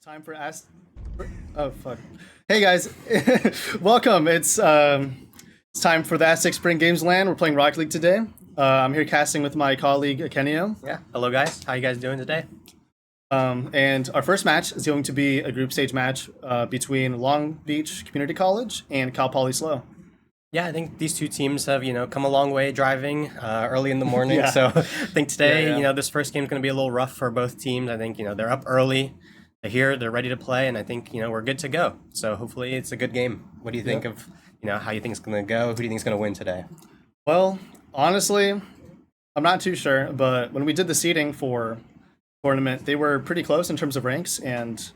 Time for ask. Oh fuck! Hey guys, welcome. It's time for the Aztec Spring Games LAN. We're playing Rocket League today. I'm here casting with my colleague Kenio. Yeah. Hello guys. How you guys doing today? And our first match is going to be a group stage match between Long Beach Community College and Poly SLO. Yeah, I think these two teams have, come a long way driving early in the morning. Yeah. So I think today, Yeah. this first game is going to be a little rough for both teams. I think, they're up early. They're here, they're ready to play, and I think, we're good to go. So hopefully it's a good game. What do you think of, how you think it's going to go? Who do you think is going to win today? Well, honestly, I'm not too sure, but when we did the seeding for tournament, they were pretty close in terms of ranks and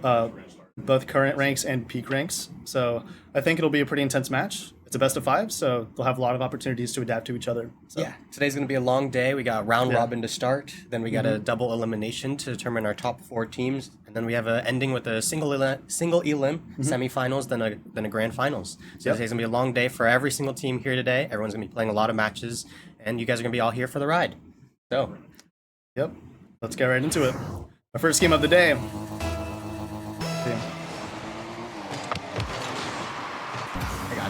both current ranks and peak ranks. So I think it'll be a pretty intense match. It's a best of 5, so they'll have a lot of opportunities to adapt to each other. So. Yeah, today's going to be a long day. We got round robin to start. Then we got a double elimination to determine our top 4 teams. And then we have an ending with a single elim semifinals, then a grand finals. So today's going to be a long day for every single team here today. Everyone's going to be playing a lot of matches. And you guys are going to be all here for the ride. So. Yep. Let's get right into it. Our first game of the day.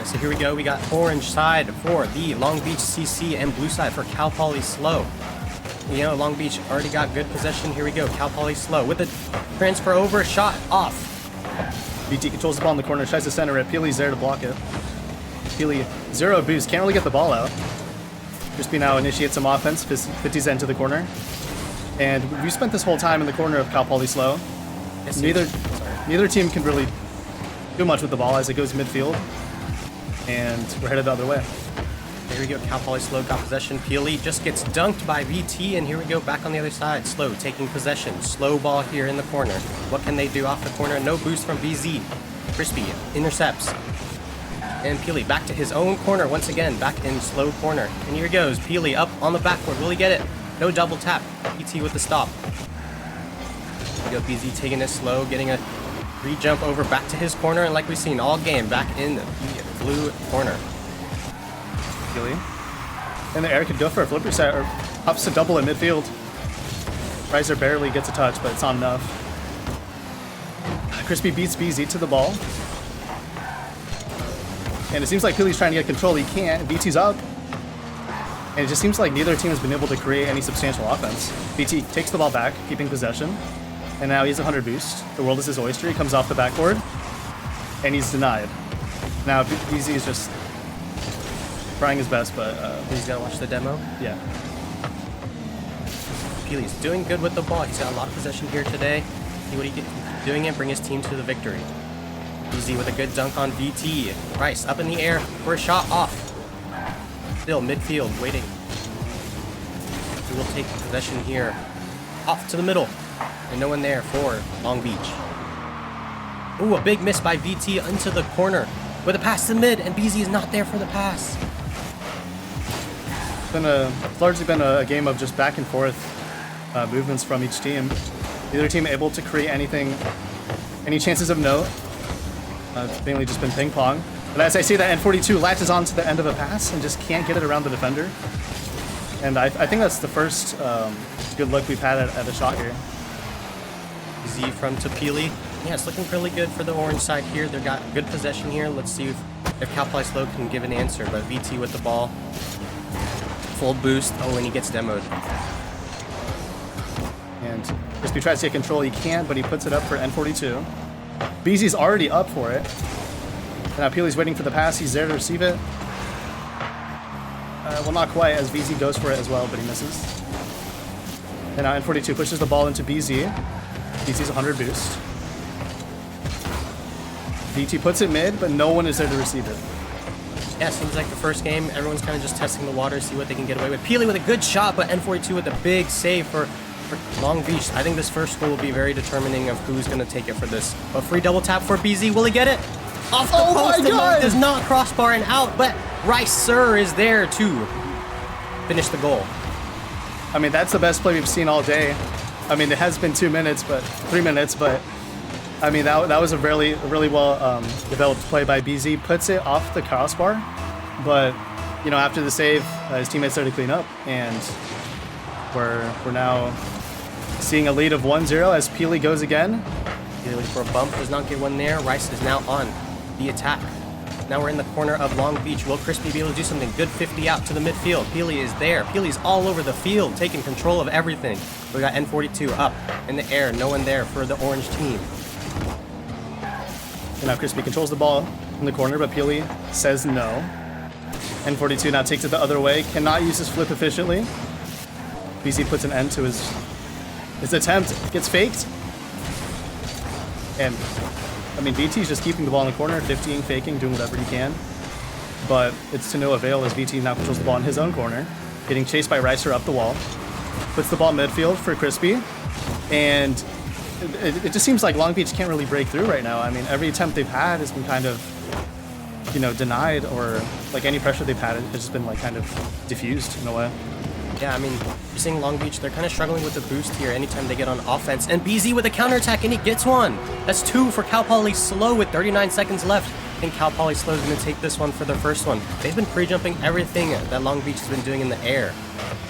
So here we go. We got orange side for the Long Beach CC and blue side for Poly SLO. Long Beach already got good possession. Here we go. Poly SLO with the transfer over, shot off. BT controls the ball in the corner, tries to center it. Peely's there to block it. Peely, 0 boost, can't really get the ball out. Crispy now initiates some offense, 50s into the corner. And we spent this whole time in the corner of Poly SLO. Yes, Neither team can really do much with the ball as it goes midfield. And we're headed the other way. There we go. Poly SLO got possession. Peely just gets dunked by VT, and here we go back on the other side. SLO taking possession. Slow ball here in the corner. What can they do off the corner? No boost from BZ. Crispy intercepts. And Peely back to his own corner once again. Back in slow corner. And here he goes. Peely up on the backboard. Will he get it? No double tap. VT with the stop. Here we go. BZ taking it slow, getting a re-jump over back to his corner, and like we've seen all game, back in the blue corner. Peely. And the air could go for a flip reset or ups to double in midfield. Riser barely gets a touch, but it's not enough. Crispy beats BZ to the ball. And it seems like Peely's trying to get control. He can't. BT's up. And it just seems like neither team has been able to create any substantial offense. BT takes the ball back, keeping possession. And now he's 100 boost. The world is his oyster. He comes off the backboard. And he's denied. Now BZ is just trying his best, but He's got to watch the demo. Yeah. Peely's doing good with the ball. He's got a lot of possession here today. See what he can doing it, bring his team to the victory. BZ with a good dunk on VT. Rice up in the air for a shot off. Still midfield, waiting. He will take possession here. Off to the middle. And no one there for Long Beach. Ooh, a big miss by VT into the corner with a pass to mid, and BZ is not there for the pass. It's largely been a game of just back and forth movements from each team. Neither team able to create any chances of note. It's mainly just been ping pong. But as I see that N42 latches onto the end of a pass and just can't get it around the defender. And I think that's the first good look we've had at a shot here. Z from Peely. Yeah, it's looking really good for the orange side here. They've got good possession here. Let's see if Poly SLO can give an answer. But VT with the ball. Full boost. Oh, and he gets demoed. And Crispy tries to get control. He can't, but he puts it up for N42. BZ's already up for it. And now Peely's waiting for the pass. He's there to receive it. Well, not quite, as BZ goes for it as well, but he misses. And now N42 pushes the ball into BZ. BZ's 100 boost. VT puts it mid, but no one is there to receive it. Yeah, seems like the first game, everyone's kind of just testing the water, see what they can get away with. Peely with a good shot, but N42 with a big save for Long Beach. I think this first goal will be very determining of who's going to take it for this. A free double tap for BZ. Will he get it? Off the post, and does not crossbar and out, but Ricer is there to finish the goal. I mean, that's the best play we've seen all day. I mean, it has been 3 minutes, but I mean, that was a really well developed play by BZ. Puts it off the crossbar, but after the save, his teammates started to clean up, and we're now seeing a lead of 1-0 as Peely goes again. Peely looking for a bump, does not get one there. Rice is now on the attack. Now we're in the corner of Long Beach. Will Crispy be able to do something? Good 50 out to the midfield. Peely is there. Peely's all over the field, taking control of everything. We got N42 up in the air. No one there for the orange team. And now Crispy controls the ball in the corner, but Peely says no. N42 now takes it the other way. Cannot use his flip efficiently. BZ puts an end to his attempt. Gets faked. And I mean, VT's just keeping the ball in the corner, 15, faking, doing whatever he can. But it's to no avail as VT now controls the ball in his own corner, getting chased by Ricer up the wall. Puts the ball midfield for Crispy. And it just seems like Long Beach can't really break through right now. I mean, every attempt they've had has been kind of, you know, denied, or like any pressure they've had has just been like kind of diffused in a way. Yeah, I mean, you're seeing Long Beach, they're kind of struggling with the boost here anytime they get on offense. And BZ with a counterattack, and he gets one. That's 2 for Cal Poly SLO with 39 seconds left. I think Cal Poly SLO is going to take this one for their first one. They've been pre-jumping everything that Long Beach has been doing in the air.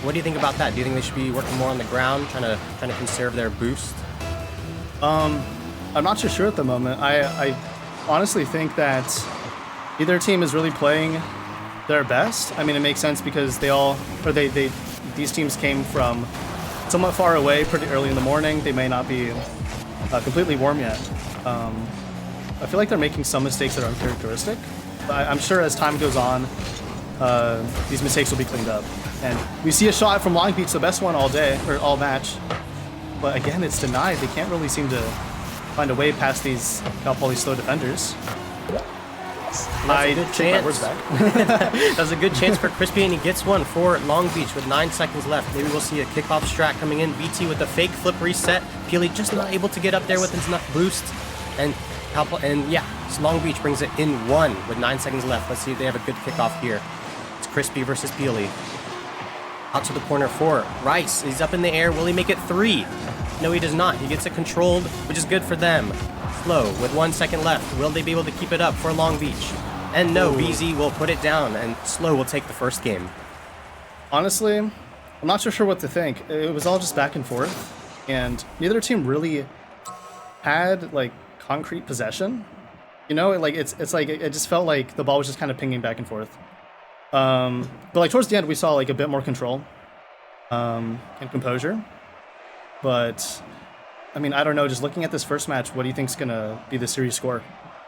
What do you think about that? Do you think they should be working more on the ground, trying to conserve their boost? I'm not so sure at the moment. I honestly think that either team is really playing their best. I mean, it makes sense because these teams came from somewhat far away pretty early in the morning. They may not be completely warm yet. I feel like they're making some mistakes that are uncharacteristic. But I'm sure as time goes on, these mistakes will be cleaned up. And we see a shot from Long Beach, the best one all day, or all match. But again, it's denied. They can't really seem to find a way past these Cal Poly SLO defenders. That's a good chance. That's a good chance for Crispy, and he gets one for Long Beach with 9 seconds left. Maybe we'll see a kickoff strat coming in. BT with a fake flip reset. Peely just not able to get up there with enough boost. And yeah, so Long Beach brings it in 1 with 9 seconds left. Let's see if they have a good kickoff here. It's Crispy versus Peely. Out to the corner for Rice. He's up in the air. Will he make it 3? No, he does not. He gets it controlled, which is good for them. SLO with 1 second left. Will they be able to keep it up for Long Beach? And no, BZ will put it down, and SLO will take the first game. Honestly, I'm not so sure what to think. It was all just back and forth, and neither team really had like concrete possession. You know, like it's like it just felt like the ball was just kind of pinging back and forth. But like towards the end, we saw like a bit more control and composure. But I mean, I don't know. Just looking at this first match, what do you think's gonna be the series score?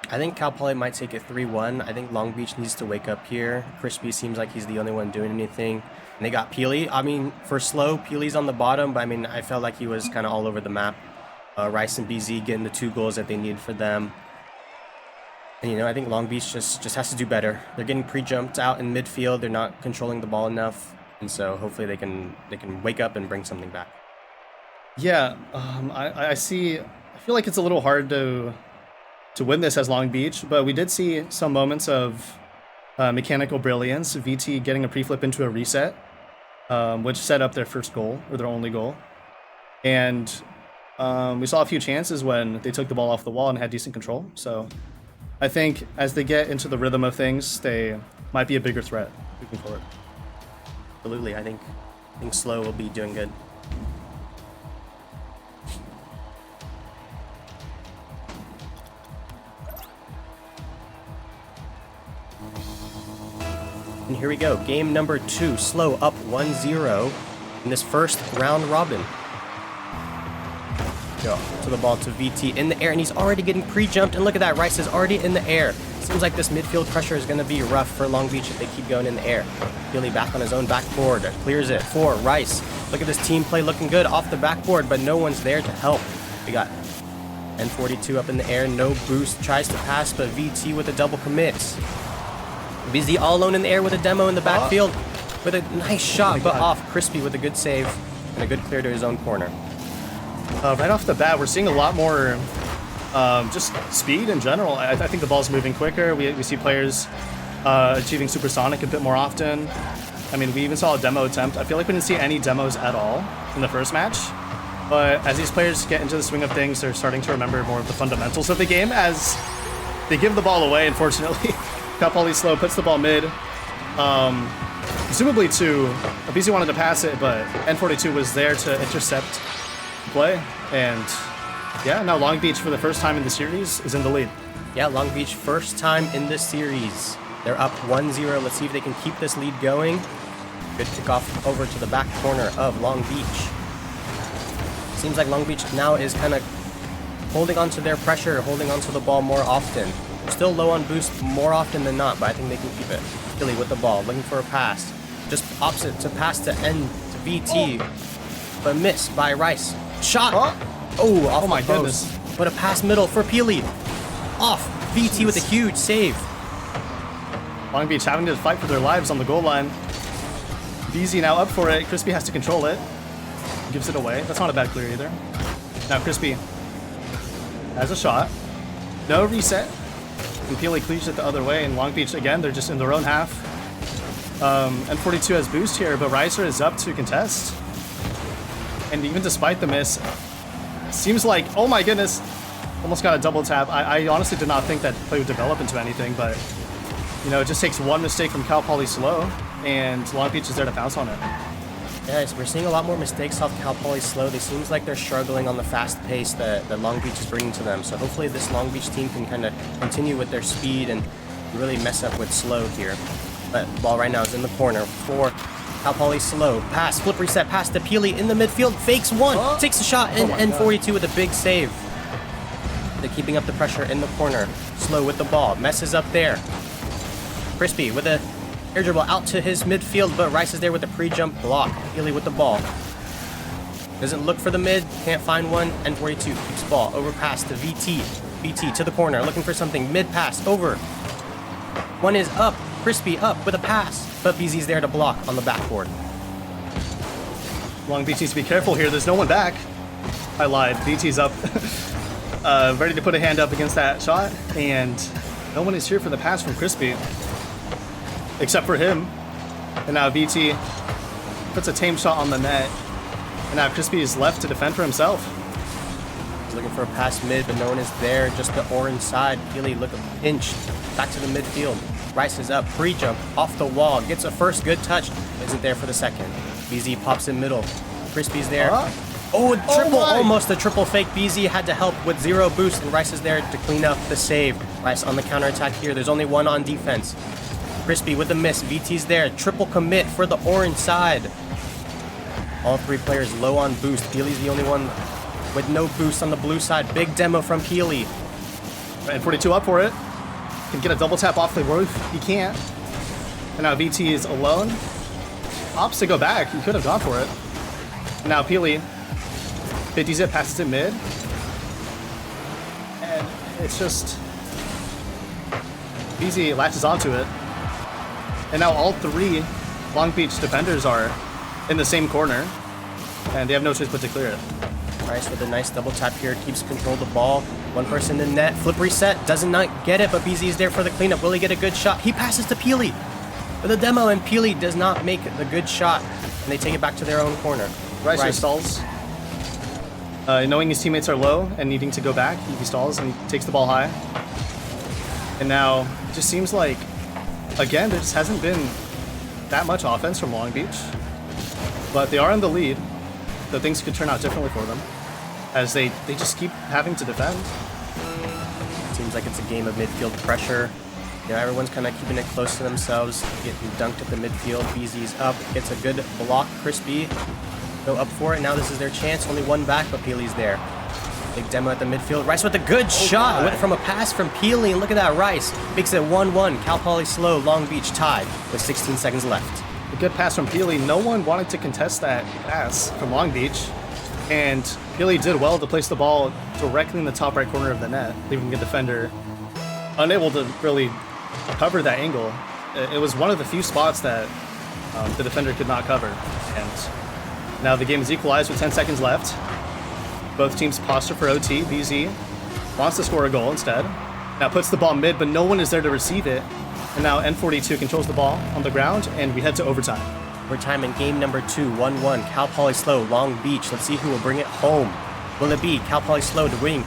I think Cal Poly might take it 3-1. I think Long Beach needs to wake up here. Crispy seems like he's the only one doing anything. And they got Peely. I mean, for SLO, Peely's on the bottom, but I mean, I felt like he was kind of all over the map. Rice and BZ getting the 2 goals that they need for them. And, you know, I think Long Beach just has to do better. They're getting pre-jumped out in midfield. They're not controlling the ball enough. And so hopefully they can wake up and bring something back. Yeah, I see. I feel like it's a little hard to win this as Long Beach, but we did see some moments of mechanical brilliance. VT getting a pre-flip into a reset, which set up their first goal, or their only goal. And we saw a few chances when they took the ball off the wall and had decent control. So I think as they get into the rhythm of things, they might be a bigger threat moving forward. Absolutely, I think SLO will be doing good. And here we go, game number 2, SLO up 1-0 in this first round robin. Go to the ball to VT in the air, and he's already getting pre-jumped, and look at that, Rice is already in the air. Seems like this midfield pressure is going to be rough for Long Beach if they keep going in the air. Peely back on his own backboard, clears it for Rice. Look at this team play looking good off the backboard, but no one's there to help. We got N42 up in the air, no boost, tries to pass, but VT with a double commit. BZ all alone in the air with a demo in the backfield with a nice shot, but off. Crispy with a good save and a good clear to his own corner. Right off the bat, we're seeing a lot more just speed in general. I think the ball's moving quicker. We see players achieving supersonic a bit more often. I mean, we even saw a demo attempt. I feel like we didn't see any demos at all in the first match. But as these players get into the swing of things, they're starting to remember more of the fundamentals of the game as they give the ball away, unfortunately. Cal Poly SLO puts the ball mid. Presumably to... BZ wanted to pass it, but N42 was there to intercept play. And Yeah, now Long Beach for the first time in the series is in the lead. Yeah, Long Beach first time in this series. They're up 1-0. Let's see if they can keep this lead going. Good kickoff over to the back corner of Long Beach. Seems like Long Beach now is kind of holding on to their pressure, holding on to the ball more often. Still low on boost more often than not, but I think they can keep it. Philly with the ball, looking for a pass. Just opposite to pass to end to VT, but missed by Rice. Shot! Oh, off my the post. goodness. But a pass middle for Peely. Off. VT with a huge save. Long Beach having to fight for their lives on the goal line. BZ now up for it. Crispy has to control it. Gives it away. That's not a bad clear either. Now Crispy has a shot. No reset. And Peely cleaves it the other way. And Long Beach, again, they're just in their own half. And 42 has boost here, but Ricer is up to contest. And even despite the miss, seems like, oh my goodness, almost got a double tap. I honestly did not think that play would develop into anything, but you know, it just takes one mistake from Poly SLO, and Long Beach is there to bounce on it. Yeah, we're seeing a lot more mistakes off Poly SLO. They seems like they're struggling on the fast pace that Long Beach is bringing to them. So hopefully this Long Beach team can kind of continue with their speed and really mess up with SLO here. But ball right now is in the corner for Poly SLO. Pass, flip reset, pass to Peely in the midfield. Fakes one, takes a shot, and 42 with a big save. They're keeping up the pressure in the corner. SLO with the ball, messes up there. Crispy with a air dribble out to his midfield, but Rice is there with a pre-jump block. Peely with the ball. Doesn't look for the mid, can't find one, and 42 keeps ball. Over pass to VT. VT to the corner, looking for something. Mid pass, over. One is up, Crispy up with a pass, but BZ's there to block on the backboard. Long Beach needs to be careful here. There's no one back. I lied. BT's up. Ready to put a hand up against that shot, and no one is here for the pass from Crispy. Except for him. And now VT puts a tame shot on the net. And now Crispy is left to defend for himself. He's looking for a pass mid, but no one is there. Just the orange side. Peely look a pinch. Back to the midfield. Rice is up. Pre-jump. Off the wall. Gets a first good touch. Isn't there for the second. BZ pops in middle. Crispy's there. Oh, triple. Almost a triple fake. BZ had to help with 0 boost. And Rice is there to clean up the save. Rice on the counterattack here. There's only one on defense. Crispy with the miss. VT's there. Triple commit for the orange side. All 3 players low on boost. Peely's the only one with no boost on the blue side. Big demo from Peely. And 42 up for it. Can get a double tap off the roof. He can't. And now VT is alone. Opts to go back. He could have gone for it. And now Peely 50s it, passes it mid. And it's just... BZ latches onto it. And now all 3 Long Beach defenders are in the same corner, and they have no choice but to clear it. Rice with a nice double tap here, keeps control of the ball. One person in net, flip reset, doesn't not get it, but BZ is there for the cleanup. Will he get a good shot? He passes to Peely for the demo, and Peely does not make the good shot, and they take it back to their own corner. Rice stalls. Knowing his teammates are low and needing to go back, he stalls and he takes the ball high. And now it just seems like, again, there just hasn't been that much offense from Long Beach. But they are in the lead, so things could turn out differently for them, as they just keep having to defend. Seems like it's a game of midfield pressure. You know, everyone's kind of keeping it close to themselves, getting dunked at the midfield. BZ's up, gets a good block. Crispy go up for it. Now this is their chance. Only one back, but Peely's there. Big demo at the midfield. Rice with a good shot. Went from a pass from Peely, and look at that, Rice makes it 1-1. Poly SLO, Long Beach tied with 16 seconds left. A good pass from Peely. No one wanted to contest that pass from Long Beach, and Peely did well to place the ball directly in the top right corner of the net, leaving the defender unable to really cover that angle. It was one of the few spots that the defender could not cover. And now the game is equalized with 10 seconds left. Both teams posture for OT. BZ wants to score a goal instead. Now puts the ball mid, but no one is there to receive it. And now N42 controls the ball on the ground, and we head to overtime. Overtime in game number 2, 1-1. Poly SLO, Long Beach. Let's see who will bring it home. Will it be Poly SLO to bring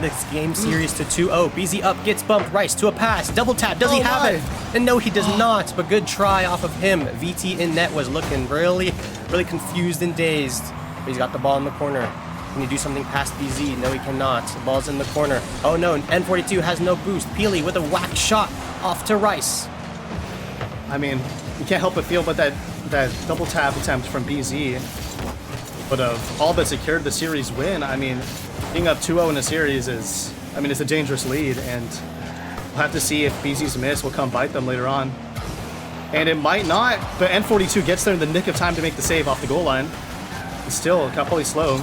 this game series to 2-0? BZ up, gets bumped. Rice to a pass. Double tap. Does he have it? And no, he does not. But good try off of him. VT in net was looking really confused and dazed. But he's got the ball in the corner. Can he do something past BZ? No, he cannot. The ball's in the corner. Oh no, N42 has no boost. Peely with a whack shot off to Rice. I mean, you can't help but feel about that double tap attempt from BZ would have all but secured the series win. I mean, being up 2-0 in a series is, I mean, it's a dangerous lead, and we'll have to see if BZ's miss will come bite them later on. And it might not, but N42 gets there in the nick of time to make the save off the goal line. And still, Cal Poly SLO,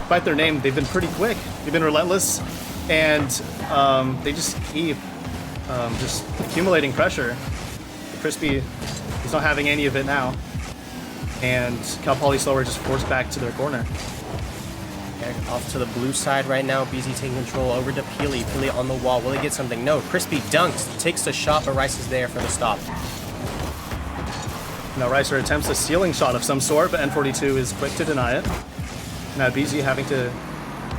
despite their name, they've been pretty quick. They've been relentless, and they just keep just accumulating pressure. Crispy is not having any of it now, and Cal Poly SLO are just forced back to their corner. Okay, off to the blue side right now. BZ taking control over to Peely. Peely on the wall. Will he get something? No. Crispy dunks. Takes the shot, but Rice is there for the stop. Now Ricer attempts a stealing shot of some sort, but N42 is quick to deny it. Now BZ having to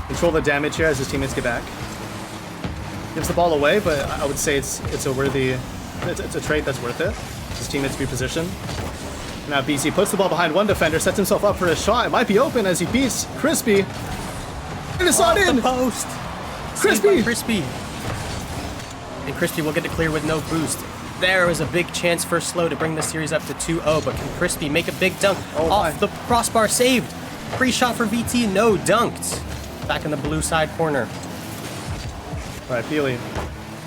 control the damage here as his teammates get back. Gives the ball away, but I would say it's a trade that's worth it. His teammates reposition. Now BZ puts the ball behind one defender, sets himself up for a shot. It might be open as he beats Crispy. And it's not in! The post! Crispy! Crispy! And Crispy will get to clear with no boost. There was a big chance for SLO to bring the series up to 2-0, but can Crispy make a big dunk off the crossbar? Saved! Free shot for VT, no, dunked. Back in the blue side corner. All right, Peely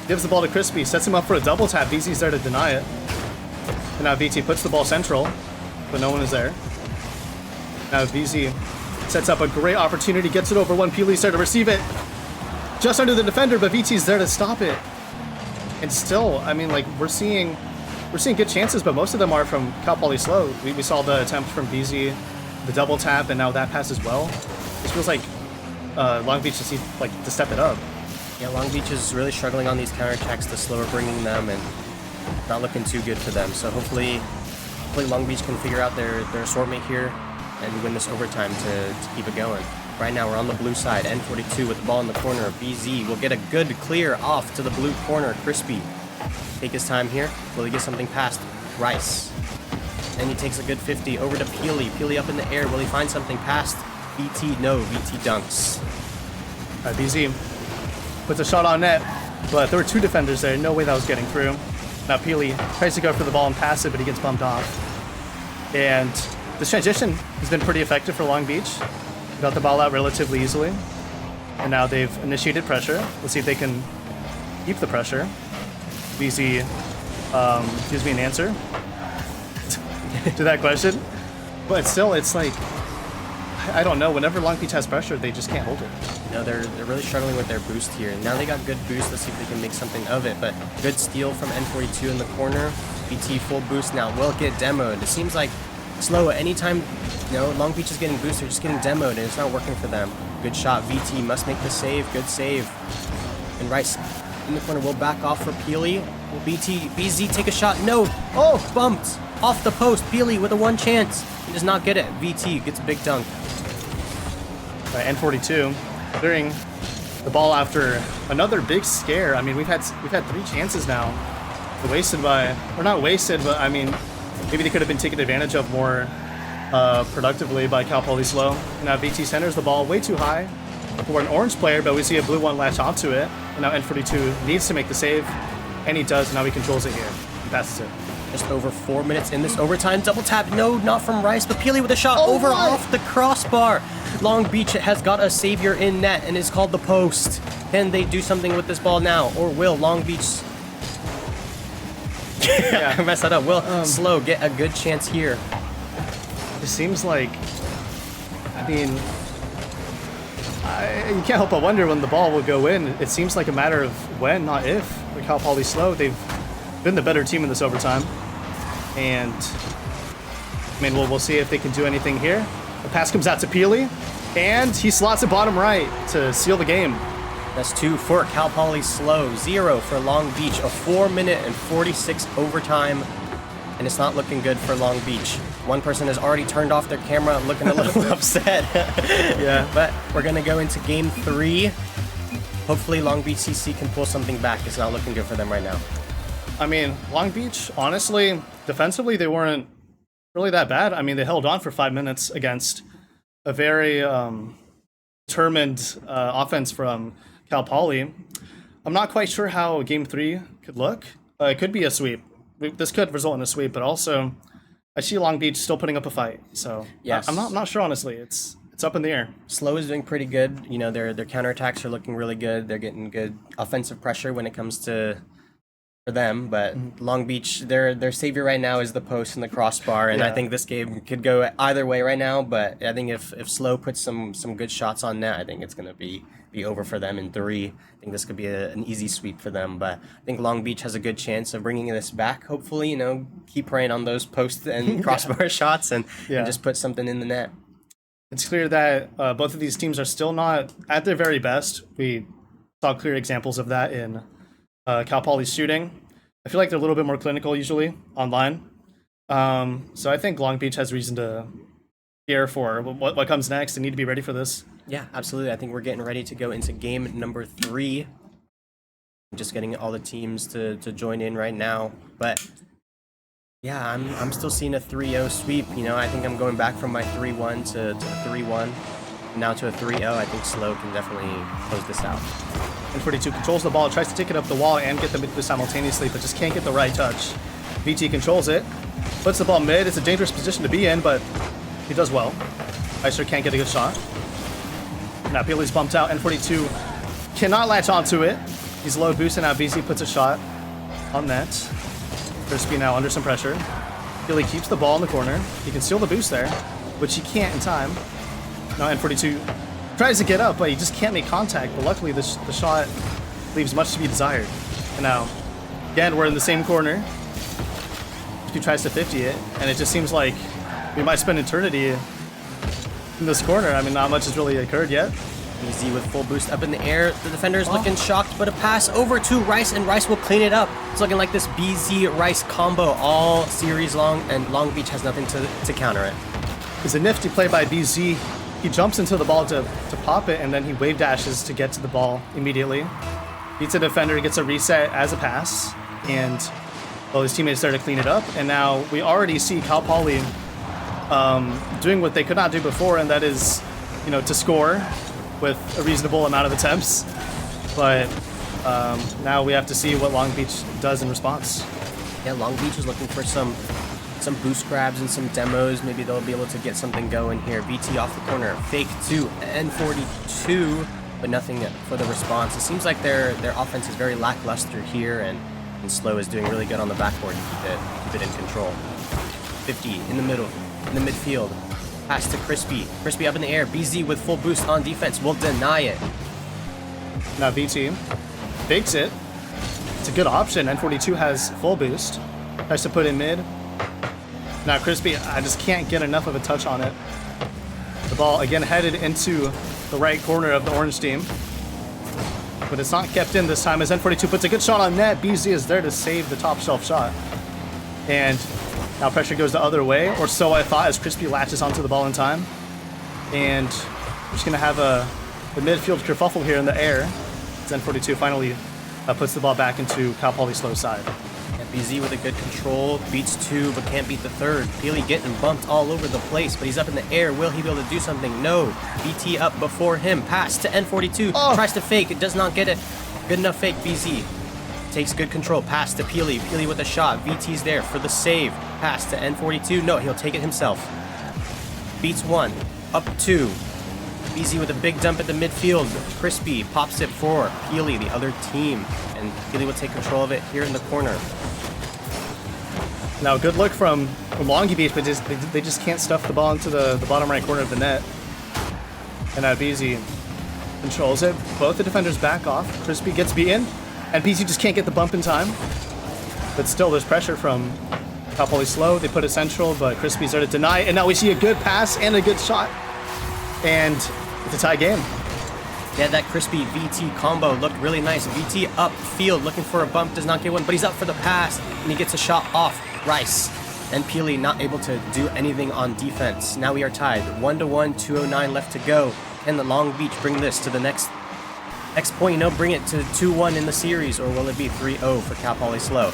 gives the ball to Crispy, sets him up for a double tap. VZ's there to deny it. And now VT puts the ball central, but no one is there. Now VZ sets up a great opportunity, gets it over one. Peely's there to receive it. Just under the defender, but VT's there to stop it. And still, I mean, like, we're seeing good chances, but most of them are from Cal Poly SLO. We saw the attempt from VZ, the double tap, and now that pass as well. This feels like Long Beach just needs to step it up. Yeah, Long Beach is really struggling on these counterattacks. The SLO are bringing them, and not looking too good for them. So hopefully Long Beach can figure out their assortment here and win this overtime to keep it going. Right now, we're on the blue side. N42 with the ball in the corner. BZ will get a good clear off to the blue corner. Crispy take his time here. Will he get something past Rice? And he takes a good 50 over to Peely. Peely up in the air. Will he find something past VT? No, VT dunks. All right, BZ puts a shot on net, but there were two defenders there. No way that was getting through. Now Peely tries to go for the ball and pass it, but he gets bumped off. And this transition has been pretty effective for Long Beach. Got the ball out relatively easily. And now they've initiated pressure. Let's see if they can keep the pressure. BZ gives me an answer to that question. But still, it's like, I don't know. Whenever Long Beach has pressure, they just can't hold it. No, they're really struggling with their boost here. Now they got good boost. Let's see if they can make something of it. But good steal from N42 in the corner. BT full boost now will get demoed. It seems like SLO, anytime Long Beach is getting boosted, they're just getting demoed, and it's not working for them. Good shot. VT must make the save. Good save. And Rice in the corner will back off for Peely. Will BZ take a shot? No. Oh, bumped off the post. Peely with a one chance. He does not get it. VT gets a big dunk. Right, N42 clearing the ball after another big scare. I mean, we've had 3 chances now. Wasted by, or not wasted, but I mean, maybe they could have been taken advantage of more productively by Cal Poly SLO. Now VT centers the ball way too high for an orange player, but we see a blue one latch onto it. And now N42 needs to make the save, and he does. Now he controls it here. He passes it. Just over 4 minutes in this overtime. Double tap. No, not from Rice, but Peely with a shot off the crossbar. Long Beach has got a savior in net and is called the post. Can they do something with this ball now, or will Long Beach mess that up? Will SLO get a good chance here? It seems like, I mean, you can't help but wonder when the ball will go in. It seems like a matter of when, not if. For Cal Poly SLO, they've been the better team in this overtime. And, I mean, we'll see if they can do anything here. The pass comes out to Peely, and he slots it bottom right to seal the game. That's 2 for Cal Poly SLO, 0 for Long Beach. A 4-minute and 46 overtime, and it's not looking good for Long Beach. One person has already turned off their camera, looking a little upset. Yeah. But we're going to go into game 3. Hopefully Long Beach CC can pull something back. It's not looking good for them right now. I mean, Long Beach, honestly, defensively, they weren't really that bad. I mean, they held on for 5 minutes against a very determined offense from Cal Poly. I'm not quite sure how Game 3 could look. It could be a sweep. This could result in a sweep, but also I see Long Beach still putting up a fight. So Yes. I'm not sure, honestly. It's up in the air. SLO is doing pretty good. You know, their counterattacks are looking really good. They're getting good offensive pressure when it comes to for them. But Long Beach, their savior right now is the post and the crossbar. And I Yeah. think this game could go either way right now. But I think if SLO puts some good shots on net, I think it's going to be over for them in 3. I think this could be an easy sweep for them. But I think Long Beach has a good chance of bringing this back. Hopefully, you know, keep praying on those post and crossbar shots and just put something in the net. It's clear that both of these teams are still not at their very best. We saw clear examples of that in Cal Poly's shooting. I feel like they're a little bit more clinical usually online. So I think Long Beach has reason to fear for what comes next and need to be ready for this. Yeah, absolutely. I think we're getting ready to go into game number 3. Just getting all the teams to join in right now. But yeah, I'm still seeing a 3-0 sweep. You know, I think I'm going back from my 3-1 to 3-1. Now to a 3-0. I think SLO can definitely close this out. And 42 controls the ball, tries to take it up the wall and get the mid simultaneously, but just can't get the right touch. VT controls it, puts the ball mid. It's a dangerous position to be in, but he does well. Icer can't get a good shot. Now Peely's bumped out. N42 cannot latch onto it. He's low boosted. Now BZ puts a shot on net. Crispy now under some pressure. Peely keeps the ball in the corner. He can steal the boost there, which he can't in time. Now N42 tries to get up, but he just can't make contact. But luckily the shot leaves much to be desired. And now, again, we're in the same corner. He tries to 50 it, and it just seems like we might spend eternity in this corner. I mean, not much has really occurred yet. Easy with full boost up in the air. The defender is looking shocked, but a pass over to Rice, and Rice will clean it up. It's looking like this BZ-Rice combo all series long, and Long Beach has nothing to counter it. It's a nifty play by BZ. He jumps into the ball to pop it, and then he wave dashes to get to the ball immediately. Beats a defender, gets a reset as a pass, and well, his teammates there to clean it up. And now we already see Cal Poly doing what they could not do before, and that is, you know, to score with a reasonable amount of attempts. But now we have to see what Long Beach does in response. Yeah, Long Beach is looking for some boost grabs and some demos. Maybe they'll be able to get something going here. BT off the corner, fake to N42, but nothing for the response. It seems like their offense is very lackluster here, and SLO is doing really good on the backboard to keep it in control. 50 in the middle, in the midfield. Pass to Crispy. Crispy up in the air. BZ with full boost on defense will deny it. Now BT fakes it. It's a good option. N42 has full boost. Tries to put in mid. Now Crispy, I just can't get enough of a touch on it. The ball again headed into the right corner of the orange team. But it's not kept in this time as N42 puts a good shot on net. BZ is there to save the top shelf shot. And now pressure goes the other way, or so I thought, as Crispy latches onto the ball in time. And we're just going to have the midfield kerfuffle here in the air. As N42 finally puts the ball back into Cal Poly SLO's side. And BZ with a good control, beats 2, but can't beat the 3rd. Peely getting bumped all over the place, but he's up in the air. Will he be able to do something? No. BT up before him. Pass to N42. Tries to fake. It does not get it. Good enough fake. BZ takes good control. Pass to Peely. Peely with a shot. VT's there for the save. Pass to N42. No, he'll take it himself. Beats 1. Up 2. BZ with a big dump at the midfield. Crispy pops it for Peely, the other team. And Peely will take control of it here in the corner. Now, good look from Long Beach, but they just can't stuff the ball into the bottom right corner of the net. And now BZ controls it. Both the defenders back off. Crispy gets beaten, and BZ just can't get the bump in time. But still, there's pressure from Cal Poly SLO. They put it central, but Crispy's there to deny it. And now we see a good pass and a good shot. And it's a tie game. Yeah, that Crispy VT combo looked really nice. VT upfield looking for a bump, does not get one, but he's up for the pass, and he gets a shot off Rice. And Peely not able to do anything on defense. Now we are tied. 1-1, 2:09 left to go. Can the Long Beach bring this to the next point, you know, bring it to 2-1 in the series, or will it be 3-0 for Cal Poly SLO?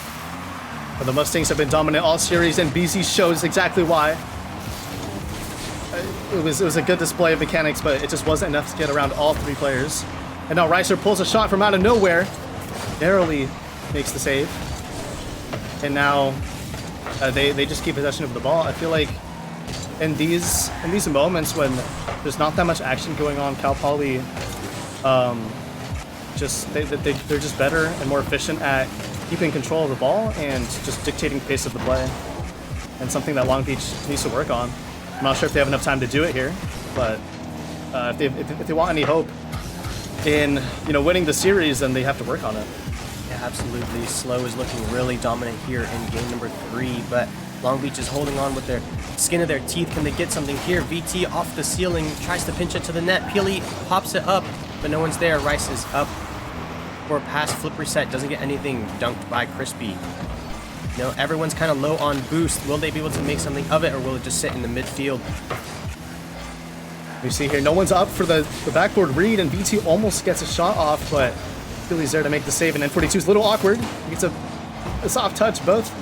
But the Mustangs have been dominant all series, and BZ shows exactly why. it was a good display of mechanics, but it just wasn't enough to get around all 3 players. And now Reiser pulls a shot from out of nowhere, narrowly makes the save, and now they just keep possession of the ball. I feel like in these moments when there's not that much action going on, Cal Poly they're just better and more efficient at keeping control of the ball and just dictating the pace of the play. And something that Long Beach needs to work on. I'm not sure if they have enough time to do it here, but if they want any hope in winning the series, then they have to work on it. Yeah, absolutely. SLO is looking really dominant here in game number 3, but Long Beach is holding on with their skin of their teeth. Can they get something here? VT off the ceiling, tries to pinch it to the net. PLE pops it up, but no one's there. Rice is up for a pass, flip reset, doesn't get anything, dunked by Crispy. Everyone's kind of low on boost. Will they be able to make something of it, or will it just sit in the midfield? You see here, no one's up for the backboard read, and VT almost gets a shot off, but Billy's there to make the save, and N42 is a little awkward. He gets a soft touch. Both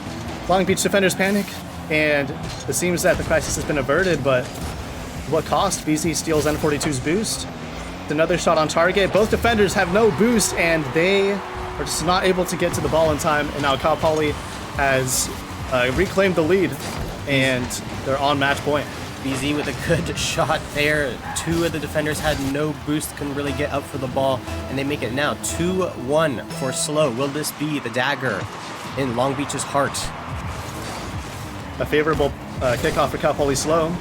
Long Beach defenders panic, and it seems that the crisis has been averted, but what cost? BZ steals N42's boost. Another shot on target. Both defenders have no boost, and they are just not able to get to the ball in time, and now Cal Poly has reclaimed the lead, and they're on match point. BZ with a good shot there. 2 of the defenders had no boost, couldn't really get up for the ball, and they make it now 2-1 for SLO. Will this be the dagger in Long Beach's heart? A favorable kickoff for Cal Poly SLO.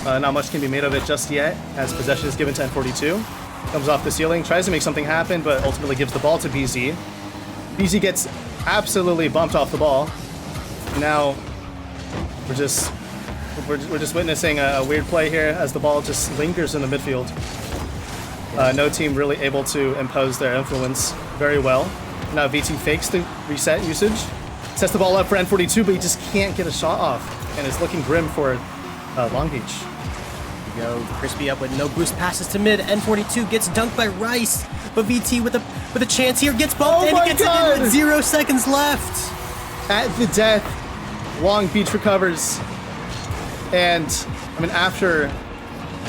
Not much can be made of it just yet, as possession is given to N42. Comes off the ceiling, tries to make something happen, but ultimately gives the ball to BZ. BZ gets absolutely bumped off the ball. Now we're just witnessing a weird play here as the ball just lingers in the midfield. No team really able to impose their influence very well. Now VT fakes the reset usage, sets the ball up for N42, but he just can't get a shot off, and it's looking grim for Long Beach. Go Crispy up with no boost, passes to mid. N42 gets dunked by Rice, but VT with a chance here gets bumped, and he gets it in with 0 seconds left. At the death, Long Beach recovers, and after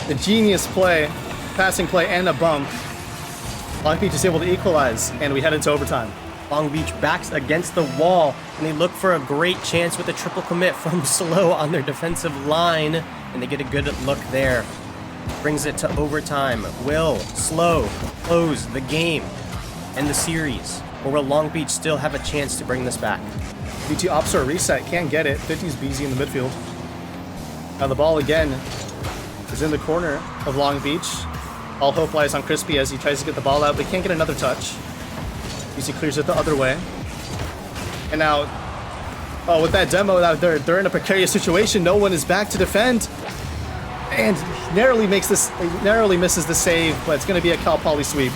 the genius play, passing play, and a bump, Long Beach is able to equalize, and we head into overtime. Long Beach backs against the wall, and they look for a great chance with a triple commit from SLO on their defensive line, and they get a good look there. Brings it to overtime. Will SLO close the game and the series, or will Long Beach still have a chance to bring this back? VT opts for a reset, can't get it. 50's BZ in the midfield. Now the ball again is in the corner of Long Beach. All hope lies on Crispy as he tries to get the ball out, but can't get another touch. BZ clears it the other way. And now, with that demo, they're in a precarious situation. No one is back to defend. And narrowly misses the save, but it's going to be a Cal Poly sweep.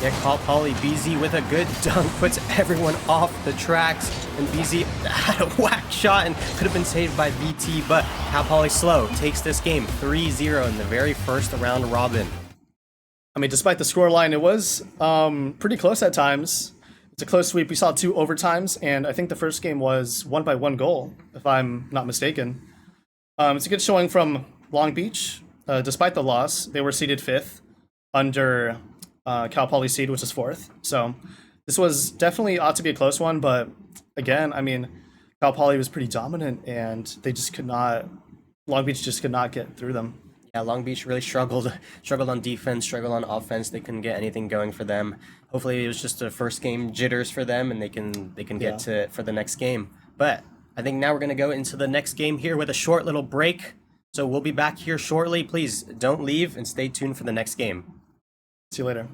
Yeah, Cal Poly, BZ with a good dunk, puts everyone off the tracks, and BZ had a whack shot and could have been saved by VT, but Cal Poly SLO takes this game 3-0 in the very first round robin. Despite the scoreline, it was pretty close at times. It's a close sweep. We saw 2 overtimes, and I think the first game was won by 1 goal, if I'm not mistaken. It's a good showing from Long Beach. Despite the loss, they were seeded 5th under Cal Poly seed, which is 4th. So this was definitely ought to be a close one, but again, Cal Poly was pretty dominant, and they just could not. Long Beach just could not get through them. Yeah, Long Beach really struggled on defense, struggled on offense. They couldn't get anything going for them. Hopefully, it was just a first game jitters for them, and they can get to it for the next game. But I think now we're gonna go into the next game here with a short little break. So we'll be back here shortly. Please don't leave and stay tuned for the next game. See you later.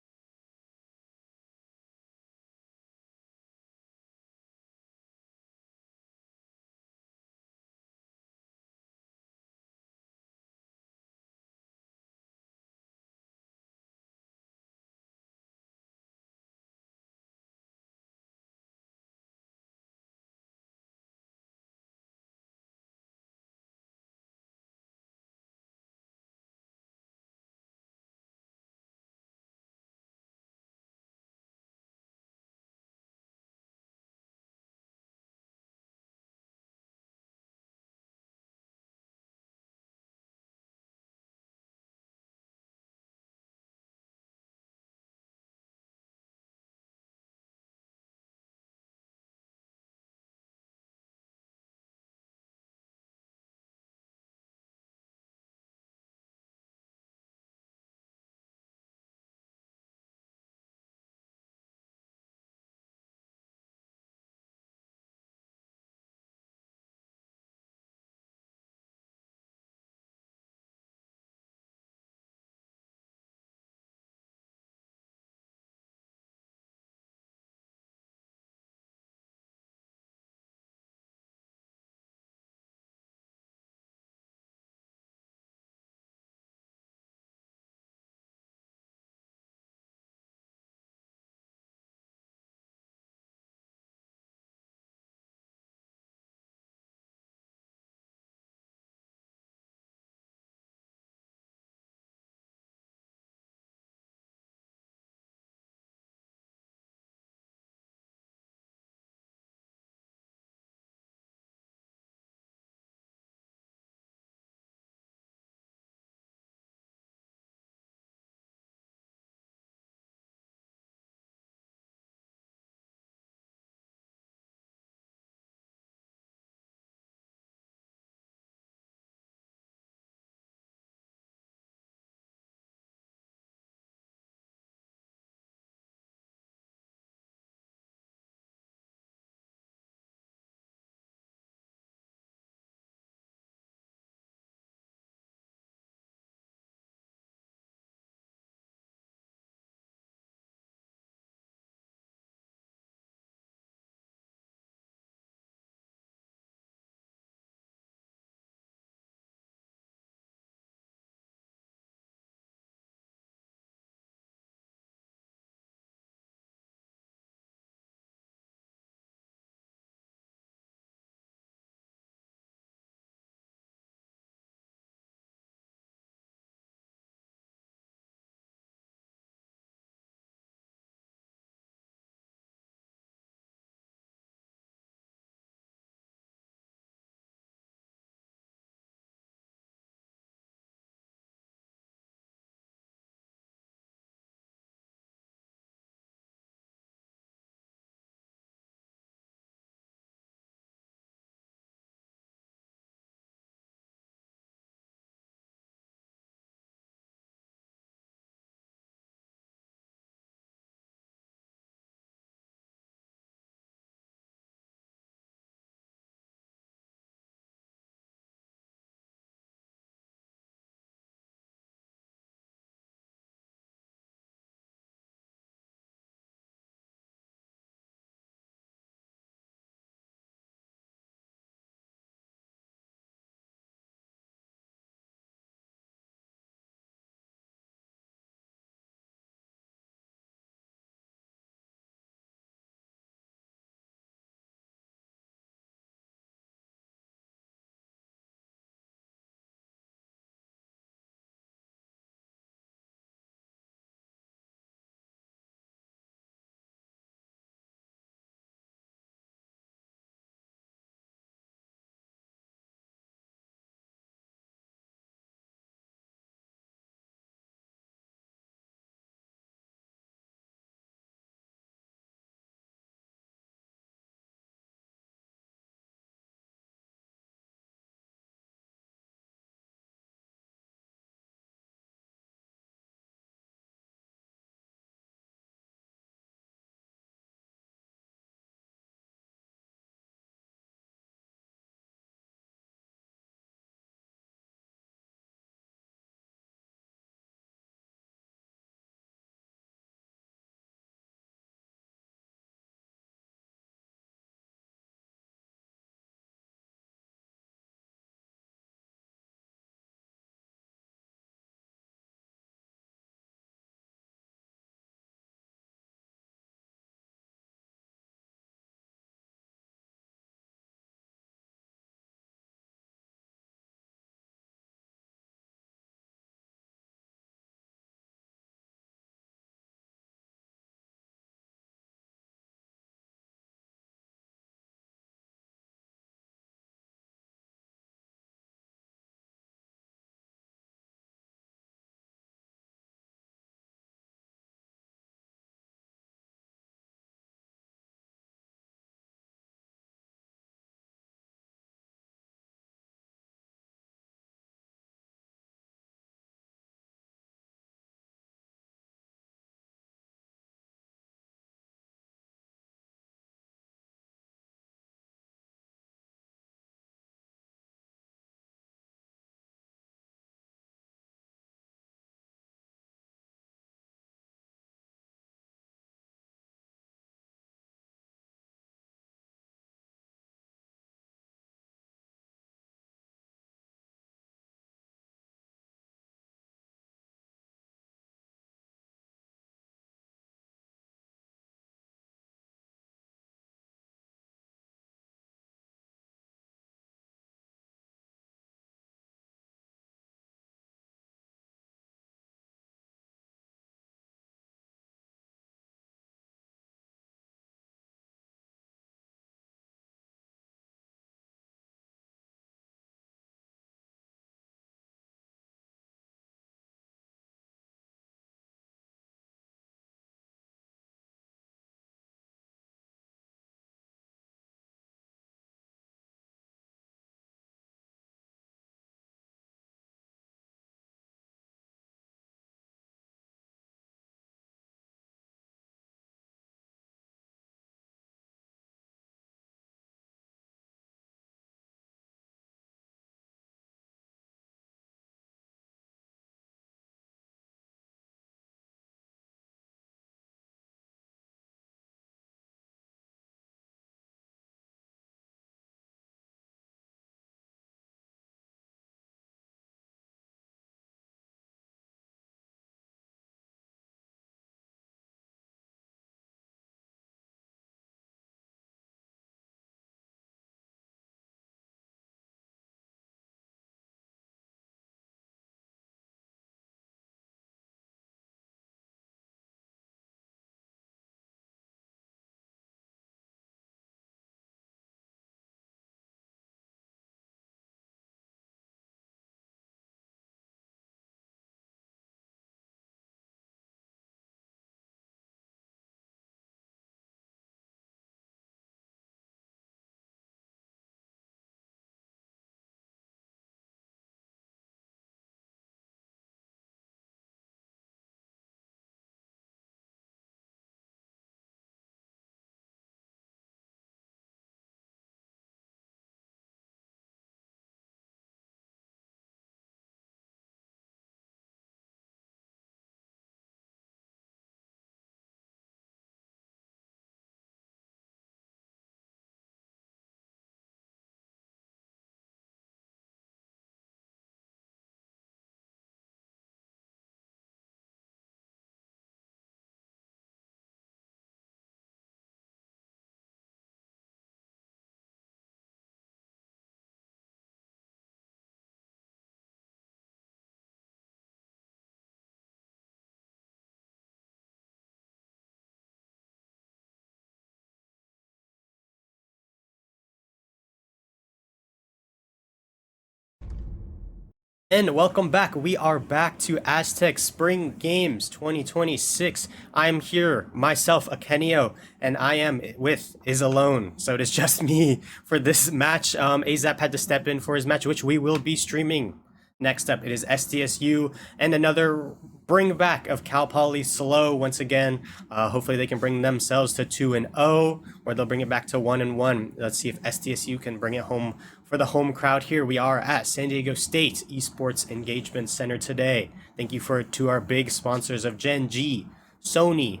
And welcome back. We are back to Aztec Spring Games 2026. I'm here, myself, Akenio, and I am with is alone. So it is just me for this match. Azap had to step in for his match, which we will be streaming. Next up, it is SDSU and another bring back of Cal Poly SLO once again. Hopefully they can bring themselves to 2-0, or they'll bring it back to 1-1. Let's see if SDSU can bring it home for the home crowd here. We are at San Diego State Esports Engagement Center today. Thank you to our big sponsors of Gen G, Sony,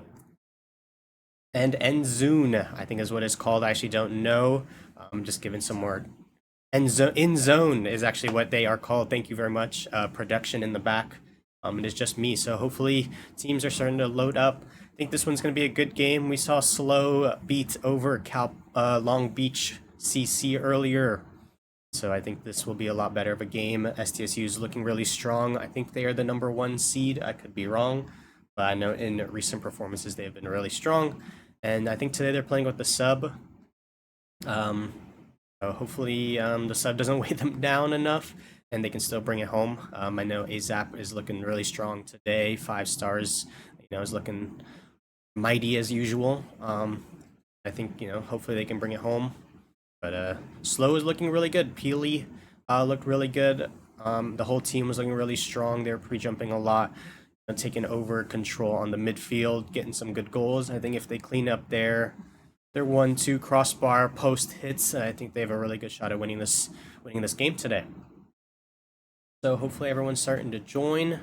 and Enzoon, I think is what it's called. I actually don't know. I'm just giving some more. In Zone is actually what they are called. Thank you very much. Production in the back. It is just me. So hopefully teams are starting to load up. I think this one's going to be a good game. We saw SLO beat over Long Beach CC earlier. So I think this will be a lot better of a game. SDSU is looking really strong. I think they are the #1 seed. I could be wrong, but I know in recent performances they have been really strong. And I think today they're playing with the sub. So hopefully the sub doesn't weigh them down enough and they can still bring it home. I know Azap is looking really strong today. 5 stars, is looking mighty as usual. I think, hopefully they can bring it home. But SLO is looking really good. Peely looked really good. The whole team was looking really strong. They were pre-jumping a lot, taking over control on the midfield, getting some good goals. I think if they clean up their 1-2 crossbar post hits, I think they have a really good shot at winning this game today. So hopefully everyone's starting to join.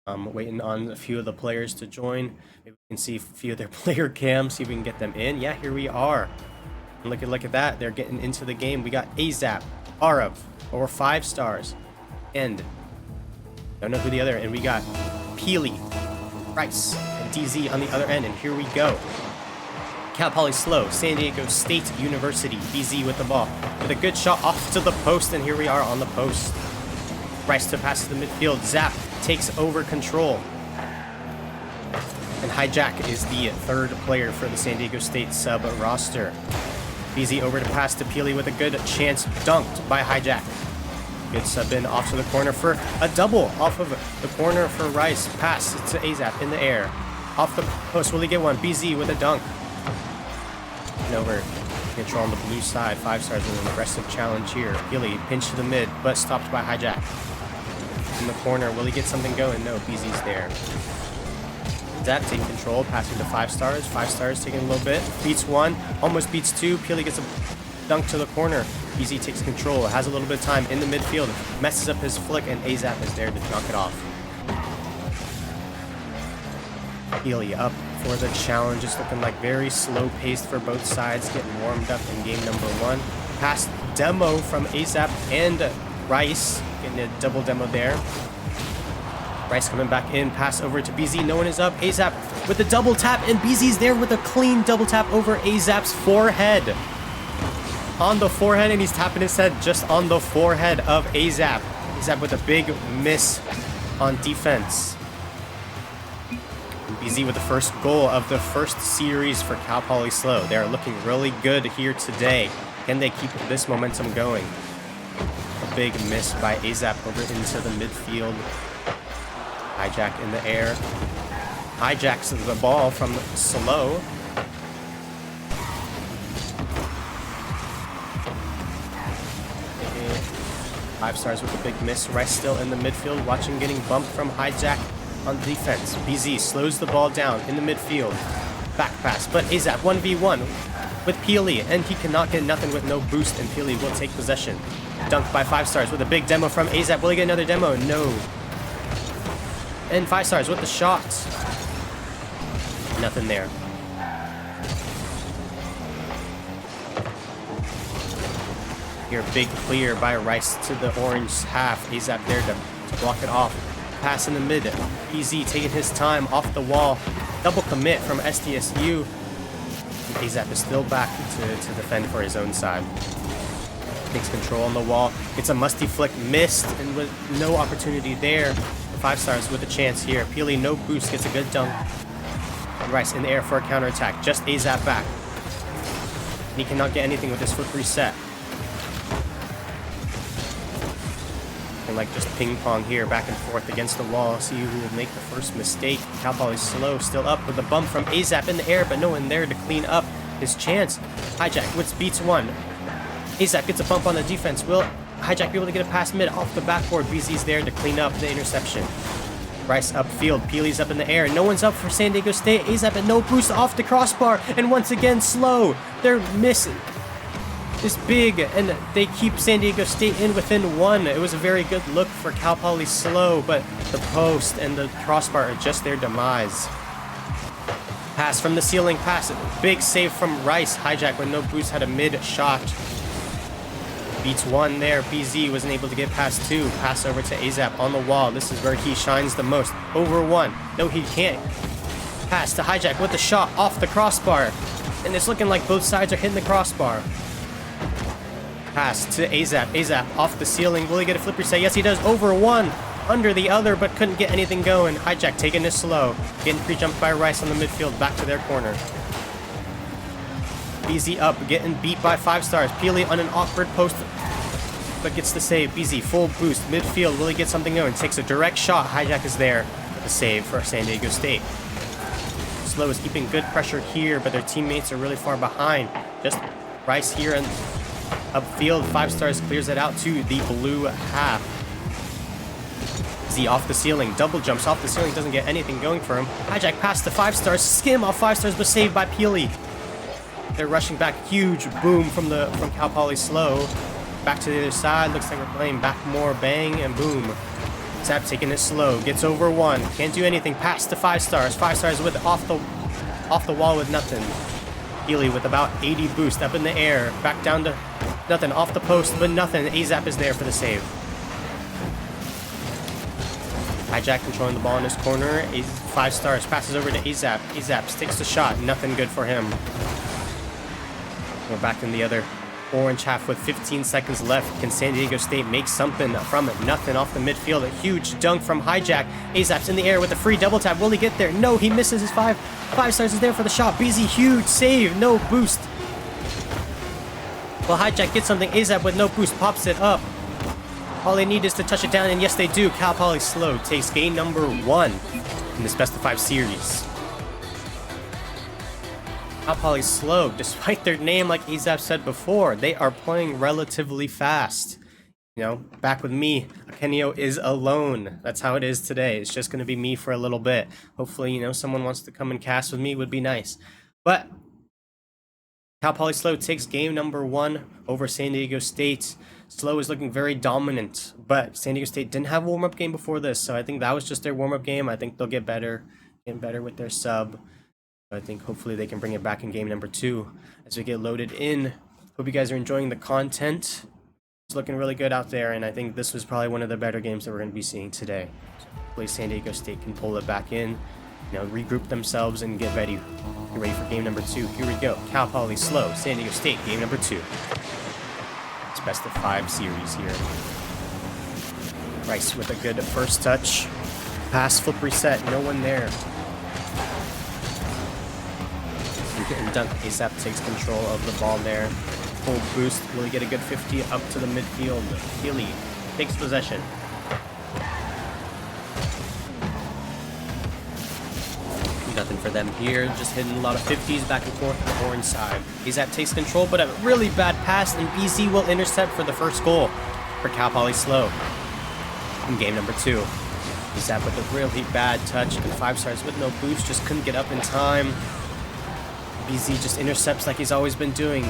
Waiting on a few of the players to join. Maybe we can see a few of their player cams, see if we can get them in. Yeah, here we are. And look at that. They're getting into the game. We got Azap, Arav, over 5 stars. And don't know who the other, and we got Peely, Rice, and DZ on the other end. And here we go. Cal Poly SLO, San Diego State University, BZ with the ball. With a good shot off to the post, and here we are on the post. Rice to pass to the midfield. Zap takes over control. And Hijack is the 3rd player for the San Diego State sub roster. BZ over to pass to Peely with a good chance, dunked by Hijack. Good sub in off to the corner for a double off of the corner for Rice. Pass to Azap in the air. Off the post, will he get one? BZ with a dunk. And over control on the blue side. 5 stars with an aggressive challenge here. Peely pinch to the mid, but stopped by Hijack. In the corner, will he get something going? No, BZ's there. Zap taking control, passing to 5 stars. 5 stars taking a little bit. Beats 1, almost beats 2. Peely gets a dunk to the corner. BZ takes control, has a little bit of time in the midfield, messes up his flick, and Azap is there to knock it off. Peely up for the challenge. It's looking like very slow paced for both sides, getting warmed up in game #1. Pass demo from Azap and Rice, getting a double demo there. Rice coming back in, pass over to BZ, no one is up. Azap with the double tap, and BZ's there with a clean double tap over Azap's forehead. On the forehead, and he's tapping his head just on the forehead of Azap. Azap with a big miss on defense. BZ with the first goal of the first series for Cal Poly SLO. They are looking really good here today. Can they keep this momentum going? A big miss by Azap over into the midfield. Hijack in the air. Hijacks the ball from SLO. Five stars with a big miss. Rice still in the midfield. Watch him getting bumped from Hijack on defense. BZ slows the ball down in the midfield. Back pass, but Azap 1v1 with Peely, and he cannot get nothing with no boost, and Peely will take possession. Dunked by 5 stars with a big demo from Azap. Will he get another demo? No. And 5 stars with the shots. Nothing there. Here, big clear by Rice to the orange half. Azap there to block it off. Pass in the mid. BZ taking his time off the wall. Double commit from SDSU. Azap is still back to defend for his own side. Takes control on the wall. It's a musty flick, missed, and with no opportunity there. 5 stars with a chance here. Peely, no boost, gets a good dunk. And Rice in the air for a counterattack. Just Azap back. And he cannot get anything with his foot reset. like just ping pong here, back and forth against the wall. See who will make the first mistake. Cal Poly SLO still up with a bump from Azap in the air, but no one there to clean up his chance. Hijack beats one. Azap gets a bump on the defense. Will Hijack be able to get a pass mid off the backboard? BZ's there to clean up the interception. Rice upfield, Peely's up in the air. No one's up for San Diego State. Azap at no boost off the crossbar, and once again SLO. They're missing. Is big, and they keep San Diego State in within one. It was a very good look for Cal Poly SLO, but the post and the crossbar are just their demise. Pass from the ceiling, pass. Big save from Rice. Hijack with no boost had a mid shot. Beats one there. BZ wasn't able to get past two. Pass over to Azap on the wall. This is where he shines the most. Over one. No, he can't. Pass to Hijack with the shot off the crossbar. And it's looking like both sides are hitting the crossbar. Pass to Azap. Azap off the ceiling. Will he get a flip reset? Yes, he does. Over one. Under the other, but couldn't get anything going. Hijack taking it slow. Getting pre-jumped by Rice on the midfield. Back to their corner. BZ up. Getting beat by 5 stars. Peely on an awkward post, but gets the save. BZ full boost. Midfield. Will he get something going? Takes a direct shot. Hijack is there. The save for San Diego State. SLO is keeping good pressure here, but their teammates are really far behind. Just Rice here and upfield. 5 stars clears it out to the blue half. Z off the ceiling. Double jumps off the ceiling. Doesn't get anything going for him. Hijack past the 5 stars. Skim off 5 stars, but saved by Peely. They're rushing back. Huge boom from Cal Poly SLO. Back to the other side. Looks like we're playing back more. Bang and boom. Zap taking it slow. Gets over one. Can't do anything. Past the 5 stars. 5 stars with off the wall with nothing. Peely with about 80 boost up in the air. Back down to nothing. Off the post, but nothing. Azap is there for the save. Hijack controlling the ball in his corner. 5 stars passes over to Azap. Azap sticks the shot. Nothing good for him. We're back in the other orange half with 15 seconds left. Can San Diego State make something from it? Nothing off the midfield. A huge dunk from Hijack. Azap's in the air with a free double tap. Will he get there? No, he misses his 5 stars is there for the shot. BZ huge save. No boost. Well, Hijack gets something. Azap with no boost pops it up. All they need is to touch it down, and yes, they do. Cal Poly SLO takes game number 1 in this best of 5 series. Cal Poly SLO, despite their name, like Azap said before, they are playing relatively fast. You know, back with me, Akenio is alone. That's how it is today. It's just going to be me for a little bit. Hopefully, you know, someone wants to come and cast with me would be nice. But Cal Poly SLO takes game number 1 over San Diego State. SLO is looking very dominant, but San Diego State didn't have a warm-up game before this, so I think that was just their warm-up game. I think they'll get better with their sub. I think hopefully they can bring it back in game number 2 as we get loaded in. Hope you guys are enjoying the content. It's looking really good out there, and I think this was probably one of the better games that we're going to be seeing today. So hopefully San Diego State can pull it back in, you know, regroup themselves and get ready for game number 2. Here we go. Cal Poly SLO, San Diego State, game number 2. It's best of 5 series here. Rice with a good first touch. Pass, flip reset, no one there. And dunk. Azap takes control of the ball there. Full boost. Will he get a good 50 up to the midfield? Peely takes possession. Nothing for them here. Just hitting a lot of 50s back and forth on the orange side. Azap takes control, but a really bad pass, and BZ will intercept for the first goal for Cal Poly SLO in game number 2. Azap with a really bad touch, and 5 stars with no boost. Just couldn't get up in time. BZ just intercepts like he's always been doing.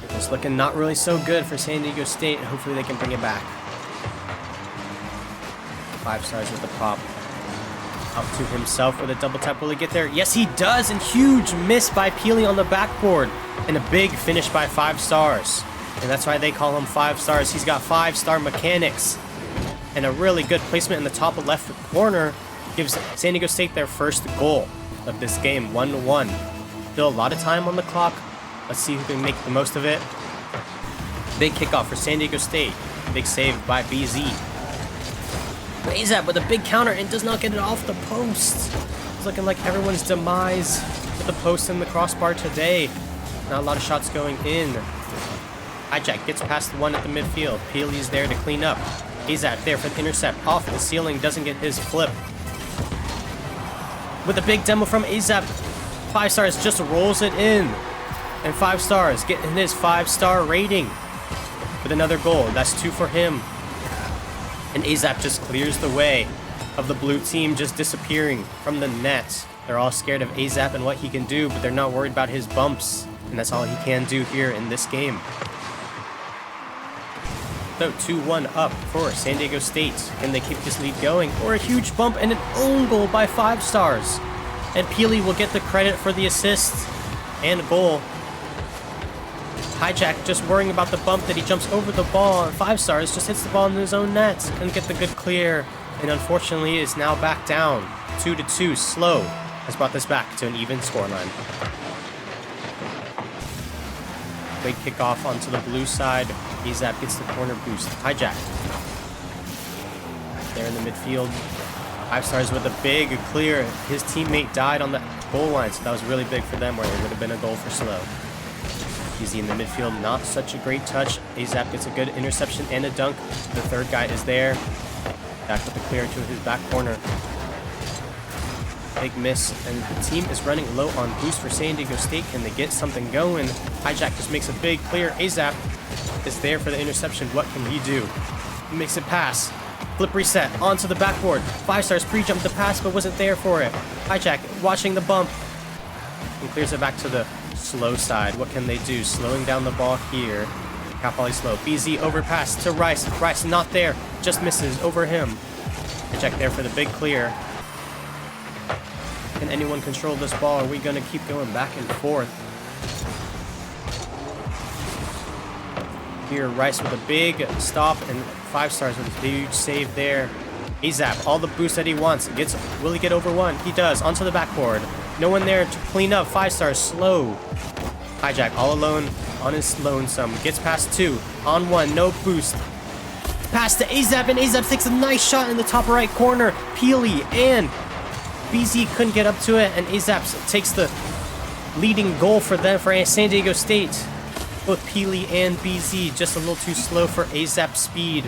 It's looking not really so good for San Diego State. Hopefully they can bring it back. 5 stars with the pop. Up to himself with a double tap. Will he get there? Yes, he does. And huge miss by Peely on the backboard. And a big finish by 5 stars. And that's why they call him 5 stars. He's got 5-star mechanics. And a really good placement in the top left corner gives San Diego State their first goal of this game. 1-1. Still a lot of time on the clock. Let's see who can make the most of it. Big kickoff for San Diego State. Big save by BZ. Azap with a big counter and does not get it off the post. It's looking like everyone's demise with the post and the crossbar today. Not a lot of shots going in. Hijack gets past the one at the midfield. Peely's there to clean up. Azap there for the intercept. Off the ceiling, doesn't get his flip. With a big demo from Azap, 5 stars just rolls it in. And 5 stars getting his 5-star rating with another goal. That's 2 for him. And Azap just clears the way of the blue team just disappearing from the net. They're all scared of Azap and what he can do, but they're not worried about his bumps. And that's all he can do here in this game. So 2-1 up for San Diego State. Can they keep this lead going? Or a huge bump and an own goal by 5 stars. And Peely will get the credit for the assist and goal. Hijack just worrying about the bump that he jumps over the ball. And 5 stars just hits the ball in his own net. Couldn't get the good clear. And unfortunately is now back down. 2-2. Slow has brought this back to an even scoreline. Big kickoff onto the blue side. Azap gets the corner boost. Hijack. There in the midfield. 5 stars with a big clear. His teammate died on the goal line, so that was really big for them, where it would have been a goal for Slow. Easy in the midfield. Not such a great touch. Azap gets a good interception and a dunk. The third guy is there. Back with the clear to his back corner. Big miss, and the team is running low on boost for San Diego State. Can they get something going? Hijack just makes a big clear. Azap is there for the interception. What can he do? He makes it pass. Flip reset onto the backboard. 5 stars pre-jumped the pass, but wasn't there for it. Hijack watching the bump and clears it back to the slow side. What can they do? Slowing down the ball here. Cal Poly slow. BZ overpass to Rice. Rice not there. Just misses over him. Hijack there for the big clear. Can anyone control this ball? Are we going to keep going back and forth? Here, Rice with a big stop and 5 stars with a huge save there. Azap, all the boost that he wants. Will he get over one? He does. Onto the backboard. No one there to clean up. 5 stars, slow. Hijack all alone on his lonesome. Gets past 2. On 1, no boost. Pass to Azap, and Azap takes a nice shot in the top right corner. Peely and BZ couldn't get up to it, and Azap takes the leading goal for them for San Diego State. Both Peely and BZ just a little too slow for Azap's speed.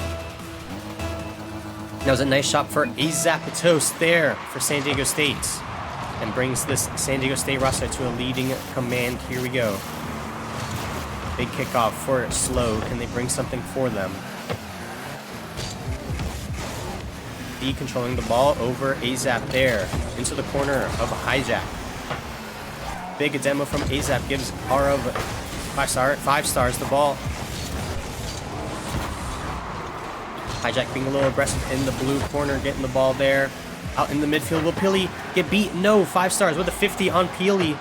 That was a nice shot for Azap Toast there for San Diego State, and brings this San Diego State roster to a leading command. Here we go. Big kickoff for Slow. Can they bring something for them? Controlling the ball over Azap there into the corner of Hijack. Big demo from Azap gives Arav 5 stars the ball. Hijack being a little aggressive in the blue corner, getting the ball there. Out in the midfield, will Peely get beat? No, 5 stars with a 50 on Peely.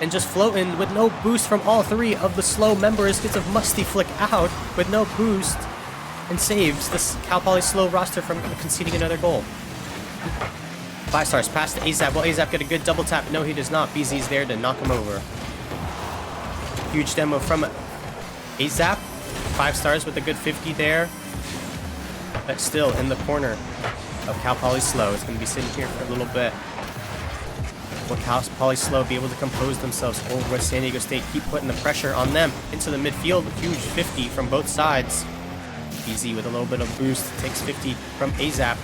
And just floating with no boost from all 3 of the slow members. Gets a musty flick out with no boost. And saves this Cal Poly slow roster from conceding another goal. 5 stars pass to Azap. Will Azap get a good double tap? No, he does not. BZ's there to knock him over. Huge demo from Azap. 5 stars with a good 50 there. But still in the corner of Cal Poly slow. It's going to be sitting here for a little bit. Will Cal Poly slow be able to compose themselves, or will San Diego State keep putting the pressure on them into the midfield? Huge 50 from both sides. BZ with a little bit of boost takes 50 from Azap.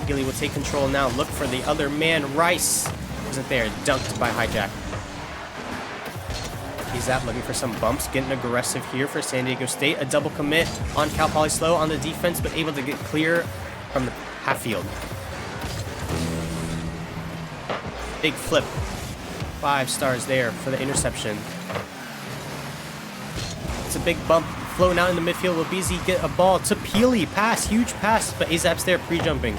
Peely will take control now. Look for the other man. Rice isn't there. Dunked by Hijack. Azap looking for some bumps. Getting aggressive here for San Diego State. A double commit on Cal Poly slow on the defense, but able to get clear from the half field. Big flip. 5 stars there for the interception. It's a big bump. Floating out in the midfield. Will BZ get a ball to Peely? Pass. Huge pass. But Azap's there pre-jumping.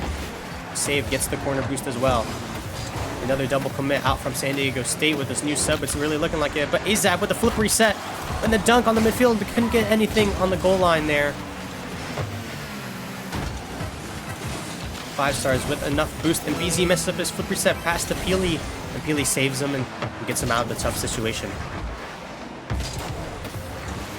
Save gets the corner boost as well. Another double commit out from San Diego State with this new sub. It's really looking like it. But Azap with the flip reset. And the dunk on the midfield. They couldn't get anything on the goal line there. 5 stars with enough boost. And BZ messes up his flip reset. Pass to Peely. And Peely saves him and gets him out of the tough situation.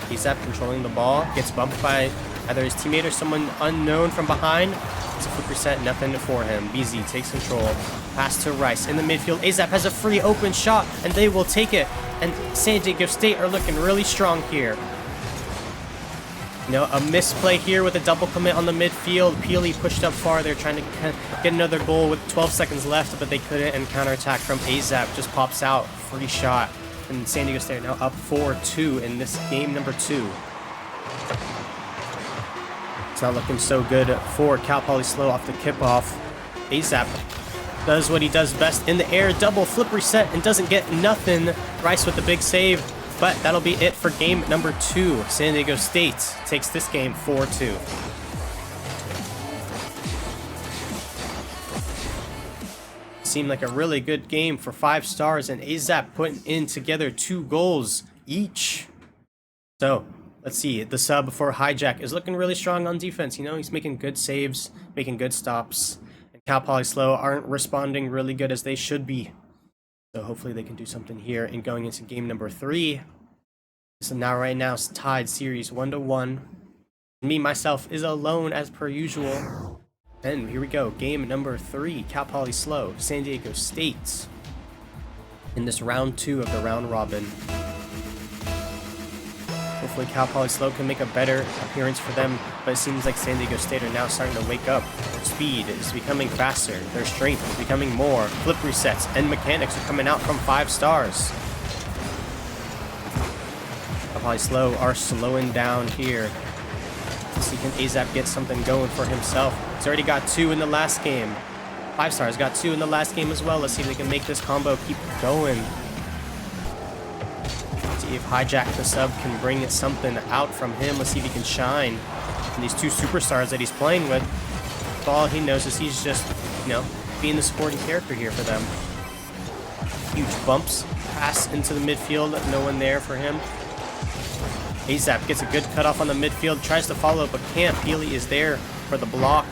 Azap controlling the ball, gets bumped by either his teammate or someone unknown from behind. It's a flip reset, nothing for him. BZ takes control. Pass to Rice in the midfield. Azap has a free open shot, and they will take it. And San Diego State are looking really strong here. You know, a misplay here with a double commit on the midfield. Peely pushed up farther, trying to get another goal with 12 seconds left, but they couldn't, and counterattack from Azap just pops out. Free shot. And San Diego State now up 4-2 in this game number 2. It's not looking so good for Cal Poly SLO off the kickoff. Azap does what he does best in the air, double flip reset, and doesn't get nothing. Rice with the big save. But that'll be it for game number 2. San Diego State takes this game 4-2. Seemed like a really good game for 5 stars, and Azap putting in together 2 goals each. So, let's see. The sub for Hijack is looking really strong on defense. You know, he's making good saves, making good stops. And Cal Poly SLO aren't responding really good as they should be. So hopefully they can do something here in going into game number 3. So now right now it's tied series 1-1. Me, myself, is alone as per usual. And here we go. Game number 3. Cal Poly SLO, San Diego State. In this round 2 of the round robin. Hopefully Cal Poly SLO can make a better appearance for them, but it seems like San Diego State are now starting to wake up. Their speed is becoming faster, their strength is becoming more, flip resets and mechanics are coming out from 5 stars. Cal Poly SLO are slowing down here. Let's see, can Azap get something going for himself? He's already got 2 in the last game. 5 stars got 2 in the last game as well. Let's see if they can make this combo keep going. If Hijack the sub can bring something out from him. Let's see if he can shine. And these 2 superstars that he's playing with, all he knows is he's just, you know, being the supporting character here for them. Huge bumps. Pass into the midfield. No one there for him. Azap gets a good cutoff on the midfield. Tries to follow, but can't. Peely is there for the block.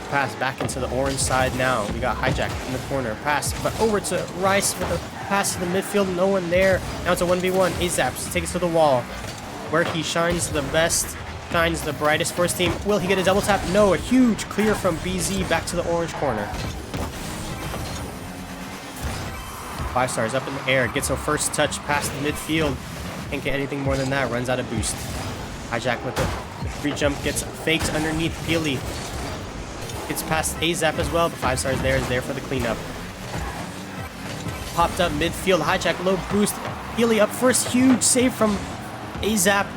Pass back into the orange side now. We got Hijack in the corner. Pass, but over to Rice with a pass to the midfield. No one there. Now it's a 1v1. Azap takes it to the wall. Where he shines the best, shines the brightest for his team. Will he get a double tap? No, a huge clear from BZ back to the orange corner. 5 stars up in the air. Gets a first touch past the midfield. Can't get anything more than that. Runs out of boost. Hijack with the free jump. Gets faked underneath Peely. Gets past Azap as well, but 5 stars there is there for the cleanup. Popped up midfield. Hijack low boost. Peely up first. Huge save from Azap.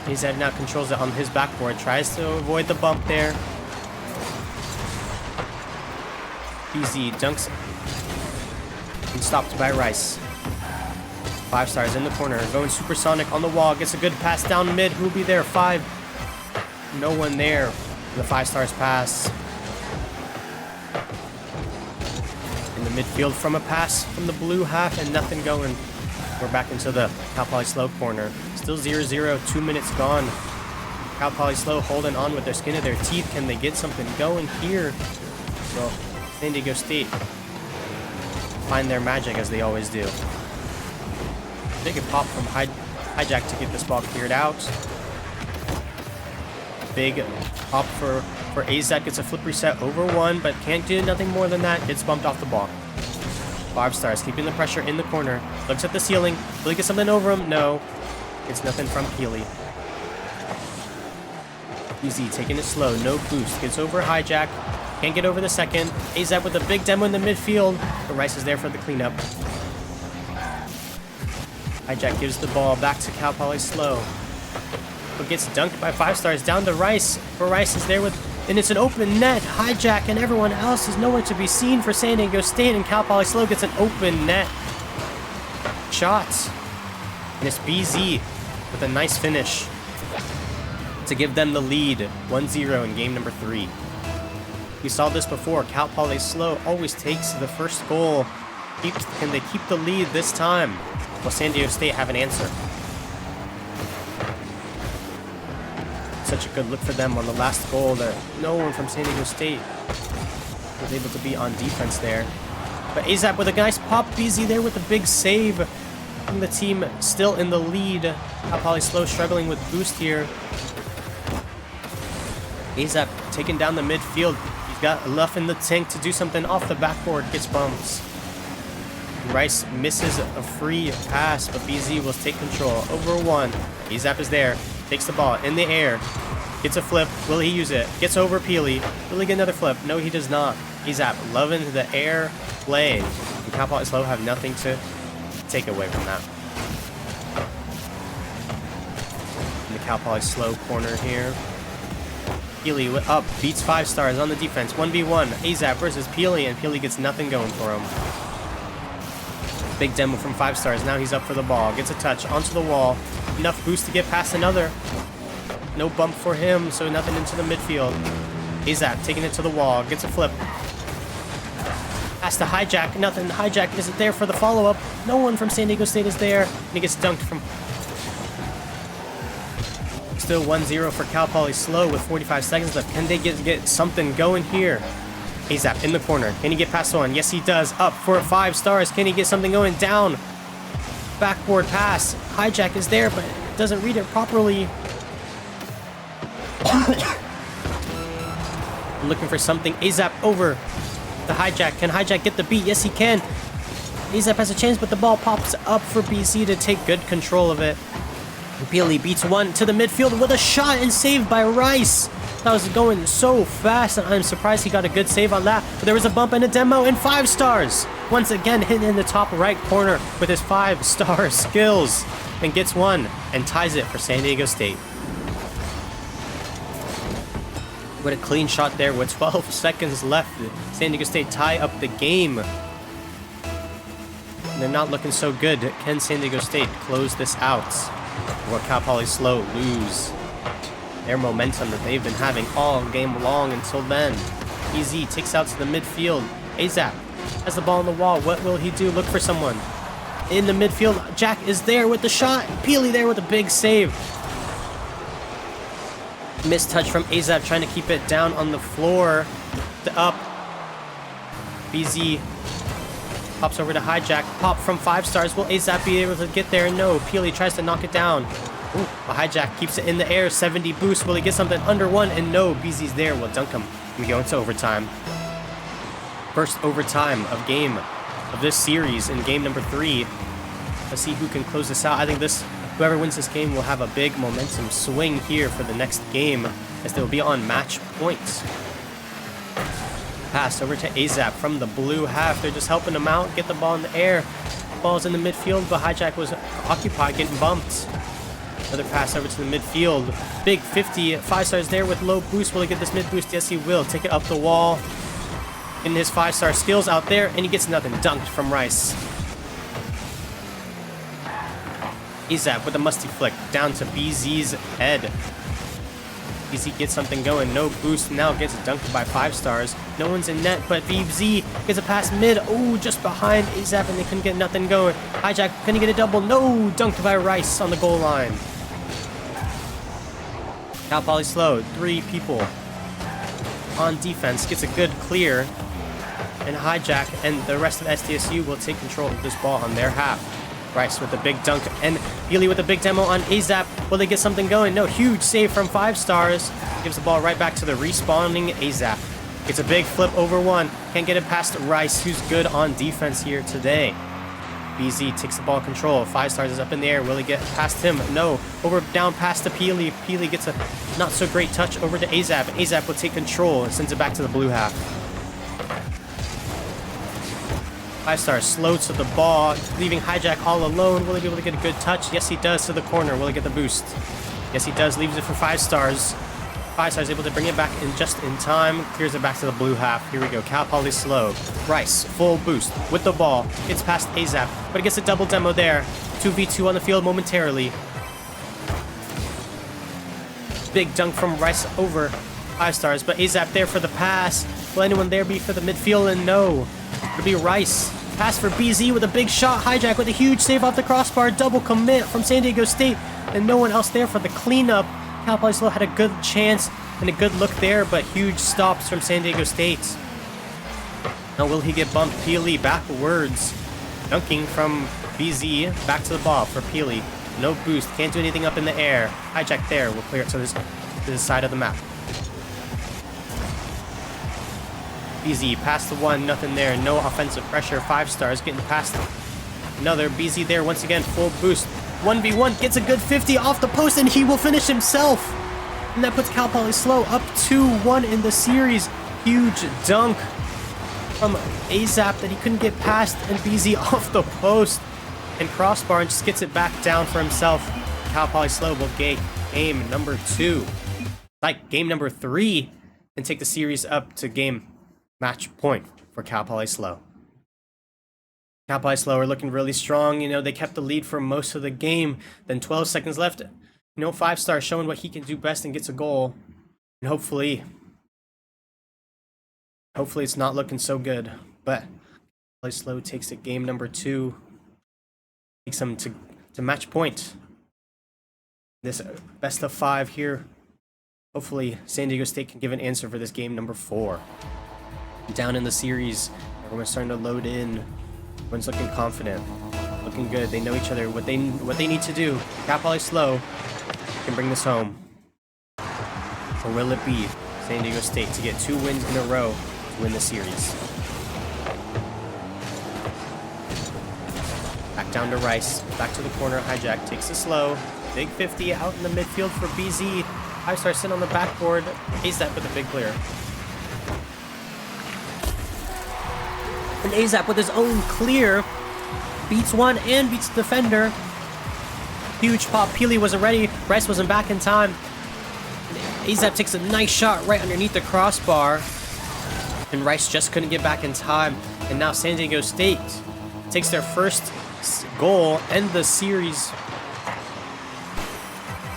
Azap now controls it on his backboard. Tries to avoid the bump there. BZ dunks. And stopped by Rice. 5 stars in the corner. Going supersonic on the wall. Gets a good pass down mid. Who'll be there? 5. No one there. The 5 stars pass. In the midfield from a pass from the blue half and nothing going. We're back into the Cal Poly SLO corner. Still 0-0, 2 minutes gone. Cal Poly SLO holding on with their skin of their teeth. Can they get something going here? Well, San Diego State find their magic as they always do. Big pop from Hijack to get this ball cleared out. Big pop for Azap. Gets a flip reset over 1, but can't do nothing more than that. Gets bumped off the ball. 5 stars keeping the pressure in the corner. Looks at the ceiling. Will he get something over him? No. It's nothing from Peely. Easy, taking it slow. No boost. Gets over Hijack. Can't get over the second. Azap with a big demo in the midfield. But Rice is there for the cleanup. Hijack gives the ball back to Cal Poly SLO. But gets dunked by 5 stars down to Rice. For Rice is there with, and it's an open net. Hijack and everyone else is nowhere to be seen for San Diego State, and Cal Poly SLO gets an open net shot. And it's BZ with a nice finish to give them the lead, 1-0 in game number 3. We saw this before. Cal Poly SLO always takes the first goal. Can they keep the lead this time? Will San Diego State have an answer? Such a good look for them on the last goal that no one from San Diego State was able to be on defense there. But Azap with a nice pop. BZ there with a big save. And the team still in the lead. Cal Poly SLO struggling with boost here. Azap taking down the midfield. He's got enough in the tank to do something off the backboard. Gets bumped. Rice misses a free pass, but BZ will take control. Over one. Azap is there. Takes the ball in the air. Gets a flip. Will he use it? Gets over Peely. Will he get another flip? No, he does not. Azap loving the air play. And Cal Poly SLO have nothing to take away from that. In the Cal Poly SLO corner here. Peely up, beats 5 stars on the defense. 1v1. Azap versus Peely, and Peely gets nothing going for him. Big demo from 5 stars. Now he's up for the ball. Gets a touch onto the wall. Enough boost to get past another. No bump for him, so nothing into the midfield. Azap taking it to the wall. Gets a flip. Has to hijack. Nothing. Hijack isn't there for the follow-up. No one from San Diego State is there. And he gets dunked from... Still 1-0 for Cal Poly SLO with 45 seconds left. Can they get something going here? Azap in the corner. Can he get past one? Yes, he does. Up for 5 stars. Can he get something going? Down. Backboard pass. Hijack is there, but doesn't read it properly. Looking for something. Azap over the hijack. Can hijack get the beat? Yes, he can. Azap has a chance, but the ball pops up for BC to take good control of it. Peely beats one to the midfield with a shot and saved by Rice. That was going so fast, and I'm surprised he got a good save on that. But there was a bump and a demo and 5 stars. Once again, hitting in the top right corner with his 5-star skills. And gets one and ties it for San Diego State. What a clean shot there with 12 seconds left. San Diego State tie up the game. They're not looking so good. Can San Diego State close this out? Or Cal Poly SLO lose their momentum that they've been having all game long until then. EZ takes out to the midfield. Azap has the ball on the wall. What will he do? Look for someone. In the midfield, Jack is there with the shot. Peely there with a big save. Missed touch from Azap trying to keep it down on the floor. Up. BZ pops over to hijack. Pop from 5 stars. Will Azap be able to get there? No. Peely tries to knock it down. Ooh, a hijack keeps it in the air. 70 boost. Will he get something under 1? And no. BZ's there. Will dunk him. We go into overtime. First overtime of this series in game number 3. Let's see who can close this out. I think whoever wins this game will have a big momentum swing here for the next game, as they'll be on match points. Pass over to Azap from the blue half. They're just helping him out, get the ball in the air. Ball's in the midfield, but hijack was occupied, getting bumped. Another pass over to the midfield. Big 50, 5 stars there with low boost. Will he get this mid boost? Yes, he will. Take it up the wall. In his 5-star skills out there, and he gets nothing. Dunked from Rice. Azap with a musty flick down to BZ's head. BZ gets something going. No boost. Now gets dunked by 5 stars. No one's in net, but BZ gets a pass mid. Oh, just behind Azap, and they couldn't get nothing going. Hijack, can he get a double? No. Dunked by Rice on the goal line. Cal Poly SLO, 3 people on defense. Gets a good clear. And hijack, and the rest of SDSU will take control of this ball on their half. Rice with the big dunk, and Peely with the big demo on Azap. Will they get something going? No, huge save from 5 stars. Gives the ball right back to the respawning Azap. Gets a big flip over 1. Can't get it past Rice, who's good on defense here today. BZ takes the ball control. 5 stars is up in the air. Will he get past him? No. Over down past to Peely. Peely gets a not so great touch over to Azap. Azap will take control and sends it back to the blue half. 5 stars slow to the ball, leaving hijack all alone. Will he be able to get a good touch? Yes, he does, to the corner. Will he get the boost? Yes, he does. Leaves it for 5 stars. 5 stars able to bring it back in just in time. Clears it back to the blue half. Here we go. Cal Poly SLO. Rice, full boost with the ball. Gets past Azap, but he gets a double demo there. 2v2 on the field momentarily. Big dunk from Rice over 5 stars, but Azap there for the pass. Will anyone there be for the midfield? And no. It'll be Rice. Pass for BZ with a big shot. Hijack with a huge save off the crossbar. Double commit from San Diego State. And no one else there for the cleanup. Cal Poly SLO had a good chance and a good look there, but huge stops from San Diego State. Now will he get bumped? Peely backwards. Dunking from BZ. Back to the ball for Peely. No boost. Can't do anything up in the air. Hijack there. We'll clear it to this side of the map. BZ past the one, nothing there. No offensive pressure. 5 stars getting past another. BZ there once again, full boost. 1v1, gets a good 50 off the post, and he will finish himself. And that puts Cal Poly SLO up 2-1 in the series. Huge dunk from AZAP that he couldn't get past, and BZ off the post and crossbar and just gets it back down for himself. Cal Poly SLO will get game number 2. Like game number 3, and take the series up to game match point for Cal Poly SLO. Cal Poly SLO are looking really strong. You know, they kept the lead for most of the game. Then 12 seconds left. You know, 5 star showing what he can do best and gets a goal. And hopefully it's not looking so good. But Poly SLO takes it game number 2. Takes them to match point. This best of 5 here. Hopefully San Diego State can give an answer for this game number 4. Down in the series, everyone's starting to load in. Everyone's looking confident, looking good. They know each other, what they need to do. Cal Poly SLO can bring this home. Or will it be San Diego State to get 2 wins in a row to win the series? Back down to Rice, back to the corner. Hijack takes it slow. Big 50 out in the midfield for BZ. 5 star sitting on the backboard. AZAP with a big clear. And AZAP with his own clear beats one and beats the defender. Huge pop. Peely wasn't ready. Rice wasn't back in time. And AZAP takes a nice shot right underneath the crossbar. And Rice just couldn't get back in time. And now San Diego State takes their first goal and the series.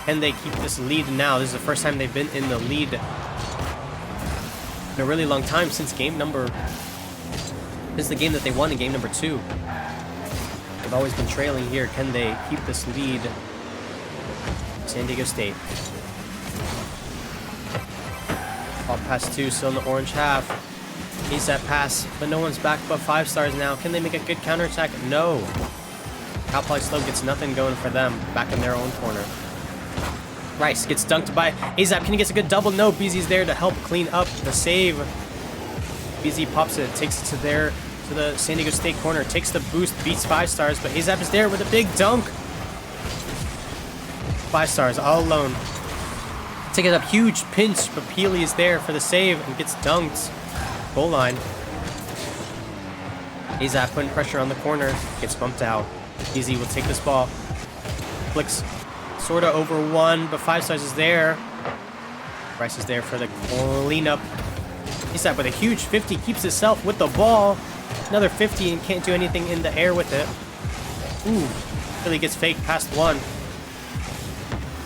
And they keep this lead now. This is the first time they've been in the lead in a really long time since game number... This is the game that they won in game number 2. They've always been trailing here. Can they keep this lead? San Diego State. Ball pass 2, still in the orange half. AZAP pass, but no one's back but 5 stars now. Can they make a good counterattack? No. Cal Poly SLO gets nothing going for them. Back in their own corner. Rice gets dunked by AZAP. Can he get a good double? No. BZ's there to help clean up the save. BZ pops it, takes it to the San Diego State corner, takes the boost, beats 5 stars, but AZAP is there with a big dunk. 5 stars all alone. Taking up huge pinch, but Peely is there for the save and gets dunked. Goal line. AZAP putting pressure on the corner, gets bumped out. BZ will take this ball. Flicks sort of over one, but 5 stars is there. Rice is there for the cleanup. AZAP with a huge 50, keeps himself with the ball. Another 50 and can't do anything in the air with it. Ooh, really gets faked past one.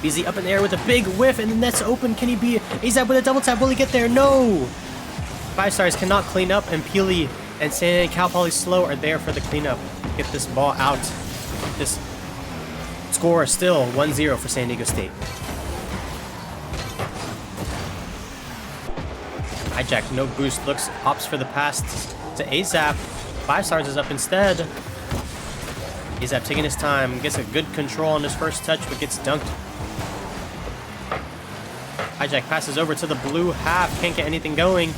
BZ up in the air with a big whiff, and the net's open. Can he be AZAP with a double tap? Will he get there? No! 5 stars cannot clean up, and Peely and Cal Poly SLO are there for the cleanup. Get this ball out. This score is still 1-0 for San Diego State. Hijack, no boost, opts for the pass to AZAP. 5 stars is up instead. AZAP taking his time, gets a good control on his first touch, but gets dunked. Hijack passes over to the blue half, can't get anything going.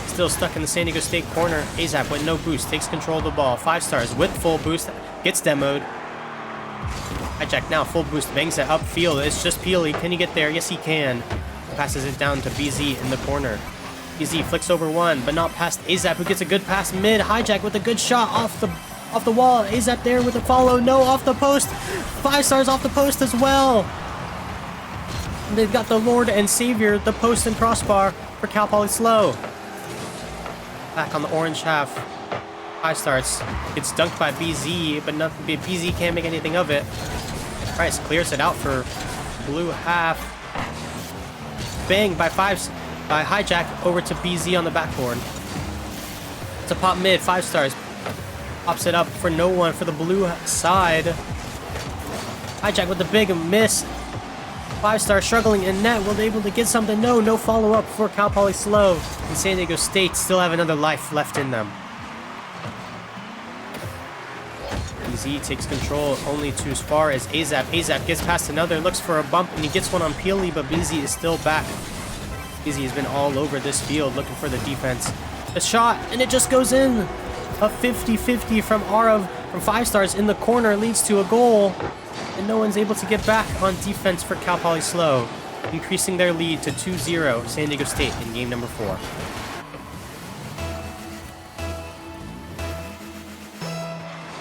Still stuck in the San Diego State corner. AZAP with no boost, takes control of the ball. 5 stars with full boost, gets demoed. Hijack now full boost, bangs it upfield. It's just Peely. Can he get there? Yes, he can. Passes it down to BZ in the corner. BZ flicks over one, but not past AZAP, who gets a good pass mid. Hijack with a good shot off the wall. AZAP there with a follow. No, off the post. 5 stars off the post as well. And they've got the Lord and Savior, the post and crossbar for Cal Poly SLO. Back on the orange half. 5 stars. Gets dunked by BZ, but nothing. BZ can't make anything of it. Rice clears it out for blue half. Bang by Hijack over to BZ on the backboard. It's a pop mid, 5 stars. Pops it up for no one for the blue side. Hijack with the big miss. 5 star struggling in net. Will they able to get something? No follow-up for Cal Poly SLO. And San Diego State still have another life left in them. BZ takes control only to as far as AZAP. AZAP gets past another, looks for a bump, and he gets one on Peely, but BZ is still back. BZ has been all over this field looking for the defense. A shot, and it just goes in. A 50-50 from Arav from 5 stars in the corner leads to a goal. And no one's able to get back on defense for Cal Poly SLO, increasing their lead to 2-0 San Diego State in game number 4.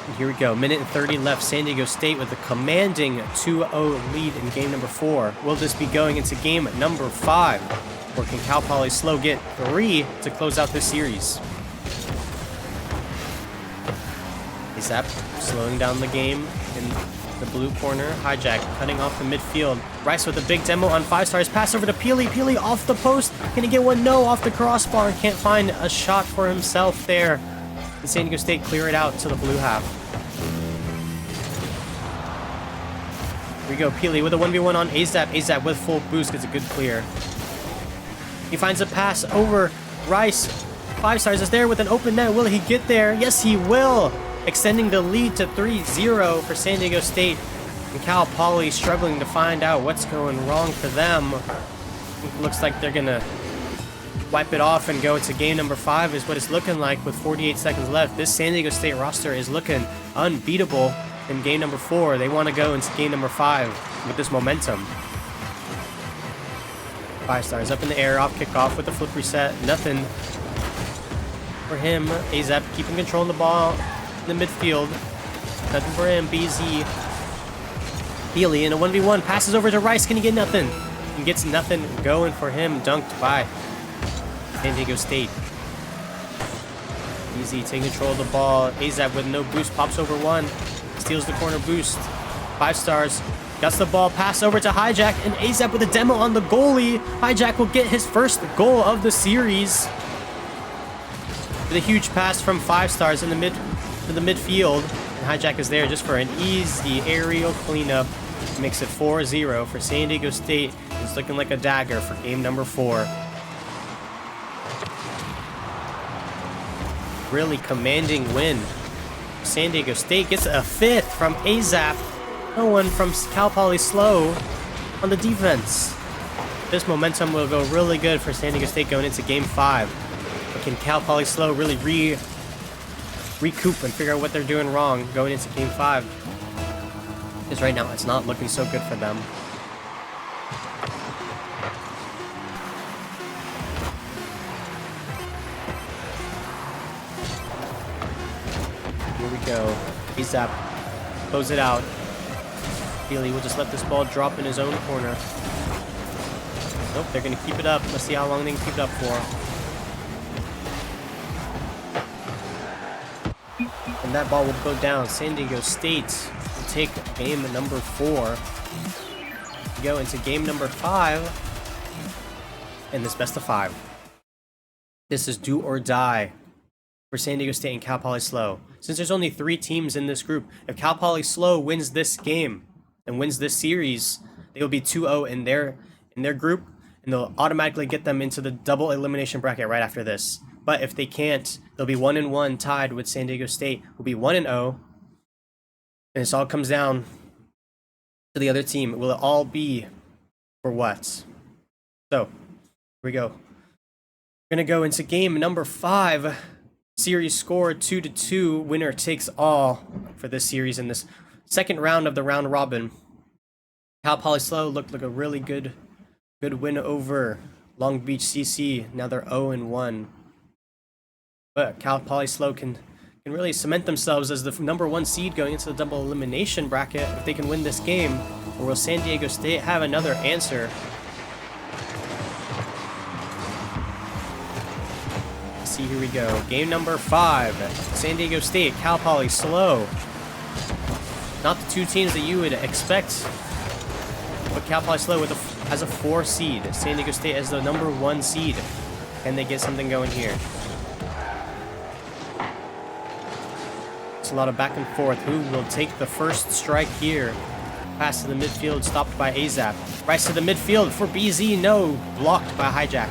And here we go, minute and 30 left. San Diego State with a commanding 2-0 lead in game number 4. Will this be going into game number 5? Or can Cal Poly SLO get 3 to close out this series? Aztec slowing down the game in the blue corner. Hijack cutting off the midfield. Rice with a big demo on 5 stars. Pass over to Peely. Peely off the post. Can he get one? No, off the crossbar. Can't find a shot for himself there. And San Diego State clear it out to the blue half. Here we go. Peely with a 1v1 on Azap. Azap with full boost gets a good clear. He finds a pass over Rice. 5 stars is there with an open net. Will he get there? Yes, he will. Extending the lead to 3-0 for San Diego State. And Cal Poly struggling to find out what's going wrong for them. It looks like they're going to wipe it off and go into game number 5 is what it's looking like with 48 seconds left. This San Diego State roster is looking unbeatable in game number 4. They want to go into game number 5 with this momentum. 5 stars up in the air, off kickoff with the flip reset. Nothing for him. Azap keeping control of the ball in the midfield. Nothing for him. BZ. Healy in a 1v1. Passes over to Rice. Can he get nothing? He gets nothing going for him. Dunked by San Diego State. BZ taking control of the ball. Azap with no boost. Pops over one. Steals the corner boost. 5 stars. Gets the ball. Pass over to Hijack. And Azap with a demo on the goalie. Hijack will get his first goal of the series. With a huge pass from 5 stars in the midfield. And Hijack is there just for an easy aerial cleanup. Makes it 4-0 for San Diego State. It's looking like a dagger for game number 4. Really commanding win. San Diego State gets a 5th from Azap. No one from Cal Poly SLO on the defense. This momentum will go really good for San Diego State going into game 5. But can Cal Poly SLO really recoup and figure out what they're doing wrong going into game 5? Because right now it's not looking so good for them. Here we go. Azap close it out. Healy will just let this ball drop in his own corner. Nope, they're going to keep it up. Let's see how long they can keep it up for. And that ball will go down. San Diego State will take game number 4. We go into game number 5. And this best of 5. This is do or die for San Diego State and Cal Poly SLO. Since there's only 3 teams in this group, if Cal Poly SLO wins this game and wins this series, they will be 2-0 in their group, and they'll automatically get them into the double elimination bracket right after this. But if they can't, they'll be 1-1 tied with San Diego State, will be 1-0. And this all comes down to the other team. Will it all be for what? So, here we go. We're going to go into game number 5. Series score 2-2. Winner takes all for this series in this second round of the round robin. Cal Poly SLO looked like a really good win over Long Beach CC. Now they're 0-1. But Cal Poly SLO can really cement themselves as the number 1 seed going into the double elimination bracket if they can win this game. Or will San Diego State have another answer? See, here we go. Game number 5. San Diego State, Cal Poly SLO. Not the 2 teams that you would expect. But Cal Poly SLO as a 4 seed. San Diego State as the number 1 seed. Can they get something going here? It's a lot of back and forth. Who will take the first strike here? Pass to the midfield, stopped by Azap. Rice to the midfield for BZ. No, blocked by Hijack.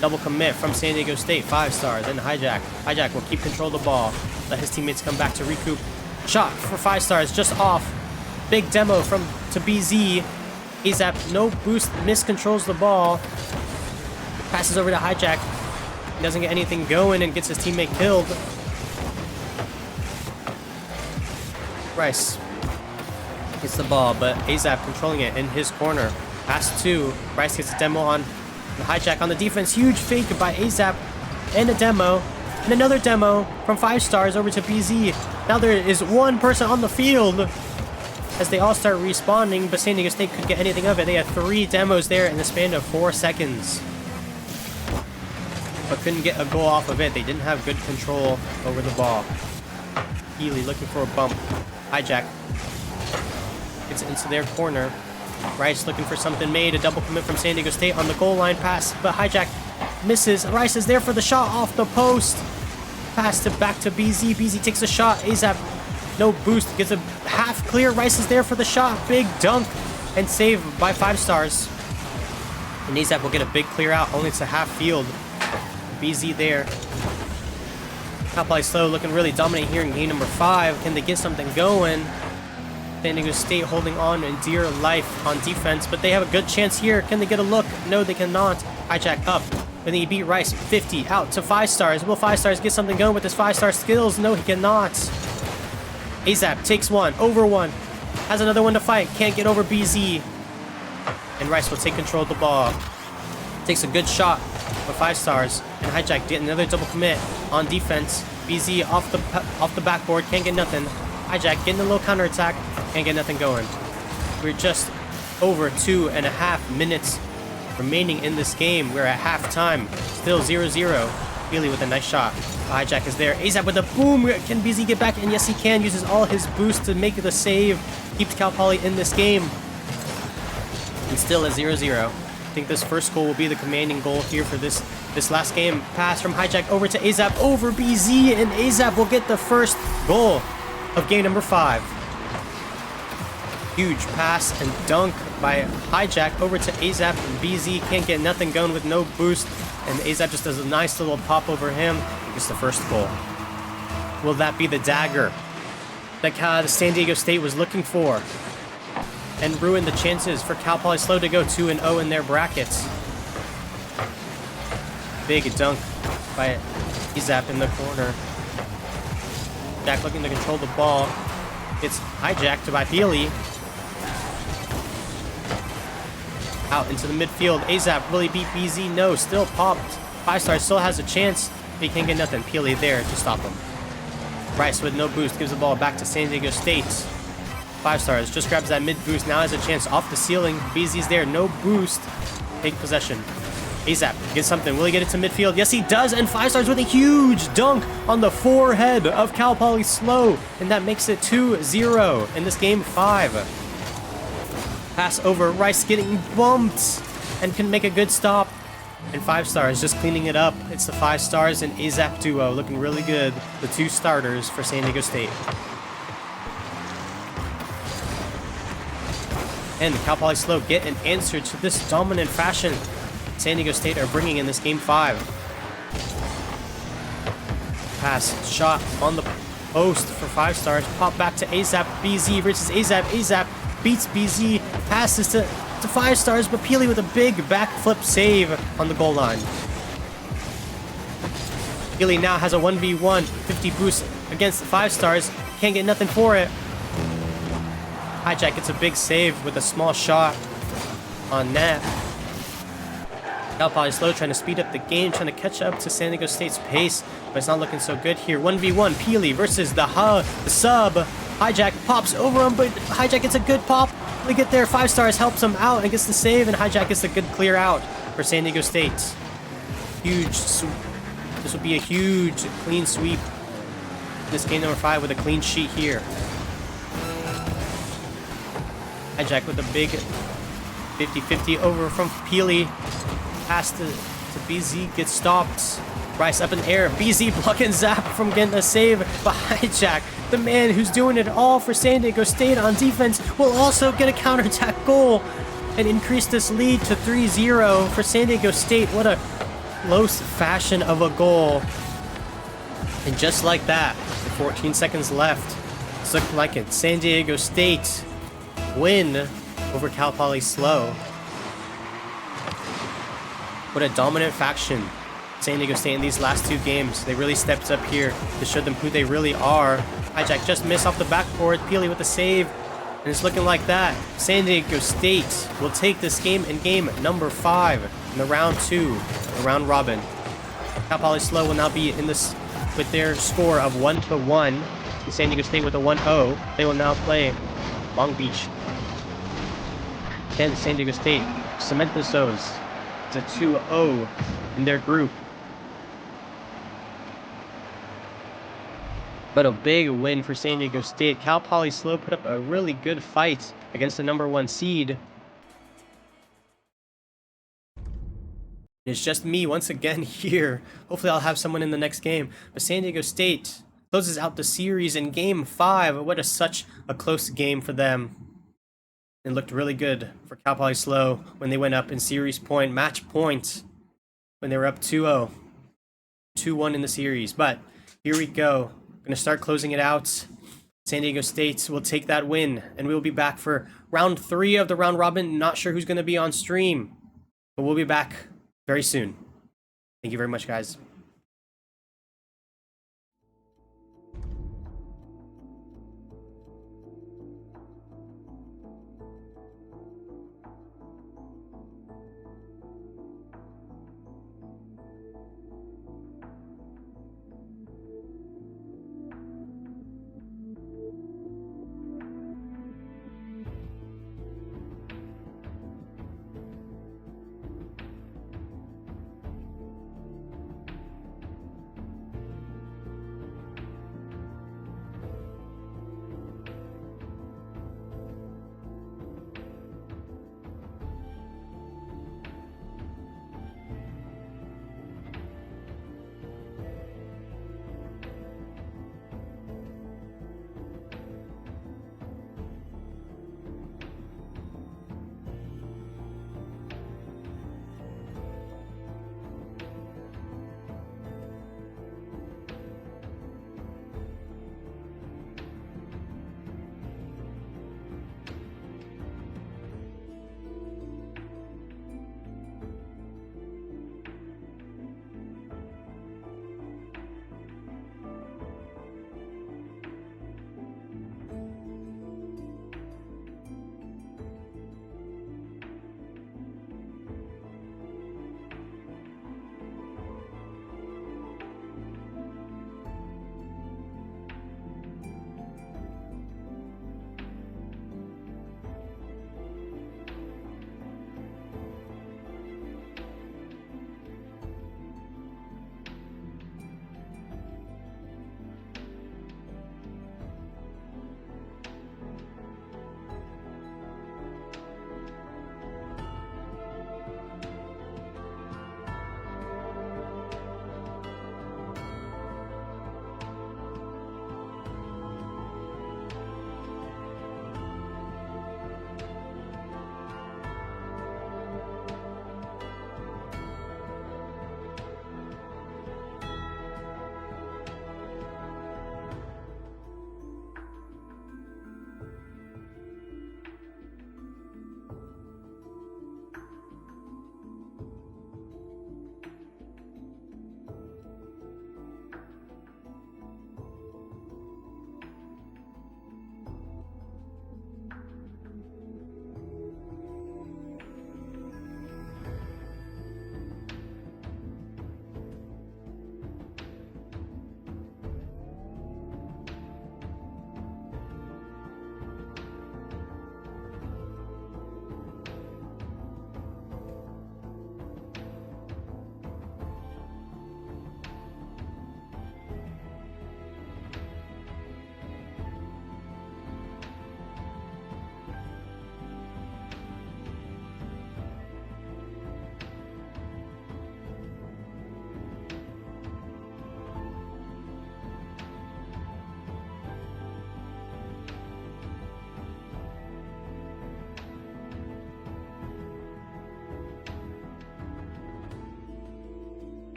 Double commit from San Diego State. 5 stars. And Hijack. Hijack will keep control of the ball. Let his teammates come back to recoup. Shot for 5 stars. Just off. Big demo to BZ. Azap, no boost. Miscontrols the ball. Passes over to Hijack. He doesn't get anything going and gets his teammate killed. Rice gets the ball, but Azap controlling it in his corner. Pass to Rice, gets a demo on the hijack on the defense. Huge fake by Azap and a demo. And another demo from 5 stars over to BZ. Now there is one person on the field as they all start respawning, but San Diego State couldn't get anything of it. They had 3 demos there in the span of 4 seconds. But couldn't get a goal off of it. They didn't have good control over the ball. Healy looking for a bump. Hijack gets into their corner. Rice looking for something made. A double commit from San Diego State on the goal line pass, but Hijack misses. Rice is there for the shot off the post. Pass to back to BZ. BZ takes a shot. Azap, no boost, gets a half clear. Rice is there for the shot. Big dunk and save by 5 stars. And Azap will get a big clear out. Only it's a half field. BZ there. Cal Poly SLO looking really dominant here in game number 5. Can they get something going? San Diego State holding on in dear life on defense, but they have a good chance here. Can they get a look? No, they cannot. Hijack up. Then he beat Rice 50 out to 5 stars. Will 5 stars get something going with his 5-star skills? No, he cannot. Azap takes one, over one. Has another one to fight. Can't get over BZ. And Rice will take control of the ball. Takes a good shot for 5 stars. And Hijack did another double commit on defense. BZ off the backboard. Can't get nothing. Hijack getting a little counterattack. Can't get nothing going. We're just over 2.5 minutes remaining in this game. We're at halftime. Still 0-0. Healy with a nice shot. Hijack is there. Azap with a boom. Can BZ get back? And yes, he can. Uses all his boost to make the save. Keeps Cal Poly in this game. And still at 0-0. I think this first goal will be the commanding goal here for this last game. Pass from Hijack over to Azap over BZ. And Azap will get the first goal of game number 5. Huge pass and dunk by Hijack over to Azap, and BZ can't get nothing going with no boost, and Azap just does a nice little pop over him. Gets the first goal. Will that be the dagger that San Diego State was looking for and ruin the chances for Cal Poly SLO to go 2-0 in their brackets? Big dunk by Azap in the corner. Jack looking to control the ball. It's hijacked by Healy. Out into the midfield. Azap really beat BZ. No, still popped. 5 stars still has a chance. He can't get nothing. Peely there to stop him. Rice with no boost gives the ball back to San Diego State. 5 stars just grabs that mid boost. Now has a chance off the ceiling. BZ's there. No boost. Take possession. Azap gets something. Will he get it to midfield? Yes, he does. And 5 stars with a huge dunk on the forehead of Cal Poly SLO. And that makes it 2-0 in this game 5. Pass over. Rice getting bumped and can make a good stop. And 5 stars just cleaning it up. It's the 5 stars and Azap duo looking really good. The 2 starters for San Diego State. And Cal Poly SLO get an answer to this dominant fashion San Diego State are bringing in this game 5. Pass shot on the post for 5 stars. Pop back to Azap. BZ versus Azap. Azap beats BZ. Passes to 5 stars, but Peely with a big backflip save on the goal line. Peely now has a 1v1, 50 boost against the 5 stars. Can't get nothing for it. Hijack gets a big save with a small shot on net. Cal Poly SLO trying to speed up the game, trying to catch up to San Diego State's pace, but it's not looking so good here. 1v1, Peely versus the sub. Hijack pops over him, but Hijack gets a good pop. They get there, 5 stars helps him out and gets the save, and Hijack gets a good clear out for San Diego State. This will be a huge clean sweep. This game number 5 with a clean sheet here. Hijack with a big 50-50 over from Peely. Pass to BZ, gets stopped. Rice up in the air. BZ blocking Zap from getting a save. But Hijack, the man who's doing it all for San Diego State on defense, will also get a counterattack goal and increase this lead to 3-0 for San Diego State. What a close fashion of a goal. And just like that, with 14 seconds left, it's looking like it. San Diego State win over Cal Poly SLO. What a dominant faction San Diego State in these last 2 games. They really stepped up here to show them who they really are. Hijack just missed off the backboard. Peely with the save. And it's looking like that. San Diego State will take this game in game number 5 in the round 2, the round robin. Cal Poly SLO will now be in this with their score of 1-1. San Diego State with a 1-0. They will now play Long Beach. Can San Diego State cement themselves to 2-0 in their group? But a big win for San Diego State. Cal Poly SLO put up a really good fight against the number 1 seed. It's just me once again here. Hopefully I'll have someone in the next game. But San Diego State closes out the series in game 5. What such a close game for them. It looked really good for Cal Poly SLO when they went up in series point, match point, when they were up 2-0. 2-1 in the series. But here we go. Going to start closing it out. San Diego State will take that win, and we'll be back for round 3 of the round robin. Not sure who's going to be on stream, but we'll be back very soon. Thank you very much, guys.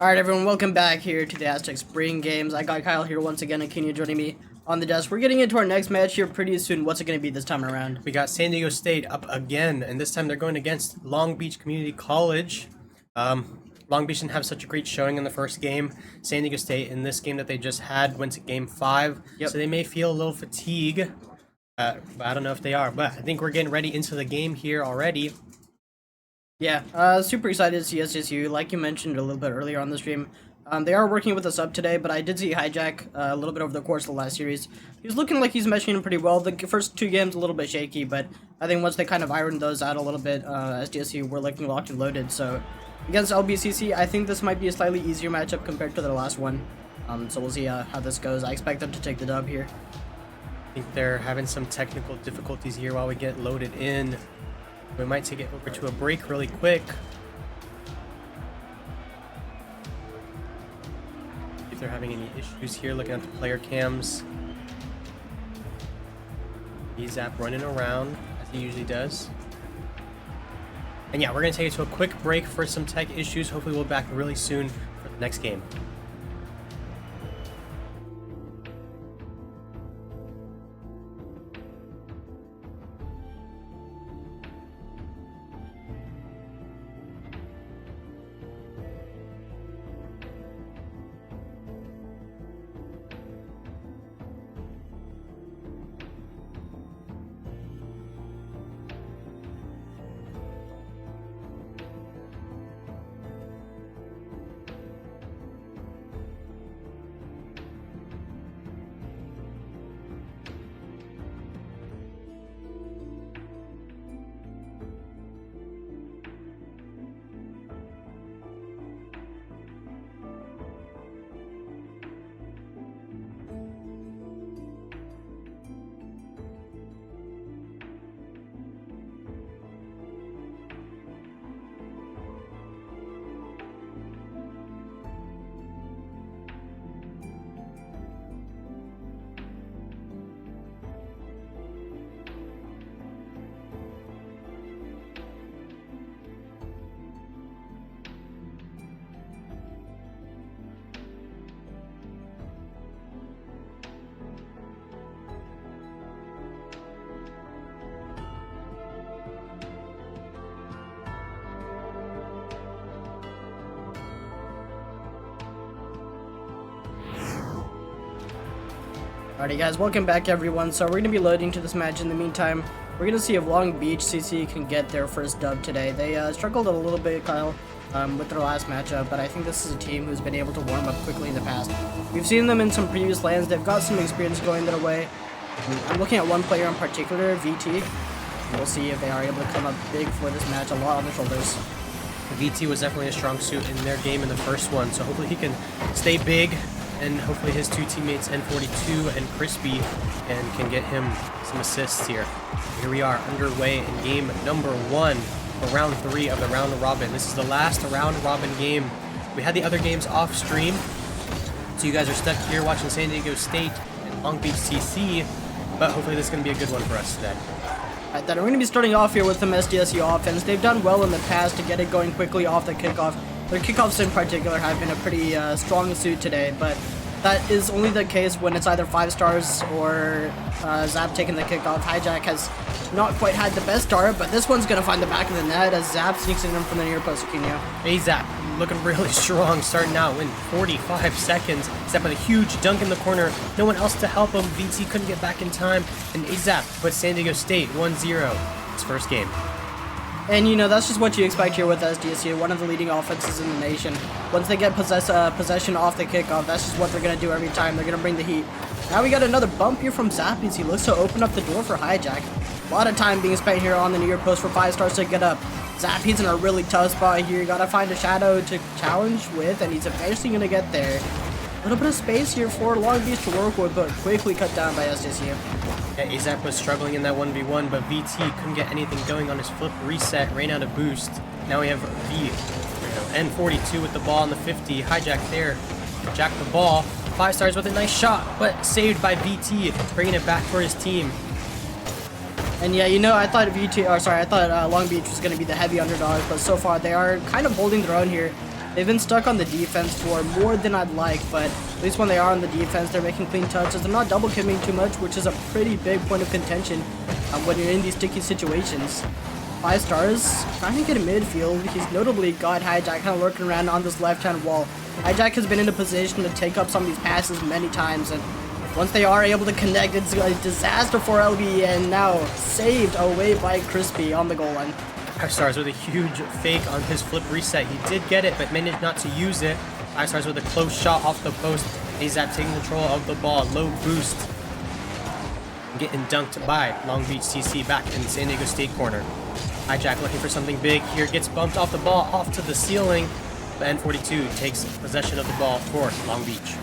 Alright everyone, welcome back here to the Aztec Spring Games. I got Kyle here once again and Kenya joining me on the desk. We're getting into our next match here pretty soon. What's it going to be this time around? We got San Diego State up again, and this time they're going against Long Beach Community College. Long Beach didn't have such a great showing in the first game. San Diego State, in this game that they just had, went to Game 5, so they may feel a little fatigue. But I don't know if they are, but I think we're getting ready into the game here already. Yeah, super excited to see SDSU. Like you mentioned a little bit earlier on the stream, they are working with us up today, but I did see Hijack a little bit over the course of the last series. He's looking like he's meshing pretty well. The first two games a little bit shaky, but I think once they kind of ironed those out a little bit, SDSU were looking locked and loaded. So against LBCC, I think this might be a slightly easier matchup compared to their last one. So we'll see how this goes. I expect them to take the dub here. I think they're having some technical difficulties here while we get loaded in. We might take it over to a break really quick. If they're having any issues here, looking at the player cams. Zap running around as he usually does. And yeah, we're going to take it to a quick break for some tech issues. Hopefully we'll be back really soon for the next game. Alrighty guys, welcome back everyone. So we're going to be loading to this match. In the meantime, we're going to see if Long Beach CC can get their first dub today. They struggled a little bit, Kyle, with their last matchup, but I think this is a team who's been able to warm up quickly in the past. We've seen them in some previous lands. They've got some experience going their way. I'm looking at one player in particular, VT. We'll see if they are able to come up big for this match, a lot on their shoulders. VT was definitely a strong suit in their game in the first one, so hopefully he can stay big, and hopefully his two teammates, N42 and Crispy, can get him some assists here. Here we are, underway in game number 1 for round 3 of the round robin. This is the last round robin game. We had the other games off stream, so you guys are stuck here watching San Diego State and Long Beach CC, but hopefully this is going to be a good one for us today. Alright, then we're going to be starting off here with some SDSU offense. They've done well in the past to get it going quickly off the kickoff. Their kickoffs in particular have been a pretty strong suit today, but that is only the case when it's either 5 stars or Zap taking the kickoff. Hijack has not quite had the best start, but this one's going to find the back of the net as Zap sneaks in from the near post. Hey Zap, looking really strong, starting out in 45 seconds. Zap with a huge dunk in the corner, no one else to help him. VT couldn't get back in time, and Zap puts San Diego State 1-0. His first game. And you know, that's just what you expect here with SDSU, one of the leading offenses in the nation. Once they get possession off the kickoff, that's just what they're going to do every time. They're going to bring the heat. Now we got another bump here from Zappies. He looks to open up the door for Hijack. A lot of time being spent here on the near post for 5 stars to get up. Zappies in a really tough spot here. You got to find a shadow to challenge with, and he's eventually going to get there. A little bit of space here for Long Beach to work with, but quickly cut down by SDSU. Yeah, Azap was struggling in that 1v1, but VT couldn't get anything going on his flip reset, ran out of boost. Now we have N42 with the ball on the 50. Hijack there, jack the ball. 5 stars with a nice shot, but saved by VT, bringing it back for his team. And yeah, you know, I thought Long Beach was going to be the heavy underdog, but so far they are kind of holding their own here. They've been stuck on the defense for more than I'd like, but at least when they are on the defense, they're making clean touches. They're not double committing too much, which is a pretty big point of contention when you're in these sticky situations. 5 stars trying to get a midfield. He's notably got Hijack kind of lurking around on this left-hand wall. Hijack has been in a position to take up some of these passes many times, and once they are able to connect, it's a disaster for LB, and now saved away by Crispy on the goal line. 5 stars with a huge fake on his flip reset. He did get it, but managed not to use it. 5 stars with a close shot off the post. Azap taking control of the ball. Low boost. Getting dunked by Long Beach CC back in San Diego State corner. Hijack looking for something big here. Gets bumped off the ball, off to the ceiling. But N42 takes possession of the ball for Long Beach.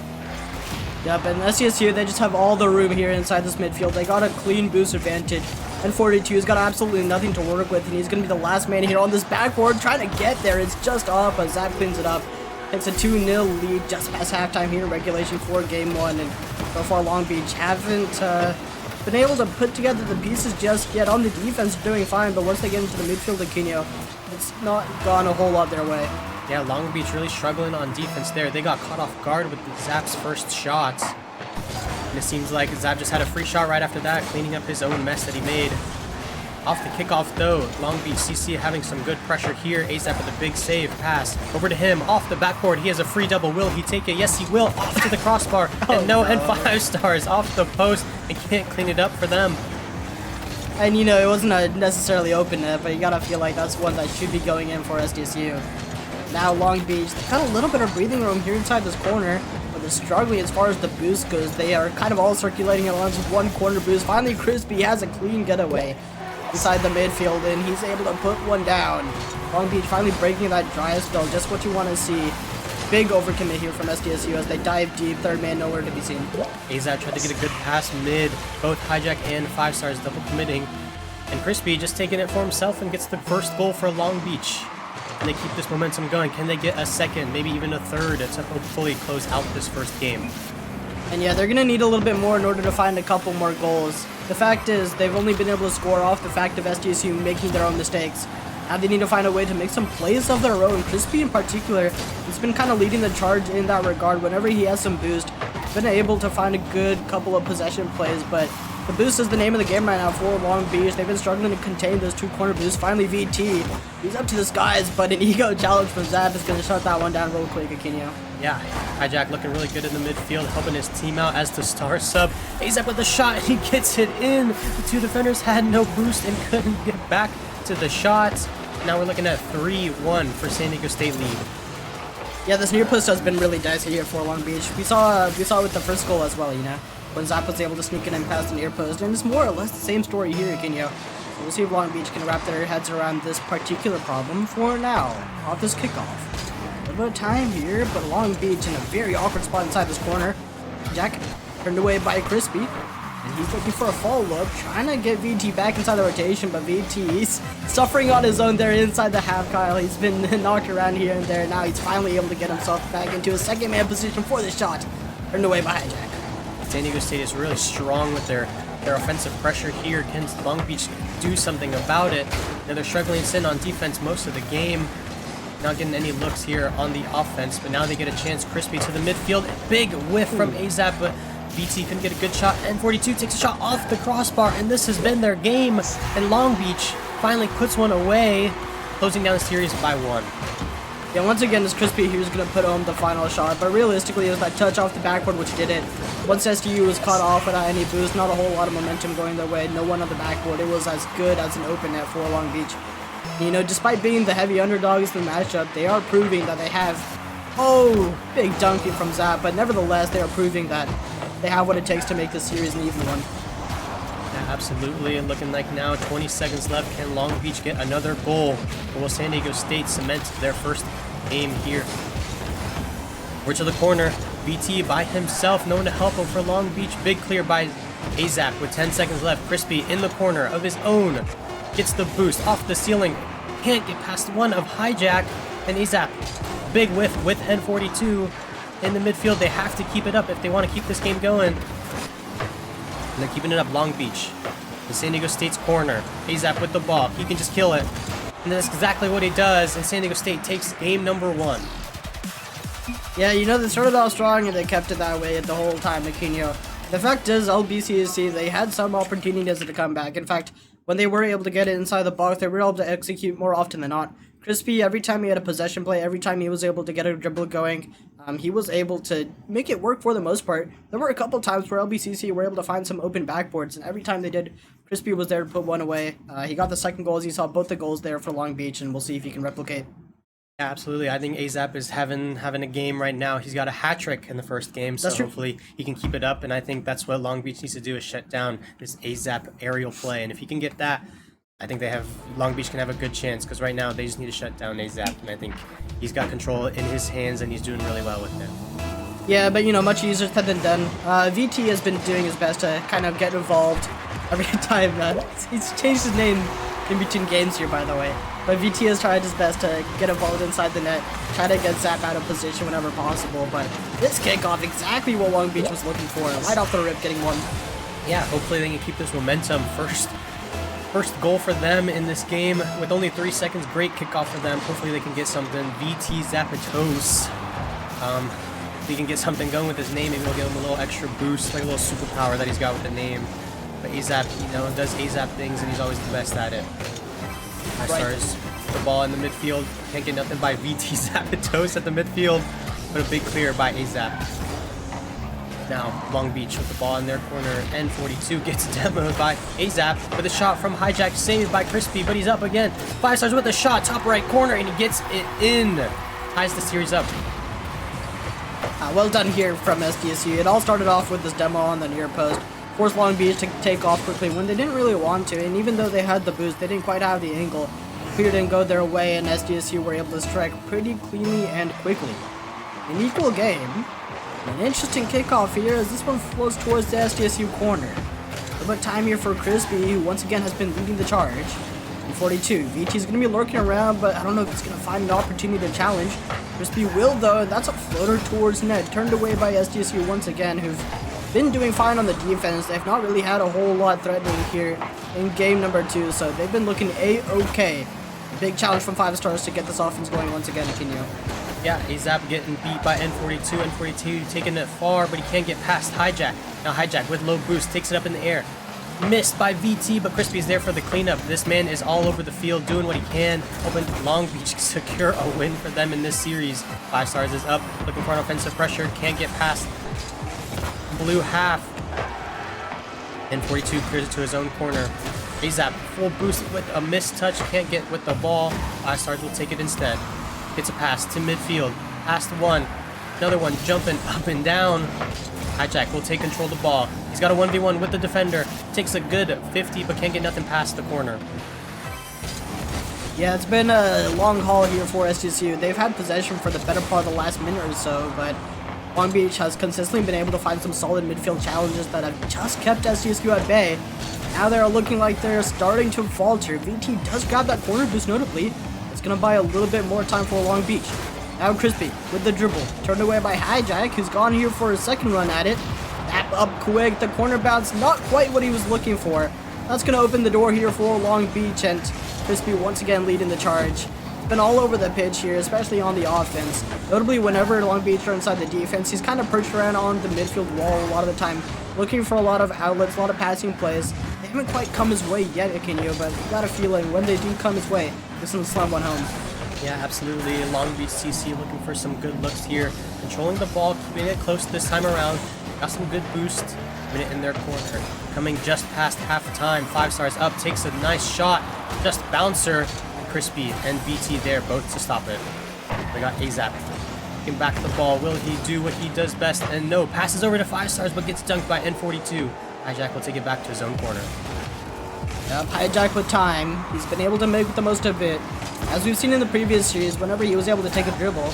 Yep, and SDSU, they just have all the room here inside this midfield. They got a clean boost advantage. N42's got absolutely nothing to work with, and he's going to be the last man here on this backboard trying to get there. It's just up, but Zap cleans it up. It's a 2-0 lead just past halftime here in regulation for Game 1, and so far Long Beach haven't been able to put together the pieces just yet. On the defense, they're doing fine, but once they get into the midfield, Aquino, it's not gone a whole lot their way. Yeah, Long Beach really struggling on defense there. They got caught off guard with Zap's first shot. And it seems like Zap just had a free shot right after that, cleaning up his own mess that he made. Off the kickoff though, Long Beach CC having some good pressure here. Azap with a big save pass over to him off the backboard. He has a free double. Will he take it? Yes, he will. Off to the crossbar. And no, and 5 stars off the post and can't clean it up for them. And you know, it wasn't a necessarily open net, but you gotta feel like that's one that should be going in for SDSU. Now Long Beach, they've got a little bit of breathing room here inside this corner, but they're struggling as far as the boost goes. They are kind of all circulating at once with one corner boost. Finally, Crispy has a clean getaway inside the midfield, and he's able to put one down. Long Beach finally breaking that dry spell, just what you want to see. Big overcommit here from SDSU as they dive deep, third man nowhere to be seen. Azap tried to get a good pass mid, both Hijack and 5 stars double committing. And Crispy just taking it for himself and gets the first goal for Long Beach. And they keep this momentum going. Can they get a second, maybe even a third, to hopefully close out this first game? And yeah, they're going to need a little bit more in order to find a couple more goals. The fact is, they've only been able to score off the fact of SDSU making their own mistakes. Now they need to find a way to make some plays of their own. Crispy in particular has been kind of leading the charge in that regard. Whenever he has some boost, he's been able to find a good couple of possession plays, but the boost is the name of the game right now for Long Beach. They've been struggling to contain those 2 corner boosts. Finally, VT, he's up to the skies, but an ego challenge from Zap is going to shut that one down real quick, Aquino. Yeah, Hijack looking really good in the midfield, helping his team out as the star sub. Azap with the shot, and he gets it in. The 2 defenders had no boost and couldn't get back to the shot. Now we're looking at 3-1 for San Diego State lead. Yeah, this near post has been really dicey here for Long Beach. We saw it with the first goal as well, you know, when Zap was able to sneak it in past the near post, and it's more or less the same story here, Aquino. So we'll see if Long Beach can wrap their heads around this particular problem for now, off this kickoff. A little bit of time here, but Long Beach in a very awkward spot inside this corner. Jack turned away by Crispy, and he's looking for a follow-up, trying to get VT back inside the rotation, but VT's suffering on his own there inside the half, Kyle. He's been knocked around here and there. Now he's finally able to get himself back into a second man position for the shot. Turned away by Hijack. San Diego State is really strong with their offensive pressure here. Can Long Beach do something about it? Now they're struggling to sit on defense most of the game. Not getting any looks here on the offense, but now they get a chance. Crispy to the midfield. Big whiff from Azap, but BT couldn't get a good shot. N42 takes a shot off the crossbar, and this has been their game. And Long Beach finally puts one away, closing down the series by 1. Yeah, once again, it's Crispy who's going to put home the final shot, but realistically, it was that touch off the backboard which did it. Once SDU was caught off without any boost, not a whole lot of momentum going their way, no one on the backboard. It was as good as an open net for Long Beach. You know, despite being the heavy underdogs in the matchup, they are proving that they have, big dunking from Zap, but nevertheless, they are proving that they have what it takes to make this series an even one. Yeah, absolutely, and looking like now 20 seconds left. Can Long Beach get another goal? Or will San Diego State cement their first game here? We're to the corner. BT by himself, no one to help him for Long Beach. Big clear by Azap with 10 seconds left. Crispy in the corner of his own. Gets the boost off the ceiling. Can't get past one of Hijack. And Azap, big whiff with N42 in the midfield. They have to keep it up if they want to keep this game going. And they're keeping it up. Long Beach in San Diego State's corner. Azap with the ball. He can just kill it. And that's exactly what he does. And San Diego State takes game number 1. Yeah, you know, they started off strong and they kept it that way the whole time, Aquino. The fact is, LBCSC, they had some opportunities to come back. In fact, when they were able to get it inside the box, they were able to execute more often than not. Crispy, every time he had a possession play, every time he was able to get a dribble going, he was able to make it work for the most part. There were a couple times where LBCC were able to find some open backboards, and every time they did, Crispy was there to put one away. He got the second goal as he saw both the goals there for Long Beach, and we'll see if he can replicate. Yeah, absolutely. I think Azap is having a game right now. He's got a hat trick in the first game, so hopefully he can keep it up. And I think that's what Long Beach needs to do, is shut down this Azap aerial play. And if he can get that, I think Long Beach can have a good chance, because right now they just need to shut down Azap. And I think he's got control in his hands, and he's doing really well with it. Yeah, but you know, much easier said than done. VT has been doing his best to kind of get involved every time. He's changed his name in between games here, by the way. But VT has tried his best to get involved inside the net, try to get Zap out of position whenever possible. But this kickoff, exactly what Long Beach was looking for. Right off the rip, getting one. Yeah, hopefully they can keep this momentum. First goal for them in this game with only 3 seconds. Great kickoff for them. Hopefully they can get something. VT Zapatos. If he can get something going with his name, maybe we'll give him a little extra boost, like a little superpower that he's got with the name. But Azap, you know, does Azap things, and he's always the best at it. Stars the ball in the midfield. Can't get nothing by VT Zapatos at the midfield, but a big clear by Azap. Now Long Beach with the ball in their corner. N42 gets demoed by Azap with a shot from Hijack, saved by Crispy, but he's up again. 5 stars with a shot, top right corner, and he gets it in. Ties the series up. Well done here from SDSU. It all started off with this demo on the near post. Forced Long Beach to take off quickly when they didn't really want to, and even though they had the boost, they didn't quite have the angle. Clear didn't go their way, and SDSU were able to strike pretty cleanly and quickly. An equal game. An interesting kickoff here as this one flows towards the SDSU corner. A bit time here for Crispy, who once again has been leading the charge. In 42, VT's going to be lurking around, but I don't know if he's going to find an opportunity to challenge. Crispy will though, and that's a floater towards net, turned away by SDSU once again, who've been doing fine on the defense. They've not really had a whole lot threatening here in game number 2, so they've been looking a-okay. Big challenge from 5 stars to get this offense going once again, Aquino. Yeah, Azap getting beat by N42. N42 taking it far, but he can't get past Hijack. Now Hijack with low boost takes it up in the air. Missed by VT, but Crispy's there for the cleanup. This man is all over the field doing what he can, hoping Long Beach secure a win for them in this series. 5 stars is up, looking for an offensive pressure, can't get past blue half. N42 clears it to his own corner. Azap full boost with a missed touch, can't get with the ball. 5 stars will take it instead. Gets a pass to midfield, past one, another one jumping up and down. Hijack will take control of the ball. He's got a 1v1 with the defender. Takes a good 50, but can't get nothing past the corner. Yeah, it's been a long haul here for SDSU. They've had possession for the better part of the last minute or so, but Long Beach has consistently been able to find some solid midfield challenges that have just kept SDSU at bay. Now they're looking like they're starting to falter. VT does grab that corner boost notably. It's going to buy a little bit more time for Long Beach. Now Crispy with the dribble. Turned away by Hijack, who's gone here for a second run at it. That up quick. The corner bounce, not quite what he was looking for. That's going to open the door here for Long Beach, and Crispy once again leading the charge. It's been all over the pitch here, especially on the offense. Notably, whenever Long Beach are inside the defense, he's kind of perched around on the midfield wall a lot of the time, looking for a lot of outlets, a lot of passing plays. They haven't quite come his way yet, Aquino, but you got a feeling when they do come his way, this will slam one home. Yeah, absolutely. Long Beach CC looking for some good looks here. Controlling the ball, keeping it close this time around. Got some good boost. Putting it in their corner. Coming just past half time. 5 stars up. Takes a nice shot. Just bouncer. Crispy and VT there both to stop it. We got Azap. Taking back the ball. Will he do what he does best? And no. Passes over to 5 stars but gets dunked by N42. Hijack will take it back to his own corner. Yep, Hijack with time. He's been able to make the most of it. As we've seen in the previous series, whenever he was able to take a dribble,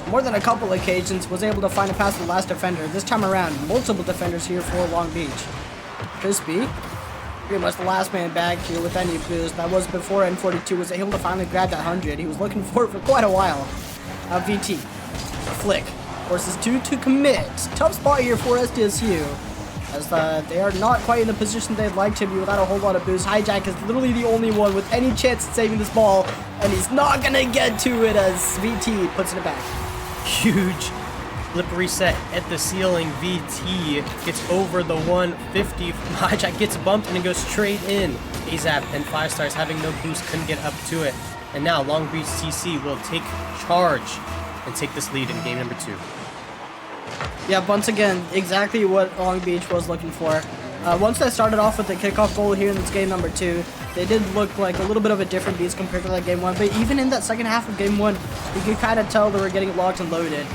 more than a couple occasions, was able to find a pass to the last defender. This time around, multiple defenders here for Long Beach. Crispy, pretty much the last man back here with any boost. That was before N42 was able to finally grab that 100. He was looking for it for quite a while. Now VT, flick, forces 2 to commit. Tough spot here for SDSU, as they are not quite in the position they'd like to be without a whole lot of boost. Hijack is literally the only one with any chance at saving this ball, and he's not gonna get to it as VT puts it back. Huge Flip reset at the ceiling. VT gets over the 150. Hijack gets bumped and it goes straight in. AZAP and 5 stars having no boost couldn't get up to it. And now Long Beach CC will take charge and take this lead in game number 2. Yeah, once again, exactly what Long Beach was looking for. Once they started off with the kickoff goal here in this game number 2, they did look like a little bit of a different beast compared to that game 1. But even in that second half of game 1, you could kind of tell they were getting locked and loaded.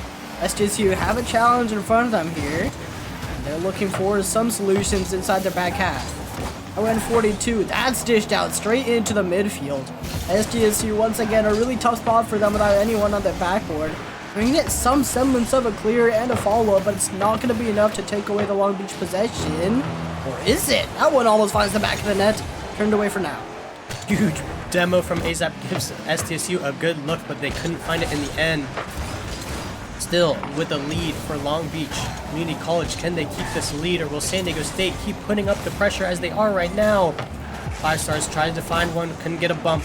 SDSU have a challenge in front of them here. And they're looking for some solutions inside their back half. ON42, that's dished out straight into the midfield. SDSU once again a really tough spot for them without anyone on their backboard. We can get some semblance of a clear and a follow-up, but it's not going to be enough to take away the Long Beach possession. Or is it? That one almost finds the back of the net. Turned away for now. Huge demo from AZAP gives SDSU a good look, but they couldn't find it in the end. Still with a lead for Long Beach Community College. Can they keep this lead, or will San Diego State keep putting up the pressure as they are right now? 5 stars tried to find one, couldn't get a bump.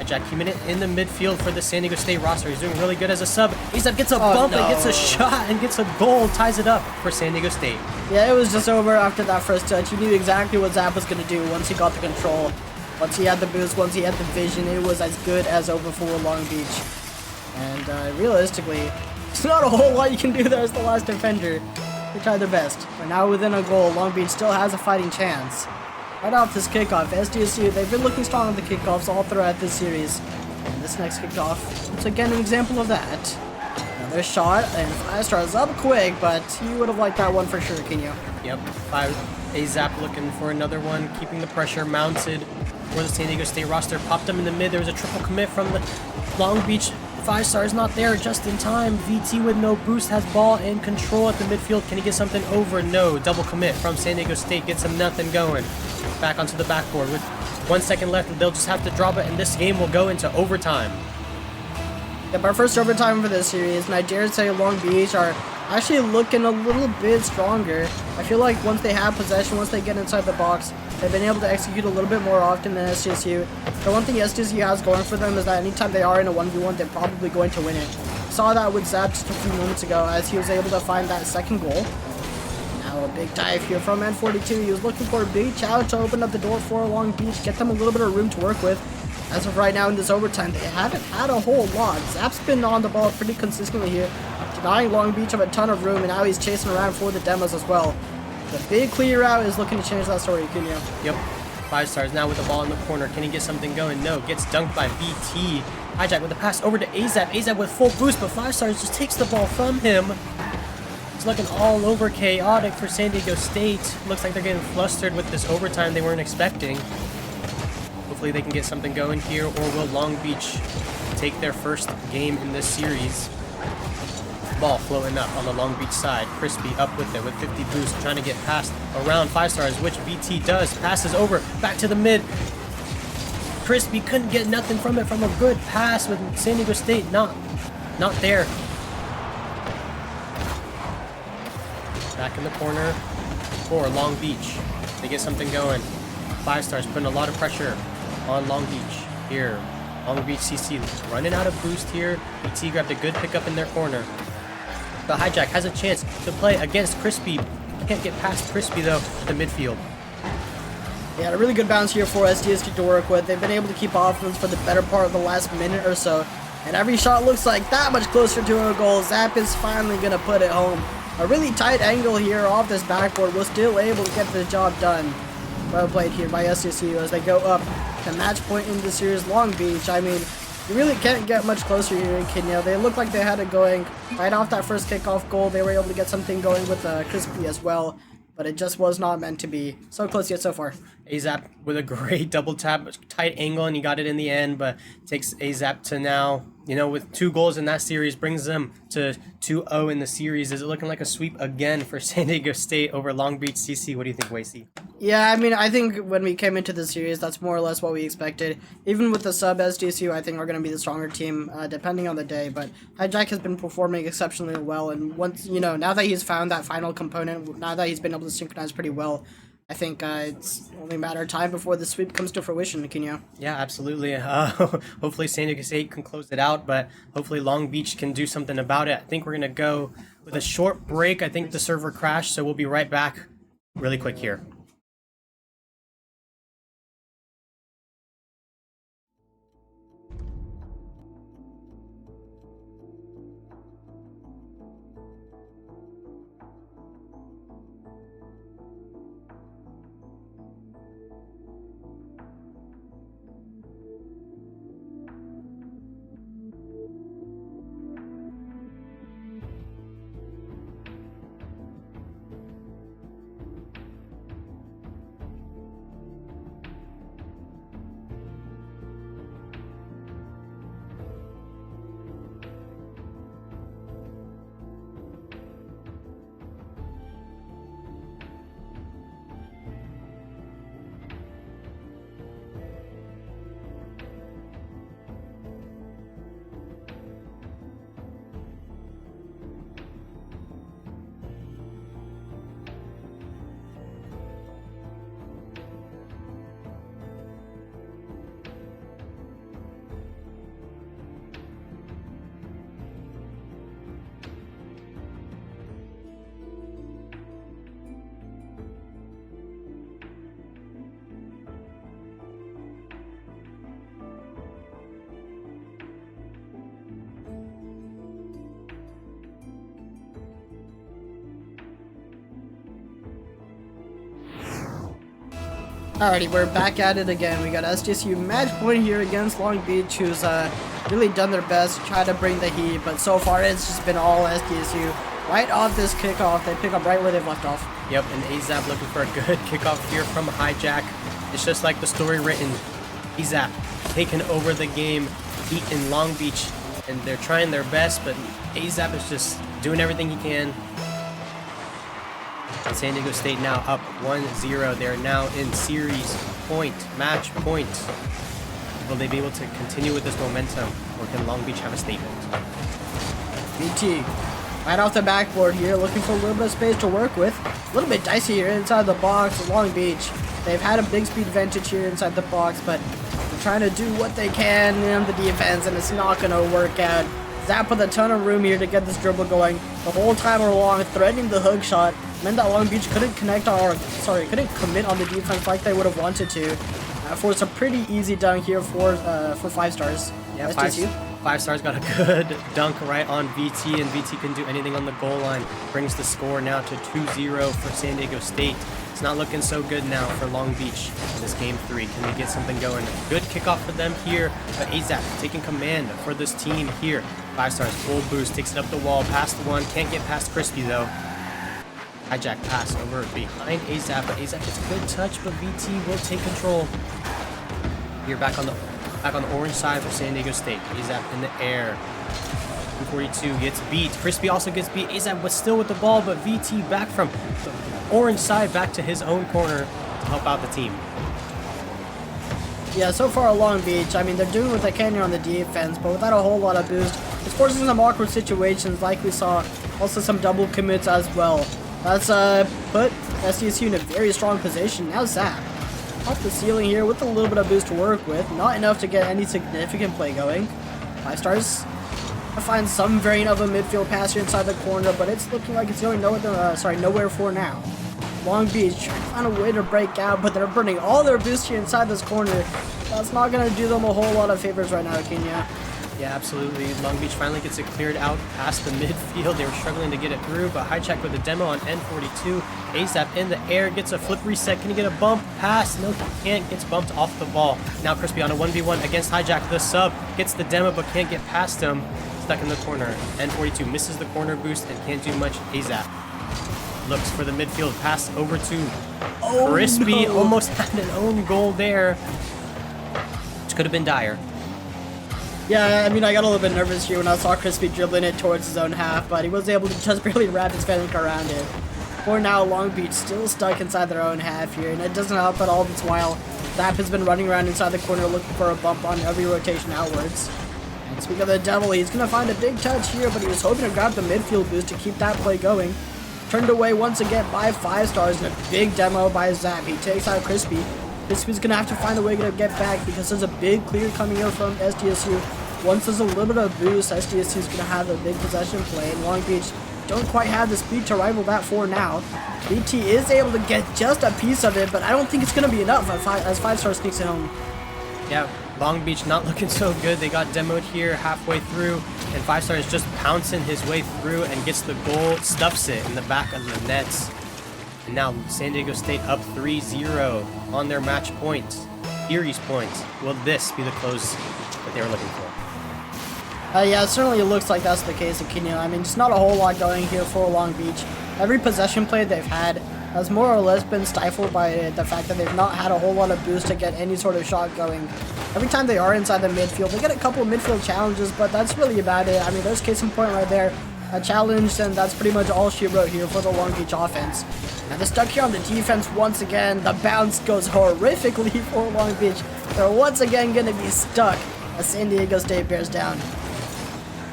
Jack keeping it in the midfield for the San Diego State roster. He's doing really good as a sub. AZAP gets a bump and gets a shot and gets a goal, ties it up for San Diego State. Yeah, it was just over after that first touch. He knew exactly what Zap was going to do once he got the control. Once he had the boost, once he had the vision, it was as good as over for Long Beach. And realistically, there's not a whole lot you can do there as the last defender. They tried their best. But now within a goal, Long Beach still has a fighting chance. Right off this kickoff, SDSU, they've been looking strong on the kickoffs all throughout this series. And this next kickoff, once again, an example of that. Another shot, and 5 stars up quick, but you would have liked that one for sure, can you? Yep, 5 AZAP looking for another one, keeping the pressure mounted for the San Diego State roster. Popped them in the mid. There was a triple commit from the Long Beach. 5 stars not there just in time. VT with no boost has ball and control at the midfield. Can he get something over? No. Double commit from San Diego State gets him nothing going. Back onto the backboard with 1 second left. They'll just have to drop it, and this game will go into overtime. Yep, our first overtime for this series, and I dare say Long Beach are actually looking a little bit stronger. I feel like once they have possession, once they get inside the box, they've been able to execute a little bit more often than SDSU. The one thing SDSU has going for them is that anytime they are in a 1v1, they're probably going to win it. Saw that with Zap just a few moments ago as he was able to find that second goal. Now a big dive here from N42. He was looking for a big challenge to open up the door for Long Beach, get them a little bit of room to work with. As of right now in this overtime, they haven't had a whole lot. Zap's been on the ball pretty consistently here, denying Long Beach of a ton of room, and now he's chasing around for the demos as well. The big clear out is looking to change that story, Cunha. Yep. 5 stars now with the ball in the corner. Can he get something going? No. Gets dunked by VT. Hijack with the pass over to AZAP. AZAP with full boost, but 5 stars just takes the ball from him. It's looking all over chaotic for San Diego State. Looks like they're getting flustered with this overtime they weren't expecting. Hopefully they can get something going here, or will Long Beach take their first game in this series? Ball floating up on the Long Beach side. Crispy up with it with 50 boost, trying to get past around 5 stars, which VT does. Passes over, back to the mid. Crispy couldn't get nothing from it from a good pass with San Diego State not there. Back in the corner for Long Beach. They get something going. 5 stars putting a lot of pressure on Long Beach here. Long Beach CC running out of boost here. VT grabbed a good pickup in their corner. The Hijack has a chance to play against Crispy. Can't get past Crispy though at the midfield. Yeah, a really good bounce here for SDSU to work with. They've been able to keep offense for the better part of the last minute or so. And every shot looks like that much closer to a goal. Zap is finally going to put it home. A really tight angle here off this backboard was still able to get the job done. Well played here by SDSU as they go up to match point in the series. Long Beach, I mean, you really can't get much closer here in Kenya. They looked like they had it going right off that first kickoff goal. They were able to get something going with Crispy as well, but it just was not meant to be. So close yet so far. AZAP with a great double tap, tight angle, and he got it in the end, but takes AZAP to now, with 2 goals in that series, brings them to 2-0 in the series. Is it looking like a sweep again for San Diego State over Long Beach CC? What do you think, Wasey? Yeah, I mean, I think when we came into the series, that's more or less what we expected. Even with the sub SDSU, I think we're going to be the stronger team, depending on the day. But Hijack has been performing exceptionally well, and once, now that he's found that final component, now that he's been able to synchronize pretty well, I think it's only a matter of time before the sweep comes to fruition, Kenyo. Yeah, absolutely. Hopefully San Diego State can close it out, but hopefully Long Beach can do something about it. I think we're going to go with a short break. I think the server crashed, so we'll be right back really quick here. Alrighty, we're back at it again. We got SDSU match point here against Long Beach, who's really done their best to try to bring the heat, but so far it's just been all SDSU. Right off this kickoff, they pick up right where they've left off. Yep, and AZAP looking for a good kickoff here from Hijack. It's just like the story written. AZAP taking over the game, Heat in Long Beach, and they're trying their best, but AZAP is just doing everything he can. And San Diego State now up 1-0. They're now in series point, match point. Will they be able to continue with this momentum, or can Long Beach have a statement? BT, right off the backboard here, looking for a little bit of space to work with. A little bit dicey here inside the box with Long Beach. They've had a big speed advantage here inside the box, but they're trying to do what they can in the defense, and it's not going to work out. Zap with a ton of room here to get this dribble going. The whole time along, threatening the hook shot, meant that Long Beach couldn't commit on the defense like they would have wanted to. Forced a pretty easy dunk here for 5 stars. Yeah, five stars got a good dunk right on VT, and VT can do anything on the goal line. Brings the score now to 2-0 for San Diego State. It's not looking so good now for Long Beach in this game 3. Can they get something going? Good kickoff for them here, but AZAP taking command for this team here. 5 stars, full boost, takes it up the wall, past the one, can't get past Crispy though. Hijack pass over behind AZAP, but AZAP gets a good touch, but VT will take control. Here back on the orange side for San Diego State. AZAP in the air. 242 gets beat. Crispy also gets beat. AZAP was still with the ball, but VT back from the orange side back to his own corner to help out the team. Yeah, so far Long Beach, I mean, they're doing what they can here on the defense, but without a whole lot of boost. It's forcing some awkward situations like we saw. Also some double commits as well. That's put SDSU in a very strong position. Now Zap off the ceiling here with a little bit of boost to work with. Not enough to get any significant play going. 5 stars. I find some variant of a midfield pass here inside the corner, but it's looking like it's going nowhere for now. Long Beach trying to find a way to break out, but they're burning all their boost here inside this corner. That's not going to do them a whole lot of favors right now, Kenya. Yeah, absolutely. Long Beach finally gets it cleared out past the midfield. They were struggling to get it through, but Hijack with a demo on N42. AZAP in the air, gets a flip reset. Can he get a bump pass? No, he can't. Gets bumped off the ball. Now Crispy on a 1v1 against Hijack. The sub gets the demo, but can't get past him. Stuck in the corner. N42 misses the corner boost and can't do much. AZAP looks for the midfield pass over to Crispy. No. Almost had an own goal there, which could have been dire. Yeah, I mean, I got a little bit nervous here when I saw Crispy dribbling it towards his own half, but he was able to just barely wrap his fence around it. For now, Long Beach still stuck inside their own half here, and it doesn't help at all this while Zap has been running around inside the corner looking for a bump on every rotation outwards. And speaking of the devil, he's going to find a big touch here, but he was hoping to grab the midfield boost to keep that play going. turned away once again by 5 stars and a big demo by Zap. He takes out Crispy. Crispy's gonna have to find a way to get back because there's a big clear coming here from SDSU. Once there's a little bit of boost, SDSU is gonna have a big possession play, and Long Beach don't quite have the speed to rival that for now. BT is able to get just a piece of it, but I don't think it's gonna be enough as 5 stars sneaks it home. Yeah, Long Beach not looking so good. They got demoed here halfway through, and 5 stars just pouncing his way through and gets the goal, stuffs it in the back of the nets. And now San Diego State up 3-0 on their match points, series points. Will this be the close that they were looking for? Yeah, it certainly looks like that's the case, Aquino. I mean, just not a whole lot going here for Long Beach. Every possession play they've had has more or less been stifled by the fact that they've not had a whole lot of boost to get any sort of shot going. Every time they are inside the midfield, they get a couple of midfield challenges, but that's really about it. I mean, there's case in point right there. A challenge, and that's pretty much all she wrote here for the Long Beach offense. Now they're stuck here on the defense once again. The bounce goes horrifically for Long Beach. They're once again going to be stuck as San Diego State bears down.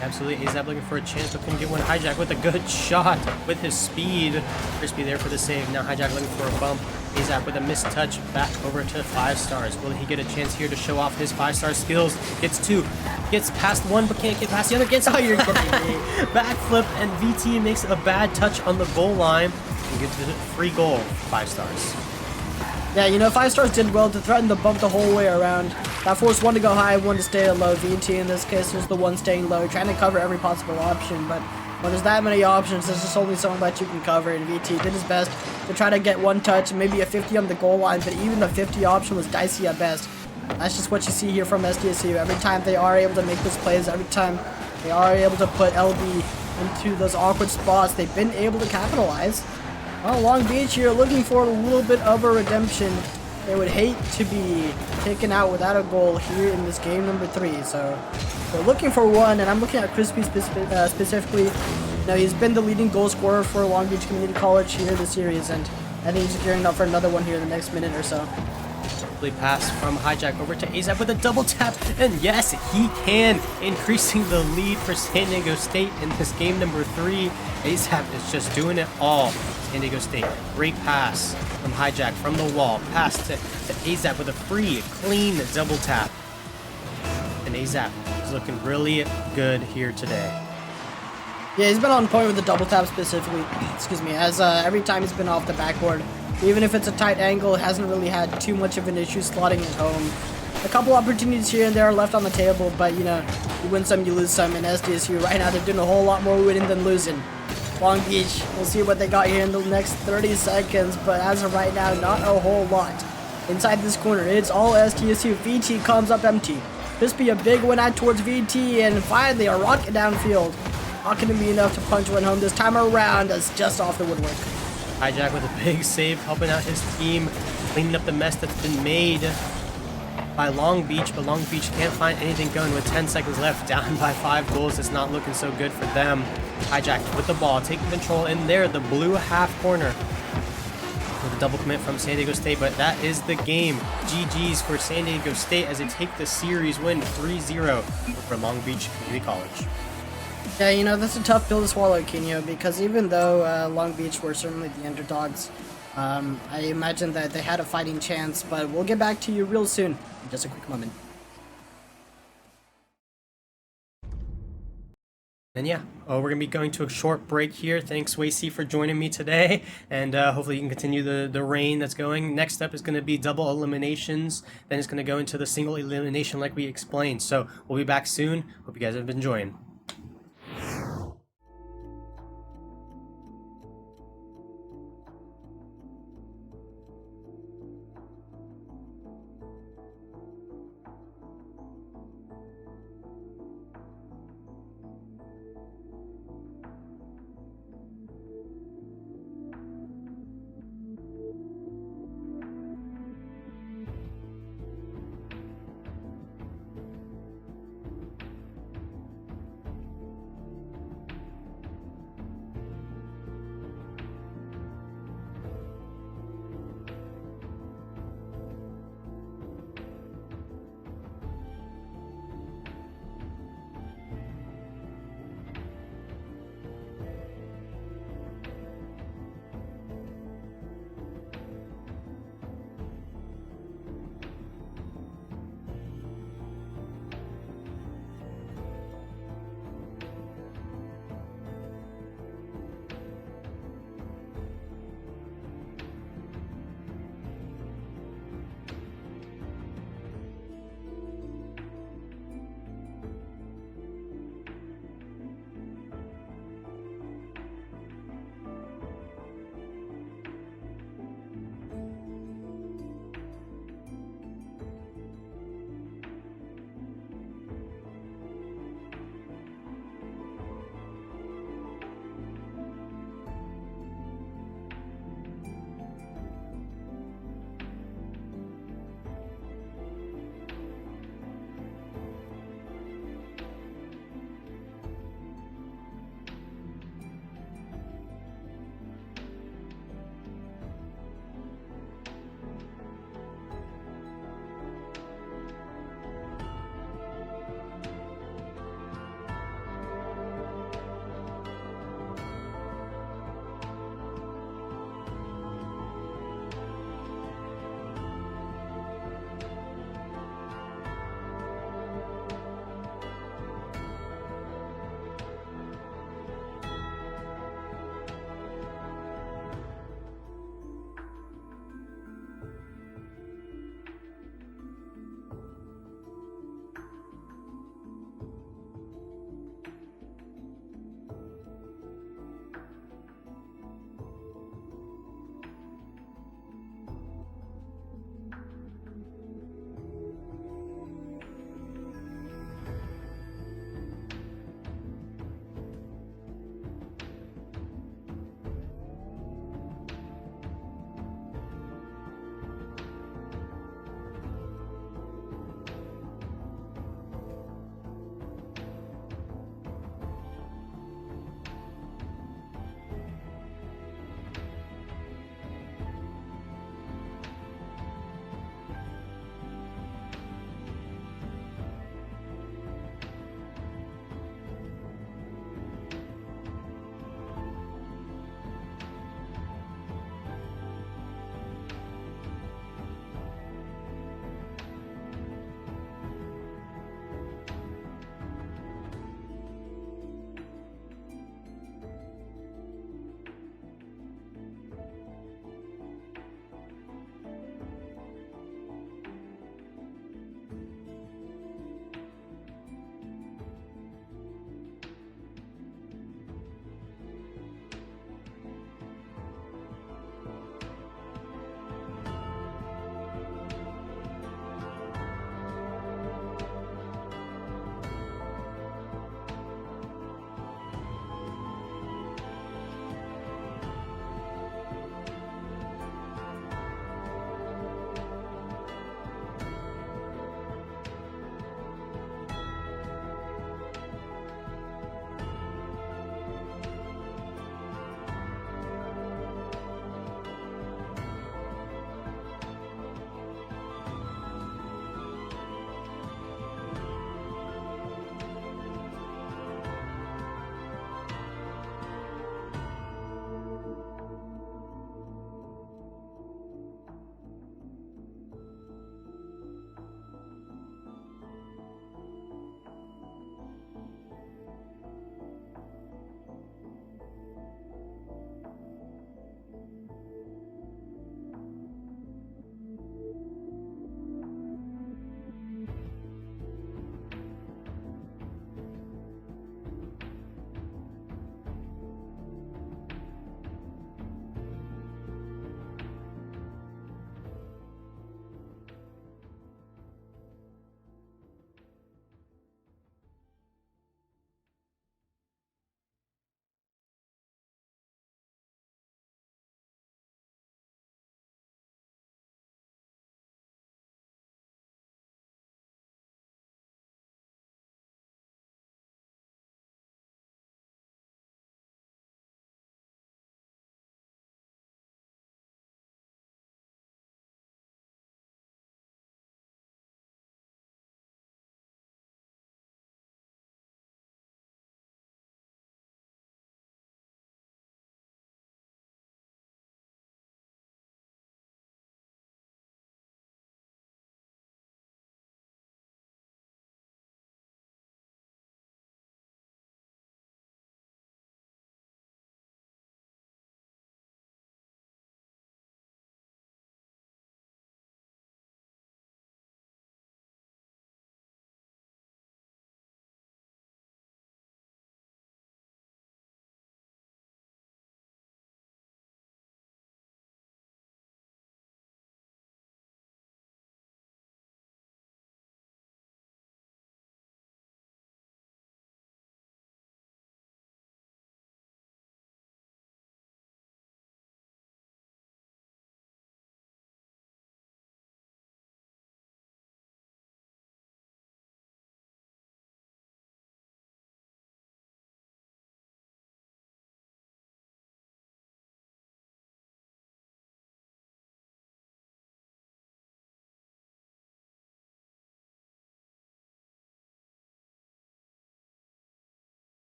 Absolutely, AZAP looking for a chance, but couldn't get one. Hijack with a good shot with his speed. Crispy there for the save. Now Hijack looking for a bump. AZAP with a missed touch back over to 5 stars. Will he get a chance here to show off his 5-star skills? Gets 2. Gets past 1, but can't get past the other. Gets Oh, you're kidding me. backflip, and VT makes a bad touch on the goal line and gets a free goal. 5 stars. Yeah, you know, 5 stars did well to threaten the bump the whole way around. That forced one to go high, one to stay low. VT in this case was the one staying low, trying to cover every possible option, but when there's that many options, there's just only so much you can cover, and VT did his best to try to get one touch and maybe a 50 on the goal line, but even the 50 option was dicey at best. That's just what you see here from SDSU. Every time they are able to make those plays, every time they are able to put LB into those awkward spots, they've been able to capitalize. Well, Long Beach here looking for a little bit of a redemption. They would hate to be taken out without a goal here in this game number 3. So they're looking for one, and I'm looking at Crispy specifically. You know, he's been the leading goal scorer for Long Beach Community College here this series, and I think he's gearing up for another one here in the next minute or so. Pass from Hijack over to AZAP with a double tap, and yes, he can, increasing the lead for San Diego State in this game number 3. AZAP is just doing it all. San Diego State, great pass from Hijack from the wall, pass to AZAP with a free, clean double tap. And AZAP is looking really good here today. Yeah, he's been on point with the double tap specifically, excuse me, as every time he's been off the backboard. Even if it's a tight angle, hasn't really had too much of an issue slotting it home. A couple opportunities here and there are left on the table, but you know, you win some, you lose some. In SDSU right now, they're doing a whole lot more winning than losing. Long Beach, we'll see what they got here in the next 30 seconds, but as of right now, not a whole lot. Inside this corner, it's all SDSU. VT comes up empty. Crispy, a big one out towards VT, and finally a rocket downfield. Not going to be enough to punch one home this time around. That's just off the woodwork. Hijack with a big save, helping out his team, cleaning up the mess that's been made by Long Beach, but Long Beach can't find anything going with 10 seconds left, down by 5 goals. It's not looking so good for them. Hijack with the ball, taking control in there, the blue half corner. With a double commit from San Diego State, but that is the game. GG's for San Diego State as they take the series win 3-0 for Long Beach Community College. Yeah, you know, that's a tough pill to swallow, Kenyo, because even though Long Beach were certainly the underdogs, I imagine that they had a fighting chance, but we'll get back to you real soon in just a quick moment. And yeah, we're going to be going to a short break here. Thanks, Wacy, for joining me today. And hopefully you can continue the reign that's going. Next up is going to be double eliminations. Then it's going to go into the single elimination like we explained. So we'll be back soon. Hope you guys have been enjoying.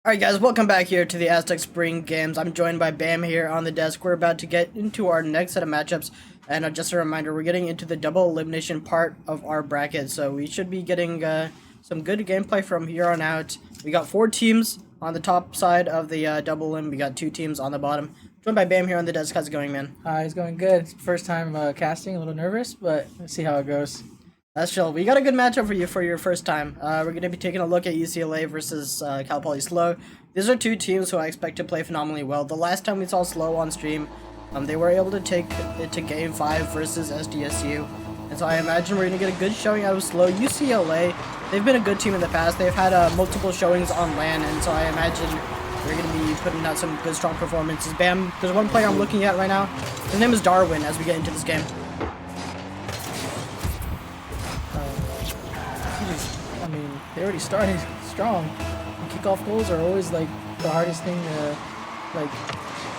Alright guys, welcome back here to the Aztec Spring Games. I'm joined by Bam here on the desk. We're about to get into our next set of matchups. And just a reminder, we're getting into the double elimination part of our bracket. So we should be getting some good gameplay from here on out. We got 4 teams on the top side of the double elim. We got 2 teams on the bottom. Joined by Bam here on the desk. How's it going, man? It's going good. First time casting, a little nervous, but let's see how it goes. That's chill. We got a good matchup for you for your first time. We're going to be taking a look at UCLA versus Cal Poly SLO. These are 2 teams who I expect to play phenomenally well. The last time we saw SLO on stream, they were able to take it to Game 5 versus SDSU. And so I imagine we're going to get a good showing out of SLO. UCLA, they've been a good team in the past. They've had multiple showings on LAN, and so I imagine they're going to be putting out some good, strong performances. Bam, there's one player I'm looking at right now. His name is Darwin as we get into this game. I mean, they already started strong. And kickoff goals are always like the hardest thing to, like,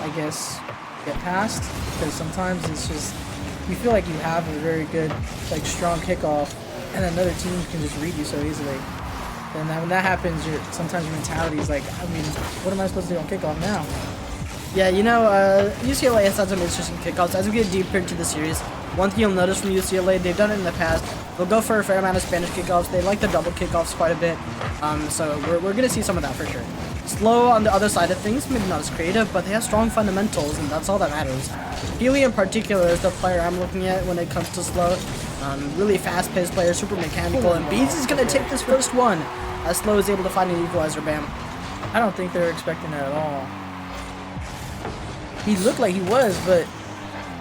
I guess, get past, because sometimes it's just you feel like you have a very good, like, strong kickoff, and another team can just read you so easily. And then when that happens, sometimes your mentality is like, I mean, what am I supposed to do on kickoff now? Yeah, you know, UCLA has had some interesting kickoffs. As we get deeper into the series, one thing you'll notice from UCLA, they've done it in the past. They'll go for a fair amount of Spanish kickoffs. They like the double kickoffs quite a bit. So we're going to see some of that for sure. SLO on the other side of things, maybe not as creative, but they have strong fundamentals, and that's all that matters. Peely in particular is the player I'm looking at when it comes to SLO. Really fast-paced player, super mechanical, and Bees is going to take this first one, as SLO is able to find an equalizer. Bam. I don't think they were expecting that at all. He looked like he was, but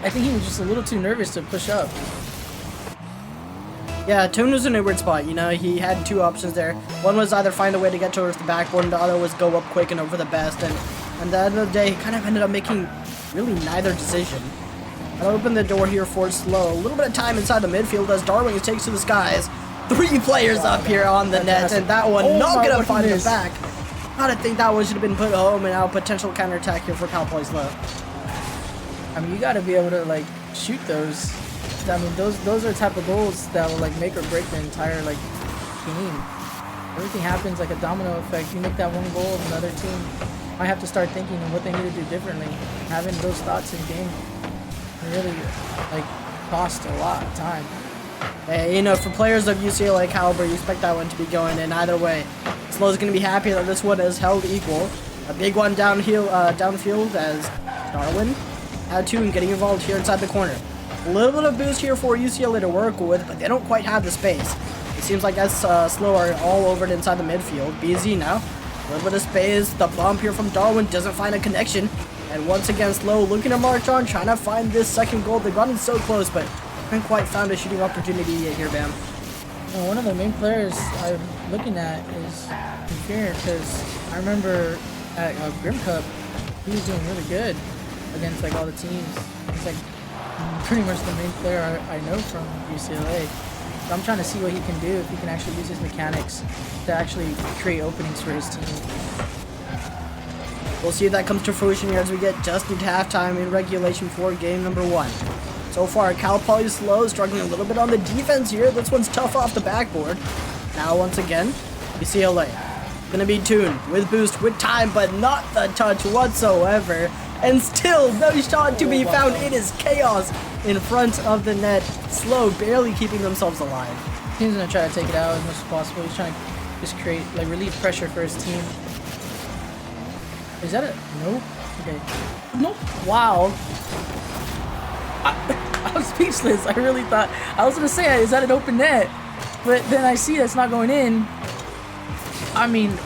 I think he was just a little too nervous to push up. Yeah, Toon was in a weird spot, you know, he had 2 options there. One was either find a way to get towards the backboard, and the other was go up quick and over the best, and at the end of the day, he kind of ended up making really neither decision. I'll open the door here for SLO. A little bit of time inside the midfield as Darwin takes to the skies. 3 players up here on the net, and that one not gonna find the back. Gotta think that one should have been put home, and now potential counterattack here for Cal Poly SLO. I mean, you got to be able to, like, shoot those. I mean, those are the type of goals that will, like, make or break the entire, like, game. Everything happens like a domino effect. You make that one goal, another team might have to start thinking of what they need to do differently. Having those thoughts in game really, like, cost a lot of time. Hey, you know, for players of UCLA caliber, you expect that one to be going in either way. SLO's going to be happy that this one is held equal. A big one downfield as Darwin had 2 and getting involved here inside the corner. A little bit of boost here for UCLA to work with, but they don't quite have the space. It seems like as SLO are all over it inside the midfield. BZ now, a little bit of space. The bump here from Darwin doesn't find a connection. And once again, SLO looking to march on, trying to find this second goal. They've gotten so close, but haven't quite found a shooting opportunity here, Bam. Well, one of the main players I'm looking at is Inferior, because I remember at Grim Cup, he was doing really good against, like, all the teams. He's, like, pretty much the main player I know from UCLA. So I'm trying to see what he can do, if he can actually use his mechanics to actually create openings for his team. We'll see if that comes to fruition here as we get just into halftime in regulation for game number 1. So far, Cal Poly SLO struggling a little bit on the defense here. This one's tough off the backboard. Now, once again, UCLA gonna be tuned with boost, with time, but not the touch whatsoever. And still, no shot to be found. It is chaos in front of the net. SLO barely keeping themselves alive. He's gonna try to take it out as much as possible. He's trying to just create, like, relieve pressure for his team. Is that a nope? Okay. Nope. Wow. I was speechless. I really thought I was gonna say, is that an open net? But then I see that's not going in. I mean,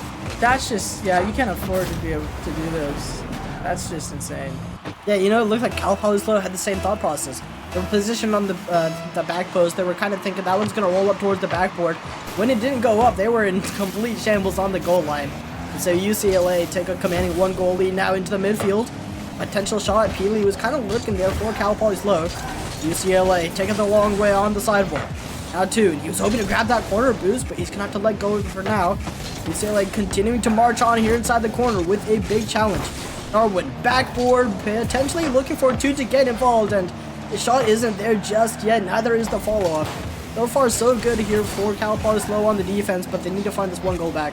that's just, yeah, you can't afford to be able to do those. That's just insane. Yeah, you know, it looked like Cal Poly SLO had the same thought process. They were positioned on the back post. They were kind of thinking that one's going to roll up towards the backboard. When it didn't go up, they were in complete shambles on the goal line. And so UCLA take a commanding 1-goal lead now into the midfield. Potential shot. Peely was kind of looking there for Cal Poly SLO. UCLA taking the long way on the sideboard. Now Toon, he was hoping to grab that corner boost, but he's going to have to let go of it for now. UCLA continuing to march on here inside the corner with a big challenge. Darwin backboard, potentially looking for 2 to get involved, and the shot isn't there just yet. Neither is the follow-up. So far, so good here for Cal Poly SLO on the defense, but they need to find this 1 goal back.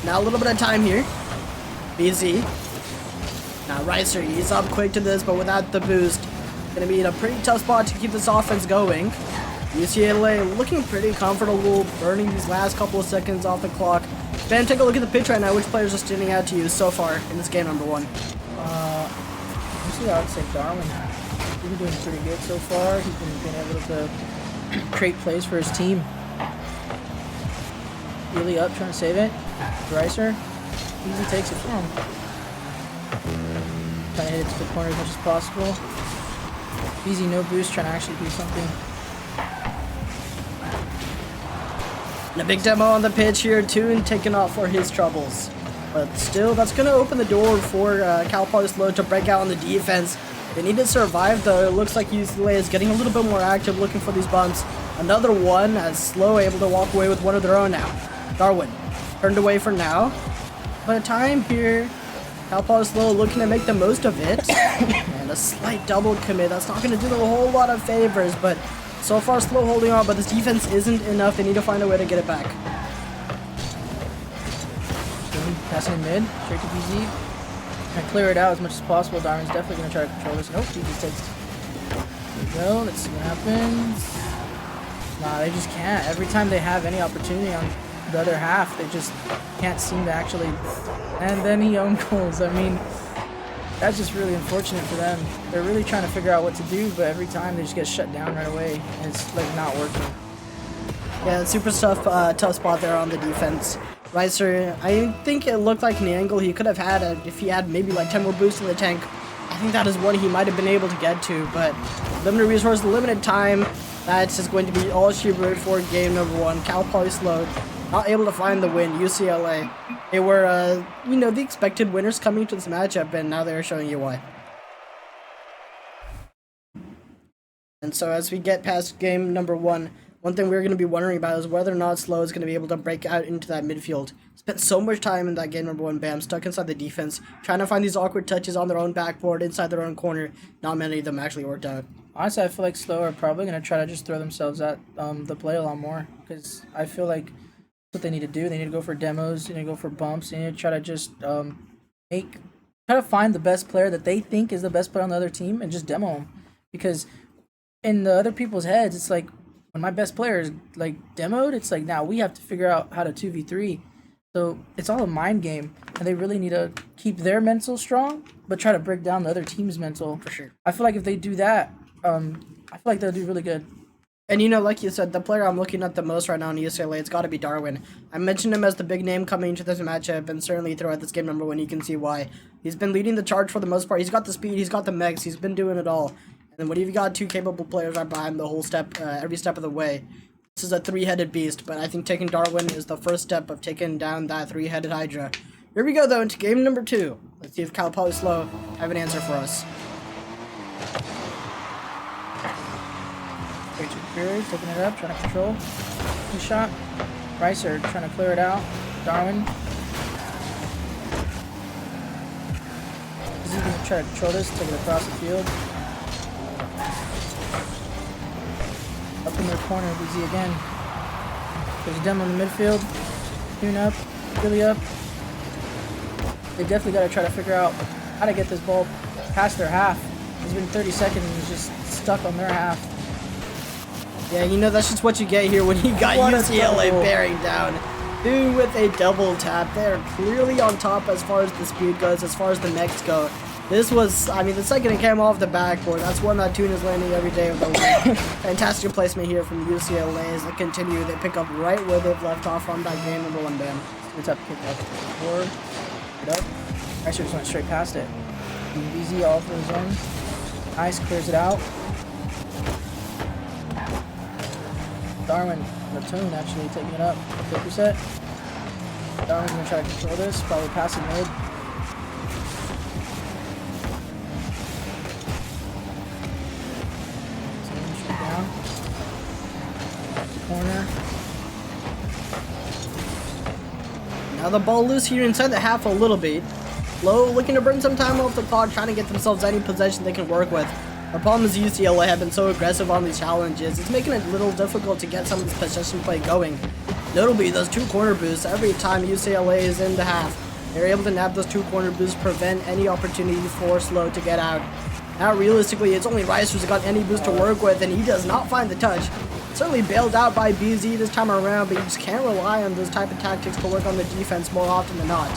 Now a little bit of time here. BZ. Now Ricer, he's up quick to this, but without the boost. Gonna be in a pretty tough spot to keep this offense going. UCLA looking pretty comfortable, burning these last couple of seconds off the clock. Ben, take a look at the pitch right now. Which players are standing out to you so far in this game number 1? Usually I would say Darwin. He's been doing pretty good so far. He's been able to create plays for his team. Really up, trying to save it. Ricer, easy takes it for him. Trying to hit it to the corner as much as possible. Easy, no boost, trying to actually do something. And a big demo on the pitch here, Toon taking off for his troubles. But still, that's going to open the door for Poly SLO to break out on the defense. They need to survive, though. It looks like UCLA is getting a little bit more active, looking for these bumps. Another one, as SLO able to walk away with one of their own now. Darwin, turned away for now. But a time here, Poly SLO looking to make the most of it. And a slight double commit. That's not going to do them a whole lot of favors, but so far SLO holding on, but this defense isn't enough. They need to find a way to get it back. Passing in mid, straight to BZ. Trying to clear it out as much as possible. Darwin's definitely going to try to control this. Nope, he just takes. There we go. Let's see what happens. Nah, they just can't. Every time they have any opportunity on the other half, they just can't seem to actually. And then he own goals. I mean, that's just really unfortunate for them. They're really trying to figure out what to do, but every time they just get shut down right away. And it's like not working. Yeah, super tough spot there on the defense. Ricer, I think it looked like an angle he could have had if he had maybe like 10 more boosts in the tank. I think that is one he might have been able to get to, but limited resource, limited time. That's just going to be all she wrote for game number 1. Poly SLO not able to find the win. UCLA, they were, the expected winners coming to this matchup, and now they're showing you why. And so as we get past game number 1, one thing we're going to be wondering about is whether or not SLO is going to be able to break out into that midfield. Spent so much time in that game number 1, Bam, stuck inside the defense, trying to find these awkward touches on their own backboard, inside their own corner. Not many of them actually worked out. Honestly, I feel like SLO are probably going to try to just throw themselves at the play a lot more, because I feel like that's what they need to do. They need to go for demos, they need to go for bumps, they need to try to just try to find the best player that they think is the best player on the other team and just demo them. Because in the other people's heads, it's like, when my best player is like demoed, it's like now we have to figure out how to 2v3. So it's all a mind game, and they really need to keep their mental strong, but try to break down the other team's mental. For sure. I feel like if they do that, I feel like they'll do really good. And like you said, the player I'm looking at the most right now in UCLA, it's got to be Darwin. I mentioned him as the big name coming into this matchup, and certainly throughout this game number 1, you can see why. He's been leading the charge for the most part. He's got the speed, he's got the mechs, he's been doing it all. And when you've got 2 capable players right behind the whole step, every step of the way, this is a 3-headed beast. But I think taking Darwin is the first step of taking down that 3-headed Hydra. Here we go, though, into game number 2. Let's see if Poly SLO have an answer for us. Rachel Fury taking it up, trying to control. Good shot. Ricer trying to clear it out. Darwin. Is he going to try to control this, take it across the field? Up in their corner, BZ again. There's a demo in the midfield. Tune up, really up. They definitely got to try to figure out how to get this ball past their half. It's been 30 seconds and he's just stuck on their half. Yeah, that's just what you get here when you got UCLA bearing down. Dude with a double tap. They're clearly on top as far as the speed goes, as far as the mechs go. This was, the second it came off the backboard, that's one that Toon is landing every day of the week. Fantastic placement here from UCLA as they continue. They pick up right where they've left off on that game number 1, Bam. Good up, kick up. Forward. Get up. Actually just went straight past it. BZ all for his own. Nice, clears it out. Darwin, the Toon actually taking it up. Quick reset. Darwin's gonna try to control this, probably pass it mid. Down. Corner. Now the ball loose here inside the half a little bit. Low looking to burn some time off the clock, trying to get themselves any possession they can work with. The problem is UCLA have been so aggressive on these challenges, it's making it a little difficult to get some of this possession play going. Notably, those 2 corner boosts, every time UCLA is in the half, they're able to nab those 2 corner boosts, prevent any opportunity for Slow to get out. Now, realistically, it's only Rice who's got any boost to work with, and he does not find the touch. Certainly bailed out by BZ this time around, but you just can't rely on those type of tactics to work on the defense more often than not.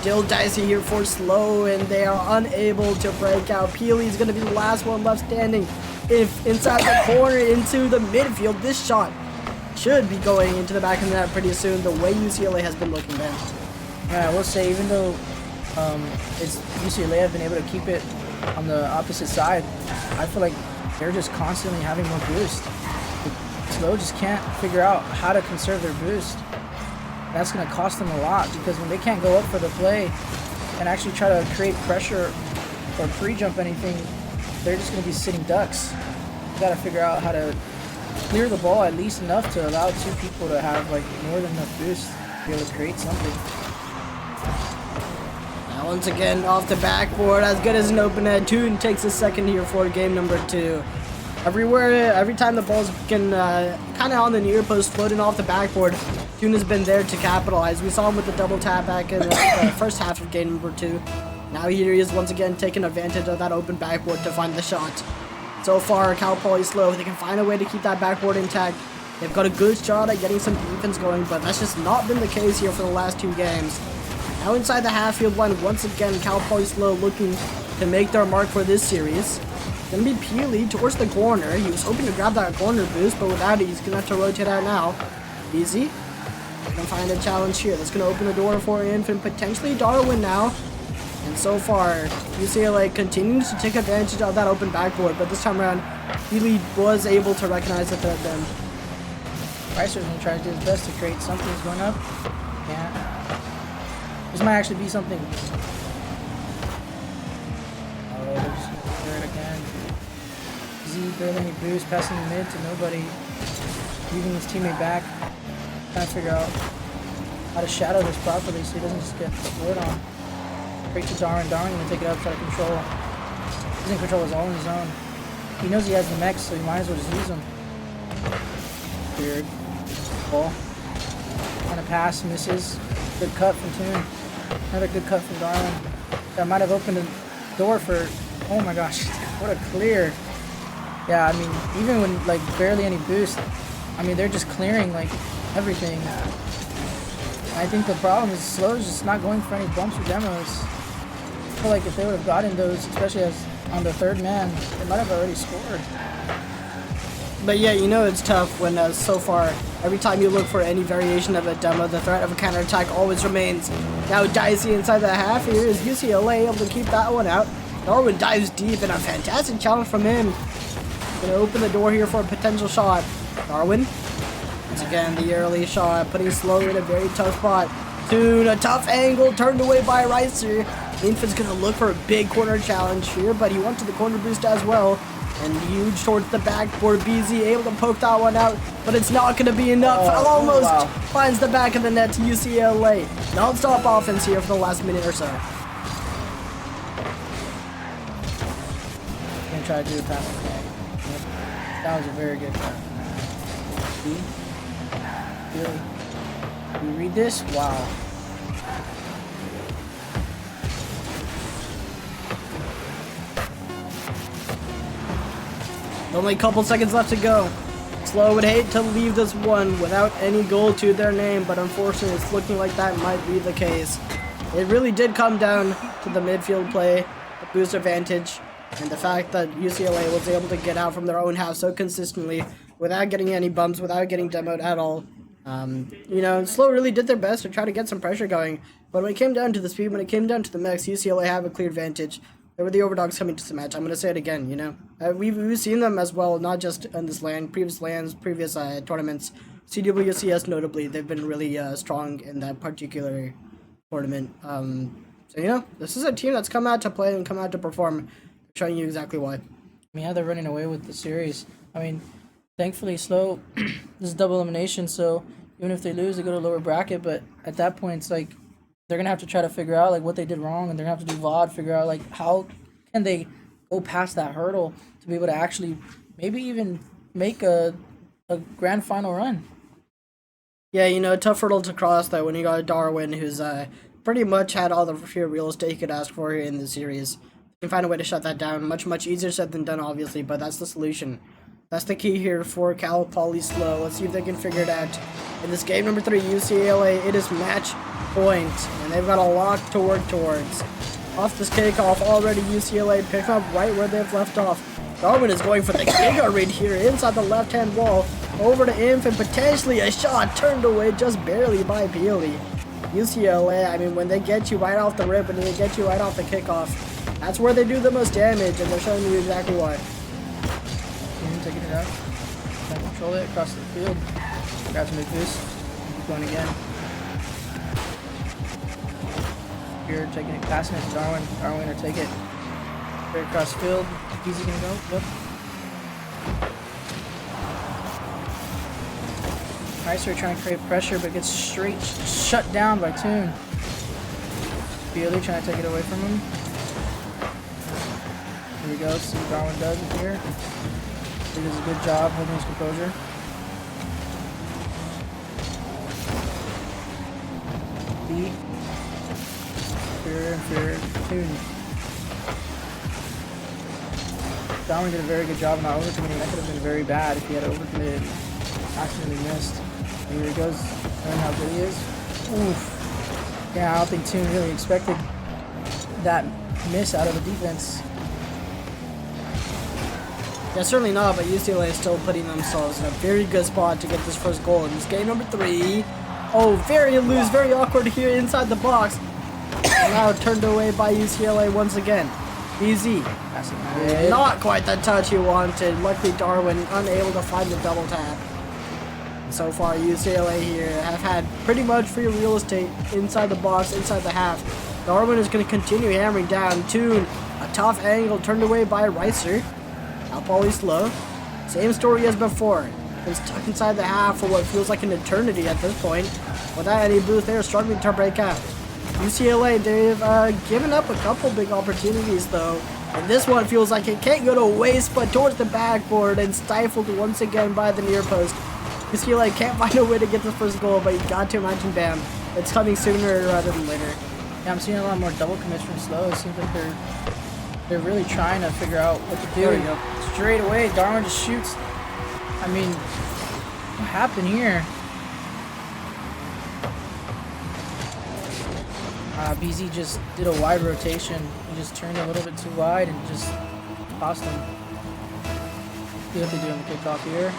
Still dicey here for Slow, and they are unable to break out. Peely's going to be the last one left standing. If inside the corner into the midfield, this shot should be going into the back of the net pretty soon, the way UCLA has been looking then. Yeah, I will say, even though it's UCLA have been able to keep it on the opposite side, I feel like they're just constantly having more boost. Slow just can't figure out how to conserve their boost. That's going to cost them a lot, because when they can't go up for the play and actually try to create pressure or pre-jump anything, they're just going to be sitting ducks. You got to figure out how to clear the ball at least enough to allow 2 people to have like more than enough boost to be able to create something. Now once again off the backboard, as good as an open head. Toon takes a second here for game number 2. Every time the ball's been kind of on the near post, floating off the backboard, Toon has been there to capitalize. We saw him with the double tap back in the first half of game number 2. Now here he is once again taking advantage of that open backboard to find the shot. So far, Poly SLO, they can find a way to keep that backboard intact. They've got a good shot at getting some defense going, but that's just not been the case here for the last 2 games. Now inside the half-field line, once again, Poly SLO looking to make their mark for this series. Gonna be Peely towards the corner. He was hoping to grab that corner boost, but without it, he's gonna have to rotate out now. Easy. Gonna find a challenge here. That's gonna open the door for Infant, potentially Darwin now. And so far, UCLA continues to take advantage of that open backboard, but this time around, Peely was able to recognize the threat then. Ricer's gonna try to do his best to create something. He's going up. Yeah. This might actually be something. Oh, they're just gonna clear it again. Z barely any boost, passing the mid to nobody. Leaving his teammate back. Trying to figure out how to shadow this properly so he doesn't just get scored on. Straight to Darwin. Darwin gonna take it outside of control. He's in control, is all on his own. He knows he has the mech, so he might as well just use him. Weird. Ball. Trying to pass, misses. Good cut from Toon. Another good cut from Darwin. That might have opened the door for. Oh my gosh, what a clear. Yeah, I mean, even when like barely any boost, I mean they're just clearing like everything. I think the problem is Slow is just not going for any bumps or demos. I feel like if they would have gotten those, especially as on the 3rd man, they might have already scored. But yeah, you know it's tough when so far, every time you look for any variation of a demo, the threat of a counterattack always remains. Now dicey inside the half, here is UCLA able to keep that one out. Darwin dives deep, and a fantastic challenge from him. Gonna open the door here for a potential shot. Darwin. Once again, the early shot, putting Slow in a very tough spot. Toon, a tough angle, turned away by Ricer. Infant's gonna look for a big corner challenge here, but he wanted the corner boost as well. And huge towards the backboard. BZ able to poke that one out, but it's not gonna be enough. Almost finds the back of the net to UCLA. Non-stop offense here for the last minute or so. Gonna try to do a pass. That was a very good pass. See? Really? You read this? Wow. Only a couple seconds left to go. Slow would hate to leave this one without any goal to their name, but unfortunately it's looking like that might be the case. It really did come down to the midfield play, the boost advantage, and the fact that UCLA was able to get out from their own half so consistently without getting any bumps, without getting demoed at all. You know, Slow really did their best to try to get some pressure going, but when it came down to the speed, when it came down to the mix, UCLA have a clear advantage. They were the overdogs coming to the match. I'm going to say it again, you know. We've seen them as well, not just in this land, previous tournaments. CWCS notably, they've been really strong in that particular tournament. So, you know, this is a team that's come out to play and come out to perform, showing you exactly why. I mean, yeah, they're running away with the series. I mean, thankfully, Slow, this is double elimination, so even if they lose, they go to a lower bracket, but at that point, it's like, they're going to have to try to figure out, like, what they did wrong, and they're going to have to do VOD, figure out, like, how can they go past that hurdle to be able to actually maybe even make a grand final run. Yeah, you know, tough hurdle to cross though when you got a Darwin who's pretty much had all the pure real estate you could ask for here in the series. You can find a way to shut that down. Much easier said than done, obviously, but that's the solution. That's the key here for Cal Poly SLO. Let's see if they can figure it out. In this game number 3, UCLA, it is match point, and they've got a lot to work towards. Off this kickoff, already UCLA picked up right where they've left off. Darwin is going for the Giga read here inside the left-hand wall. Over to Inf, and potentially a shot turned away just barely by Peely. UCLA, I mean, when they get you right off the rip and they get you right off the kickoff, that's where they do the most damage, and they're showing you exactly why. Taking it out. Trying to control it across the field. Grabs a big boost. Keep going again. Here, taking it, passing it to Darwin. Darwin will take it. Straight across the field. Easy gonna go. Yep. Nicer trying to create pressure, but gets straight shut down by Toon. Peely trying to take it away from him. Here we go. See what Darwin does here. He does a good job holding his composure. Beat. Fear, Toon. Darwin did a very good job not overcommitting. That could have been very bad if he had overcommitted. Accidentally missed. Here he goes. Knowing how good he is. Oof. Yeah, I don't think Toon really expected that miss out of the defense. Yeah, certainly not, but UCLA is still putting themselves in a very good spot to get this first goal in this game number 3. Oh, very loose, very awkward here inside the box. And now turned away by UCLA once again. BZ. Not quite the touch he wanted. Luckily, Darwin unable to find the double tap. And so far, UCLA here have had pretty much free real estate inside the box, inside the half. Darwin is going to continue hammering down. Toon, a tough angle turned away by Ricer. Cal Poly SLO. Same story as before. Been stuck inside the half for what feels like an eternity at this point. Without any boost, they are struggling to break out. UCLA, they've given up a couple big opportunities though. And this one feels like it can't go to waste, but towards the backboard and stifled once again by the near post. UCLA can't find a way to get the first goal, but you got to imagine, bam, it's coming sooner rather than later. Yeah, I'm seeing a lot more double commits from SLO. It seems like they're really trying to figure out what to do. There we go. Straight away, Darwin just shoots. I mean, what happened here? BZ just did a wide rotation. He just turned a little bit too wide and just cost him. See what they do on the kickoff here.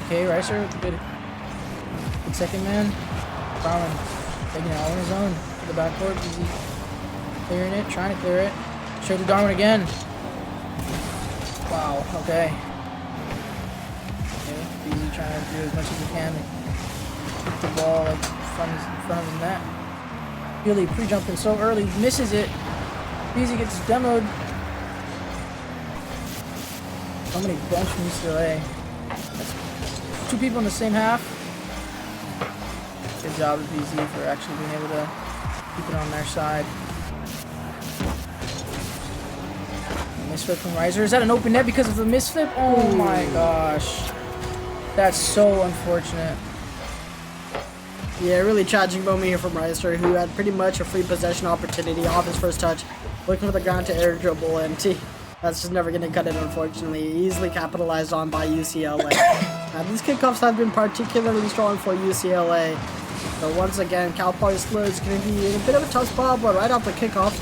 Okay, Ricer, good second man. Darwin taking it all on his own to the backboard. BZ clearing it, trying to clear it. Straight to Darwin again. Wow, okay. BZ trying to do as much as he can to keep the ball like in front of his net. Really pre-jumping so early, misses it. BZ gets demoed. So many bench from UCLA. That's 2 people in the same half. Good job of BZ for actually being able to keep it on their side. Misflip from Riser. Is that an open net because of the misflip? Oh my gosh. That's so unfortunate. Yeah, really tragic moment here from Ricer, who had pretty much a free possession opportunity off his first touch, looking for the ground to air dribble, and that's just never going to cut it, unfortunately. Easily capitalized on by UCLA. Now, these kickoffs have been particularly strong for UCLA. So once again, Cal Poly SLO is going to be in a bit of a tough spot, but right off the kickoff,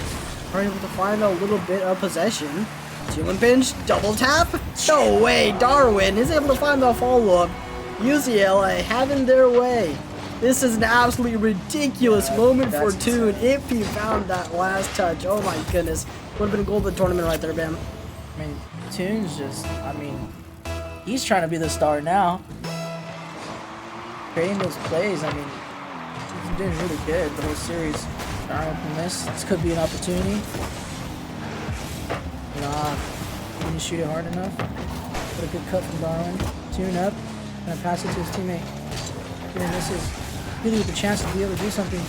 are able to find a little bit of possession. Ceiling pinch, double tap. No way, Darwin is able to find the follow-up. UCLA having their way. This is an absolutely ridiculous moment for Toon if he found that last touch. Oh my goodness. Would have been a goal of the tournament right there, Bam. I mean, Toon's just, I mean, he's trying to be the star now. Creating those plays, I mean, he's doing really good the whole series. Darwin from this could be an opportunity. Nah, he didn't shoot it hard enough. Put a good cut from Darwin. Toon up, gonna pass it to his teammate. Toon misses. Really with the chance to be able to do something.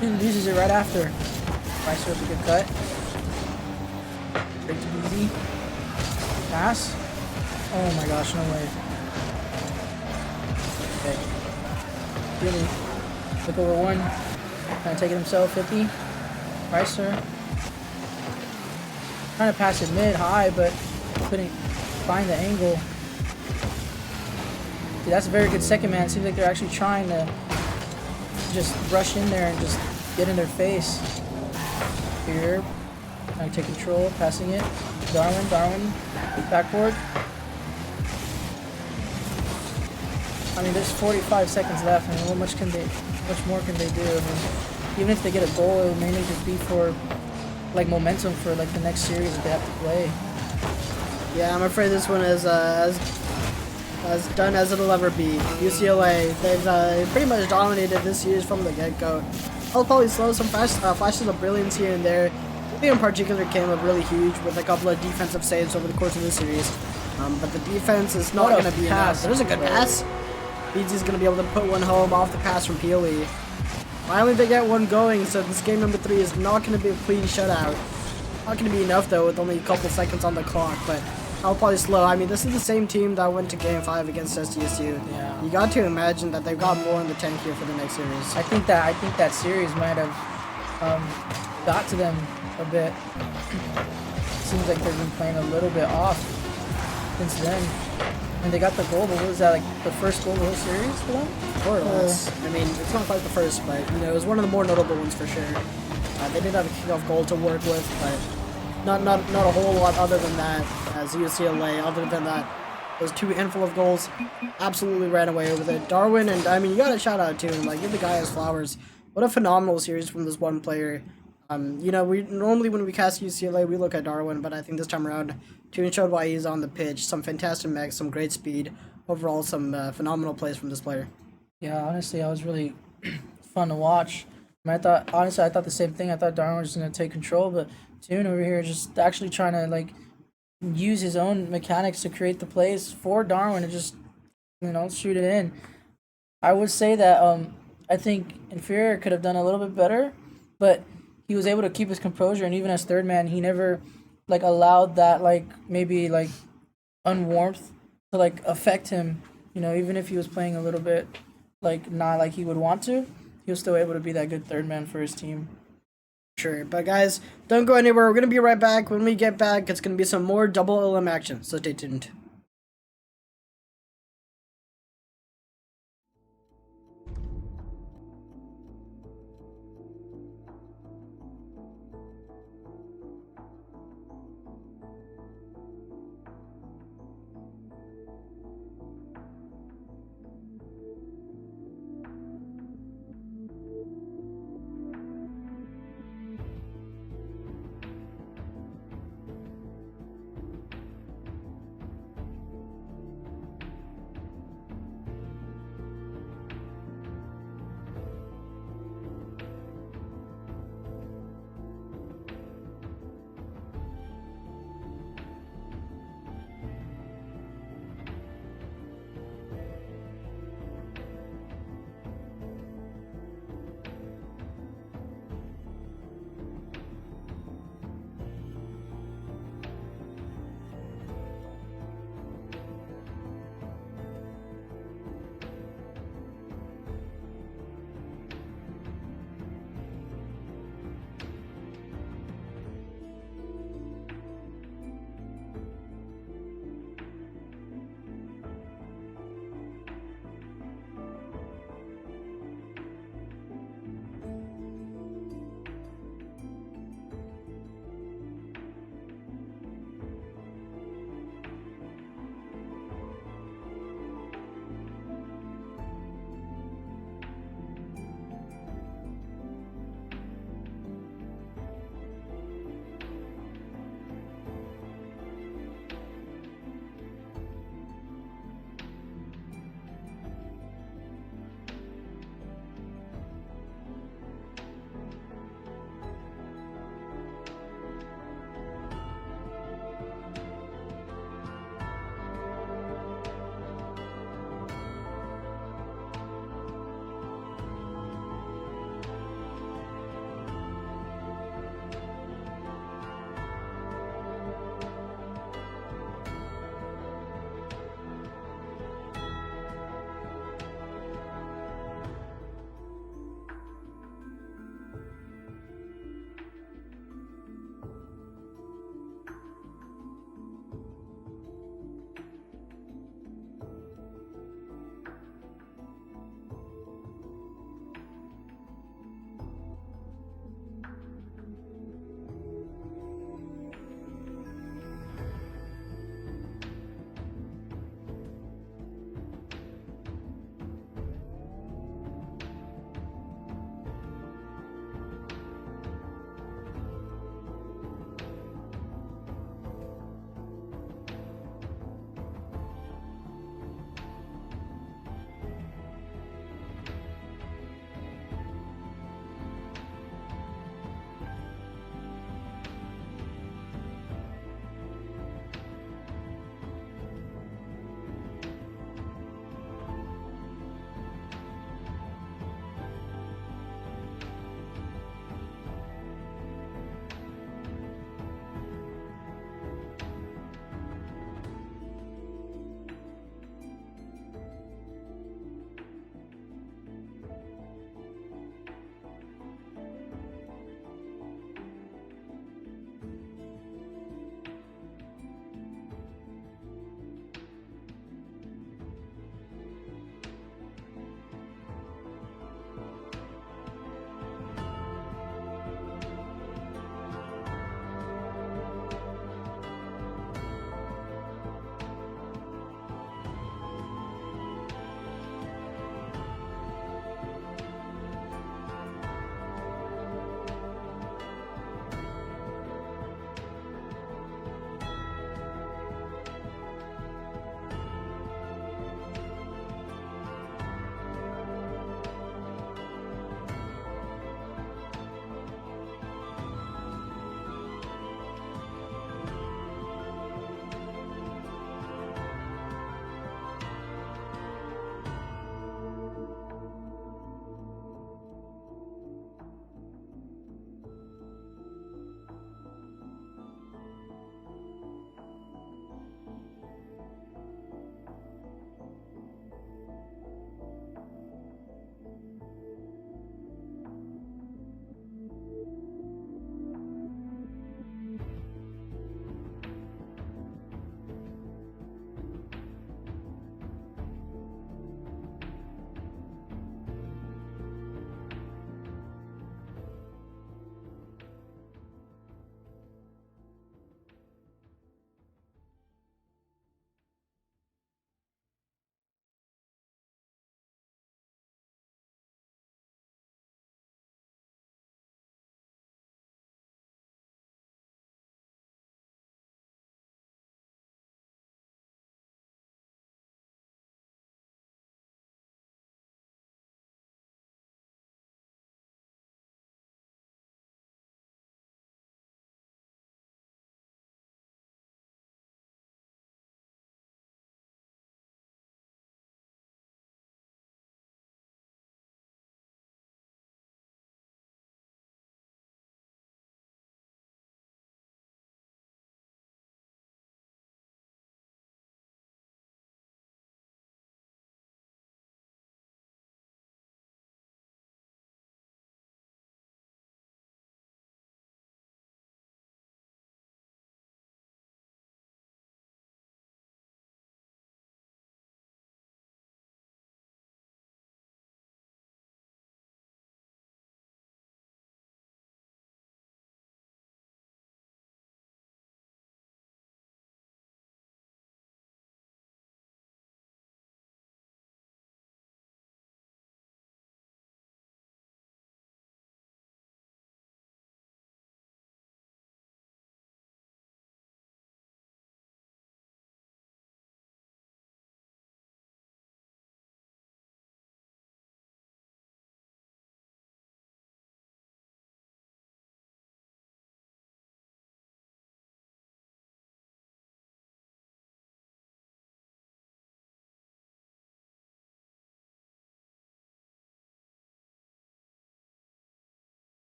Toon loses it right after. Ricer with a good cut. Straight to BZ. Pass. Oh my gosh, no way. Really look over one. Trying to take it himself. 50. Ricer. Trying to pass it mid high, but couldn't find the angle. Dude, that's a very good second man. Seems like they're actually trying to just rush in there and just get in their face. Here, trying to take control, passing it. Darwin, backboard. I mean, there's 45 seconds left. I mean, what much more can they do? I mean, even if they get a goal, it will mainly just be for like momentum for like the next series that they have to play. Yeah, I'm afraid this one is as done as it'll ever be. UCLA, they've pretty much dominated this series from the get-go. I'll probably slow some flashes of brilliance here and there. I think in particular came up really huge with a couple of defensive saves over the course of the series. But the defense is not going to be enough. There's a good pass. BG's going to be able to put one home off the pass from Poly. Finally they get one going, so this game number 3 is not going to be a clean shutout. Not going to be enough though with only a couple seconds on the clock, but I'll probably slow. I mean, this is the same team that went to Game 5 against SDSU. Yeah. You got to imagine that they've got more in the tank here for the next series. I think that series might have got to them a bit. Seems like they've been playing a little bit off since then. And they got the goal, but what was that, like the first goal of the whole series for them? More or less. I mean, it's not quite the first, but you know, it was one of the more notable ones for sure. They did have a kickoff goal to work with, but not a whole lot other than that. As UCLA, other than that, those 2 handful of goals, absolutely ran away with it. Darwin, and I mean, you got a shout out to him. Like, give the guy his flowers. What a phenomenal series from this one player. You know, we normally when we cast UCLA, we look at Darwin, but I think this time around, Toon showed why he's on the pitch. Some fantastic mechs, some great speed. Overall, some phenomenal plays from this player. Yeah, honestly, that was really fun to watch. I mean, I thought the same thing. I thought Darwin was going to take control, but Toon over here just actually trying to, like, use his own mechanics to create the plays for Darwin and just, you know, shoot it in. I would say that I think Inferior could have done a little bit better, but he was able to keep his composure, and even as third man, he never like allowed that like maybe like unwarmth to like affect him. You know, even if he was playing a little bit like not like he would want to, he was still able to be that good third man for his team. Sure, but guys, don't go anywhere. We're gonna be right back. When we get back, it's gonna be some more double LM action, so stay tuned.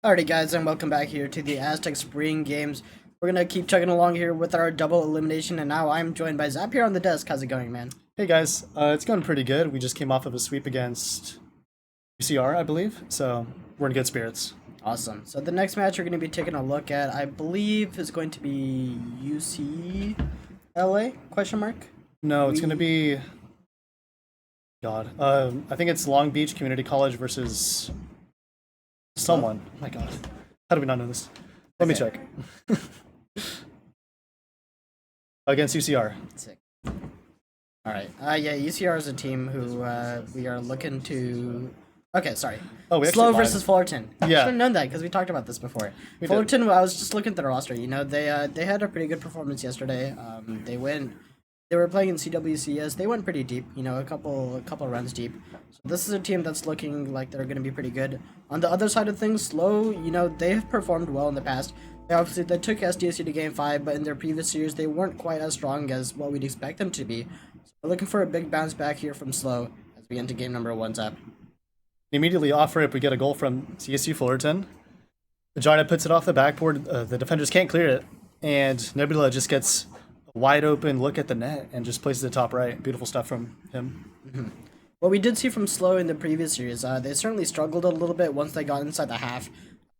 Alrighty guys, and welcome back here to the Aztec Spring Games. We're gonna keep chugging along here with our double elimination, and now I'm joined by Zap here on the desk. How's it going, man? Hey guys, it's going pretty good. We just came off of a sweep against UCR, I believe, so we're in good spirits. Awesome. So the next match we're gonna be taking a look at, I believe, is going to be UCLA? Question mark? No, it's going to be... God. I think it's Long Beach Community College versus... someone. Oh my god. How do we not know this? Let me check. Against UCR. Sick. Alright. Yeah, UCR is a team who we are looking to... Okay, sorry. Oh, we SLO actually lied. versus Fullerton. I Yeah. should have known that because we talked about this before. We Fullerton, I was just looking at the roster. You know, they had a pretty good performance yesterday. They were playing in CWCS. They went pretty deep. You know, a couple runs deep. So this is a team that's looking like they're going to be pretty good. On the other side of things, SLO, you know, they have performed well in the past. They took SDSU to Game 5, but in their previous years, they weren't quite as strong as what we'd expect them to be. So we're looking for a big bounce back here from SLO as we get into game number 1, Zap. Immediately off rip, we get a goal from CSU Fullerton. Jarda puts it off the backboard. The defenders can't clear it, and Nebula just gets a wide open look at the net and just places it top right. Beautiful stuff from him. What we did see from SLO in the previous series, they certainly struggled a little bit once they got inside the half.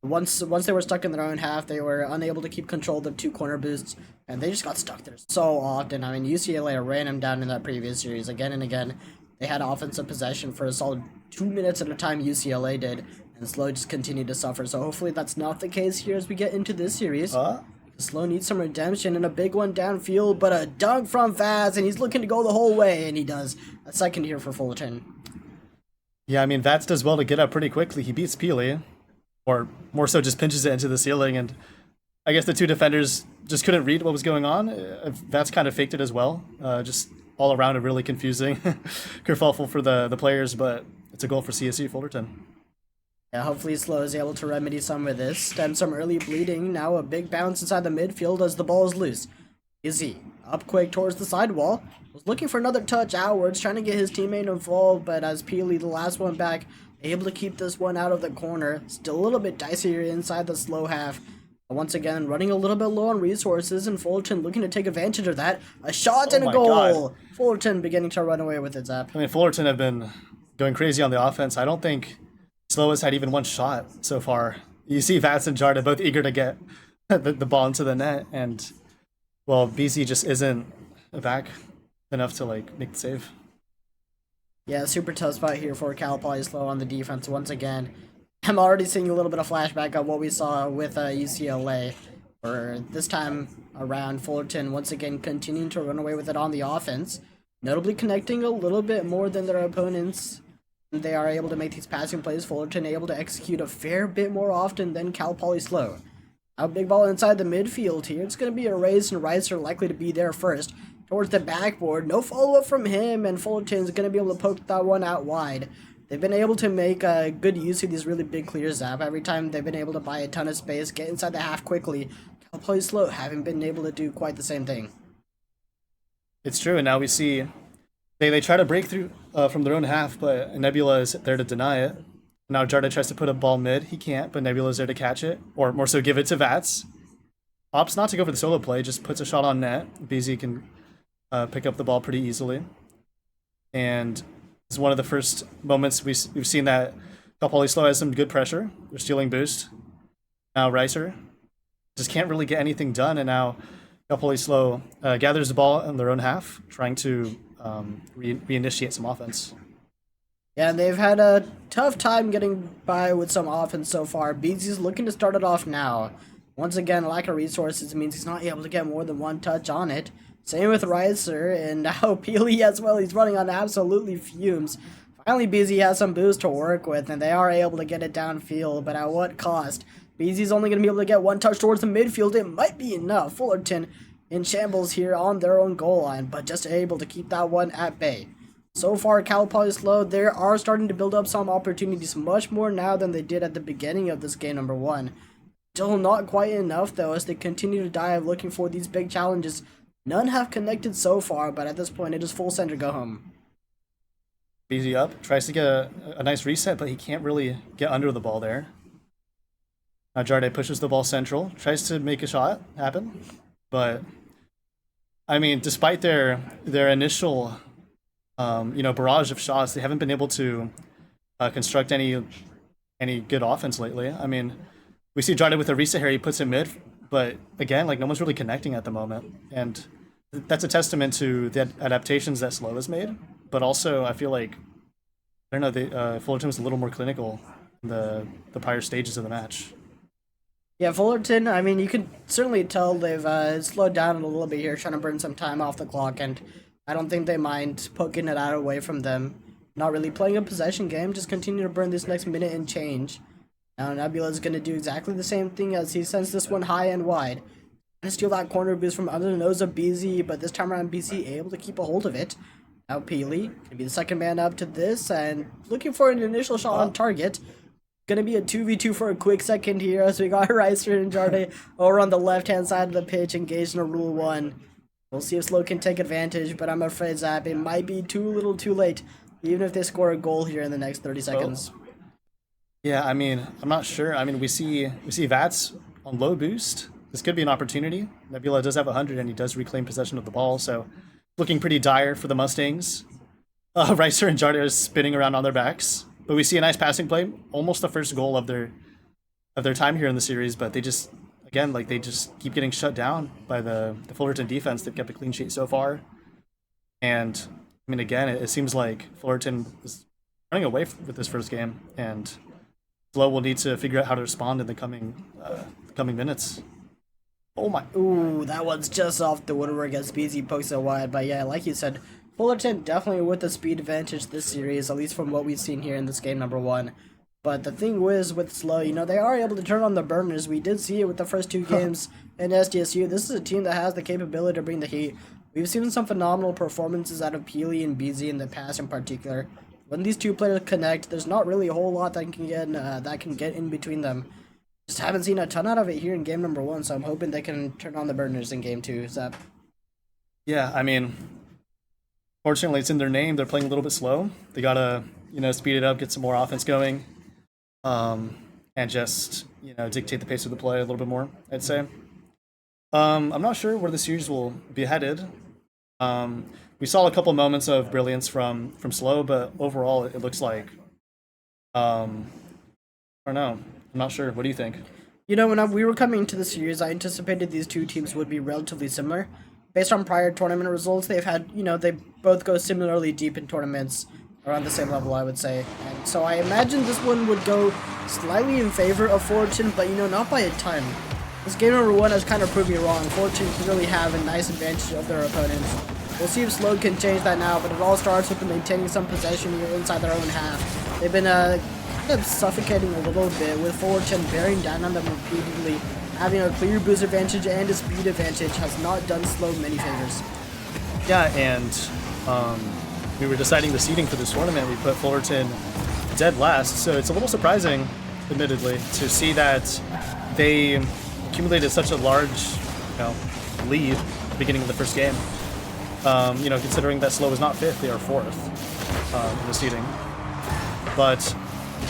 Once they were stuck in their own half, they were unable to keep control of the 2 corner boosts, and they just got stuck there so often. I mean, UCLA ran them down in that previous series again and again. They had offensive possession for a solid 2 minutes at a time, UCLA did, and SLO just continued to suffer. So hopefully that's not the case here as we get into this series. SLO needs some redemption and a big one downfield, but a dunk from Vaz, and he's looking to go the whole way, and he does. A second here for Fullerton. Yeah, I mean, Vats does well to get up pretty quickly. He beats Peely, or more so just pinches it into the ceiling, and I guess the 2 defenders just couldn't read what was going on. Vats kind of faked it as well. Just all around a really confusing kerfuffle for the players, but it's a goal for CSU Fullerton. Yeah, hopefully SLO is able to remedy some of this, stem some early bleeding. Now a big bounce inside the midfield as the ball is loose. Izzy up quick towards the sidewall, was looking for another touch outwards, trying to get his teammate involved, but as Peely, the last one back, able to keep this one out of the corner. Still a little bit dicier inside the SLO half. Once again, running a little bit low on resources, and Fullerton looking to take advantage of that. A shot and a goal! God. Fullerton beginning to run away with it, Zap. I mean, Fullerton have been going crazy on the offense. I don't think SLO has had even one shot so far. You see Vats and Jarda both eager to get the ball into the net, and, well, BZ just isn't back enough to, like, make the save. Yeah, super tough spot here for Poly SLO on the defense once again. I'm already seeing a little bit of flashback of what we saw with UCLA, where this time around Fullerton once again continuing to run away with it on the offense, notably connecting a little bit more than their opponents. They are able to make these passing plays. Fullerton able to execute a fair bit more often than Poly SLO. Now big ball inside the midfield here. It's going to be a race, and Rice are likely to be there first. Towards the backboard, no follow-up from him, and Fullerton's going to be able to poke that one out wide. They've been able to make good use of these really big clears, Zap. Every time they've been able to buy a ton of space, get inside the half quickly. Poly SLO haven't been able to do quite the same thing. It's true, and now we see they try to break through from their own half, but Nebula is there to deny it. Now Jarda tries to put a ball mid. He can't, but Nebula's there to catch it, or more so give it to Vats. Opts not to go for the solo play, just puts a shot on net. BZ can pick up the ball pretty easily. And it's one of the first moments we've seen that Poly SLO has some good pressure. They're stealing boost. Now Ricer just can't really get anything done, and now Poly SLO gathers the ball in their own half, trying to reinitiate some offense. Yeah, and they've had a tough time getting by with some offense so far. BZ's looking to start it off now. Once again, lack of resources means he's not able to get more than one touch on it. Same with Ricer, and now Peely as well. He's running on absolutely fumes. Finally, BZ has some boost to work with, and they are able to get it downfield, but at what cost? BZ's only going to be able to get one touch towards the midfield. It might be enough. Fullerton in shambles here on their own goal line, but just able to keep that one at bay. So far, Poly SLO, they are starting to build up some opportunities, much more now than they did at the beginning of this game number 1. Still not quite enough, though, as they continue to dive looking for these big challenges. None have connected so far, but at this point, it is full send or go home. BZ up, tries to get a nice reset, but he can't really get under the ball there. Now Jarde pushes the ball central, tries to make a shot happen, but I mean, despite their initial barrage of shots, they haven't been able to construct any good offense lately. I mean, we see Jarde with a reset here, he puts it mid, but again, like no one's really connecting at the moment, and that's a testament to the adaptations that SLO has made. But also, I feel like I don't know, Fullerton was a little more clinical in the prior stages of the match. Yeah, Fullerton, I mean, you could certainly tell they've slowed down a little bit here, trying to burn some time off the clock, and I don't think they mind poking it out away from them. Not really playing a possession game, just continue to burn this next minute and change. Now Nebula's going to do exactly the same thing as he sends this one high and wide. Gonna steal that corner boost from under the nose of BZ, but this time around BZ able to keep a hold of it. Now Peely gonna be the second man up to this and looking for an initial shot on target. Gonna be a 2v2 for a quick second here as we got Reiser and Jarde over on the left hand side of the pitch engaged in a rule 1. We'll see if SLO can take advantage, but I'm afraid Zap, it might be too little too late, even if they score a goal here in the next 30 seconds. Yeah, I mean, I'm not sure. I mean, we see Vats on low boost. This could be an opportunity. Nebula does have 100 and he does reclaim possession of the ball, so looking pretty dire for the Mustangs. Reiser and Jarde are spinning around on their backs, but we see a nice passing play, almost the first goal of their time here in the series, but they just, again, like they just keep getting shut down by the Fullerton defense. They've kept a clean sheet so far. And, I mean, again, it seems like Fullerton is running away with this first game, and SLO will need to figure out how to respond in the coming minutes. Oh my, ooh, that one's just off the woodwork as BZ pokes it wide, but yeah, like you said, Fullerton definitely with the speed advantage this series, at least from what we've seen here in this game number 1. But the thing is with SLO, you know, they are able to turn on the burners. We did see it with the first 2 games in SDSU. This is a team that has the capability to bring the heat. We've seen some phenomenal performances out of Peely and BZ in the past in particular. When these two players connect, there's not really a whole lot that can get in between them. Just haven't seen a ton out of it here in game number 1, so I'm hoping they can turn on the burners in game 2. Zap. Yeah, I mean, fortunately it's in their name. They're playing a little bit slow. They gotta, speed it up, get some more offense going, and just, dictate the pace of the play a little bit more, I'd say. I'm not sure where the series will be headed. We saw a couple moments of brilliance from SLO, but overall it looks like, I don't know. I'm not sure. What do you think? You know, when we were coming into the series, I anticipated these two teams would be relatively similar. Based on prior tournament results, they've had, they both go similarly deep in tournaments, around the same level, I would say. And so I imagine this one would go slightly in favor of Fullerton, but, not by a ton. This game number 1 has kind of proved me wrong. Fullerton clearly have a nice advantage of their opponents. We'll see if SLO can change that now, but it all starts with them maintaining some possession here inside their own half. They've been, kind of suffocating a little bit, with Fullerton bearing down on them repeatedly. Having a clear boost advantage and a speed advantage has not done SLO many favors. Yeah, and we were deciding the seeding for this tournament. We put Fullerton dead last, so it's a little surprising, admittedly, to see that they accumulated such a large, lead at the beginning of the first game. Considering that SLO is not 5th, they are 4th in the seeding. But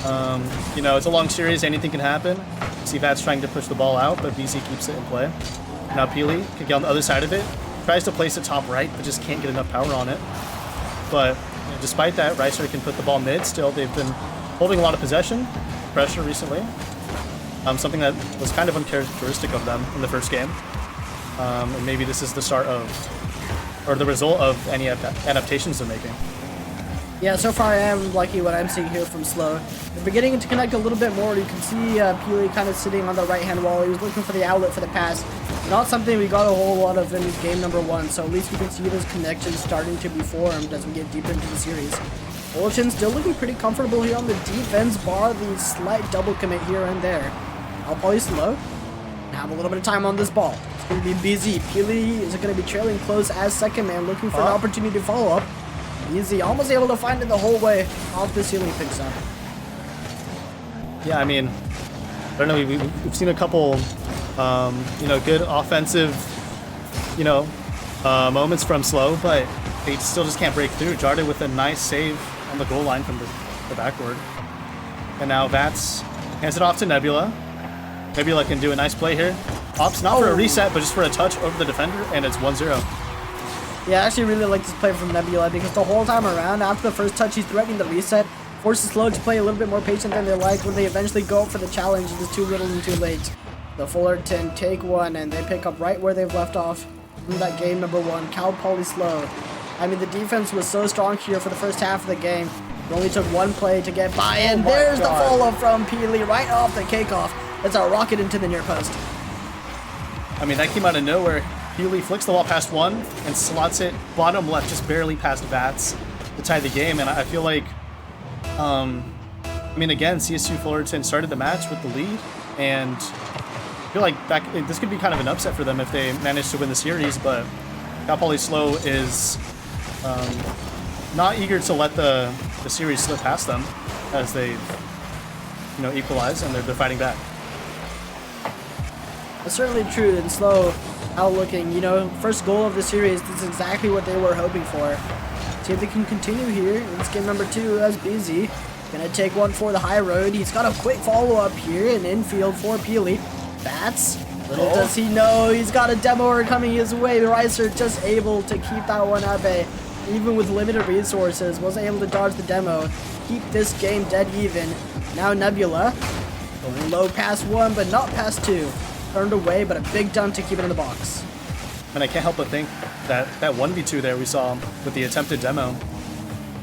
it's a long series, anything can happen. See Vats trying to push the ball out, but BZ keeps it in play. Now Peely can get on the other side of it, tries to place it top right, but just can't get enough power on it. But despite that, Reiser can put the ball mid. Still, they've been holding a lot of possession, pressure recently. Something that was kind of uncharacteristic of them in the first game. And maybe this is the start of, or the result of any adaptations they're making. Yeah, so far I am lucky what I'm seeing here from SLO. They're beginning to connect a little bit more. You can see Peely kind of sitting on the right-hand wall. He was looking for the outlet for the pass. Not something we got a whole lot of in game number 1, so at least we can see those connections starting to be formed as we get deeper into the series. Fullerton still looking pretty comfortable here on the defense, bar the slight double commit here and there. Now Poly SLO. Have a little bit of time on this ball. It's going to be busy. Peely is going to be trailing close as second man, looking for an opportunity to follow up. Easy, almost able to find it the whole way off the ceiling picks up. Yeah, I mean, I don't know, we've seen a couple, good offensive, moments from SLO, but they still just can't break through. Jarde with a nice save on the goal line from the backward. And now Vats hands it off to Nebula. Nebula can do a nice play here. Opts not for a reset, but just for a touch over the defender, and it's 1-0. Yeah, I actually really like this play from Nebula because the whole time around, after the first touch, he's threatening the reset, forces Slow to play a little bit more patient than they like. When they eventually go for the challenge, it is too little and too late. The Fullerton take one, and they pick up right where they've left off from that game number 1, Cal Poly SLO. I mean, the defense was so strong here for the first half of the game. It only took one play to get by, and there's the follow from Peely right off the kickoff. It's a rocket into the near post. I mean, that came out of nowhere. Peely flicks the ball past one and slots it bottom left, just barely past Vats to tie the game. And I feel like, I mean, again, CSU Fullerton started the match with the lead, and I feel like this could be kind of an upset for them if they manage to win the series. But Cal Poly SLO is not eager to let the series slip past them as they, equalize, and they're fighting back. That's certainly true, and SLO outlooking, first goal of the series, this is exactly what they were hoping for. See if they can continue here. It's game number 2 as BZ. Gonna take one for the high road. He's got a quick follow-up here, and infield for Peely. Bats. Little does he know, he's got a demoer coming his way. Reiser just able to keep that one at bay. Even with limited resources, was able to dodge the demo. Keep this game dead even. Now Nebula. Going low past 1, but not past 2. Turned away, but a big dunk to keep it in the box. And I can't help but think that 1v2 there we saw with the attempted demo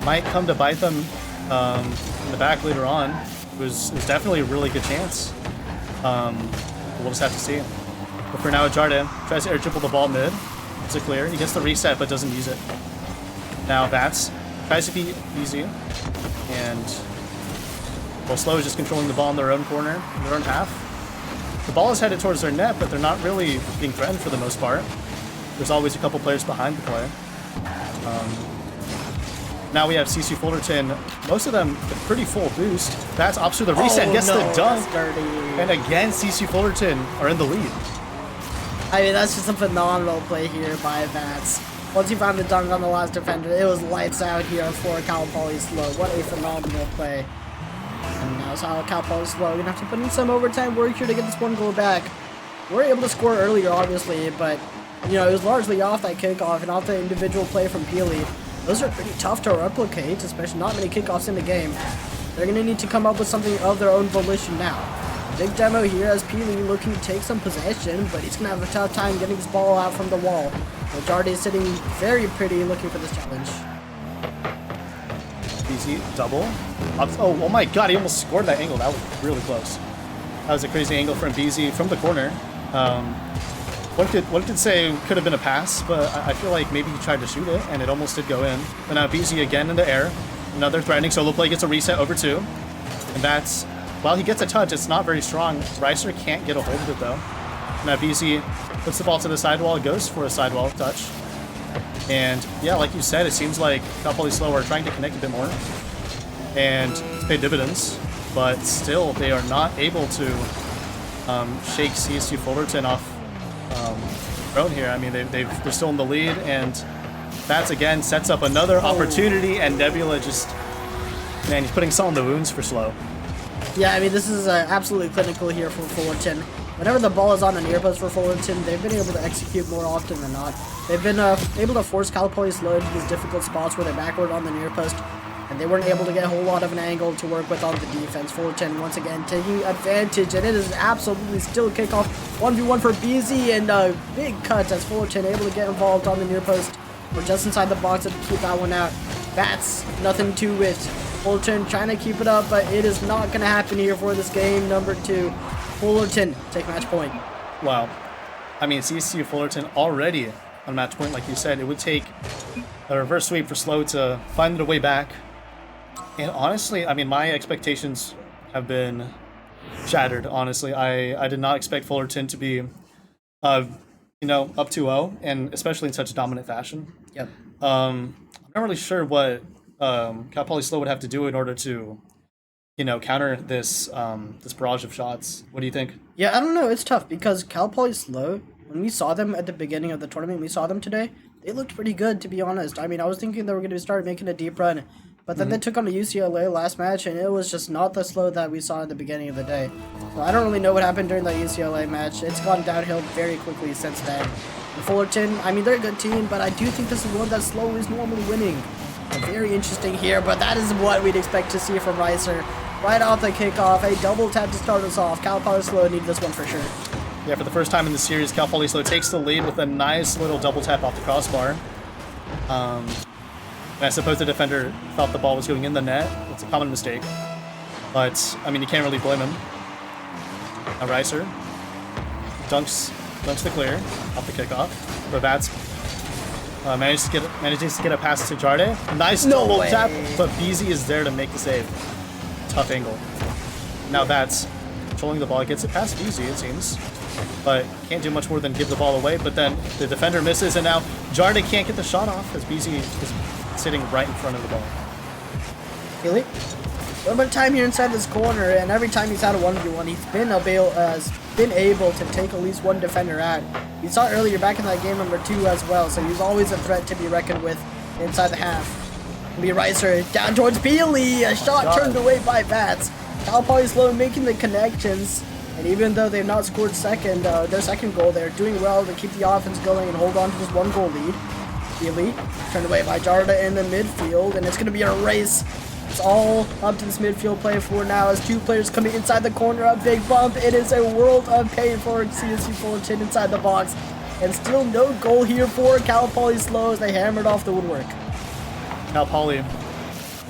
might come to bite them in the back later on. It was definitely a really good chance. We'll just have to see. But for now, Jarde tries to air dribble the ball mid. It's a clear. He gets the reset, but doesn't use it. Now Vats tries to be easy, and SLO is just controlling the ball in their own corner, in their own half. The ball is headed towards their net, but they're not really being threatened for the most part. There's always a couple players behind the play. Now we have CSU Fullerton, most of them with pretty full boost. That's opts to the reset, gets the dunk. And again, CSU Fullerton are in the lead. I mean, that's just a phenomenal play here by Vats. Once he found the dunk on the last defender, it was lights out here for Cal Poly SLO. What a phenomenal play. And now Cal Poly SLO gonna have to put in some overtime work here to get this one goal back. We were able to score earlier, obviously, but it was largely off that kickoff and off the individual play from Peely. Those are pretty tough to replicate, especially not many kickoffs in the game. They're gonna need to come up with something of their own volition now. Big demo here as Peely looking to take some possession, but he's gonna have a tough time getting this ball out from the wall. Jarde is sitting very pretty looking for this challenge. Easy double. Oh my god, he almost scored that angle. That was really close. That was a crazy angle from BZ from the corner. One could say it could have been a pass, but I feel like maybe he tried to shoot it, and it almost did go in. But now BZ again in the air. Another threatening solo play, gets a reset over 2. And that's, while he gets a touch, it's not very strong. Reiser can't get a hold of it, though. Now BZ puts the ball to the sidewall, goes for a sidewall touch. And yeah, like you said, it seems like Cal Poly SLO are trying to connect a bit more. And it's paid dividends, but still they are not able to shake CSU Fullerton off throne here. I mean, they're still in the lead, and Bats again sets up another opportunity, and Nebula just, man, he's putting salt in the wounds for SLO. Yeah, I mean, this is absolutely clinical here for Fullerton. Whenever the ball is on the near post for Fullerton, they've been able to execute more often than not. They've been able to force Cal Poly SLO into these difficult spots where they're backward on the near post, and they weren't able to get a whole lot of an angle to work with on the defense. Fullerton once again taking advantage, and it is absolutely still a kickoff. 1v1 for BZ, and a big cut as Fullerton able to get involved on the near post. We're just inside the box to keep that one out. Bats, nothing to it. Fullerton trying to keep it up, but it is not going to happen here for this game number 2. Fullerton take match point. Wow. I mean, CSU Fullerton already on match point, like you said. It would take a reverse sweep for SLO to find their way back. And honestly, I mean, my expectations have been shattered, honestly. I did not expect Fullerton to be, up 2-0, and especially in such a dominant fashion. Yep. I'm not really sure what Cal Poly SLO would have to do in order to, counter this this barrage of shots. What do you think? Yeah, I don't know. It's tough because Cal Poly SLO, when we saw them at the beginning of the tournament, we saw them today, they looked pretty good, to be honest. I mean, I was thinking they were going to start making a deep run, But then they took on the UCLA last match, and it was just not the slow that we saw in the beginning of the day. So I don't really know what happened during that UCLA match. It's gone downhill very quickly since then. And Fullerton, I mean, they're a good team, but I do think this is one that slow is normally winning. Very interesting here, but that is what we'd expect to see from Ricer. Right off the kickoff, a double tap to start us off. Cal Poly SLO need this one for sure. Yeah, for the first time in the series, Cal Poly SLO takes the lead with a nice little double tap off the crossbar. And I suppose the defender thought the ball was going in the net. It's a common mistake. But, I mean, you can't really blame him. Now Ricer dunks the clear off the kickoff. Bravats manages to get a pass to Jarde. Nice double tap, but BZ is there to make the save. Tough angle. Now that's controlling the ball. Gets it past BZ, it seems. But can't do much more than give the ball away. But then the defender misses, and now Jarde can't get the shot off as BZ is sitting right in front of the ball. Really? A little bit of time here inside this corner, and every time he's had a 1v1, he's been able to take at least one defender out. You saw earlier back in that game number 2 as well, so he's always a threat to be reckoned with inside the half. Be Ricer down towards Peely, a shot turned away by Bats. Cal Poly SLO making the connections, and even though they've not scored their second goal, they're doing well to keep the offense going and hold on to this 1-goal lead. Peely turned away by Jarda in the midfield, and it's going to be a race. It's all up to this midfield play for now as 2 players coming inside the corner. A big bump. It is a world of pain for CSU Fullerton inside the box, and still no goal here for Cal Poly SLO as they hammered off the woodwork. Cal Poly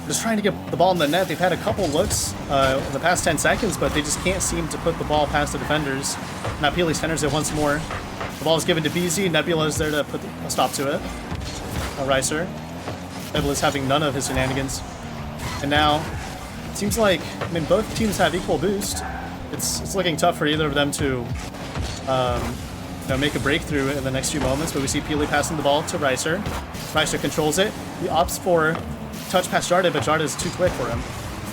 just trying to get the ball in the net. They've had a couple looks in the past 10 seconds, but they just can't seem to put the ball past the defenders. Now Peely centers it once more. The ball is given to BZ. Nebula is there to put a stop to it. Ricer. Nebula is having none of his shenanigans. And now, it seems like, I mean, both teams have equal boost. It's looking tough for either of them to make a breakthrough in the next few moments, but we see Peely passing the ball to Ricer. Ricer controls it. He opts for touch past Jarde, but Jarde is too quick for him.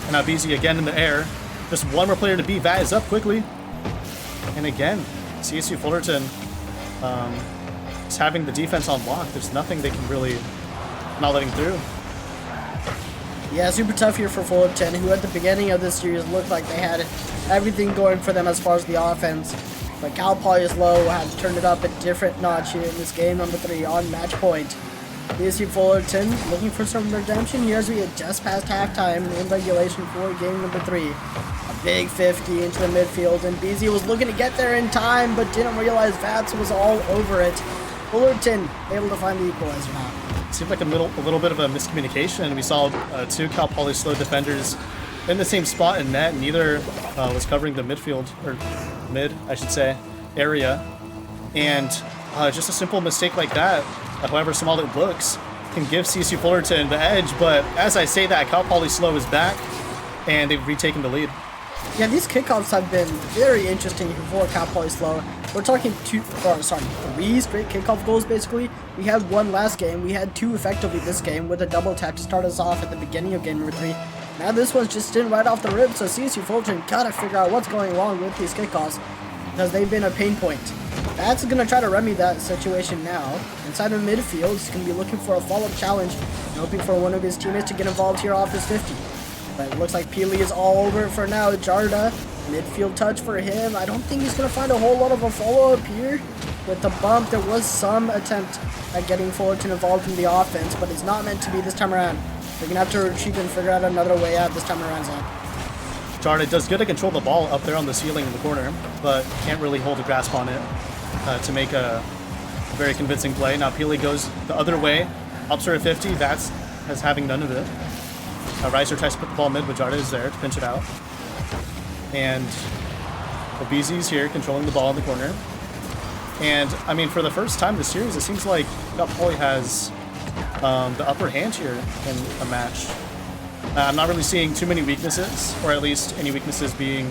And now BZ again in the air. Just one more player to beat. Vat is up quickly. And again, CSU Fullerton is having the defense on lock. There's nothing they can really not letting through. Yeah, super tough here for Fullerton, who at the beginning of this series looked like they had everything going for them as far as the offense. But Cal Poly SLO had turned it up a different notch here in this game number 3 on match point. CSU Fullerton looking for some redemption here as we had just passed halftime in regulation for game number 3. A big 50 into the midfield, and BZ was looking to get there in time, but didn't realize Vats was all over it. Fullerton able to find the equalizer now. Seemed like a little bit of a miscommunication. We saw 2 Cal Poly SLO defenders in the same spot in net. Neither was covering the midfield, or mid, I should say, area. And just a simple mistake like that, however small it looks, can give CSU Fullerton the edge. But as I say that, Cal Poly SLO is back, and they've retaken the lead. Yeah, these kickoffs have been very interesting for Cal Poly SLO. We're talking 3 straight kickoff goals, basically. We had 1 last game. We had 2 effectively this game with a double tap to start us off at the beginning of game number 3. Now this one's just in right off the rip, so CSU Fullerton gotta figure out what's going wrong with these kickoffs because they've been a pain point. That's gonna try to remedy that situation now. Inside of midfield, he's gonna be looking for a follow-up challenge and hoping for one of his teammates to get involved here off his 50. But it looks like Peely is all over it for now. Jarda, midfield touch for him. I don't think he's going to find a whole lot of a follow-up here. With the bump, there was some attempt at getting Fullerton involved in the offense, but it's not meant to be this time around. They're going to have to retreat and figure out another way out this time around, Zach. Jarda does good to control the ball up there on the ceiling in the corner, but can't really hold a grasp on it to make a very convincing play. Now Peely goes the other way, ups her at 50. Vats has having none of it. Ricer tries to put the ball mid, but Jarda is there to pinch it out. And BZ's here controlling the ball in the corner. And, I mean, for the first time this series, it seems like Cal Poly has the upper hand here in a match. I'm not really seeing too many weaknesses, or at least any weaknesses being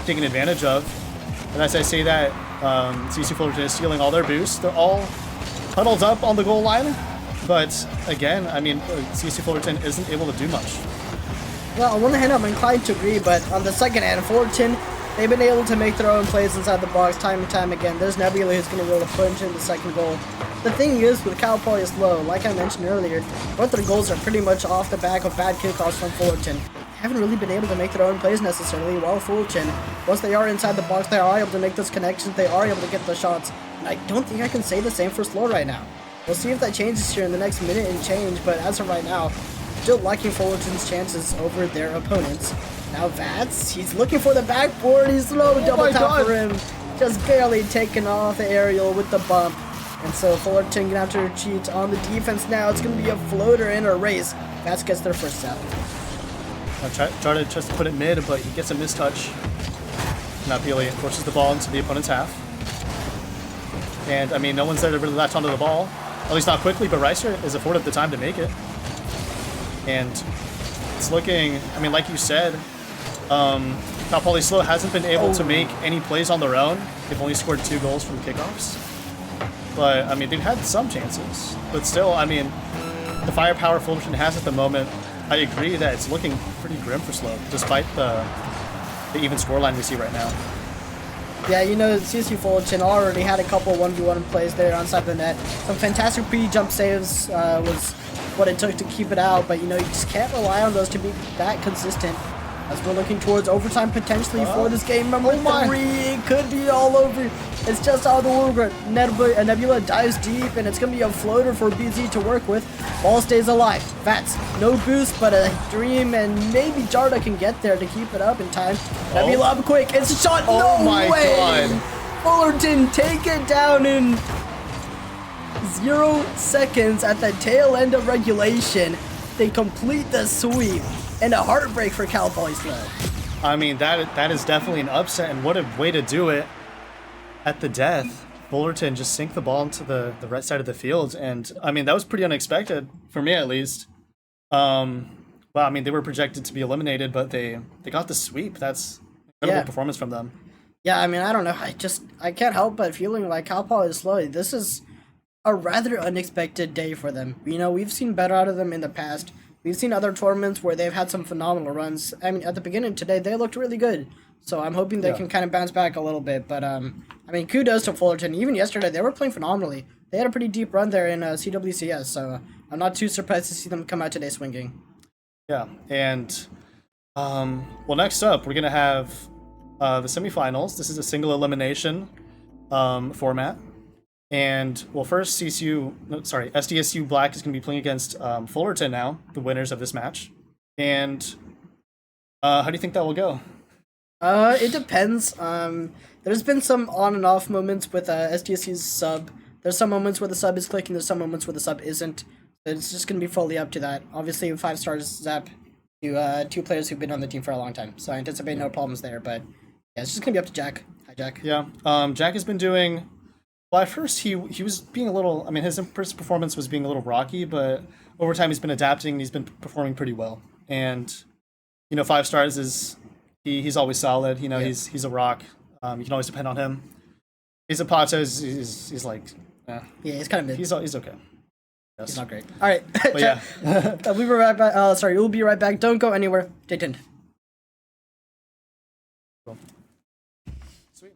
taken advantage of. And as I say that, CSU Fullerton is stealing all their boosts. They're all huddled up on the goal line. But, again, I mean, CSU Fullerton isn't able to do much. Well, on one hand, I'm inclined to agree, but on the second hand, Fullerton They've been able to make their own plays inside the box time and time again. There's Nebula who's going to be able to punch in the second goal. The thing is, with Cal Poly SLO, like I mentioned earlier, both their goals are pretty much off the back of bad kickoffs from Fullerton. They haven't really been able to make their own plays necessarily, while Fullerton, once they are inside the box, they are able to make those connections, they are able to get the shots. And I don't think I can say the same for SLO right now. We'll see if that changes here in the next minute and change, but as of right now, still liking Fullerton's chances over their opponents. Now Vats, he's looking for the backboard, he's low, double tap for him. Just barely taken off the aerial with the bump. And so Fullerton gonna have to cheat on the defense now. It's gonna be a floater in a race. Vats gets their first out. Try to just put it mid, but he gets a mistouch. Now Peely forces the ball into the opponent's half. And I mean, no one's there to really latch onto the ball. At least not quickly, but Reiser is afforded the time to make it. And it's looking, I mean, like you said, Cal Poly SLO hasn't been able to make any plays on their own. They've only scored 2 goals from kickoffs. But, I mean, they've had some chances. But still, I mean, the firepower Fullerton has at the moment, I agree that it's looking pretty grim for SLO, despite the even scoreline we see right now. Yeah, you know, CSU Fullerton already had a couple 1v1 plays there outside the net. Some fantastic pre-jump saves was what it took to keep it out, but, you know, you just can't rely on those to be that consistent. As we're looking towards overtime potentially for this game. Number 3, it could be all over. It's just out of the world. Nebula dives deep, and it's going to be a floater for BZ to work with. Ball stays alive. Vats, no boost, but a dream, and maybe Jarda can get there to keep it up in time. Nebula up quick. It's a shot. Oh no my way. God. Fullerton take it down in 0 seconds at the tail end of regulation. They complete the sweep. And a heartbreak for Cal Poly SLO. I mean, that is definitely an upset, and what a way to do it at the death. Fullerton just sink the ball into the right side of the field, and I mean, that was pretty unexpected, for me at least. Well, I mean, they were projected to be eliminated, but they got the sweep. That's incredible performance from them. Yeah, I mean, I don't know. I can't help but feeling like Cal Poly SLO, this is a rather unexpected day for them. You know, we've seen better out of them in the past. We've seen other tournaments where they've had some phenomenal runs. I mean, at the beginning today, they looked really good. So I'm hoping they can kind of bounce back a little bit. But, I mean, kudos to Fullerton. Even yesterday, they were playing phenomenally. They had a pretty deep run there in CWCS. So I'm not too surprised to see them come out today swinging. Yeah, and, well, next up, we're going to have the semifinals. This is a single elimination format. And, well, first, SDSU Black is going to be playing against Fullerton now, the winners of this match. And how do you think that will go? It depends. There's been some on and off moments with SDSU's sub. There's some moments where the sub is clicking, there's some moments where the sub isn't. It's just going to be fully up to that. Obviously, 5 stars Zap to 2 players who've been on the team for a long time. So I anticipate no problems there, but yeah, it's just going to be up to Jack. Hi, Jack. Yeah, Jack has been doing... Well, at first he was being a little, I mean, his first performance was being a little rocky, but over time he's been adapting and he's been performing pretty well. And, you know, 5 stars is, he's always solid. You know, he's a rock. You can always depend on him. He's a Pato, he's like, yeah, he's kind of mid. He's okay. Yes. He's not great. All right. But yeah. We'll be right back. We'll be right back. Don't go anywhere. Stay tuned. Cool. Sweet.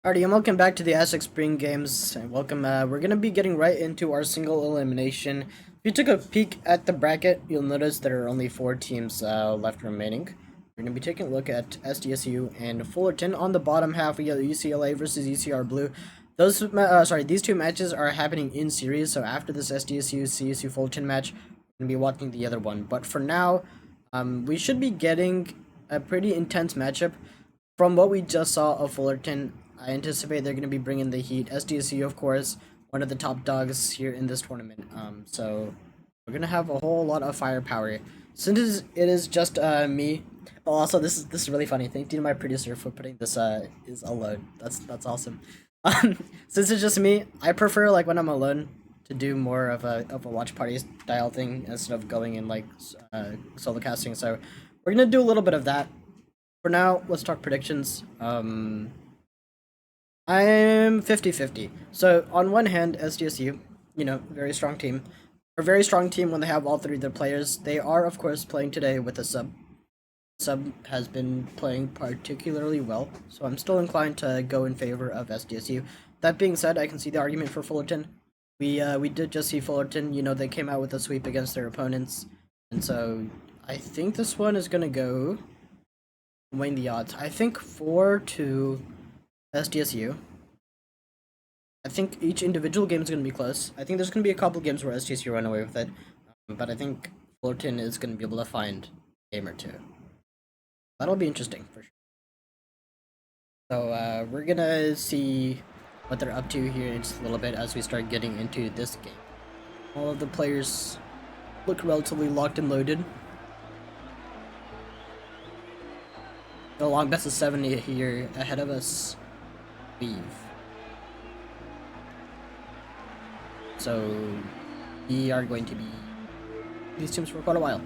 Alrighty, and welcome back to the Aztec Spring Games, and welcome, we're gonna be getting right into our single elimination. If you took a peek at the bracket, you'll notice there are only 4 teams left remaining. We're gonna be taking a look at SDSU and Fullerton. On the bottom half, we got UCLA versus UCR Blue. These two matches are happening in series, so after this SDSU CSU Fullerton match, we're gonna be watching the other one. But for now, we should be getting a pretty intense matchup. From what we just saw of Fullerton, I anticipate they're going to be bringing the heat. SDSU, of course, one of the top dogs here in this tournament. So we're going to have a whole lot of firepower. Since it is just me. Oh, also, this is really funny. Thank you to my producer for putting this is alone. That's awesome. Since it's just me, I prefer like when I'm alone to do more of a watch party style thing instead of going in like solo casting. So we're gonna do a little bit of that. For now, let's talk predictions. I'm 50-50. So, on one hand, SDSU, very strong team. A very strong team when they have all 3 of their players. They are, of course, playing today with a sub. Sub has been playing particularly well, so I'm still inclined to go in favor of SDSU. That being said, I can see the argument for Fullerton. We did just see Fullerton, they came out with a sweep against their opponents. And so, I think this one is going to go... weighing the odds. I think 4-2 SDSU. I think each individual game is going to be close. I think there's going to be a couple games where SDSU run away with it. But I think Fullerton is going to be able to find a game or 2. That'll be interesting for sure. So we're going to see what they're up to here in just a little bit as we start getting into this game. All of the players look relatively locked and loaded. A long best of 7 here ahead of us. Leave. So we are going to be these teams for quite a while.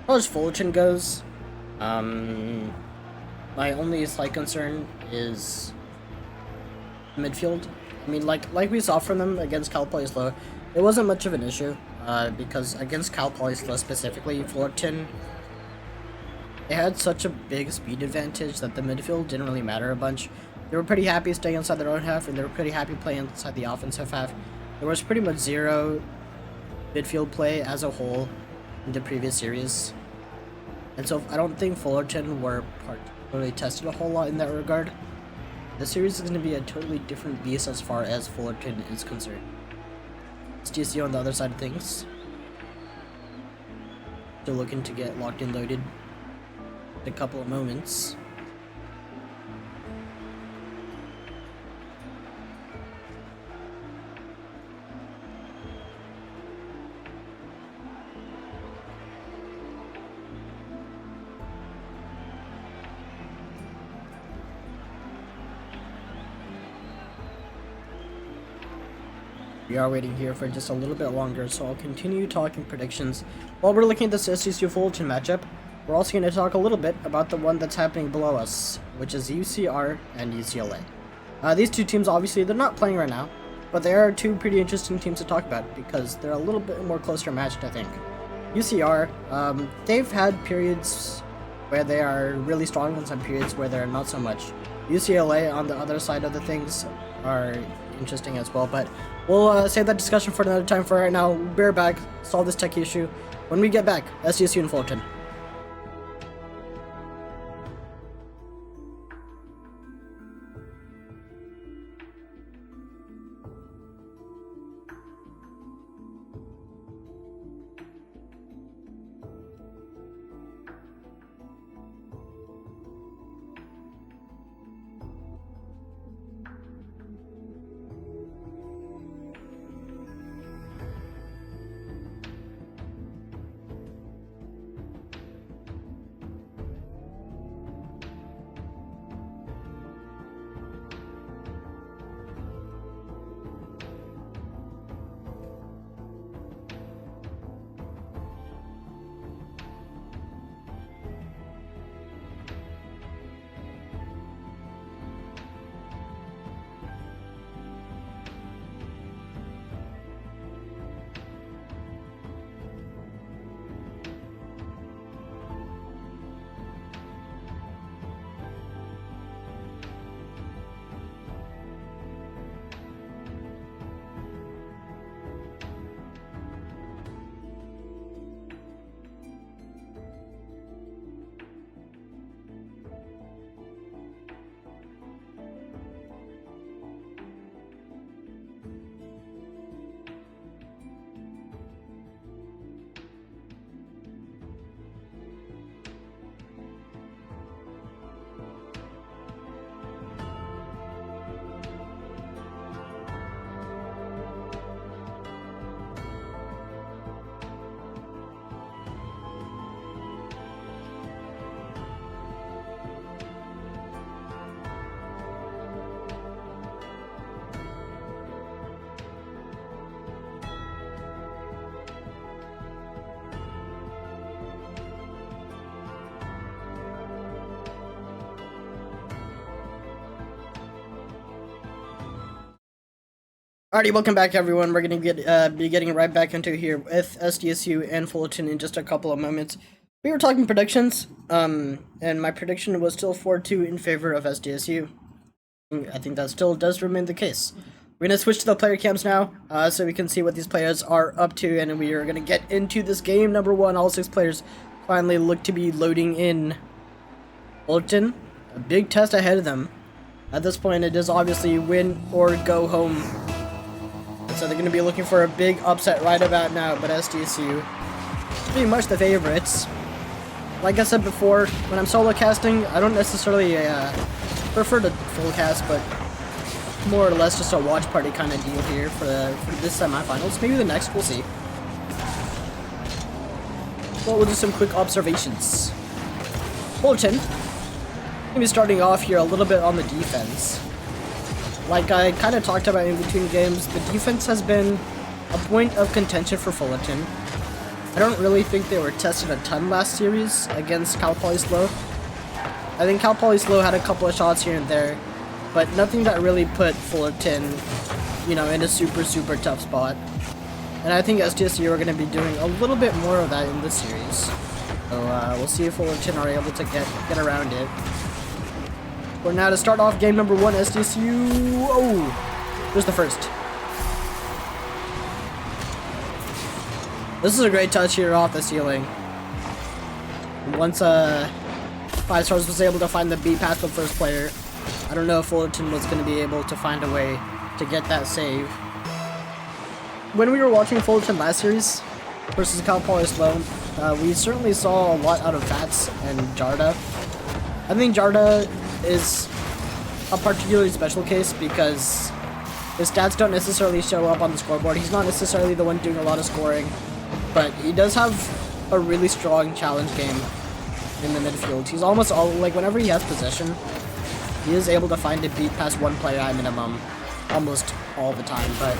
As far as Fullerton goes, my only slight concern is midfield. I mean, like we saw from them against Cal Poly SLO, it wasn't much of an issue, because against Cal Poly SLO specifically, Fullerton, they had such a big speed advantage that the midfield didn't really matter a bunch. They were pretty happy staying inside their own half, and they were pretty happy playing inside the offensive half. There was pretty much zero midfield play as a whole in the previous series. And so I don't think Fullerton were particularly tested a whole lot in that regard. The series is going to be a totally different beast as far as Fullerton is concerned. SDSU on the other side of things. Still looking to get locked and loaded in a couple of moments. We are waiting here for just a little bit longer, so I'll continue talking predictions. While we're looking at this SDSU Fullerton matchup, we're also going to talk a little bit about the one that's happening below us, which is UCR and UCLA. These two teams, obviously, they're not playing right now, but they are 2 pretty interesting teams to talk about because they're a little bit more closer matched, I think. UCR, they've had periods where they are really strong and some periods where they're not so much. UCLA, on the other side of the things, are interesting as well, but we'll save that discussion for another time. For right now, we'll be right back, solve this tech issue. When we get back, SDSU and Fullerton. Alrighty, welcome back everyone. We're gonna be getting right back into here with SDSU and Fullerton in just a couple of moments. We were talking predictions, and my prediction was still 4-2 in favor of SDSU. I think that still does remain the case. We're gonna switch to the player cams now, so we can see what these players are up to, and we are gonna get into this game. Number one, all 6 players finally look to be loading in. Fullerton, a big test ahead of them. At this point, it is obviously win or go home. So they're going to be looking for a big upset right about now, but SDSU, pretty much the favorites. Like I said before, when I'm solo casting, I don't necessarily prefer to full cast, but more or less just a watch party kind of deal here for this semifinals. Maybe the next, we'll see. Well, we'll do some quick observations. Fullerton, going to be starting off here a little bit on the defense. Like I kind of talked about in between games, the defense has been a point of contention for Fullerton. I don't really think they were tested a ton last series against Poly SLO. I think Poly SLO had a couple of shots here and there, but nothing that really put Fullerton, you know, in a super tough spot. And I think SDSU are going to be doing a little bit more of that in this series. So we'll see if Fullerton are able to get around it. We're now to start off game number 1, SDSU. Oh, there's the first. This is a great touch here off the ceiling. Once 5 stars was able to find the beat past the first player, I don't know if Fullerton was going to be able to find a way to get that save. When we were watching Fullerton last series versus Poly SLO, we certainly saw a lot out of Vats and Jarda. I think Jarda is a particularly special case because his stats don't necessarily show up on the scoreboard. He's not necessarily the one doing a lot of scoring, but he does have a really strong challenge game in the midfield. He's almost all, like, whenever he has possession, he is able to find a beat past one player at minimum almost all the time, but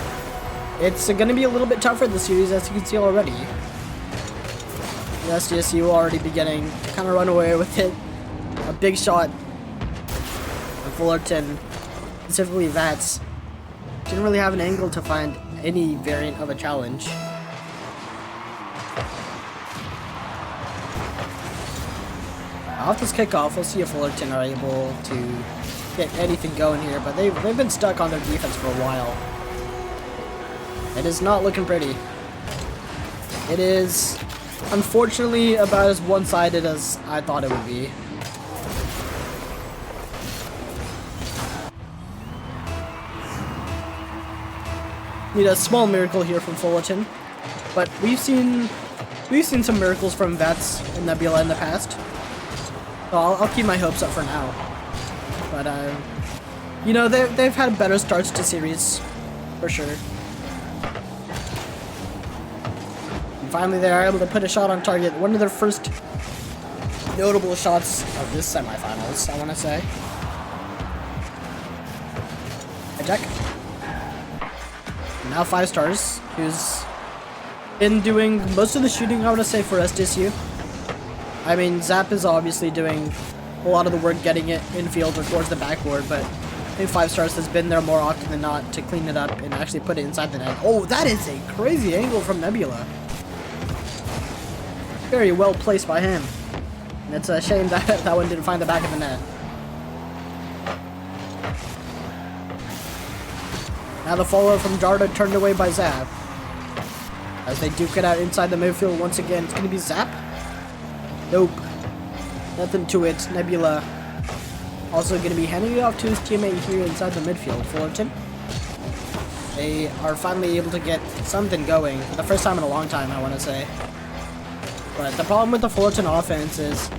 it's going to be a little bit tougher this series, as you can see already. The SDSU already beginning to kind of run away with it. A big shot. Fullerton, specifically Vats, didn't really have an angle to find any variant of a challenge. Off this kickoff, we'll see if Fullerton are able to get anything going here, but they've been stuck on their defense for a while. It is not looking pretty. It is, unfortunately, about as one-sided as I thought it would be. Need a small miracle here from Fullerton, but we've seen some miracles from Vats and Nebula in the past. So I'll keep my hopes up for now. But you know, they've had better starts to series, for sure. And finally, they are able to put a shot on target. One of their first notable shots of this semifinals, I want to say. Check. Now 5 stars, who's been doing most of the shooting, I want to say, for SDSU. I mean, Zap is obviously doing a lot of the work getting it infield or towards the backboard, but I think 5 stars has been there more often than not to clean it up and actually put it inside the net. Oh, that is a crazy angle from Nebula. Very well placed by him. And it's a shame that that one didn't find the back of the net. Now the follow from Jarda turned away by Zap. As they duke it out inside the midfield once again. It's going to be Zap? Nope. Nothing to it. Nebula also going to be handing it off to his teammate here inside the midfield. Fullerton. They are finally able to get something going. For the first time in a long time, I want to say. But the problem with the Fullerton offense is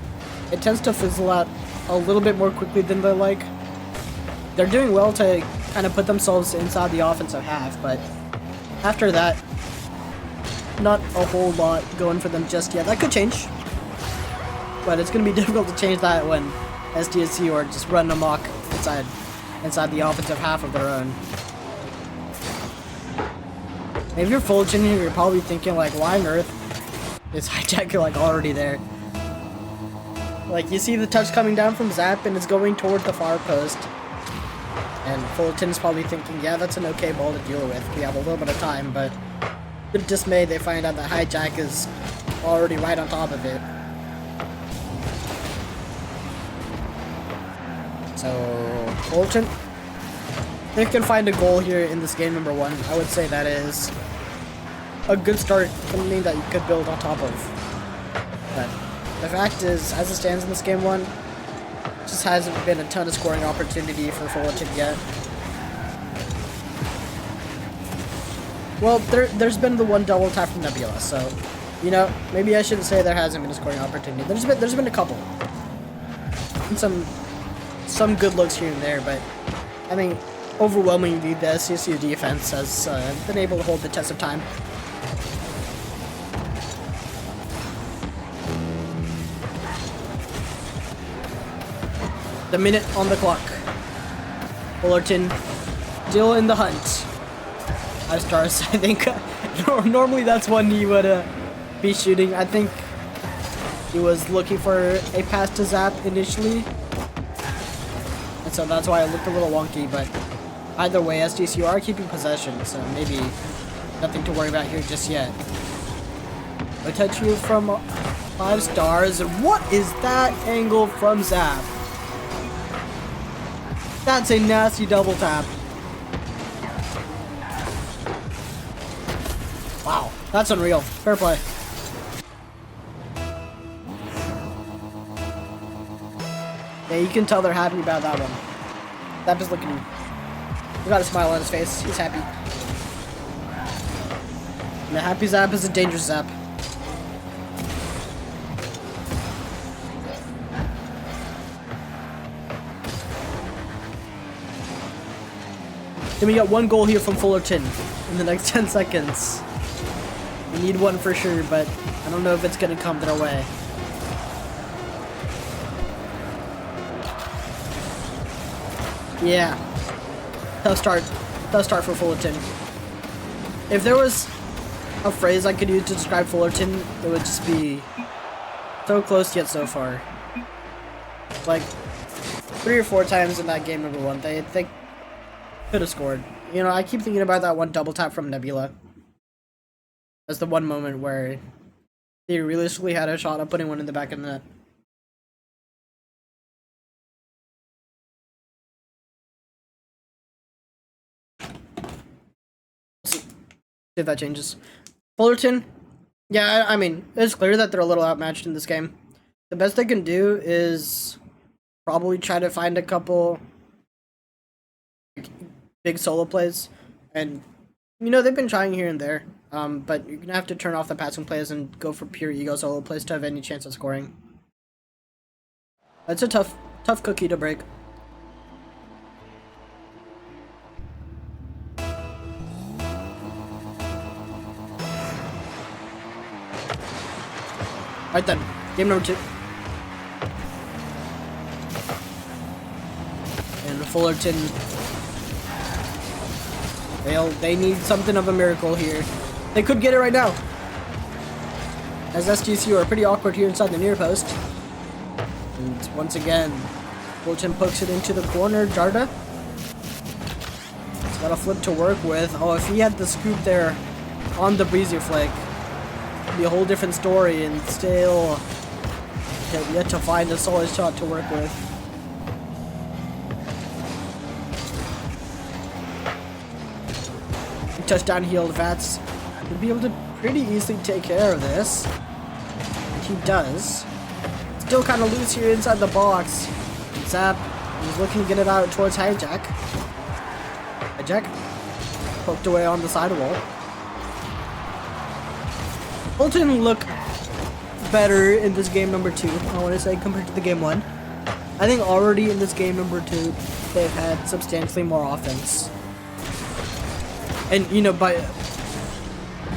it tends to fizzle out a little bit more quickly than they like. They're doing well to kind of put themselves inside the offensive half, but after that, not a whole lot going for them just yet. That could change, but it's going to be difficult to change that when SDSU are just running amok inside the offensive half of their own. If you're Fullerton here, you're probably thinking, like, why on earth is Hijacker, like, already there? Like, you see the touch coming down from Zap, and it's going toward the far post. And Fullerton's probably thinking, yeah, that's an okay ball to deal with. We have a little bit of time, but to dismay, they find out that Hijack is already right on top of it. So, Fullerton, they can find a goal here in this game number 1. I would say that is a good start, something that you could build on top of. But the fact is, as it stands in this game 1, just hasn't been a ton of scoring opportunity for Fullerton yet. Well, there's been the one double tap from Nebula, so, you know, maybe I shouldn't say there hasn't been a scoring opportunity. There's been a couple. And some good looks here and there, but I think overwhelmingly the CSU defense has been able to hold the test of time. The minute on the clock. Fullerton still in the hunt. 5 stars, I think. Normally that's one he would be shooting. I think he was looking for a pass to Zap initially. And so that's why it looked a little wonky, but either way, SDSU are keeping possession, so maybe nothing to worry about here just yet. A touch you from 5 stars. What is that angle from Zap? That's a nasty double tap. Wow, that's unreal. Fair play. Yeah, you can tell they're happy about that one. Zap is looking. He got a smile on his face. He's happy. And a happy Zap is a dangerous Zap. Then we got one goal here from Fullerton in the next 10 seconds. We need one for sure, but I don't know if it's gonna come their way. Yeah. Tough start. Tough start for Fullerton. If there was a phrase I could use to describe Fullerton, it would just be so close yet so far. Like 3 or 4 times in that game number 1, they could have scored. You know, I keep thinking about that one double tap from Nebula. That's the one moment where they realistically had a shot of putting one in the back of the net. See if that changes. Fullerton, yeah, I mean, it's clear that they're a little outmatched in this game. The best they can do is probably try to find a couple big solo plays, and you know they've been trying here and there, but you're gonna have to turn off the passing plays and go for pure ego solo plays to have any chance of scoring. That's a tough cookie to break. Right then, game number 2. And Fullerton, they need something of a miracle here. They could get it right now, as SDSU are pretty awkward here inside the near post. And once again, Fullerton pokes it into the corner. Jarda, he's got a flip to work with. Oh, if he had the scoop there on the breezy flick, it'd be a whole different story, and still have yet to find a solid shot to work with. Touchdown heel, Vats would be able to pretty easily take care of this. And he does. Still kind of loose here inside the box. Zap, he's looking to get it out towards Hijack. Hijack poked away on the sidewall. Fullerton look better in this game number 2, I want to say, compared to the game 1. I think already in this game number 2, they've had substantially more offense. And, you know, by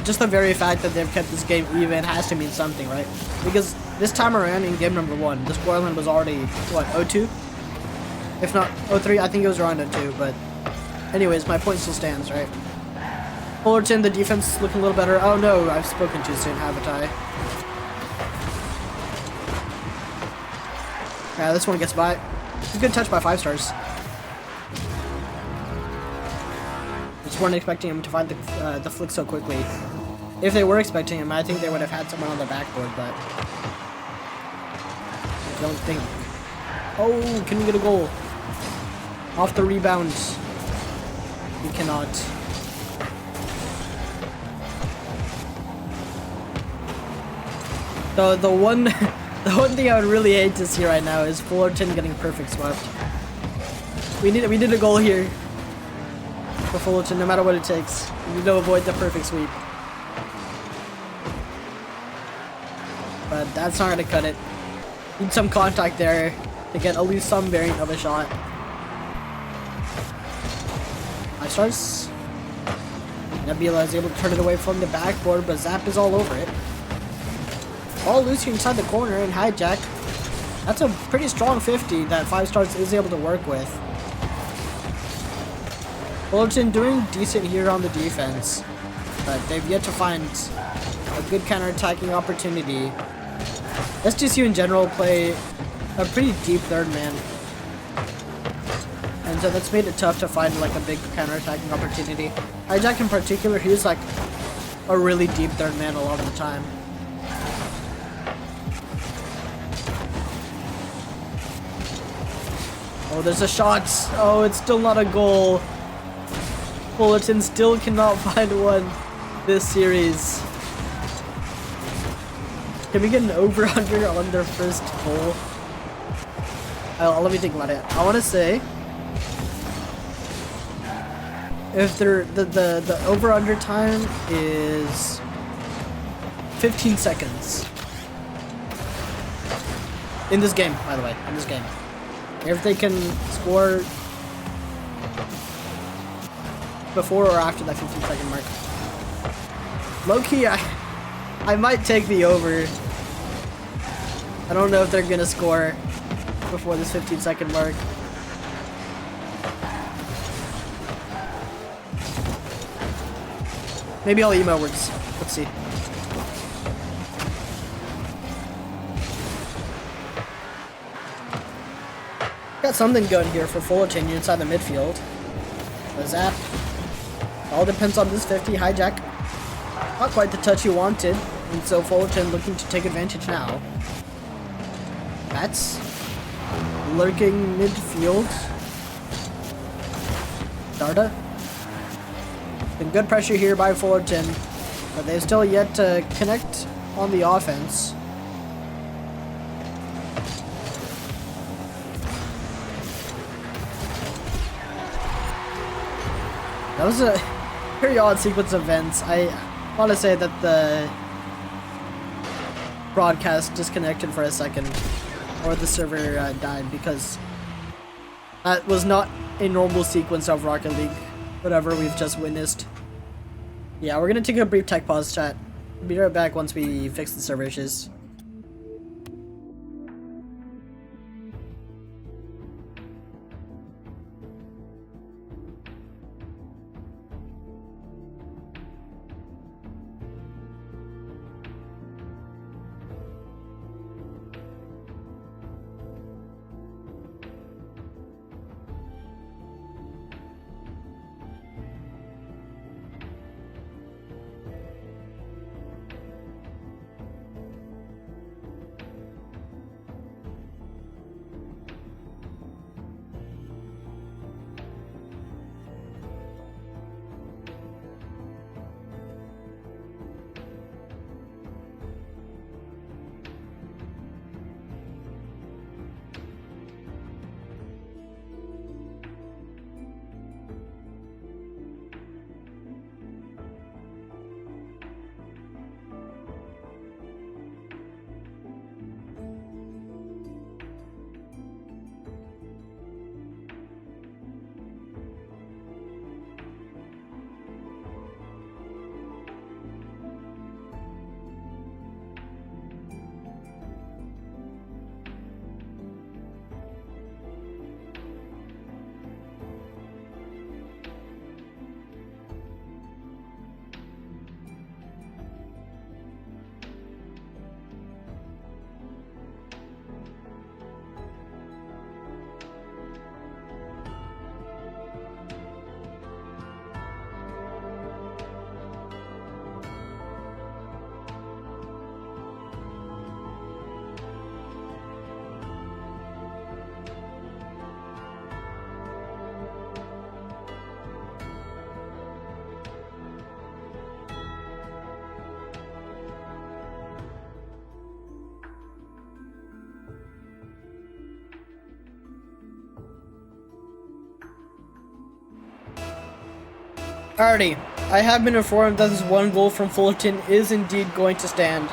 just the very fact that they've kept this game even has to mean something, right? Because this time around in game number 1, the scoreline was already, what, 0-2? If not 0-3, I think it was around 0-2, but anyways, my point still stands, right? Fullerton, the defense is looking a little better. Oh no, I've spoken too soon, haven't I? Yeah, this one gets by. It's a good touch by 5 stars. Just weren't expecting him to find the flick so quickly. If they were expecting him, I think they would have had someone on the backboard, but I don't think. Oh, can we get a goal? Off the rebound. We cannot. The one the one thing I would really hate to see right now is Fullerton getting perfect swept. We need a goal here for Fullerton, no matter what it takes. We need to avoid the perfect sweep. But that's not gonna cut it. Need some contact there to get at least some variant of a shot. High stars. Nebula is able to turn it away from the backboard, but Zap is all over it. All loose here inside the corner and hijack. That's a pretty strong 50 that 5 stars is able to work with. Fullerton doing decent here on the defense, but they've yet to find a good counter-attacking opportunity. SDSU in general play a pretty deep third man, and so that's made it tough to find like a big counter-attacking opportunity. Hijack in particular, he's like a really deep third man a lot of the time. Oh, there's a shot. Oh, it's still not a goal. Fullerton still cannot find one this series. Can we get an over-under on their first goal? Let me think about it. I want to say if the over-under time is 15 seconds. In this game, by the way, in this game. If they can score before or after that 15-second mark. Low-key, I might take the over. I don't know if they're gonna score before this 15-second mark. Maybe I'll emo words. Let's see. Got something going here for Fullerton inside the midfield. A zap. All depends on this 50 hijack. Not quite the touch he wanted, and so Fullerton looking to take advantage now. Bats lurking midfield. Darda. Been good pressure here by Fullerton, but they've still yet to connect on the offense. That was a very odd sequence of events. I want to say that the broadcast disconnected for a second, or the server died, because that was not a normal sequence of Rocket League, whatever we've just witnessed. Yeah, we're gonna take a brief tech pause, chat. Be right back once we fix the server issues. Alrighty, I have been informed that this one goal from Fullerton is indeed going to stand.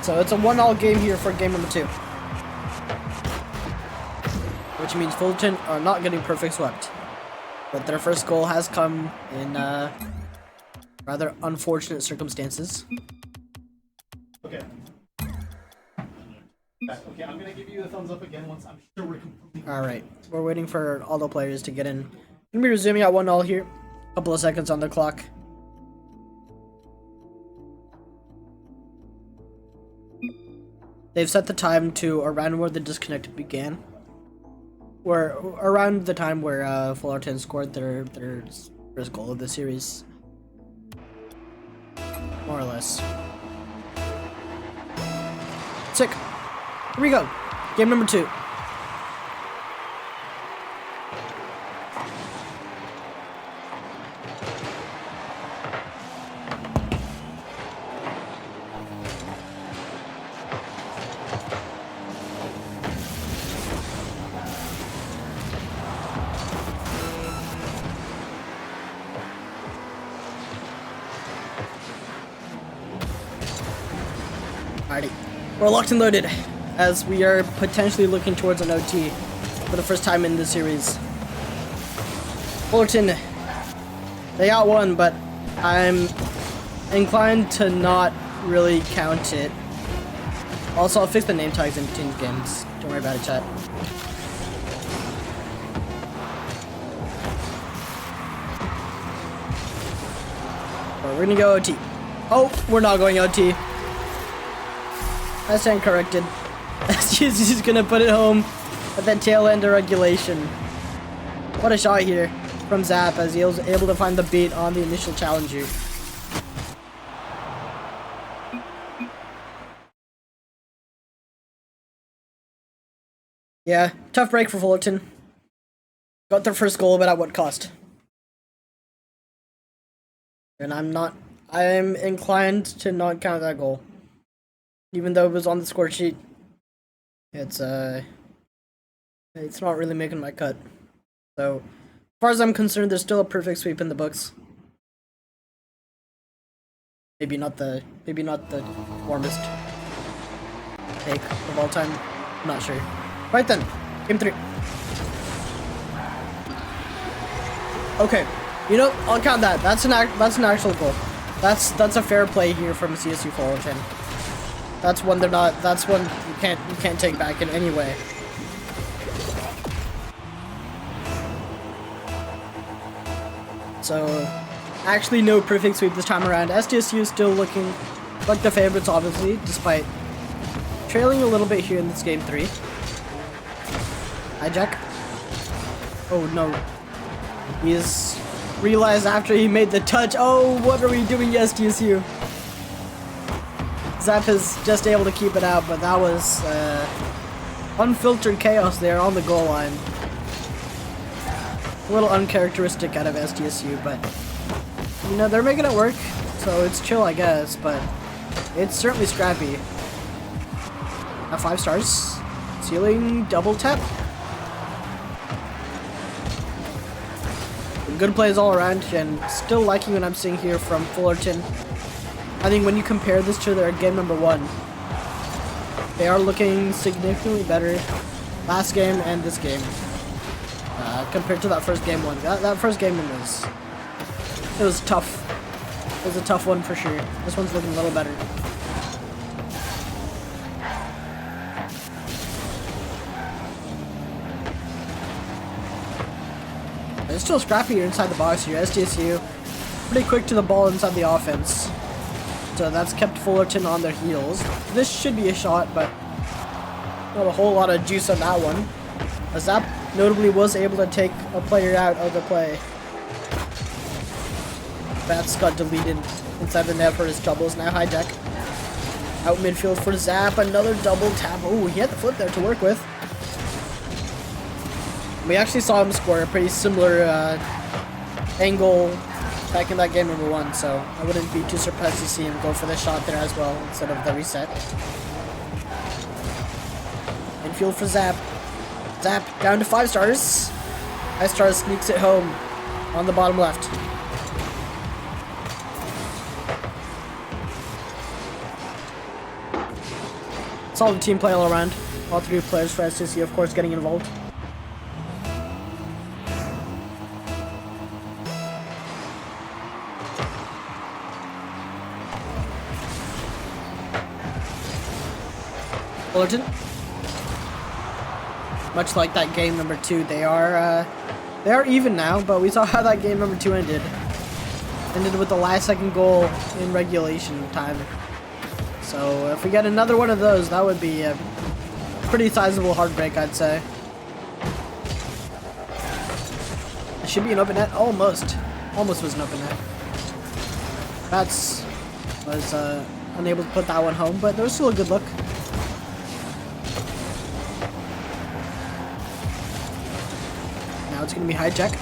So it's a 1-all game here for game number 2. Which means Fullerton are not getting perfect swept. But their first goal has come in rather unfortunate circumstances. Okay. Okay, I'm gonna give you the thumbs up again once I'm sure we're completely. Alright, we're waiting for all the players to get in. Gonna be resuming at 1-all here. Couple of seconds on the clock. They've set the time to around where the disconnect began. Where around the time where Fullerton scored their first goal of the series. More or less. Sick. Here we go. Game number 2. Alrighty, we're locked and loaded as we are potentially looking towards an OT for the first time in this series. Fullerton, they got one, but I'm inclined to not really count it. Also, I'll fix the name tags in between games. Don't worry about it, chat. But we're gonna go OT. Oh, we're not going OT. I stand corrected. He's gonna put it home at that tail end of regulation. What a shot here from Zap as he was able to find the beat on the initial challenger. Yeah, tough break for Fullerton. Got their first goal, but at what cost? And I'm inclined to not count that goal. Even though it was on the score sheet, it's not really making my cut. So, as far as I'm concerned, there's still a perfect sweep in the books. Maybe not the warmest take of all time. I'm not sure. Right then, game 3. Okay, you know, I'll count that. That's an actual goal. That's a fair play here from CSU Fullerton. That's one that's one you can't take back in any way. So, actually no perfect sweep this time around. SDSU is still looking like the favorites, obviously, despite trailing a little bit here in this game 3. Hijack. Oh no. He's realized after he made the touch, oh, what are we doing, SDSU? Zap is just able to keep it out, but that was unfiltered chaos there on the goal line. A little uncharacteristic out of SDSU, but you know, they're making it work, so it's chill, I guess, but it's certainly scrappy. Now 5 stars. Ceiling double tap. Good plays all around, and still liking what I'm seeing here from Fullerton. I think when you compare this to their game number 1, they are looking significantly better last game and this game compared to that first game one. That first game one was tough. It was a tough one for sure. This one's looking a little better. It's still scrappy inside the box here. SDSU pretty quick to the ball inside the offense. So that's kept Fullerton on their heels. This should be a shot, but not a whole lot of juice on that one. As Zap notably was able to take a player out of the play. Bats got deleted inside the net for his doubles. Now hijack. Out midfield for Zap. Another double tap. Oh, he had the flip there to work with. We actually saw him score a pretty similar angle back in that game number 1, so I wouldn't be too surprised to see him go for the shot there as well instead of the reset. Infield for Zap. Zap down to 5 stars. 5 stars sneaks it home on the bottom left. Solid team play all around. All 3 players for SDSU, of course, getting involved. Fullerton. Much like that game number 2, they are even now, but we saw how that game number 2 ended. Ended with the last second goal in regulation time. So if we get another one of those, that would be a pretty sizable heartbreak, I'd say. It should be an open net, almost. Almost was an open net. Bats was unable to put that one home, but there was still a good look. Now it's going to be hijack.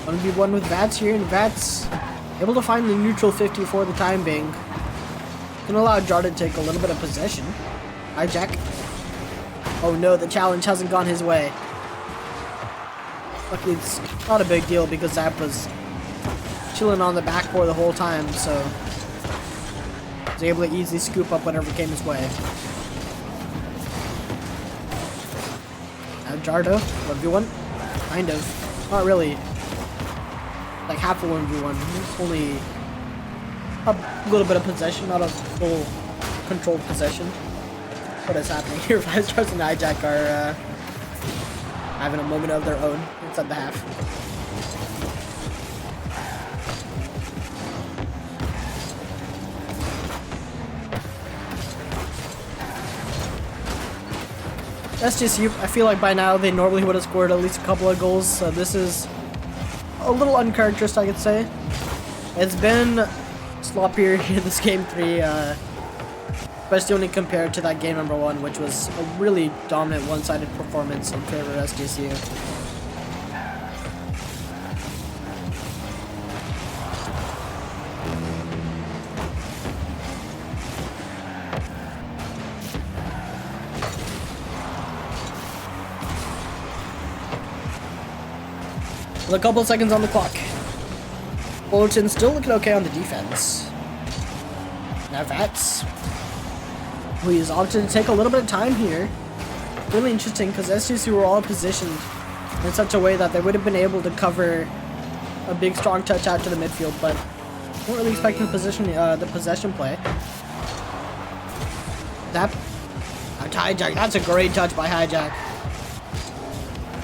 1v1 with Vats here, and Vats able to find the neutral 50 for the time being. Gonna allow Jar to take a little bit of possession. Hijack. Oh no, the challenge hasn't gone his way. Luckily, it's not a big deal because Zap was chilling on the back four the whole time, so he was able to easily scoop up whatever came his way. Now Jardo, 1v1. Kind of. Not really. Like half a 1v1. Only a little bit of possession, not a full controlled possession. What is happening here? 5 stars and hijack are having a moment of their own inside the half. SDSU, I feel like by now they normally would have scored at least a couple of goals, so this is a little uncharacteristic, I could say. It's been sloppier in this game 3, especially when compared to that game number 1, which was a really dominant one-sided performance in favor of SDSU. With a couple of seconds on the clock. Fullerton still looking okay on the defense. Now Vats, who is opted to take a little bit of time here. Really interesting because SDSU were all positioned in such a way that they would have been able to cover a big strong touch out to the midfield, but weren't really expecting the possession play. That hijack, that's a great touch by hijack.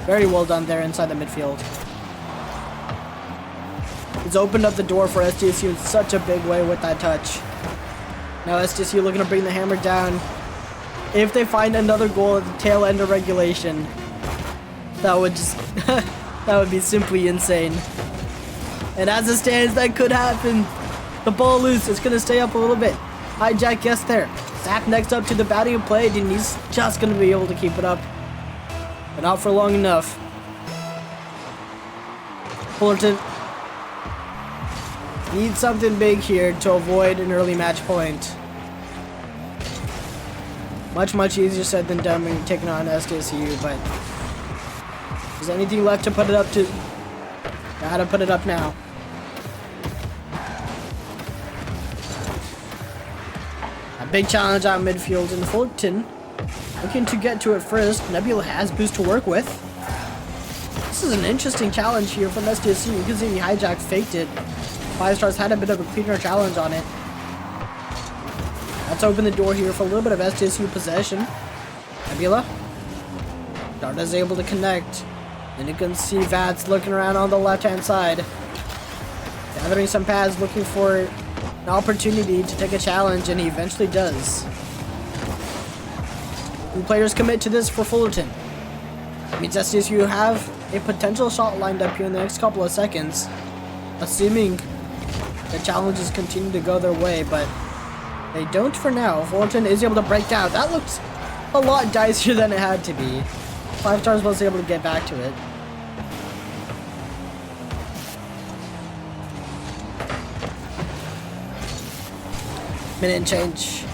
Very well done there inside the midfield. It's opened up the door for SDSU in such a big way with that touch. Now SDSU looking to bring the hammer down. If they find another goal at the tail end of regulation, that would just that would be simply insane. And as it stands, that could happen. The ball loose. It's gonna stay up a little bit. Hijack gets there. Zap next up to the batting and play, and he's just gonna be able to keep it up, but not for long enough. Fullerton needs something big here to avoid an early match point. Much easier said than done when you're taking on SDSU, but is there anything left to put it up to? Gotta put it up now. A big challenge out midfield in Fullerton. Looking to get to it first. Nebula has boost to work with. This is an interesting challenge here from SDSU. You can see the hijack faked it. 5 stars had a bit of a cleaner challenge on it. Let's open the door here for a little bit of SDSU possession. Nebula. Darda's able to connect. And you can see Vats looking around on the left-hand side. Gathering some pads, looking for an opportunity to take a challenge, and he eventually does. 2 players commit to this for Fullerton. It means SDSU have a potential shot lined up here in the next couple of seconds, assuming the challenges continue to go their way, but they don't for now. Fullerton is able to break out. That looks a lot dicier than it had to be. 5 stars was able to get back to it. Minute and change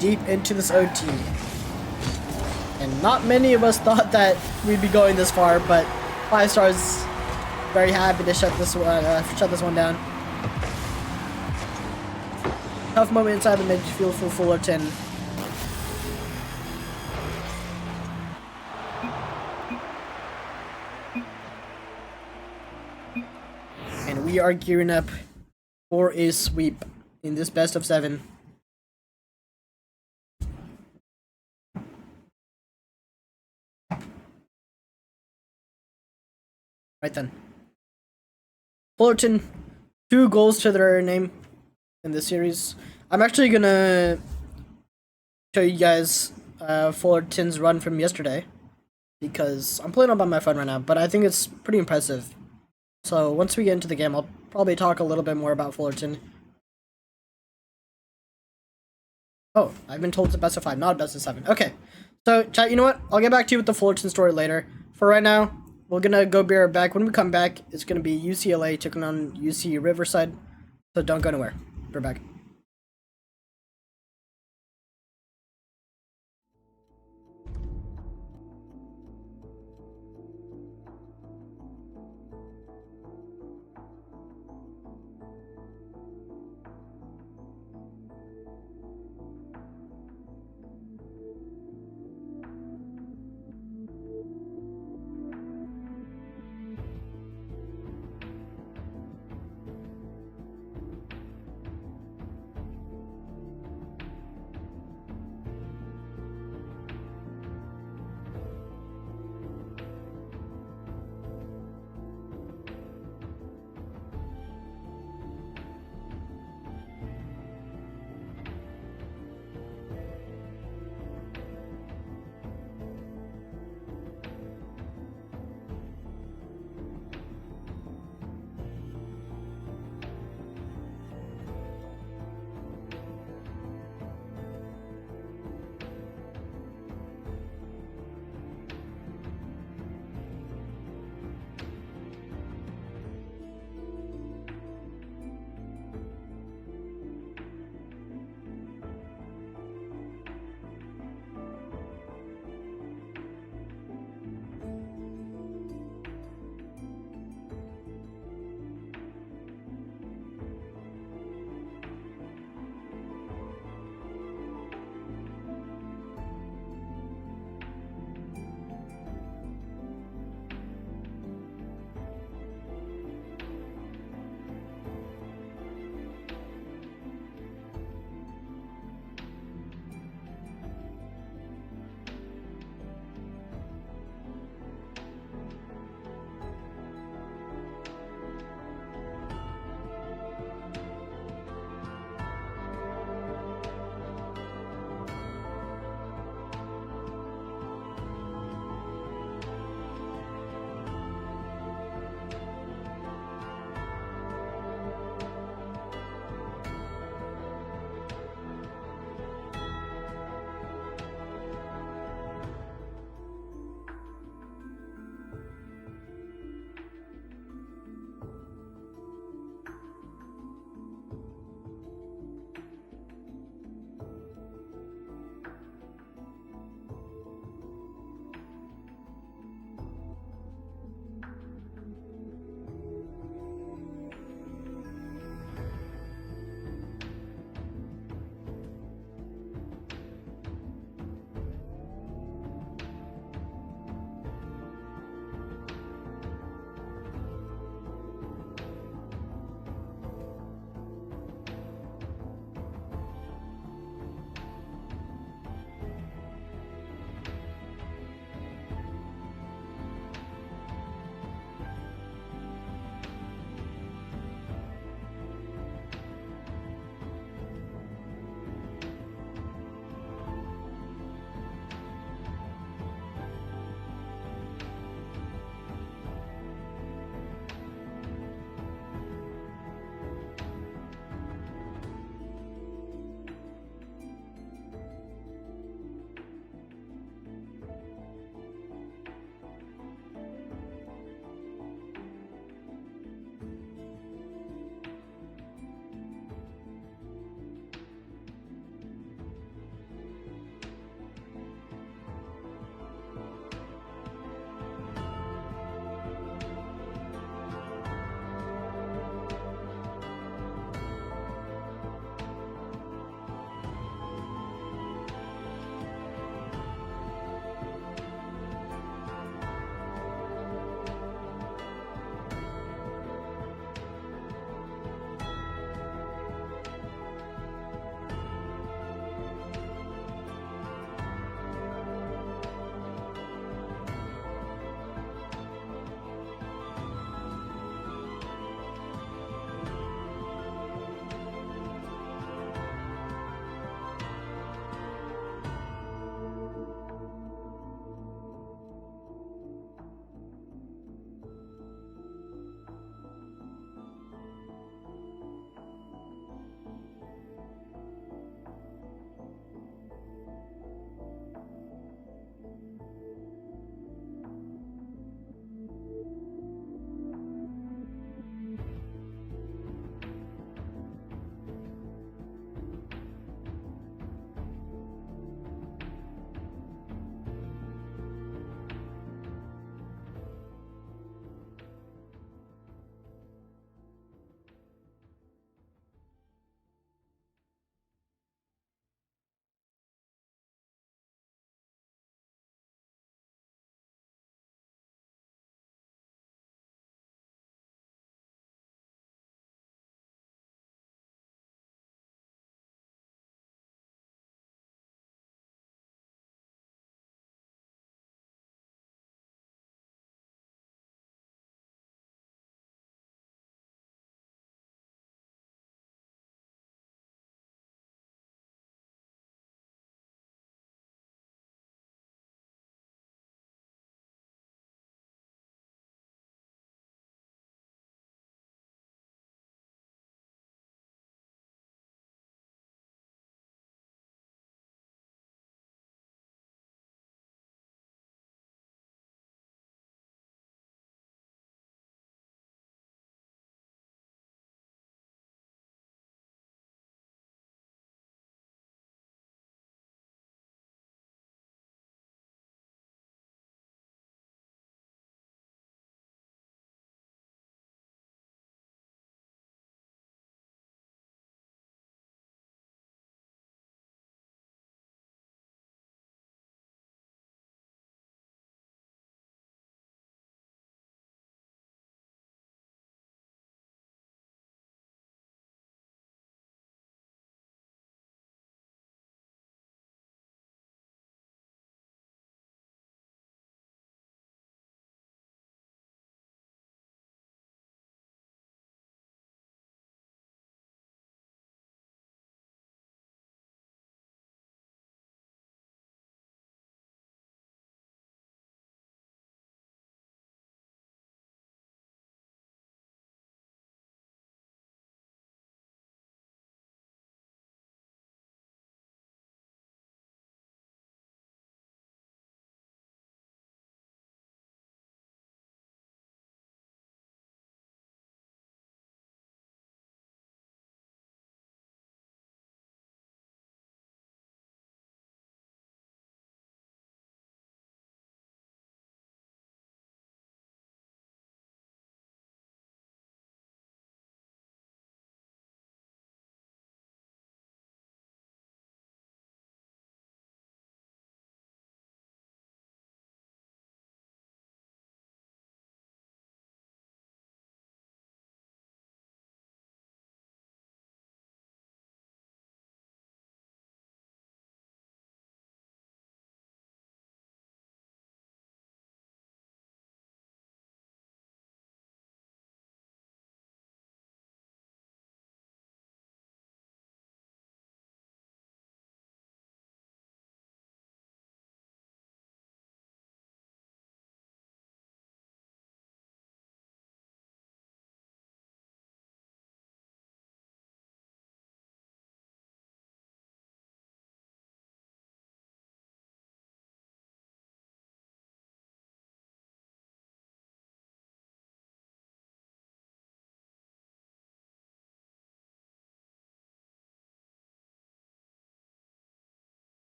deep into this OT. And not many of us thought that we'd be going this far, but 5 stars very happy to shut this one down. Tough moment inside the midfield for Fullerton. we are gearing up for a sweep in this best of 7. Right then. Fullerton, 2 goals to their name in this series. I'm actually gonna show you guys Fullerton's run from yesterday, because I'm playing up on my phone right now, but I think it's pretty impressive. So once we get into the game, I'll probably talk a little bit more about Fullerton. Oh, I've been told it's a best of 5, not a best of 7. Okay, so chat, you know what? I'll get back to you with the Fullerton story later. For right now, we're gonna go be right back. When we come back, it's gonna be UCLA taking on UC Riverside. So don't go anywhere. We're back.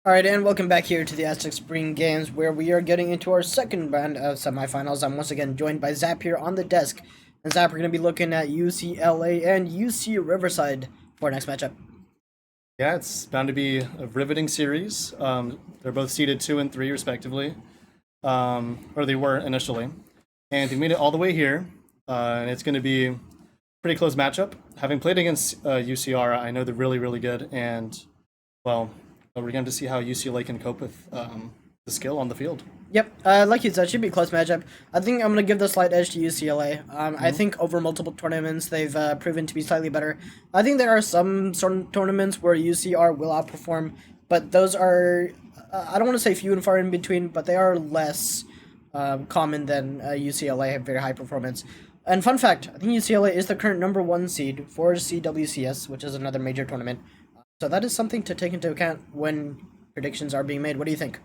Alright, and welcome back here to the Aztec Spring Games, where we are getting into our second round of semifinals. I'm once again joined by Zap here on the desk. And Zap, we're going to be looking at UCLA and UC Riverside for our next matchup. Yeah, it's bound to be a riveting series. They're both seeded 2 and 3 respectively, or they were initially. And they made it all the way here, and it's going to be a pretty close matchup. Having played against UCR, I know they're really, really good, and, well, we're going to see how UCLA can cope with the skill on the field. Yep, like you said, should be a close matchup. I think I'm going to give the slight edge to UCLA. I think over multiple tournaments, they've proven to be slightly better. I think there are some sort of tournaments where UCR will outperform, but those are, I don't want to say few and far in between, but they are less common than UCLA have very high performance. And fun fact, I think UCLA is the current #1 seed for CWCS, which is another major tournament. So that is something to take into account when predictions are being made. What do you think?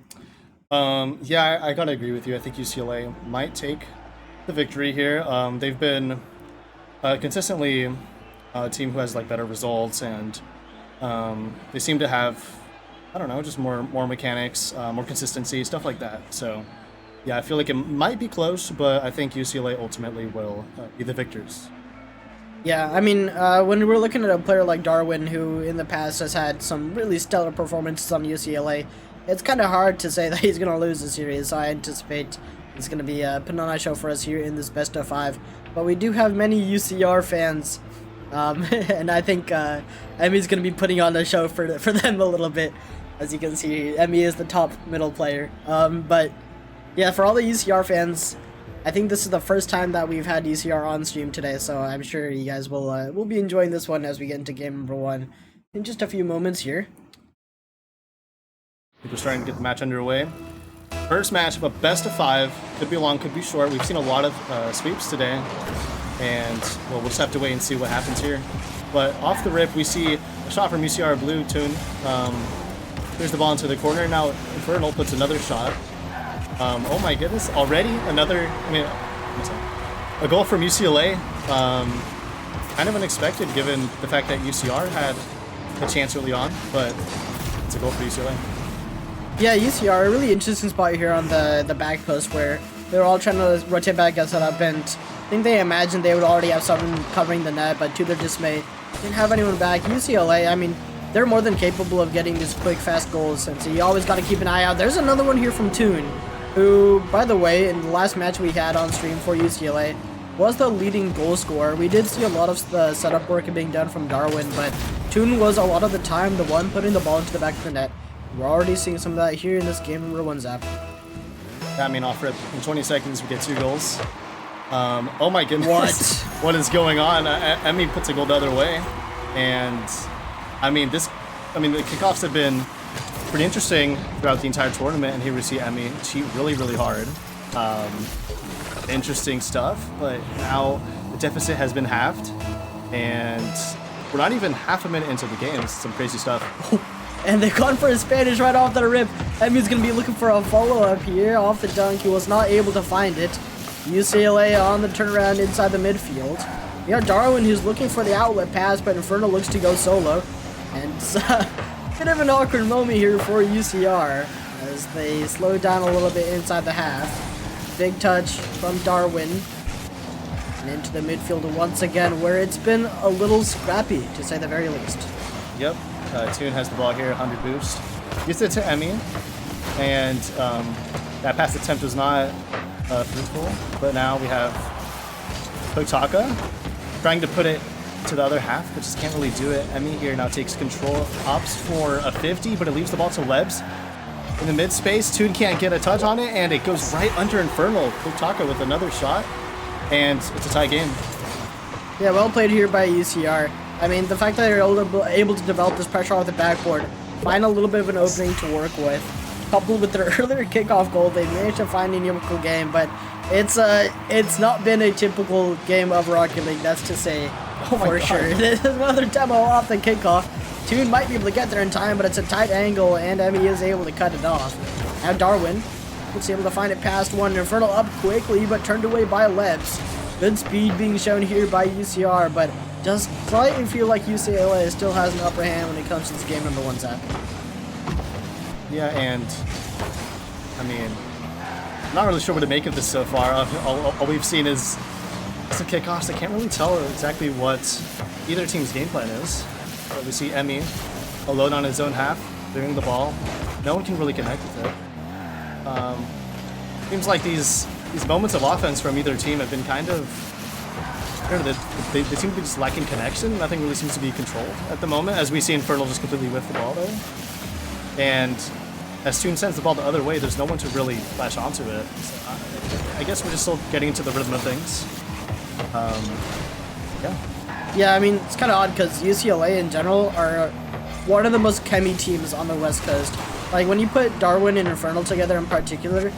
Yeah, I gotta agree with you. I think UCLA might take the victory here. They've been consistently a team who has like better results, and they seem to have, I don't know, just more mechanics, more consistency, stuff like that. So yeah, I feel like it might be close, but I think UCLA ultimately will be the victors. Yeah, I mean, when we're looking at a player like Darwin, who in the past has had some really stellar performances on UCLA, it's kind of hard to say that he's going to lose the series, so I anticipate it's going to be putting on a show for us here in this best of 5. But we do have many UCR fans, and I think Emmy's going to be putting on a show for them a little bit. As you can see, Emmy is the top middle player. But yeah, for all the UCR fans, I think this is the first time that we've had UCR on stream today, so I'm sure you guys will be enjoying this one as we get into game number 1 in just a few moments here. We're starting to get the match underway. First match of a best of 5. Could be long, could be short. We've seen a lot of sweeps today, and well, we'll just have to wait and see what happens here. But off the rip, we see a shot from UCR Blue Toon. Here's the ball into the corner. Now Infernal puts another shot. Oh my goodness, already another, a goal from UCLA. Kind of unexpected given the fact that UCR had a chance early on, but it's a goal for UCLA. Yeah, UCR, a really interesting spot here on the back post where they're all trying to rotate back, get set up, and I think they imagined they would already have someone covering the net, but to their dismay, didn't have anyone back. UCLA, I mean, they're more than capable of getting these quick, fast goals, and so you always got to keep an eye out. There's another one here from Toon, who, by the way, in the last match we had on stream for UCLA, was the leading goal scorer. We did see a lot of the setup work being done from Darwin, but Toon was a lot of the time the one putting the ball into the back of the net. We're already seeing some of that here in this game number 1, Zap. I mean, off rip, in 20 seconds we get 2 goals. Oh my goodness. What? What is going on? Emmy puts a goal the other way. And, I mean, the kickoffs have been pretty interesting throughout the entire tournament, and here we see Emmy cheat really, really hard. Interesting stuff, but now the deficit has been halved, and we're not even half a minute into the game. This is some crazy stuff. And they've gone for a Spanish right off the rip. Emmy's going to be looking for a follow-up here off the dunk. He was not able to find it. UCLA on the turnaround inside the midfield. We got Darwin who's looking for the outlet pass, but Inferno looks to go solo. And it's a bit of an awkward moment here for UCR as they slow down a little bit inside the half. Big touch from Darwin. And into the midfield once again, where it's been a little scrappy, to say the very least. Yep. Toon has the ball here, 100 boost. Gets it to Emmy, and that pass attempt was not fruitful, but now we have Kotaka trying to put it to the other half, but just can't really do it. Emmy here now takes control, opts for a 50, but it leaves the ball to Lebs. In the mid space, Toon can't get a touch on it, and it goes right under Infernal. Kotaka with another shot, and it's a tie game. Yeah, well played here by UCR. I mean, the fact that they're able to develop this pressure off the backboard, find a little bit of an opening to work with, coupled with their earlier kickoff goal, they managed to find a numerical game, but it's not been a typical game of Rocket League, that's to say for sure. This is another demo off the kickoff. Toon might be able to get there in time, but it's a tight angle, and Emmy is able to cut it off. Now Darwin was able to find it past one. Infernal up quickly, but turned away by Lebs. Good speed being shown here by UCR, but does slightly feel like UCLA still has an upper hand when it comes to this game number 1, Zap. Yeah, and I mean, I'm not really sure what to make of this so far. All we've seen is some kickoffs. I can't really tell exactly what either team's game plan is. But we see Emmy alone on his own half, clearing the ball. No one can really connect with it. Seems like these moments of offense from either team have been kind of, I don't know, they seem to be just lacking connection. Nothing really seems to be controlled at the moment, as we see Infernal just completely whiff the ball there. And as Toon sends the ball the other way, there's no one to really flash onto it. So I guess we're just still getting into the rhythm of things. Yeah. Yeah, I mean, it's kind of odd because UCLA in general are one of the most chemi teams on the West Coast. Like, when you put Darwin and Infernal together in particular,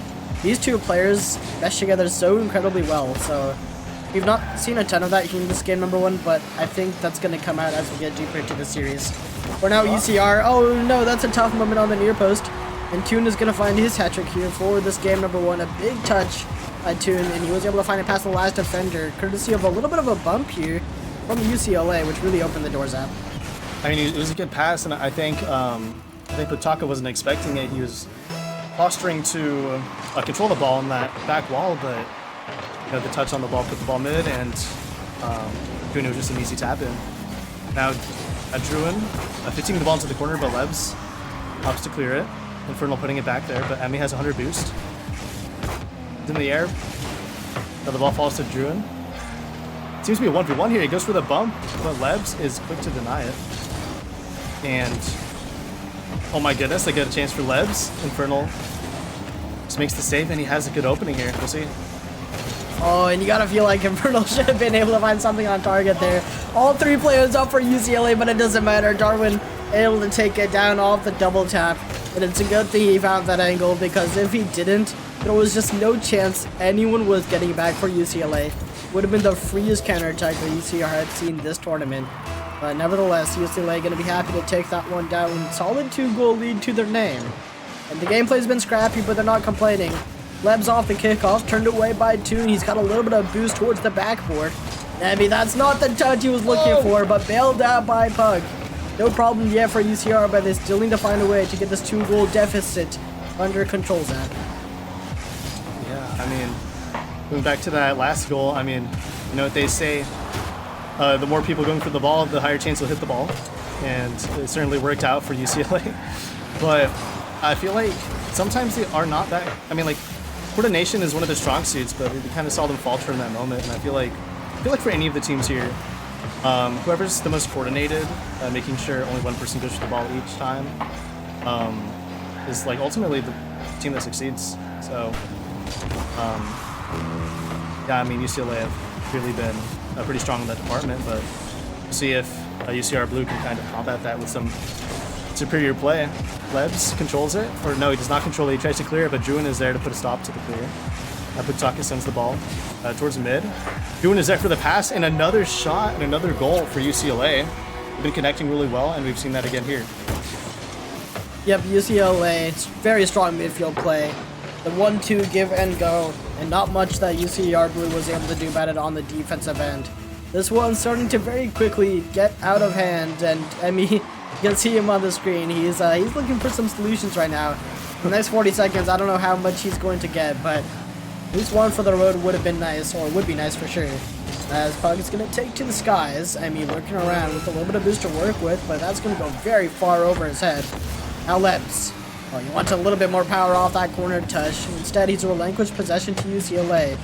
these two players mesh together so incredibly well. So we've not seen a ton of that here in this game number 1, but I think that's going to come out as we get deeper into the series. For now, UCR, oh no, that's a tough moment on the near post. And Toon is going to find his hat trick here for this game number 1. A big touch by Toon, and he was able to find it past the last defender, courtesy of a little bit of a bump here from UCLA, which really opened the doors up. I mean, it was a good pass, and I think Potaka wasn't expecting it. He was posturing to control the ball on that back wall, but you know, the touch on the ball put the ball mid, and Druin was just an easy tap in. Now, Druin 15 the ball into the corner, but Lebs opts to clear it. Infernal putting it back there, but Emmy has 100 boost. It's in the air. Now the ball falls to Druin. Seems to be a 1v1 here. He goes for the bump, but Lebs is quick to deny it. And oh my goodness, they get a chance for Lebs. Infernal just makes the save, and he has a good opening here. We'll see. Oh, and you gotta feel like Infernal should have been able to find something on target there. All 3 players up for UCLA, but it doesn't matter. Darwin able to take it down off the double tap. And it's a good thing he found that angle, because if he didn't, there was just no chance anyone was getting back for UCLA. Would have been the freest counterattack that UCR had seen this tournament. But nevertheless, UCLA going to be happy to take that one down. Solid 2-goal lead to their name. And the gameplay's been scrappy, but they're not complaining. Lebs off the kickoff, turned away by Toon. He's got a little bit of boost towards the backboard. Maybe that's not the touch he was looking for, but bailed out by Pug. No problem yet for UCR, but they still need to find a way to get this 2-goal deficit under control, Zach. Yeah, I mean, moving back to that last goal, I mean, you know what they say, the more people going for the ball, the higher chance will hit the ball. And it certainly worked out for UCLA. But I feel like sometimes they are not that, I mean, like, coordination is one of their strong suits, but we kind of saw them falter in that moment. And I feel like for any of the teams here, whoever's the most coordinated, making sure only one person goes for the ball each time, is like ultimately the team that succeeds. So, yeah, I mean, UCLA have really been pretty strong in that department, but we'll see if UCR Blue can kind of combat that with some superior play. Lebs controls it, or no, he does not control it. He tries to clear it, but Druin is there to put a stop to the clear. Putaka sends the ball towards mid. Druin is there for the pass, and another shot and another goal for UCLA. They've been connecting really well, and we've seen that again here. Yep, UCLA, it's very strong midfield play. The 1-2 give and go, and not much that UCR Blue was able to do about it on the defensive end. This one's starting to very quickly get out of hand, and Emmy, you can see him on the screen. He's looking for some solutions right now. The next 40 seconds, I don't know how much he's going to get, but at least one for the road would have been nice, or would be nice for sure. As Pug is going to take to the skies. Emmy looking around with a little bit of boost to work with, but that's going to go very far over his head. Now Lebs. Oh, he wants a little bit more power off that corner touch. Instead, he's relinquished possession to UCLA.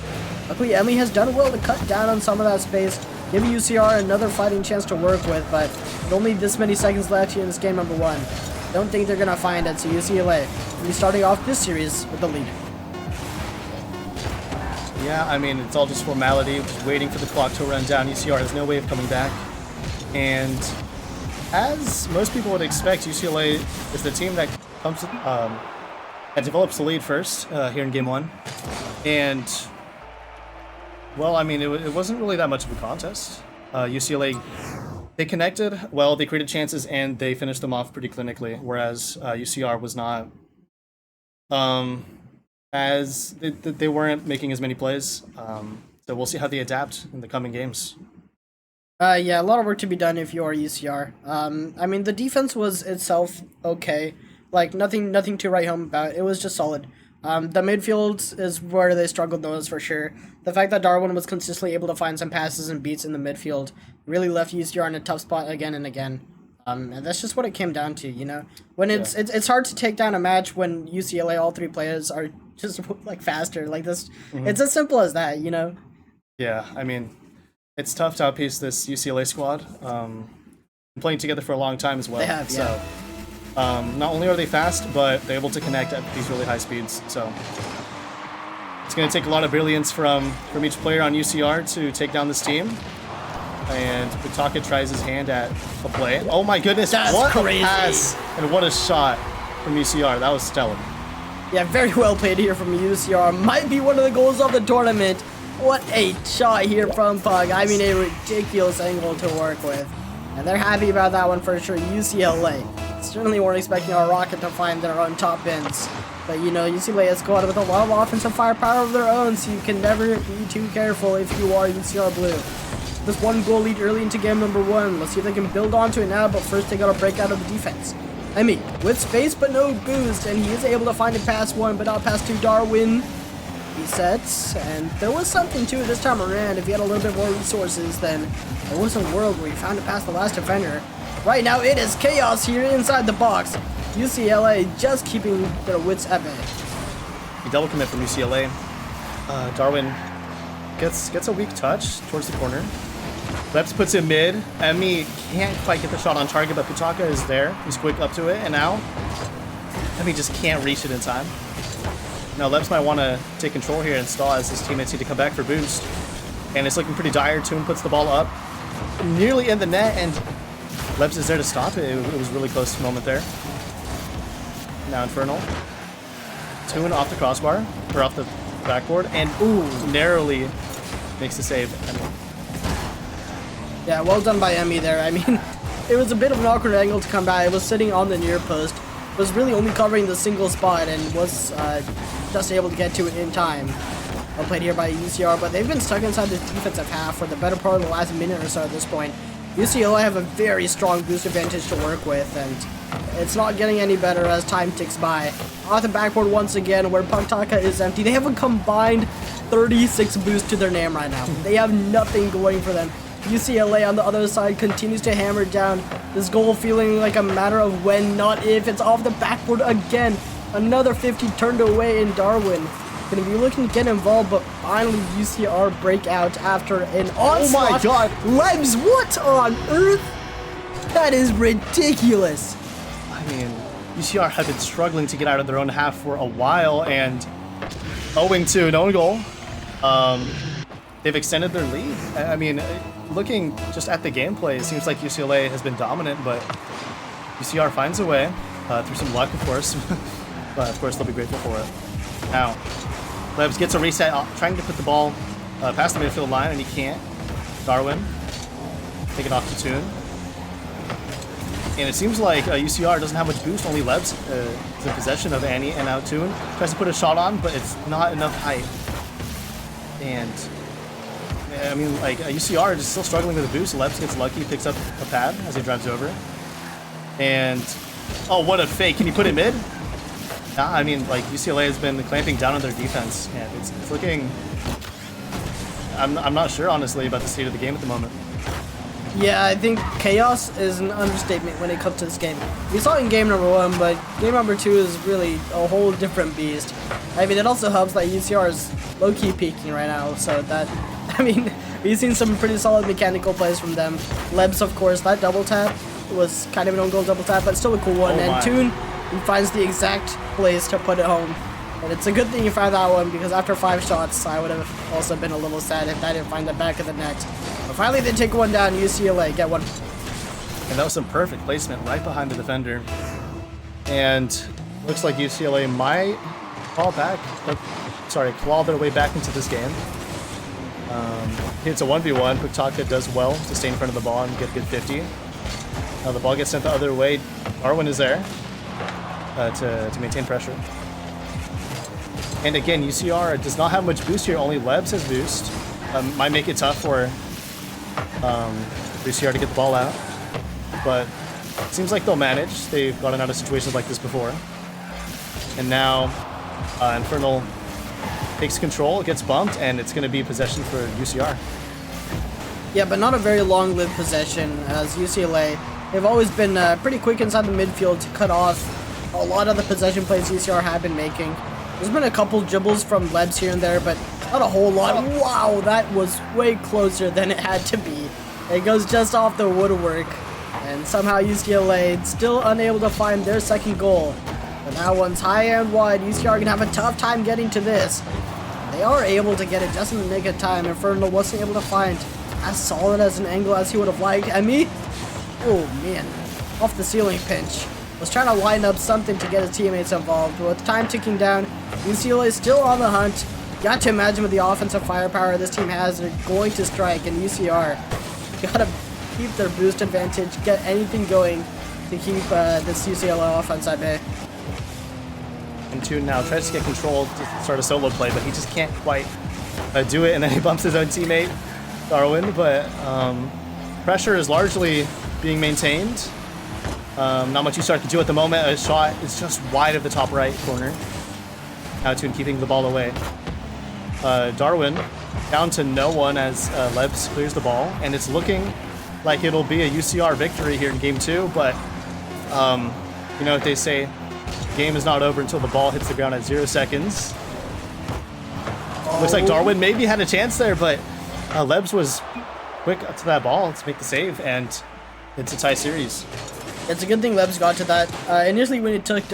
Luckily, Emmy has done well to cut down on some of that space, giving UCR another fighting chance to work with, but with only this many seconds left here in this game number 1, don't think they're going to find it, so UCLA will be starting off this series with the lead. Yeah, I mean, it's all just formality, just waiting for the clock to run down. UCR has no way of coming back. And as most people would expect, UCLA is the team that comes that develops the lead first here in game 1. And, well, I mean, it wasn't really that much of a contest. UCLA, they connected well, they created chances, and they finished them off pretty clinically, whereas UCR was not. As they weren't making as many plays, so we'll see how they adapt in the coming games. Yeah, a lot of work to be done if you are UCR. I mean, the defense was itself okay. Like nothing to write home about. It was just solid. The midfield is where they struggled the most for sure. The fact that Darwin was consistently able to find some passes and beats in the midfield really left UCR in a tough spot again and again. And that's just what it came down to, you know. When it's hard to take down a match when UCLA all three players are just like faster like this. It's as simple as that, you know. Yeah, I mean, it's tough to outpace this UCLA squad. Been playing together for a long time as well. They have, yeah. So not only are they fast, but they're able to connect at these really high speeds. So it's going to take a lot of brilliance from each player on UCR to take down this team. And Butaka tries his hand at a play. Oh my goodness, That's what crazy. a pass and what a shot from UCR. That was stellar. Yeah, very well played here from UCR. Might be one of the goals of the tournament. What a shot here from Pug. I mean, a ridiculous angle to work with. And they're happy about that one for sure. UCLA certainly weren't expecting our Rocket to find their own top ends. But, you know, UCLA has squad with a lot of offensive firepower of their own, so you can never be too careful if you are UCR Blue. This one goal lead early into game number 1. Let's see if they can build onto it now, but first they gotta break out of the defense. Emmy, with space but no boost, and he is able to find it past 1, but not past 2. Darwin, he sets, and there was something to it this time around. If he had a little bit more resources, then there was a world where he found it past the last defender. Right now, it is chaos here inside the box. UCLA just keeping their wits at bay. A double commit from UCLA. Darwin gets a weak touch towards the corner. Leps puts it mid. Emmy can't quite get the shot on target, but Butaka is there. He's quick up to it, and now Emmy just can't reach it in time. Now Leps might want to take control here and stall as his teammates need to come back for boost. And it's looking pretty dire. Toon puts the ball up nearly in the net, and Leps is there to stop it. It was a really close moment there. Now Infernal. Toon off the crossbar, or off the backboard, and narrowly makes the save. Yeah, well done by Emmy there. I mean, it was a bit of an awkward angle to come by. It was sitting on the near post. Was really only covering the single spot and was just able to get to it in time. Well played here by UCR, but they've been stuck inside the defensive half for the better part of the last minute or so at this point. UCLA have a very strong boost advantage to work with, and it's not getting any better as time ticks by. Off the backboard once again, where Butaka is empty. They have a combined 36 boost to their name right now. They have nothing going for them. UCLA on the other side continues to hammer down. This goal feeling like a matter of when, not if. It's off the backboard again. Another 50 turned away in Darwin. Gonna be looking to get involved, but finally UCR break out after an onslaught. Oh my god! Lebs, what on earth? That is ridiculous. I mean, UCR have been struggling to get out of their own half for a while, and owing to an own goal, they've extended their lead. I mean, looking just at the gameplay, it seems like UCLA has been dominant, but UCR finds a way, through some luck, of course. But of course, they'll be grateful for it. Now, Lebs gets a reset, trying to put the ball past the midfield line, and he can't. Darwin, take it off to Toon. And it seems like UCR doesn't have much boost, only Lebs is in possession of Annie, and now Toon tries to put a shot on, but it's not enough height. And I mean, like, UCR is still struggling with the boost. Lebs gets lucky, picks up a pad as he drives over. And, oh, what a fake. Can he put it mid? Nah, I mean, like, UCLA has been clamping down on their defense, and it's looking... I'm not sure, honestly, about the state of the game at the moment. Yeah, I think chaos is an understatement when it comes to this game. We saw it in game number 1, but game number 2 is really a whole different beast. I mean, it also helps that UCR is low-key peaking right now, so that... I mean, we've seen some pretty solid mechanical plays from them. Lebs, of course, that double tap was kind of an own-goal double tap, but still a cool one. Oh and Toon, he finds the exact place to put it home. And it's a good thing you found that one, because after 5 shots, I would have also been a little sad if I didn't find the back of the net. But finally, they take one down. UCLA get one. And that was some perfect placement right behind the defender. And looks like UCLA might claw their way back into this game. It's a 1v1. Butaka does well to stay in front of the ball and get a good 50. Now the ball gets sent the other way. Darwin is there to maintain pressure. And again, UCR does not have much boost here. Only Lebs has boost. Might make it tough for UCR to get the ball out. But seems like they'll manage. They've gotten out of situations like this before. And now Infernal takes control, gets bumped, and it's going to be possession for UCR. Yeah, but not a very long-lived possession, as UCLA, they've always been pretty quick inside the midfield to cut off a lot of the possession plays UCR have been making. There's been a couple dribbles from Lebs here and there, but not a whole lot. Wow, that was way closer than it had to be. It goes just off the woodwork, and somehow UCLA still unable to find their second goal. But that one's high and wide. UCR are going to have a tough time getting to this. They are able to get it just in the nick of time. Infernal wasn't able to find as solid as an angle as he would have liked. And me? Oh man, off the ceiling pinch. Was trying to line up something to get his teammates involved. But with time ticking down, UCLA is still on the hunt. Got to imagine with the offensive firepower this team has, they're going to strike. And UCR gotta keep their boost advantage, get anything going to keep this UCLA offense at bay. And Toon now tries to get control to start a solo play, but he just can't quite do it, and then he bumps his own teammate, Darwin, but pressure is largely being maintained. Not much UCR can do at the moment. A shot is just wide of the top right corner. Now Toon keeping the ball away. Darwin down to no one as Lebs clears the ball, and it's looking like it'll be a UCR victory here in game 2, but you know what they say, the game is not over until the ball hits the ground at 0 seconds. Looks like Darwin maybe had a chance there, but Lebs was quick up to that ball to make the save, and it's a tie series. It's a good thing Lebs got to that. Initially when it took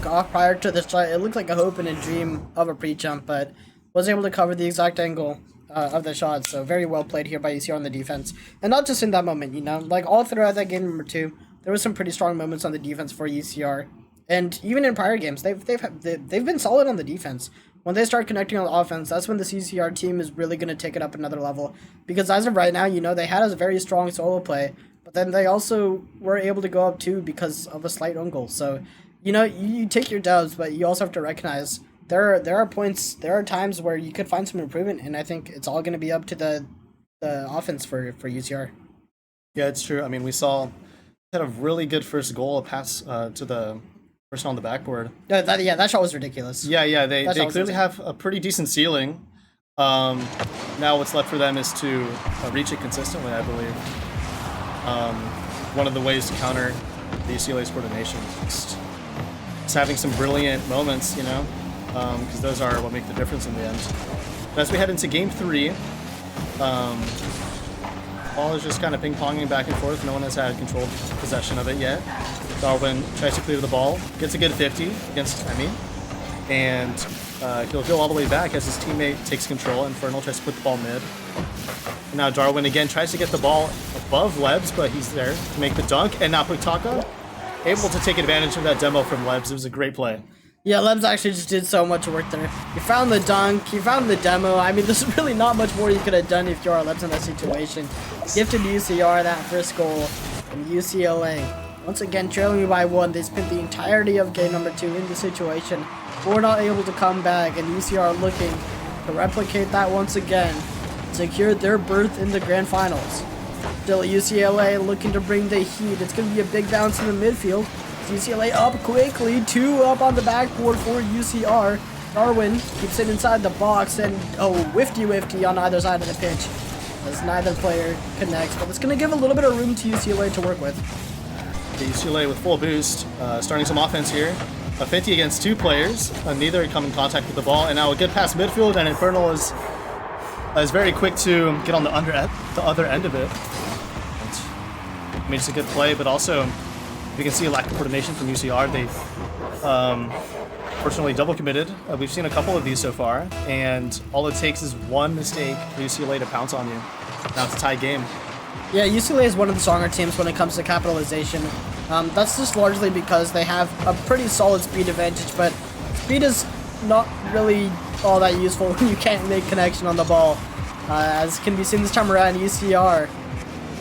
off prior to the shot, it looked like a hope and a dream of a pre-jump, but was able to cover the exact angle of the shot. So very well played here by UCR on the defense. And not just in that moment, you know, like all throughout that game number 2, there was some pretty strong moments on the defense for UCR. And even in prior games, they've been solid on the defense. When they start connecting on the offense, that's when the UCR team is really going to take it up another level. Because as of right now, you know, they had a very strong solo play, but then they also were able to go up too because of a slight own goal. So, you know, you take your dubs, but you also have to recognize there are points, there are times where you could find some improvement, and I think it's all going to be up to the offense for UCR. Yeah, it's true. I mean, we saw had a really good first goal, a pass to the person on the backboard. That shot was ridiculous. Yeah, they clearly have a pretty decent ceiling. Now what's left for them is to reach it consistently, I believe. One of the ways to counter the UCLA's coordination is just having some brilliant moments, you know, because those are what make the difference in the end. But as we head into game 3, ball is just kind of ping-ponging back and forth. No one has had controlled possession of it yet. Darwin tries to clear the ball, gets a good 50 against Emmy, and he'll go all the way back as his teammate takes control. Infernal tries to put the ball mid. And now Darwin again tries to get the ball above Lebs, but he's there to make the dunk. And now Putaka able to take advantage of that demo from Lebs. It was a great play. Yeah, Lebs actually just did so much work there. He found the dunk, he found the demo. I mean, there's really not much more you could have done if you are Lebs in that situation. Gifted UCR that first goal, and UCLA, once again trailing by 1. They spent the entirety of game number 2 in the situation. We're not able to come back, and UCR looking to replicate that once again. Secure their berth in the grand finals. Still UCLA looking to bring the heat. It's going to be a big bounce in the midfield. UCLA up quickly, 2 up on the backboard for UCR. Darwin keeps it inside the box, and whifty on either side of the pitch as neither player connects. But it's going to give a little bit of room to UCLA to work with. The UCLA with full boost, starting some offense here. A 50 against 2 players. Neither come in contact with the ball, and now a good pass midfield, and Infernal is very quick to get on the other end of it. And makes a good play, but also you can see a lack of coordination from UCR. They've fortunately double committed. We've seen a couple of these so far, and all it takes is one mistake for UCLA to pounce on you. Now it's a tie game. Yeah, UCLA is one of the stronger teams when it comes to capitalization. That's just largely because they have a pretty solid speed advantage, but speed is not really all that useful when you can't make connection on the ball. As can be seen this time around, UCR,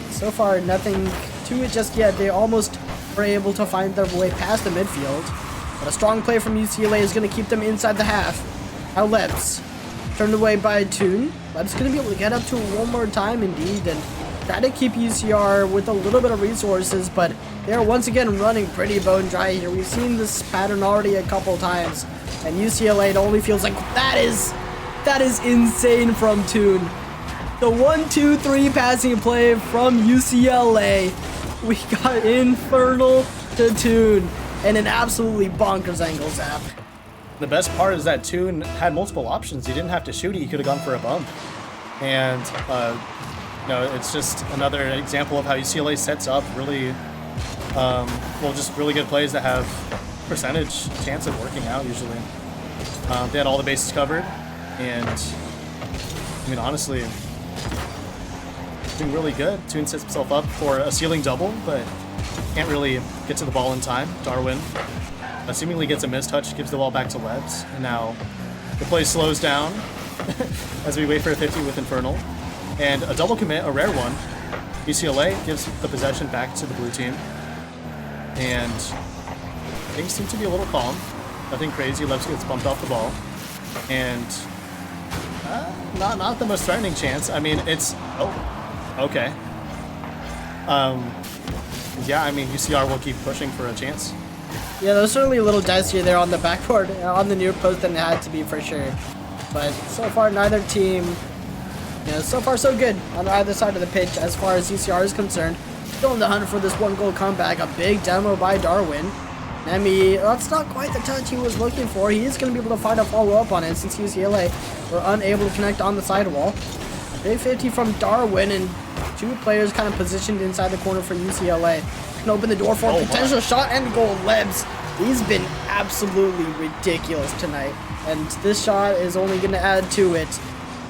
so far nothing to it just yet. They almost were able to find their way past the midfield, but a strong play from UCLA is going to keep them inside the half. Now Lebs, turned away by Toon. Lebs going to be able to get up to it one more time indeed, and try to keep UCR with a little bit of resources, but they're once again running pretty bone dry here. We've seen this pattern already a couple times, and UCLA, it only feels like that is insane from Toon. The 1-2-3 passing play from UCLA. We got Infernal to Toon and an absolutely bonkers angle zap. The best part is that Toon had multiple options. He didn't have to shoot it. He could have gone for a bump. And, it's just another example of how UCLA sets up really, just really good plays that have percentage chance of working out usually. They had all the bases covered. And, honestly, doing really good. Toon sets himself up for a ceiling double, but can't really get to the ball in time. Darwin seemingly gets a mistouch, gives the ball back to Lebs, and now the play slows down as we wait for a 50 with Infernal. And a double commit, a rare one. UCLA gives the possession back to the blue team. And things seem to be a little calm. Nothing crazy. Lebs gets bumped off the ball. And not the most threatening chance. It's... Oh, okay. UCR will keep pushing for a chance. Yeah, there was certainly a little dicier there on the backboard, on the near post than it had to be for sure. But so far, neither team, so far so good on either side of the pitch as far as UCR is concerned. Still in the hunt for this 1-goal comeback, a big demo by Darwin. That's not quite the touch he was looking for. He is going to be able to find a follow-up on it since UCLA were unable to connect on the sidewall. Big 50 from Darwin, and two players kind of positioned inside the corner for UCLA. Can open the door for a potential shot and goal. Lebs, he's been absolutely ridiculous tonight, and this shot is only going to add to it.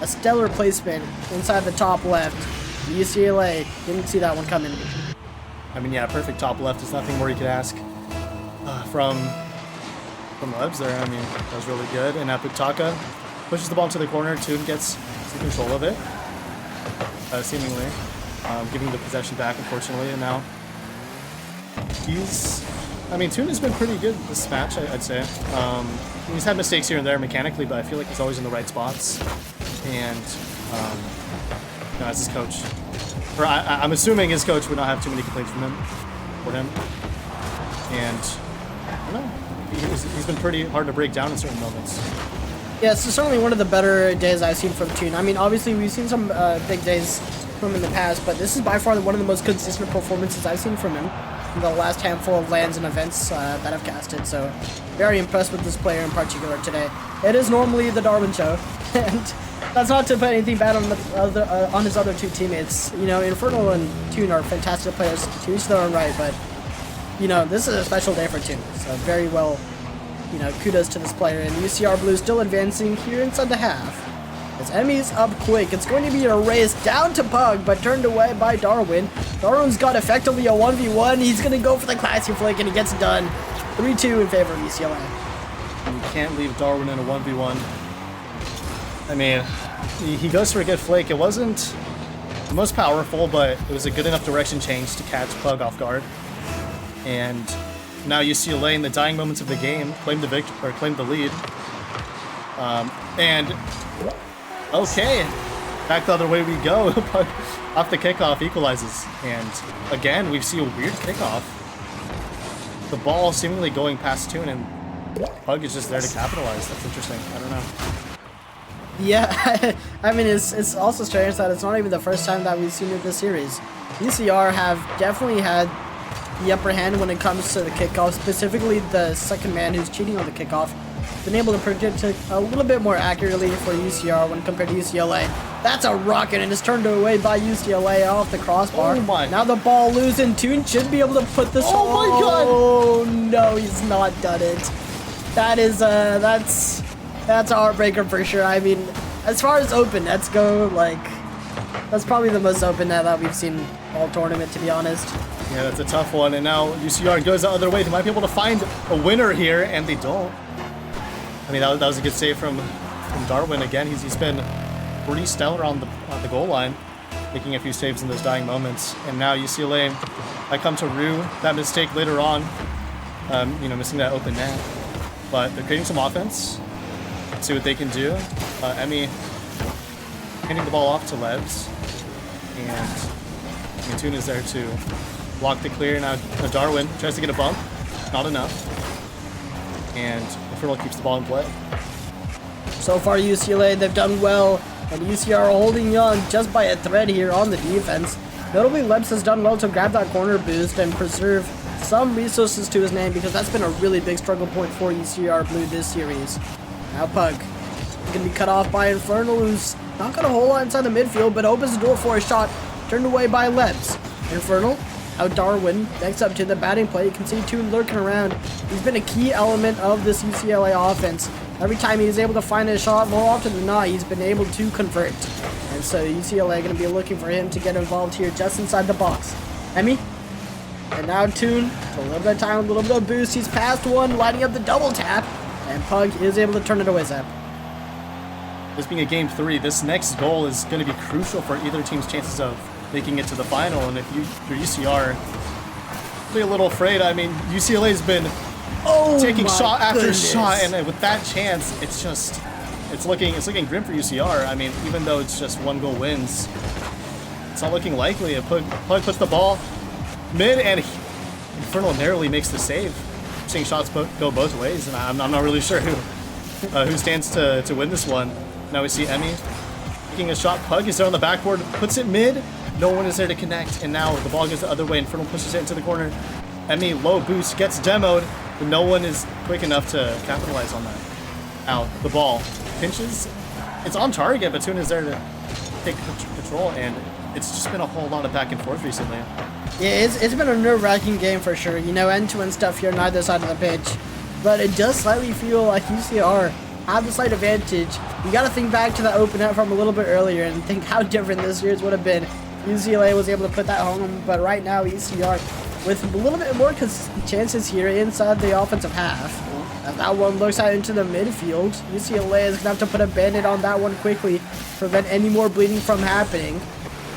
A stellar placement inside the top left. UCLA didn't see that one coming. Perfect top left is nothing more you could ask from Lebs there. That was really good. And Aputaka pushes the ball into the corner. Toon gets some control of it, seemingly giving the possession back, unfortunately, and now Toon has been pretty good this match, I'd say. He's had mistakes here and there mechanically, but I feel like he's always in the right spots. And, as his coach, or I'm assuming his coach would not have too many complaints for him. And, I don't know, he's been pretty hard to break down in certain moments. Yeah, it's certainly one of the better days I've seen from Toon. Obviously we've seen some big days from him in the past, but this is by far one of the most consistent performances I've seen from him in the last handful of LANs and events that I've casted. So very impressed with this player in particular today. It is normally the Darwin show, and that's not to put anything bad on his other two teammates. Infernal and Toon are fantastic players to each their own right, but this is a special day for Toon. So very well, kudos to this player. And UCR Blue still advancing here inside the half. As Emmy's up quick, it's going to be a race down to Pug, but turned away by Darwin. Darwin's got effectively a 1v1. He's going to go for the classy flick, and he gets it done. 3-2 in favor of UCLA. You can't leave Darwin in a 1v1. He goes for a good flick. It wasn't the most powerful, but it was a good enough direction change to catch Pug off guard. And now UCLA, in the dying moments of the game, claimed the lead. Okay, back the other way we go. Off the kickoff, equalizes. And again, we see a weird kickoff. The ball seemingly going past Toon, and Pug is just there to capitalize. That's interesting. I don't know. Yeah, it's also strange that it's not even the first time that we've seen it this series. UCR have definitely had the upper hand when it comes to the kickoff, specifically the second man who's cheating on the kickoff. Been able to predict it a little bit more accurately for UCR when compared to UCLA. That's a rocket, and it's turned away by UCLA off the crossbar. Oh my. Now the ball loose, and Toon should be able to put this. Oh my god! Oh no, he's not done it. That is that's a heartbreaker for sure. As far as open nets go, that's probably the most open net that we've seen all tournament, to be honest. Yeah, that's a tough one. And now UCR goes the other way. They might be able to find a winner here, and they don't. That was a good save from Darwin. Again, he's been pretty stellar on the goal line, making a few saves in those dying moments. And now UCLA might come to rue that mistake later on, missing that open net. But they're creating some offense. Let's see what they can do. Emmy handing the ball off to Lebs. And And Toon is there to block the clear. Now Darwin tries to get a bump. Not enough. And Infernal keeps the ball in play. So far, UCLA, they've done well, and UCR holding on just by a thread here on the defense. Notably, Lebs has done well to grab that corner boost and preserve some resources to his name, because that's been a really big struggle point for UCR Blue this series. Now Pug is going to be cut off by Infernal, who's not got a whole lot inside the midfield, but opens the door for a shot, turned away by Lebs. Infernal, out Darwin, next up to the batting play. You can see Toon lurking around. He's been a key element of this UCLA offense. Every time he's able to find a shot, more often than not, he's been able to convert. And so UCLA going to be looking for him to get involved here just inside the box. Emmy. And now Toon, a little bit of time, a little bit of boost. He's past one, lining up the double tap. And Pug is able to turn it away, Zap. This being a game 3, this next goal is going to be crucial for either team's chances of making it to the final. And if you're UCR, be a little afraid. I mean, UCLA's been taking shot after shot, and with that chance, it's looking grim for UCR. I mean, even though it's just 1 goal wins, it's not looking likely. Pug puts the ball mid, and Infernal narrowly makes the save. I'm seeing shots go both ways, and I'm not really sure who stands to win this one. Now we see Emmy taking a shot. Pug is there on the backboard, puts it mid. No one is there to connect, and now the ball goes the other way. Infernal pushes it into the corner. Emmy, low boost, gets demoed, but no one is quick enough to capitalize on that. Now, the ball pinches. It's on target, but Toon is there to take control, and it's just been a whole lot of back and forth recently. Yeah, it's been a nerve-wracking game for sure. You know, end-to-end stuff here on either side of the pitch. But it does slightly feel like UCR have the slight advantage. You got to think back to the open up from a little bit earlier and think how different this series would have been. UCLA was able to put that home, but right now UCR with a little bit more chances here inside the offensive half. As that one looks out into the midfield, UCLA is going to have to put a band-aid on that one quickly, prevent any more bleeding from happening.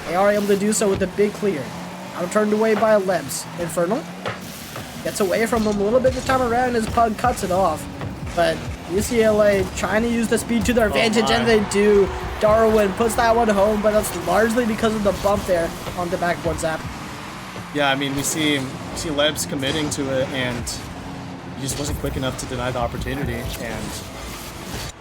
They are able to do so with a big clear. Now turned away by Lebs. Infernal gets away from him a little bit this time around as Pug cuts it off. But UCLA trying to use the speed to their advantage, and they do. Darwin puts that one home, but that's largely because of the bump there on the backboard, Zap. Yeah, I mean, we see Lebs committing to it, and he just wasn't quick enough to deny the opportunity. And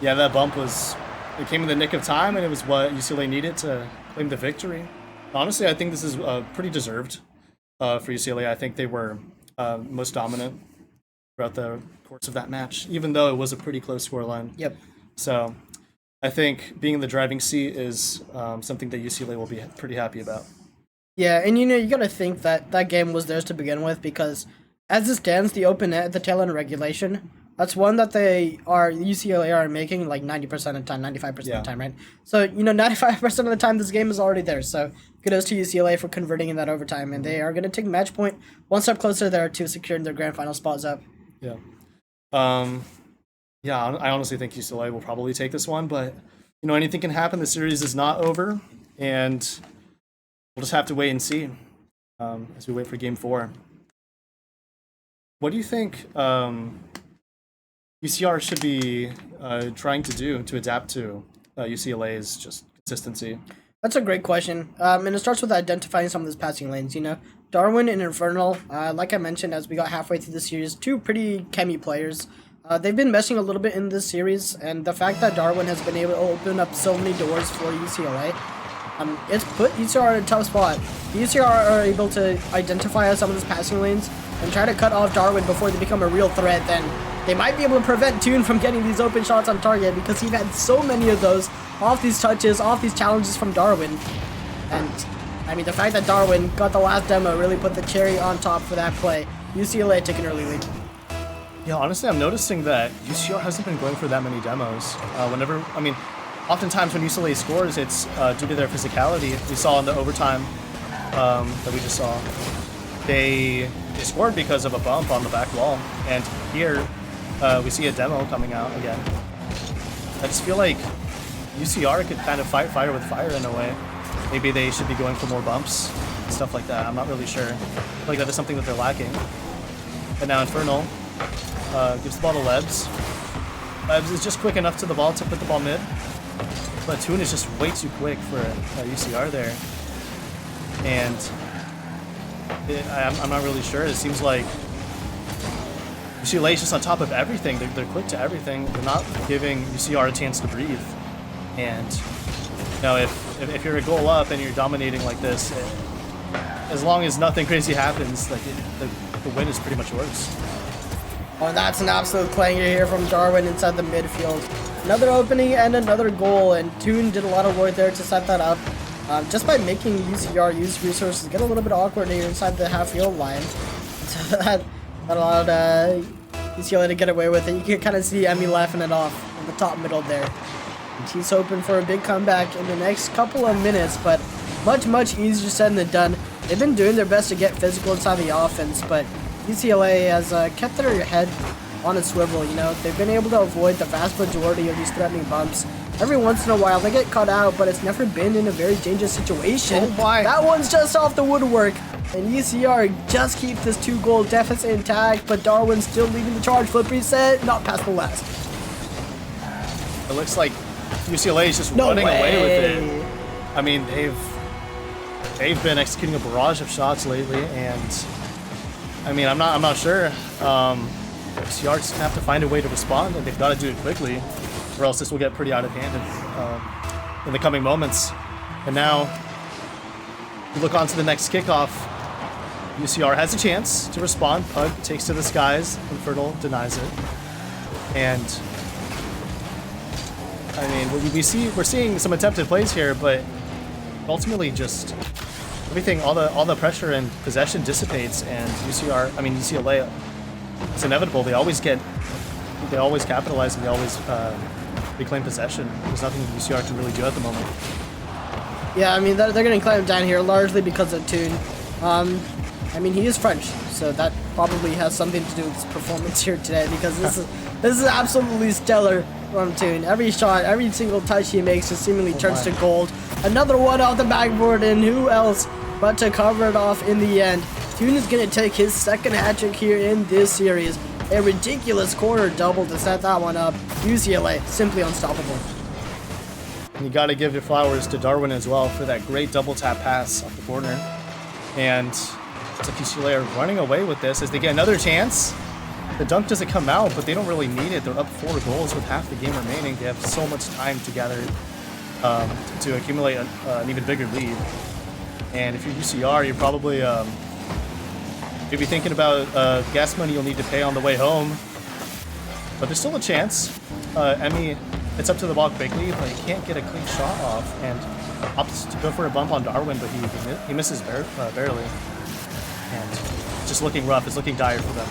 yeah, that bump it came in the nick of time, and it was what UCLA needed to claim the victory. Honestly, I think this is pretty deserved for UCLA. I think they were most dominant throughout the course of that match, even though it was a pretty close scoreline. Yep. So I think being in the driving seat is something that UCLA will be pretty happy about. Yeah, and you know, you got to think that that game was theirs to begin with, because as it stands, the open net at the tail end of regulation, that's one that UCLA are making like 90% of the time, 95% of the time, right? So, you know, 95% of the time this game is already there. So kudos to UCLA for converting in that overtime, and they are going to take match point one step closer there to securing their grand final spots up. Yeah. Yeah, I honestly think UCLA will probably take this one, but, you know, anything can happen. The series is not over, and we'll just have to wait and see as we wait for Game 4. What do you think UCR should be trying to do to adapt to UCLA's just consistency? That's a great question. And it starts with identifying some of those passing lanes, you know. Darwin and Infernal, like I mentioned as we got halfway through the series, two pretty chemmy players. They've been messing a little bit in this series, and the fact that Darwin has been able to open up so many doors for UCLA, it's put UCR in a tough spot. UCR are able to identify some of those passing lanes and try to cut off Darwin before they become a real threat. Then they might be able to prevent Toon from getting these open shots on target, because he's had so many of those off these touches, off these challenges from Darwin. And I mean, the fact that Darwin got the last demo really put the cherry on top for that play. UCLA took an early lead. Yeah, honestly, I'm noticing that UCR hasn't been going for that many demos. Oftentimes when UCLA scores, it's due to their physicality. We saw in the overtime that we just saw, they scored because of a bump on the back wall. And here, we see a demo coming out again. I just feel like UCR could kind of fight fire with fire in a way. Maybe they should be going for more bumps and stuff like that. I'm not really sure. I feel like that is something that they're lacking. And now Infernal gives the ball to Lebs. Lebs is just quick enough to the ball to put the ball mid. But Toon is just way too quick for UCR there. And I'm not really sure. It seems like UCLA is just on top of everything. They're quick to everything. They're not giving UCR a chance to breathe. And you know, if you're a goal up and you're dominating like this, as long as nothing crazy happens, like the win is pretty much yours. Oh, that's an absolute clanger here from Darwin inside the midfield. Another opening and another goal, and Toon did a lot of work there to set that up. Just by making UCR use resources get a little bit awkward here inside the half-field line. So that allowed UCLA to get away with it. You can kind of see Emmy laughing it off in the top middle there. And he's hoping for a big comeback in the next couple of minutes, but much easier said than done. They've been doing their best to get physical inside the offense, but UCLA has kept their head on a swivel. You know, they've been able to avoid the vast majority of these threatening bumps. Every once in a while, they get caught out, but it's never been in a very dangerous situation. Oh my. That one's just off the woodwork, and UCR just keep this 2-goal deficit intact, but Darwin's still leading the charge. Flip reset, not past the last. It looks like UCLA is just running away with it. I mean, they've been executing a barrage of shots lately, and I mean, I'm not sure. UCR just gonna have to find a way to respond, and they've got to do it quickly, or else this will get pretty out of hand in the coming moments. And now, we look on to the next kickoff. UCR has a chance to respond. Pug takes to the skies. Infernal denies it. And I mean, we're seeing some attempted plays here, but ultimately just everything, all the pressure and possession dissipates, and UCLA, it's inevitable. They always capitalize, and they always reclaim possession. There's nothing UCR can really do at the moment. Yeah, I mean, they're going to climb down here largely because of Toon. I mean, he is French, so that probably has something to do with his performance here today, because this is absolutely stellar from Toon. Every shot, every single touch he makes just seemingly turns to gold. Another one off the backboard, and who else but to cover it off in the end. Toon is going to take his second hat-trick here in this series. A ridiculous corner double to set that one up. UCLA, simply unstoppable. And you got to give your flowers to Darwin as well for that great double tap pass off the corner. And it's like UCLA are running away with this as they get another chance. The dunk doesn't come out, but they don't really need it. They're up 4 goals with half the game remaining. They have so much time to gather to accumulate an even bigger lead. And if you're UCR, you're probably you'll be thinking about gas money you'll need to pay on the way home. But there's still a chance. Emmy hits up to the ball quickly, but he can't get a clean shot off, and opts to go for a bump on Darwin, but he misses barely. And it's just looking rough. It's looking dire for them.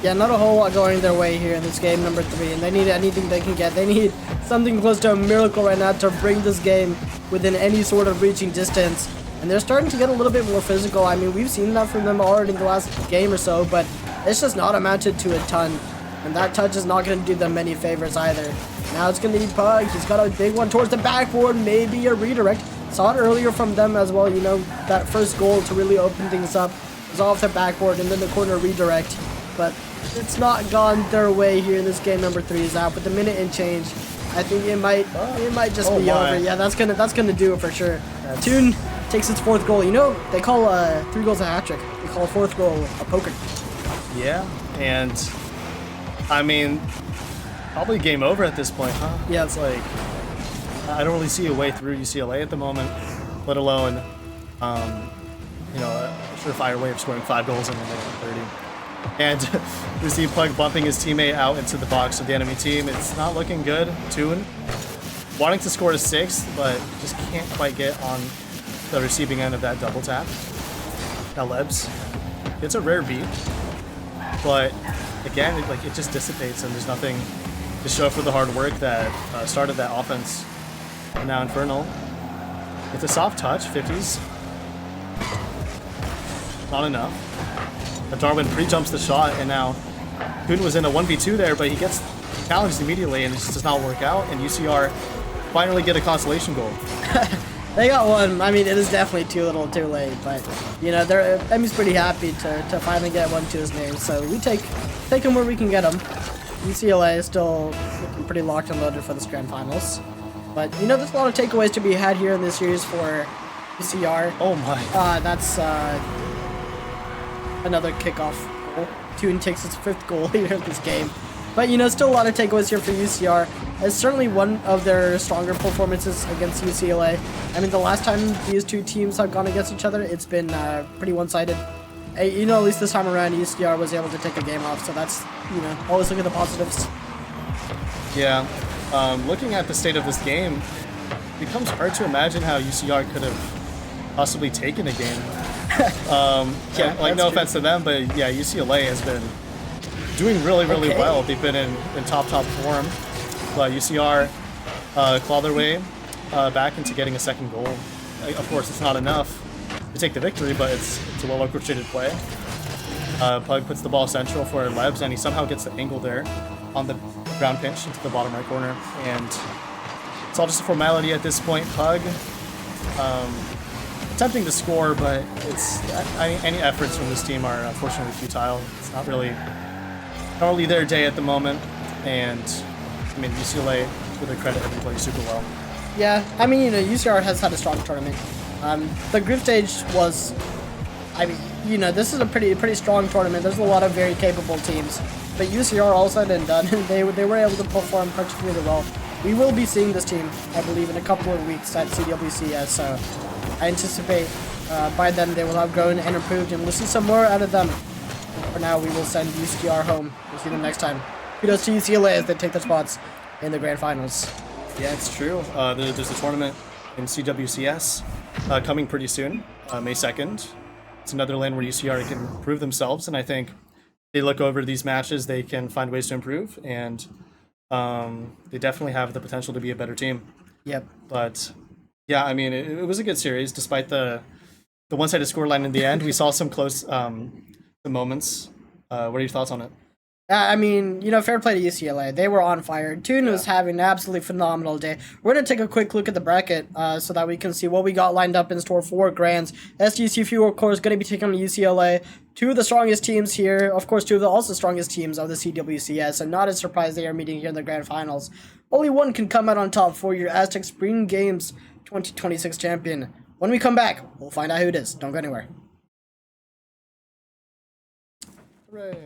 Yeah, not a whole lot going their way here in this game number 3, and they need anything they can get. They need something close to a miracle right now to bring this game within any sort of reaching distance. And they're starting to get a little bit more physical. I mean, we've seen that from them already in the last game or so, but it's just not amounted to a ton. And that touch is not going to do them many favors either. Now it's going to be Pug. He's got a big one towards the backboard, maybe a redirect. Saw it earlier from them as well, you know, that first goal to really open things up was off the backboard and then the corner redirect. But it's not gone their way here in this game number 3 is out. With the minute and change, I think it might just be over. Yeah, that's gonna do it for sure. Toon takes its 4th goal. You know, they call 3 goals a hat trick. They call a 4th goal a poker. Yeah, and I mean, probably game over at this point, huh? Yeah, it's like I don't really see a way through UCLA at the moment, let alone you know, a surefire way of scoring 5 goals in a minute and 30. And we see Pug bumping his teammate out into the box of the enemy team. It's not looking good. Toon wanting to score a 6th, but just can't quite get on the receiving end of that double tap. Now Lebs, it's a rare beat, but again, it just dissipates, and there's nothing to show for the hard work that started that offense. And now Infernal, it's a soft touch, 50s. Not enough. But Darwin pre-jumps the shot, and now Toon was in a 1v2 there, but he gets challenged immediately, and it just does not work out, and UCR finally get a consolation goal. They got one. I mean, it is definitely too little too late, but, you know, Emmy's pretty happy to finally get one to his name, so we take him where we can get him. UCLA is still looking pretty locked and loaded for the Grand Finals. But, you know, there's a lot of takeaways to be had here in this series for UCR. Oh my. another kickoff goal. Toon takes his 5th goal here in this game. But, you know, still a lot of takeaways here for UCR. It's certainly one of their stronger performances against UCLA. I mean, the last time these two teams have gone against each other, it's been pretty one-sided. You know, at least this time around, UCR was able to take a game off, so that's, you know, always look at the positives. Yeah, looking at the state of this game, it becomes hard to imagine how UCR could have possibly taken a game. Yeah, like, no true. offense to them, but yeah, UCLA has been doing really Okay. well. They've been in top form, but UCR claw their way back into getting a second goal. Of course, it's not enough to take the victory, but it's a well orchestrated play. Pug puts the ball central for Lebs, and he somehow gets the angle there on the ground pinch into the bottom right corner, and it's all just a formality at this point. Pug attempting to score, but any efforts from this team are unfortunately futile. It's not really their day at the moment, and I mean, UCLA, to their credit, have been playing super well. Yeah, I mean, you know, UCR has had a strong tournament. The group stage was, I mean, you know, this is a pretty strong tournament. There's a lot of very capable teams, but UCR all said and done, they were able to perform particularly well. We will be seeing this team, I believe, in a couple of weeks at CWCS, so I anticipate by then they will have grown and improved, and we'll see some more out of them. For now, we will send UCR home. We'll see them next time. Kudos to UCLA as they take their spots in the grand finals. Yeah, it's true. There's a tournament in CWCS coming pretty soon, May 2nd. It's another lane where UCR can prove themselves, and I think they look over these matches, they can find ways to improve, and they definitely have the potential to be a better team. Yep. But yeah, I mean, it was a good series despite the one-sided scoreline in the end. We saw some close moments. What are your thoughts on it? I mean, you know, fair play to UCLA. They were on fire. Toon was having an absolutely phenomenal day. We're going to take a quick look at the bracket so that we can see what we got lined up in store for Grands. SDSU, of course, going to be taking on UCLA. Two of the strongest teams here. Of course, two of the also strongest teams of the CWCS. And not a surprise they are meeting here in the grand finals. Only one can come out on top for your Aztec Spring Games 2026 champion. When we come back, we'll find out who it is. Don't go anywhere. Hooray.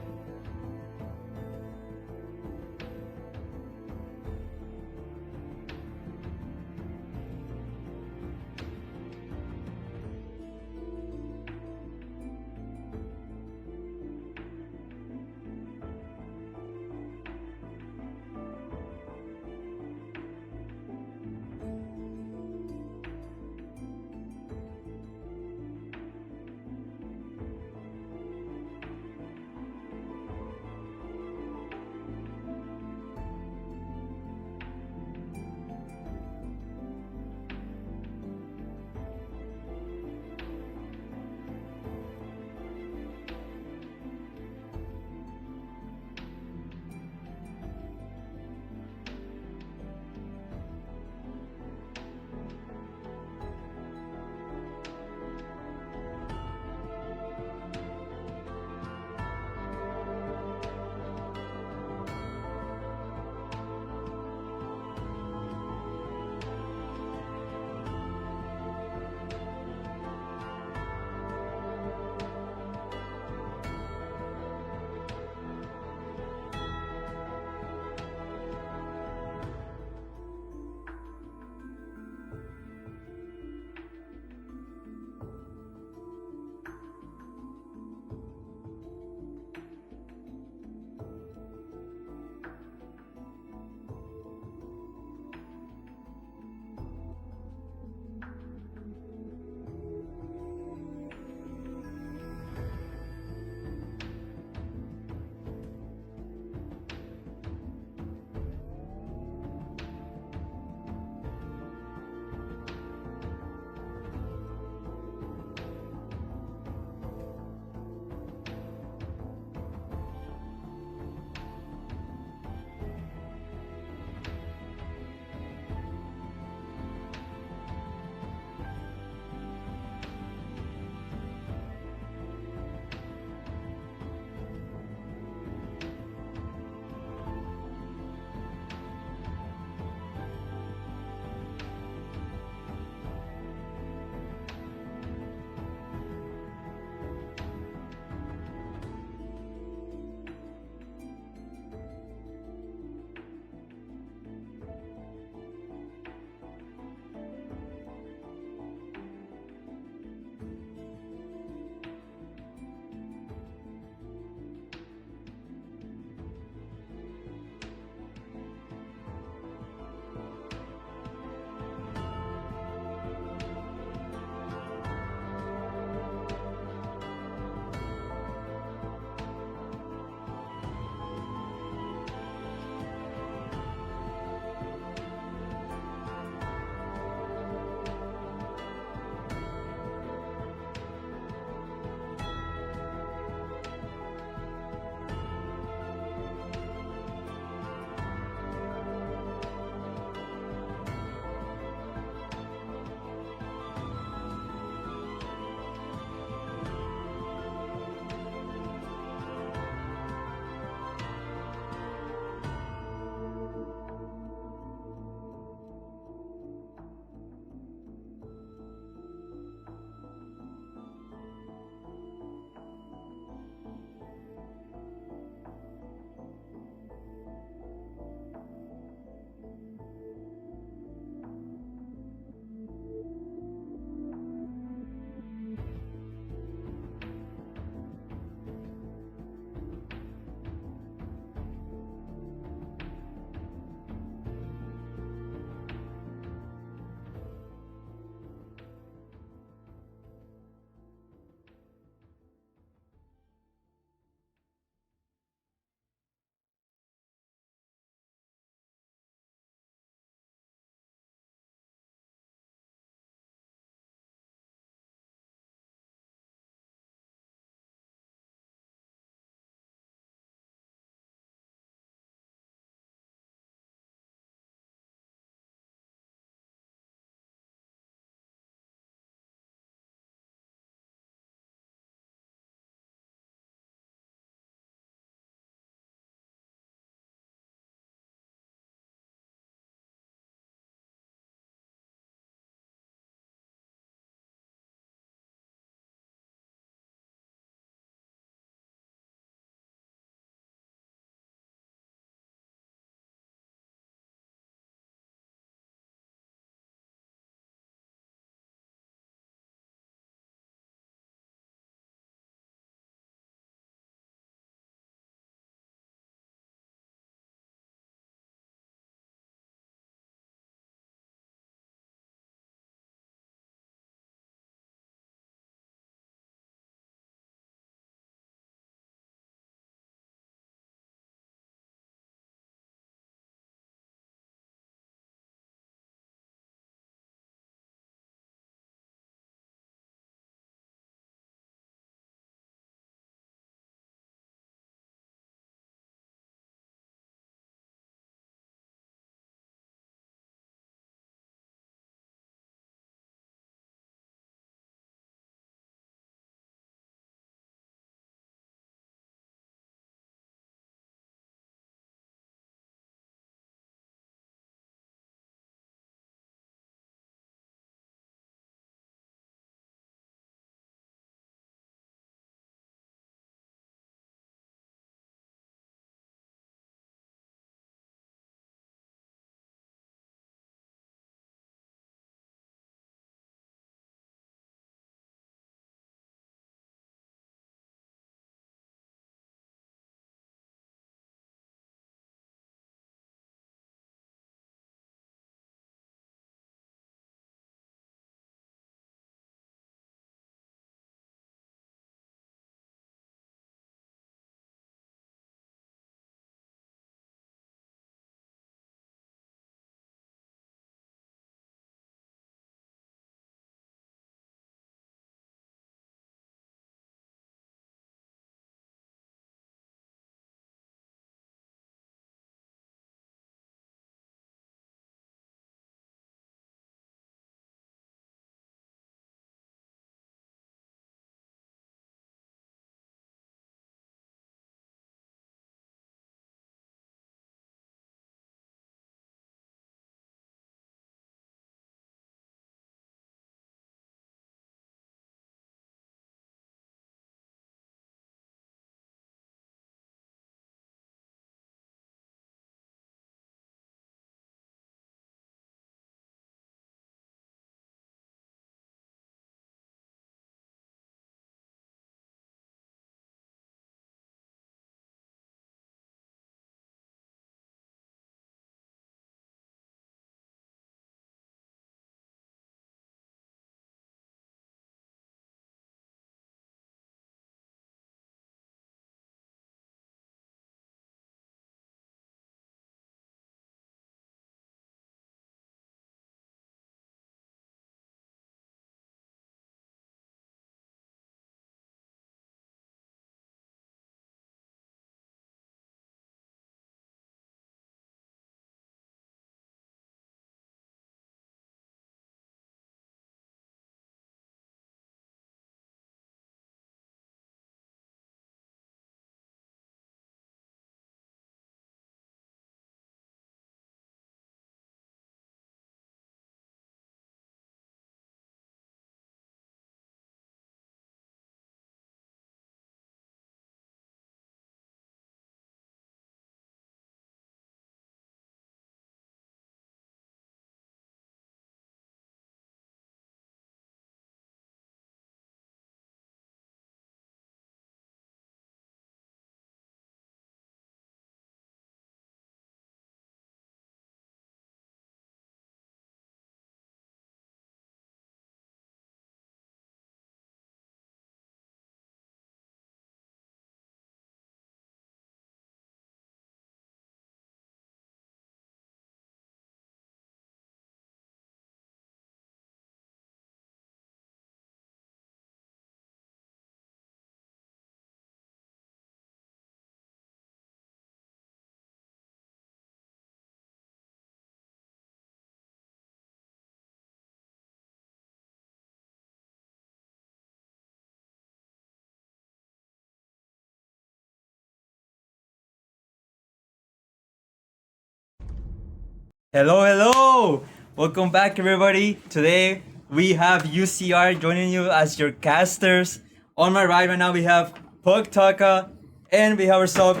Hello, hello! Welcome back, everybody. Today we have UCR joining you as your casters. On my right now we have Pug Taka, and we have ourselves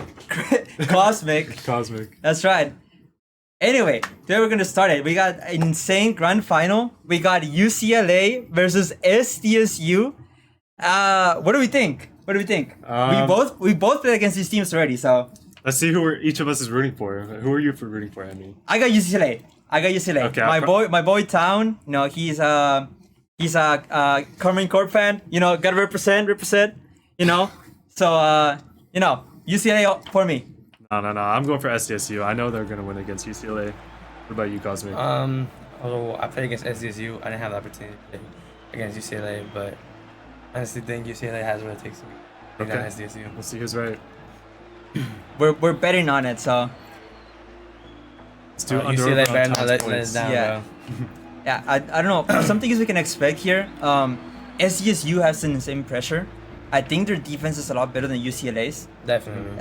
Cosmic. That's right. Anyway, today we're gonna start it. We got an insane grand final. We got UCLA versus SDSU. What do we think? We both played against these teams already, so. Let's see who each of us is rooting for. Who are you rooting for, Andy? I got UCLA. Okay, my boy Town. You know, he's a Carmine Corp fan. You know, gotta represent. You know, so you know, UCLA for me. No. I'm going for SDSU. I know they're gonna win against UCLA. What about you, Cosmic? Although I played against SDSU, I didn't have the opportunity to play against UCLA, but I honestly think UCLA has what it takes to take down SDSU. We'll see who's right. We're betting on it, so. Let's do UCLA better not let points. us down, Yeah. bro. Yeah, I don't know. Some things we can expect here. SDSU has the same pressure. I think their defense is a lot better than UCLA's. Definitely.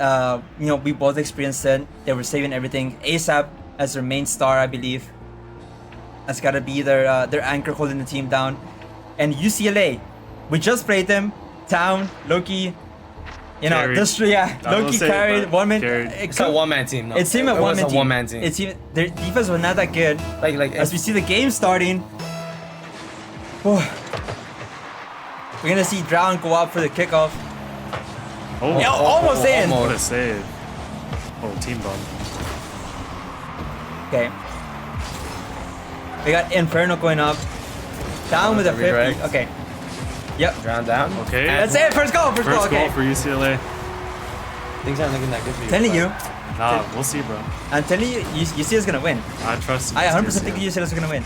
You know, we both experienced it. They were saving everything. ASAP as their main star, I believe. That's gotta be their anchor holding the team down. And UCLA, we just played them. Town, Loki. You know, Carried. Loki carried one man. It's a one-man team. No. It seemed a It was one-man a team. one-man team. It seemed their defense was not that good. Like As we see the game starting, we're gonna see Drown go up for the kickoff. Oh, Yeah, almost in. What a save. Oh, team bump. Okay. We got Inferno going up. Down with a 50. redirect. Okay. Yep. Drown down. Okay. That's it. First goal. First Okay. goal for UCLA. Things aren't looking that good for you. Telling but- you. Nah, we'll see, bro. I'm telling you, UCLA's gonna win. I trust. I 100% UCLA. think UCLA's gonna win.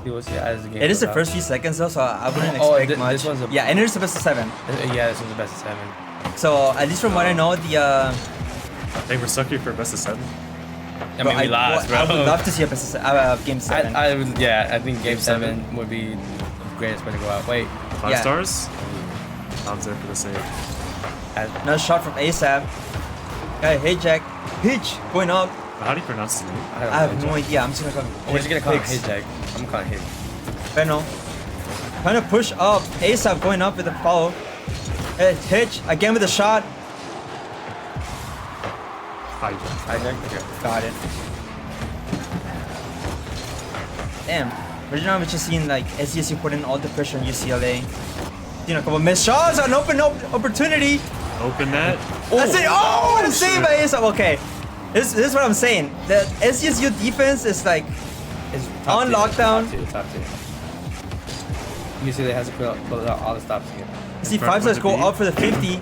We'll see as the game It is the goes first few seconds though, so I wouldn't Oh, expect this much. one's a- Yeah, and it's the best of 7. out. Yeah, this one's the best of 7. So at least from what I know, the I think we're stuck here for best of 7. I mean, we lost, bro. I would love to see a best of game 7. I think game 7 would be the greatest way to go out. Wait. 5 Yeah. stars. Tom's there for the save. Another shot from ASAP. Guy, hey Jack. Hitch going up. How do you pronounce his name? I have no idea. I'm just gonna call him. We're just gonna call him Hicks. Hey Jack. I'm gonna call him Hey. Fennel. Trying to push up. ASAP going up with a follow. Hitch again with a shot. Hijack. Hi Jack. Okay. Got it. Damn. Right now we're just seeing like SDSU putting all the pressure on UCLA. You know, a couple missed shots, an open opportunity. Open net. That's it. Oh, the save by ASAP. Okay. This is what I'm saying. The SDSU defense is like It's On lockdown. Top tier. UCLA has to put out all the stops again. you see front 5 stars with the go beat. up for the 50.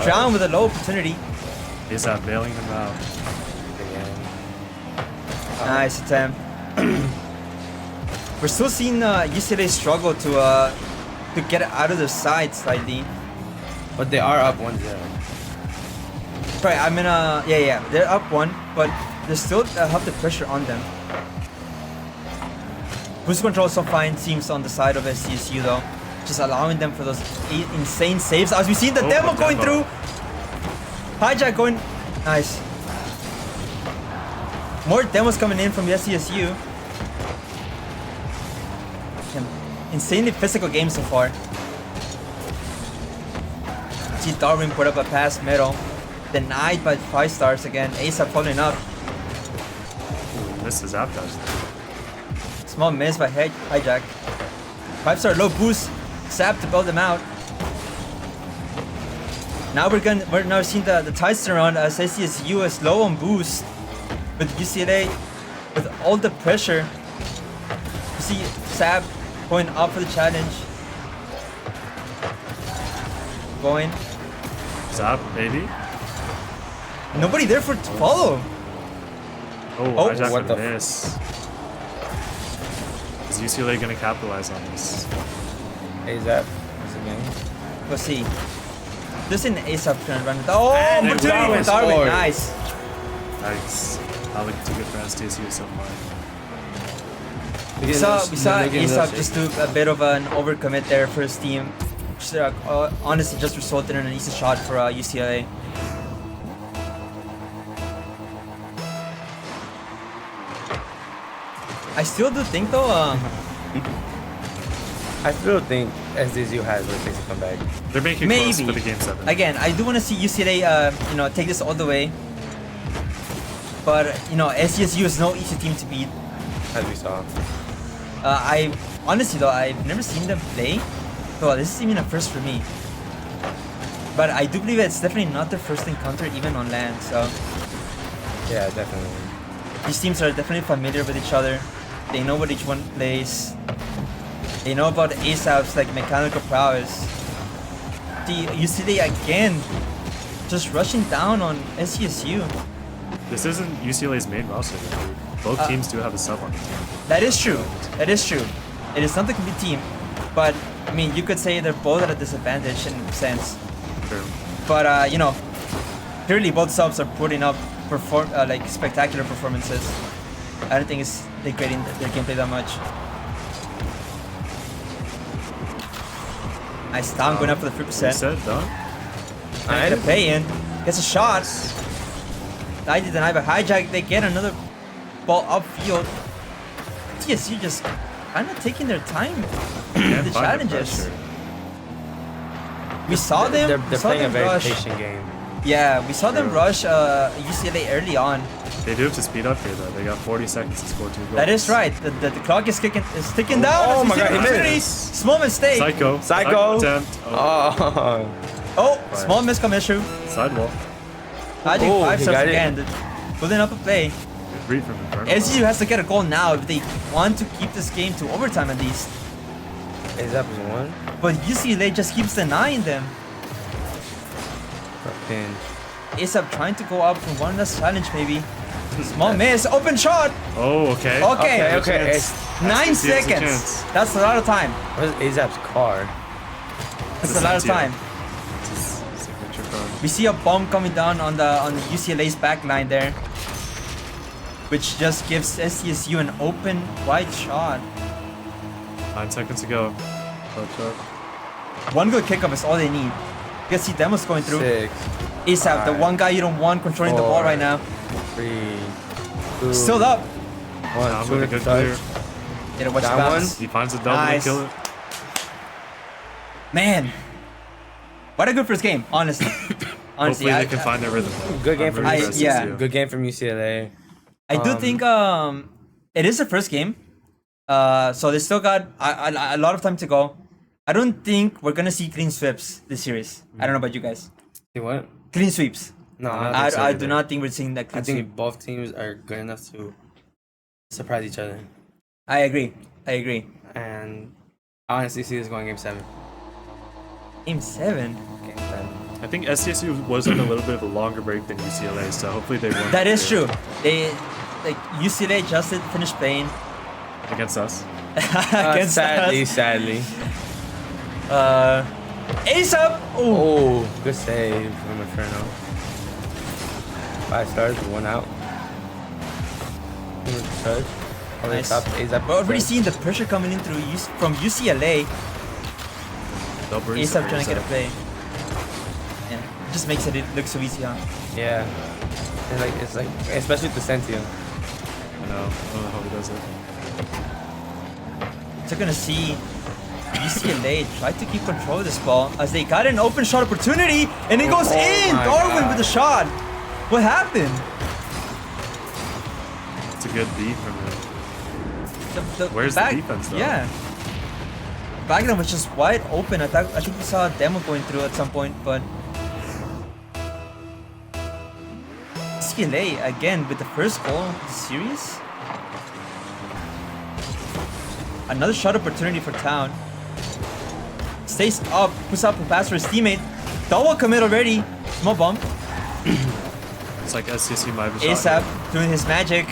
Drown with a low opportunity. ASAP bailing him out. Nice attempt. We're still seeing UCLA struggle to get out of the side slightly. But they are up 1-0. Right, I mean, yeah, they're up 1, but they still have the pressure on them. Boost control so fine seems on the side of SDSU though, just allowing them for those insane saves. As we see the demo the going demo. through, hijack nice. More demos coming in from SDSU. Insanely physical game so far. See Darwin put up a pass middle. Denied by 5 stars again. ASAP following up. Ooh, missed his app dash. Small miss by hijack. 5-star low boost. Zap to build them out. Now we're now seeing the tides around as SDSU is low on boost. With UCLA with all the pressure. You see Zap going up for the challenge. Going. Zap, baby. Nobody there for to follow. Oh, hijack what with the a miss. Is UCLA gonna capitalize on this? Hey Zap. What's the game? We'll see. This in ASAP trying to run. Oh, And opportunity Darwin for Darwin. scored. Nice. Nice. Not looking too good for SDSU so far. We saw ASAP just do a bit of an overcommit there for his team. honestly just resulted in an easy shot for UCLA. I still do think though, I still think SDSU has what it takes to come back. They're making maybe close for the game 7. again, I do want to see UCLA, you know, take this all the way. But you know, SDSU is no easy team to beat. As we saw. I honestly though, I've never seen them play, so this is even a first for me. But I do believe it's definitely not their first encounter even on land. So Yeah, definitely. these teams are definitely familiar with each other. They know what each one plays. They know about ASAP's like mechanical prowess. The UCLA again, just rushing down on SDSU. This isn't UCLA's main roster. Though. Both teams do have a sub on the team. That is true. That is true. It is not the complete team, but I mean, you could say they're both at a disadvantage in a sense. True. But you know, clearly both subs are putting up like spectacular performances. I don't think it's degrading their gameplay that much. Nice time going up for the 3%. Reset, done. Trying to get a play in. Gets a shot. ID denied by hijack. They get another ball upfield. TSU just kind of taking their time with the challenges. We saw them. They're playing a very patient game. Yeah, we saw them rush UCLA early on. They do have to speed up here though. They got 40 seconds to score 2 goals. That is right. The clock is ticking down. Oh as we my see God, the he opportunity. missed. Small mistake. Psycho. Attempt. Oh. Oh, small miscommission. Sidewall. I think Oh, 5 he subs got it. again. Pulling up a play. Good read from Inferno. SDSU has to get a goal now if they want to keep this game to overtime at least. ASAP is one. But UCLA just keeps denying them. Pin. ASAP trying to go up for one last challenge maybe. Small miss. Open shot. Oh, okay. Okay. Okay. Chance. 9 SDSU has a seconds. chance. That's a lot of time. Where's ASAP's car? That's This a lot of is, yeah. time. It's his signature card. We see a bomb coming down on the UCLA's back line there, which just gives SDSU an open wide shot. 9 seconds to go. Clutch up. One good kickoff is all they need. You can see Demos going through. 6, ASAP, the 5, one guy you don't want controlling the ball 4, right now. 3, 2, Still up. 1. Down 2 with a to good touch. clear. Didn't watch the Down bounce. He finds a double Nice. to kill it. Man, what a good first game, honestly. Hopefully they can find their rhythm. Good game from I'm rooting for yeah. SDSU. Good game from UCLA. I do think it is the first game, so they still got a lot of time to go. I don't think we're gonna see clean sweeps this series. I don't know about you guys. See what? Clean sweeps. No, I do not think we're seeing that I clean think sweep. both teams are good enough to surprise each other. I agree. And I honestly see this going game 7. Game 7. Game 7. I think SDSU was on a little bit of a longer break than UCLA, so hopefully they won. That is true. They UCLA just did finish playing Against us. against Sadly, us. sadly. ASAP. Oh, Oh, good save from Inferno. 5 stars, 1 out. Touch. Oh, nice. ASAP. We're already seeing the pressure coming in from UCLA. Double ASAP trying to get a play. Yeah, it just makes it look so easy, huh? Yeah. It's like, especially with the Sentio. I know. I don't know how he does it. So gonna see UCLA try to keep control of this ball as they got an open shot opportunity and it goes in. my Darwin God. with the shot. What happened? It's a good beat from him. Where's the defense, though? Yeah. Background was just wide open. I think we saw a demo going through at some point, but UCLA again with the first goal of the series. Another shot opportunity for Town. Stays up, puts up a pass for his teammate. Double commit already. Small bump. It's like SDSU might have a shot. ASAP doing his magic.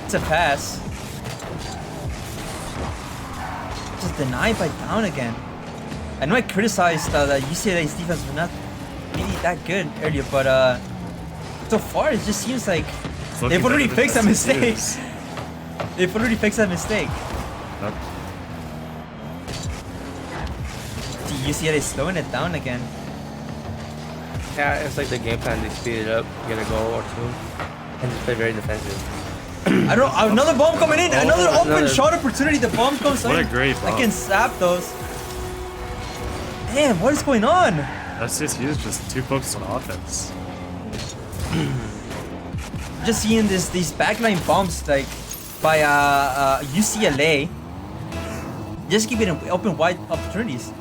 It's a pass. Just denied by Down again. I know I criticized the UCLA's defense was not really that good earlier, but so far it just seems like It's looking they've already better than fixed that mistake. SDSU's. They've already fixed that mistake. Nope. UCLA is slowing it down again. Yeah, it's like the game plan. They speed it up, get a goal or two, and just play very defensive. I don't. Another bomb coming in. Another open another- shot opportunity. The bomb comes in. What a great I bomb. can sap those. Damn, what is going on? SDSU is just too focused on offense. Just seeing these backline bombs like by UCLA. Just keep it open wide opportunities.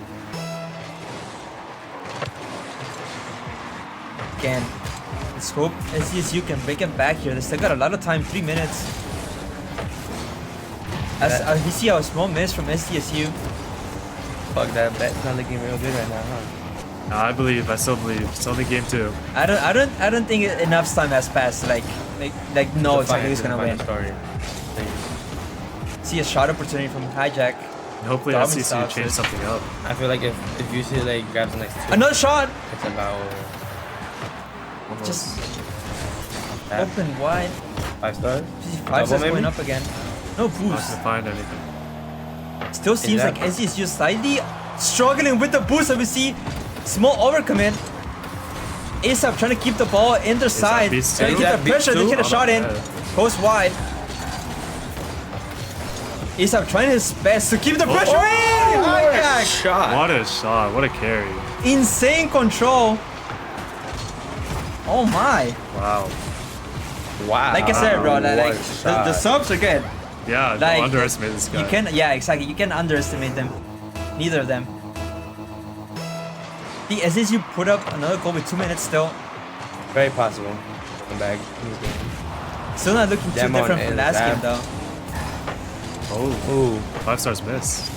Again, let's hope SDSU can break it back here. They still got a lot of time, 3 minutes. As we see a small miss from SDSU. Fuck that bet's not looking real good right now, huh? No, I still believe. Still in game 2. I don't think enough time has passed. Like no, exactly who's gonna win. Story. See a shot opportunity from Hijack. And hopefully Dominant SDSU stops change it. something up. I feel like if UCLA grabs the next two, Another shot. it's about Just half, open wide. 5 stars. 5 Double stars maybe? going up again. No Not boost. gonna find anything. Still seems that- like SDSU slightly struggling with the boost. And we see small overcommit. ASAP trying to keep the ball in their side. beats Trying to two. keep ASAP the beats pressure. They two. get a shot in. Yeah. Goes wide. ASAP trying his best to keep the pressure in. Hijack. Shot. What a shot. What a carry. Insane control. Oh my. Wow. Wow. Like I said, bro, What like a the shot. subs are good. Yeah, Like, don't underestimate this guy. You can, yeah, exactly. You can underestimate them. Neither of them. The SSU put up another goal with 2 minutes still. Very possible. Come back. Still not looking too Demon different from is last that- game though. Oh, Ooh. 5 stars miss.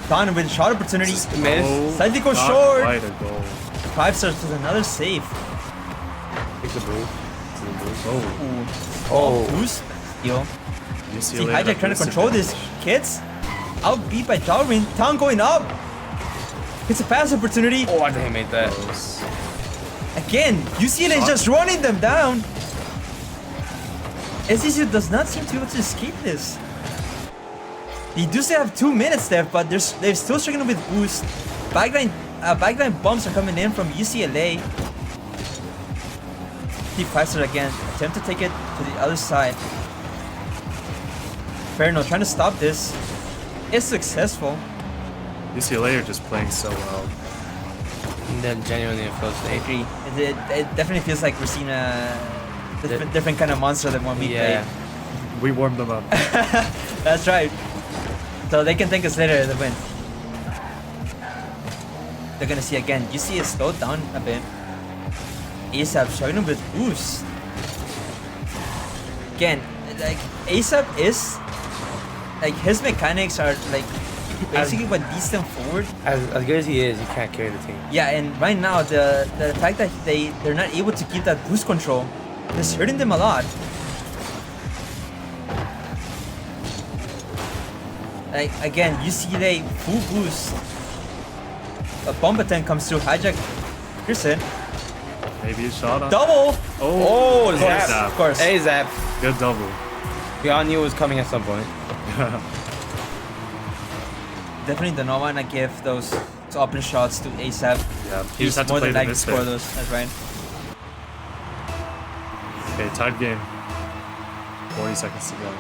Don with shot opportunity. Miss. Slightly goes not short. Quite a goal. 5 stars with another save. Takes a boost. Oh, Oh. Boost. Steal. UCLA See had a Hijack trying to boosted control bench. these kids. Outbeat by Jalrin. Town going up. It's a pass opportunity. Oh, I think he made that. Close. Again, UCLA is just running them down. SDSU does not seem to be able to escape this. They do still have 2 minutes left, but they're still struggling with boost. Backline bumps are coming in from UCLA. Steve Pfizer again, attempt to take it to the other side. Ferno trying to stop this. Is successful. UCLA are just playing so well. They're genuinely a flow state. Agree. It definitely feels like we're seeing a different kind of monster than when we Yeah. played. We warmed them up. That's right. So they can thank us later the win. They're gonna see again. UC is slowed down a bit. ASAP struggling with boost. Again, like ASAP is like his mechanics are like basically what leads them forward. As good as he is, he can't carry the team. Yeah, and right now the fact that they're not able to keep that boost control is hurting them a lot. Like again, UCLA full boost. A bomb attempt comes through. Hijack Pearson. Maybe a shot on. Double! Oh, Of Zap. course. Of course. Hey, Zap. Good double. We all knew it was coming at some point. Definitely do not want to give those open shots to ASAP. Yeah, he He's just had to more play than the likely to miss score there. those. That's right. Okay, tied game. 40 seconds to go.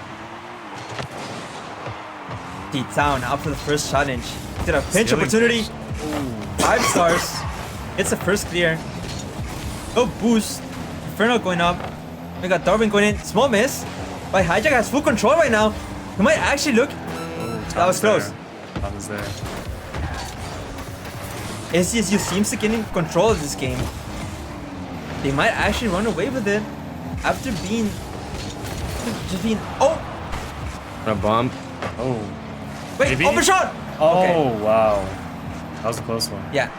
T-Town out for the first challenge. Did a pinch Stealing opportunity. fish. 5 stars. It's the first clear. No boost. Inferno going up. We got Darwin going in. Small miss. But Hijack has full control right now. He might actually look. Oh, That was close. Tom is there. SDSU seems to get in control of this game. They might actually run away with it after being just being. Oh A bomb. Oh. wait! Maybe? Open shot. Oh, Okay. wow. That was a close one. Yeah.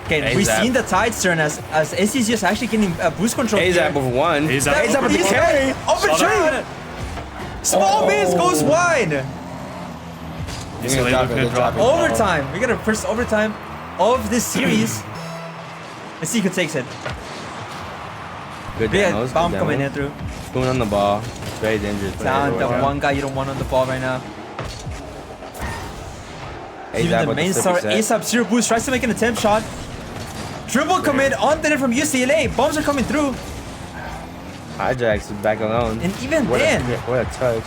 Okay, Hey, we've Zap. seen the tides turn as SDSU is actually getting boost control. Hey, here. Zap with one. He's up. Hey, Zap with the carry. Open Shot shot. on. Small miss goes wide. UCLA drop looking it, to good drop drop it. it. Overtime. We got our first overtime of this series. Let's see who takes it. Good Yeah, demos. bomb good coming in demos. through. Going on the ball. Very dangerous. Down the Yeah. one guy you don't want on the ball right now. Even the main star, ASAP, zero boost, tries to make an attempt shot. Triple commit on the net from UCLA. Bombs are coming through. Hijack's back alone. And even What then, what a touch.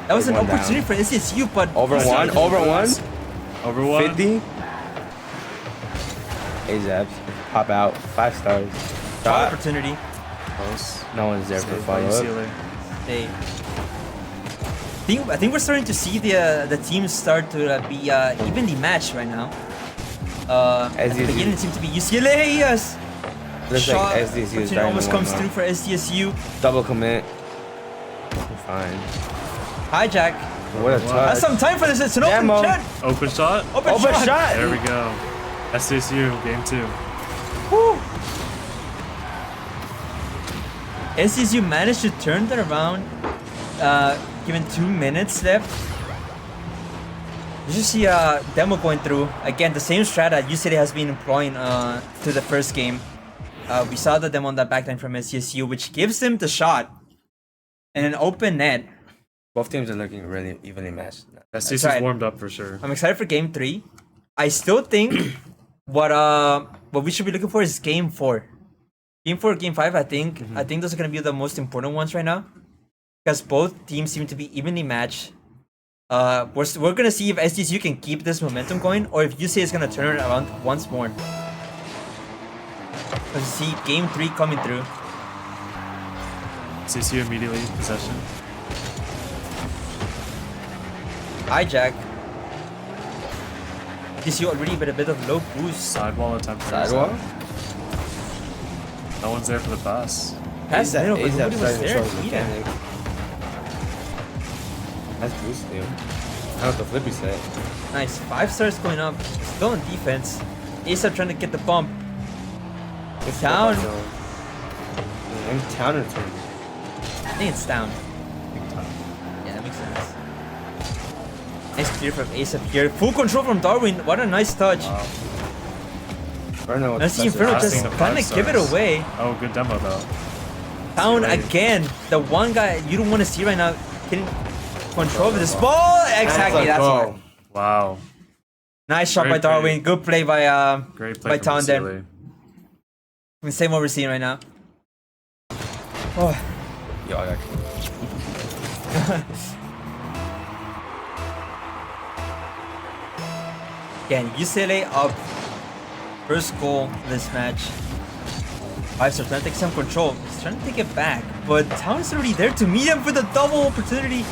that was an one opportunity down. for SDSU, but Over one, over one. Over one. 50. A-Zaps. Pop out. 5 stars. Shot Shot. opportunity. Close. No one's there for Saved by follow-up. UCLA. They, I think we're starting to see the teams start to be evenly matched right now. At the SDSU. beginning, it seemed to be UCLA. Yes. Looks Shot like SDSU is opportunity driving almost one comes more. through for SDSU. Double commit. We're fine. Hijack. What a That's touch. some time for this. It's an open Demo. shot. Open shot. Open Open shot. shot. There we go. SDSU, game 2. Woo. SDSU managed to turn that around, given 2 minutes left. You just see Demo going through. Again, the same strat that UCLA has been employing to the first game. We saw the Demo on that backline from SDSU, which gives them the shot and an open net. Both teams are looking really evenly matched. SDSU's right. warmed up for sure. I'm excited for game 3. I still think what we should be looking for is game 4. Game 4, game 5, I think those are gonna be the most important ones right now. Because both teams seem to be evenly matched. We're gonna see if SDSU can keep this momentum going or if UCLA is gonna turn it around once more. Let's see game 3 coming through. SDSU immediately possession. Hijack. SDSU already with a bit of low boost. Sidewall attempt. for Sidewall? Aztec. No one's there for the pass. Pass A$AP middle, but A$AP nobody was starting to there. show his either. mechanic. That's boost steal. I know what the flippy said. Nice. 5 stars going up. Still on defense. ASAP trying to get the bump. It's Down. In town or turn. I think it's down. Big time. Yeah, that makes sense. Nice clear from ASAP here. Full control from Darwin. What a nice touch. Wow. Inferno with Let's see special Inferno Passing just the kind of 5 give it stars. away. Oh, good demo though. Down Right. again. The one guy you don't want to see right now getting control of this ball. Exactly. That's Go. it. Wow. Nice shot by Great play. Darwin. Good play by Great play by from Town there. UCLA. We same what we're seeing right now. Oh, Yo, I got again, UCLA up. First goal in this match. 5 stars trying to take some control. He's trying to take it back, but Town is already there to meet him for the double opportunity.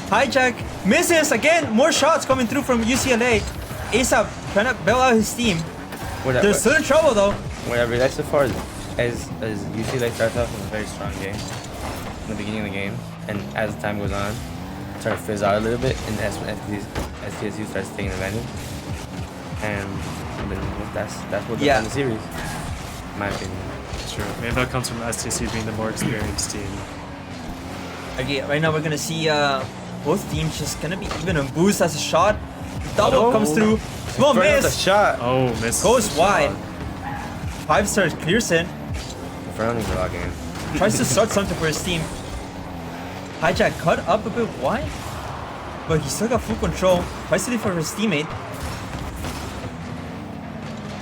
Hijack misses again. More shots coming through from UCLA. ASAP trying to bail out his team. Whatever. They're still in trouble though. Whatever. That's so far as UCLA starts off with a very strong game in the beginning of the game, and as the time goes on, start to fizz out a little bit, and that's when SDSU starts taking advantage. And then that's what they'll win the series, in my opinion. True. Maybe that comes from SDSU being the more experienced team. Okay, right now we're gonna see both teams just gonna be even on boost as a shot. Double comes through. Small Inferno with a miss. shot. Oh, missed. Goes the wide. shot. 5 stars clears it. Inferno needs a lock in. Tries to start something for his team. Hijack cut up a bit wide, but he still got full control. Tries to leave for his teammate.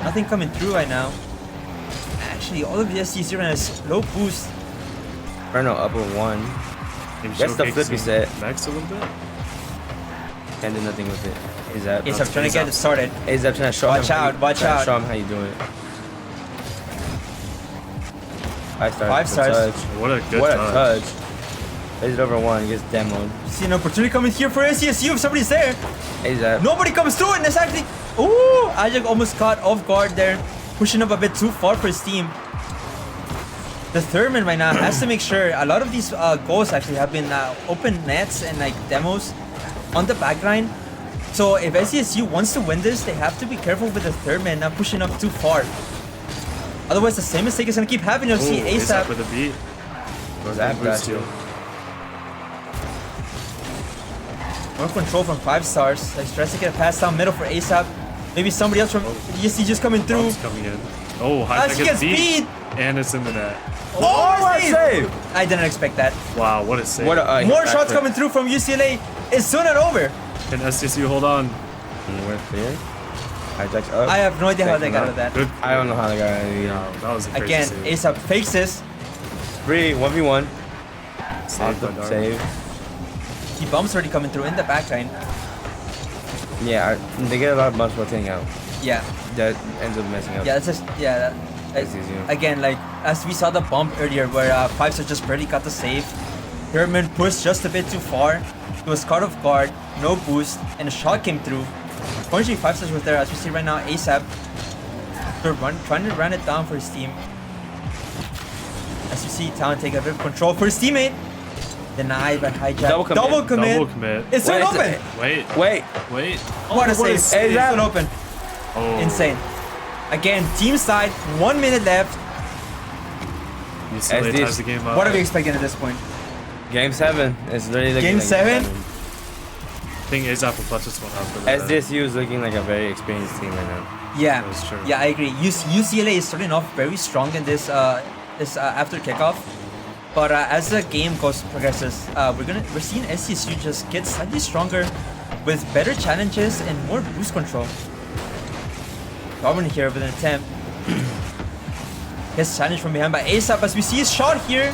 Nothing coming through right now. Actually, all of the SDSU right now is low boost. Inferno up with 1. Maybe That's the showcasing flippy set. Next a little bit. Can't do nothing with it. A$AP. ASAP trying to get it started. A$AP trying to show Watch him how out, you- watch trying to out. show him how you do it. 5 stars. 5 for stars. touch. What a good What a touch. touch. Plays it over 1, gets demoed. See an opportunity coming here for SDSU if somebody's there. A$AP. Nobody comes through and it's actually... Ooh! Hijack almost caught off guard there. Pushing up a bit too far for his team. The third man right now has to make sure a lot of these goals actually have been open nets and like demos on the back line. So if SDSU wants to win this, they have to be careful with the third man not pushing up too far. Otherwise, the same mistake is gonna keep happening. You'll see Ooh, ASAP. with a beat. A$AP got Boost you. steal. More control from 5 stars. Like tries to get a pass down middle for ASAP. Maybe somebody else from ESC just coming through. Bump's coming in. Oh, As Hijack he gets gets beat. beat. And it's in the net. Oh, what a save! I didn't expect that. Wow, what a save. What a More back shots flip. coming through from UCLA. It's still not over. Can SDSU hold on? And we're clear. Hijacks up. I have no idea how they Taking got up. out of that. Good. I don't know how they got out of it. No, that was a crazy Again, save. ASAP fakes this. Free 1v1. Saved Off by the Darwin. save. The bump's already coming through in the backline. Yeah, they get a lot of bumps rotating out. Yeah, That ends up messing up. yeah, it's just yeah. SDSU. Again, like as we saw the bump earlier, where 5-star just barely got the save. Herman pushed just a bit too far. He was caught off guard, no boost, and a shot came through. Fortunately, 5-stars was there, as we see right now. ASAP, trying to run it down for his team. As you see, Town take a bit of control for his teammate. Denied by hijack. Double commit. Double commit. Double commit. It's still Wait, open. Wait. Wait. Wait. What a Oh, save. Hey, It's that- still open. Oh. Insane. Again, team side, 1 minute left. UCLA SDSU. ties the game up. What are we expecting at this point? Game 7. It's literally looking Game like 7? I think ASAP will clutch this one up for the SDSU is looking like a very experienced team right now. Yeah, That's true. yeah, I agree. UCLA is starting off very strong in this after kickoff, but as the game progresses, we're seeing SDSU just get slightly stronger with better challenges and more boost control. Darwin here with an attempt. Gets challenged from behind by ASAP as we see his shot here.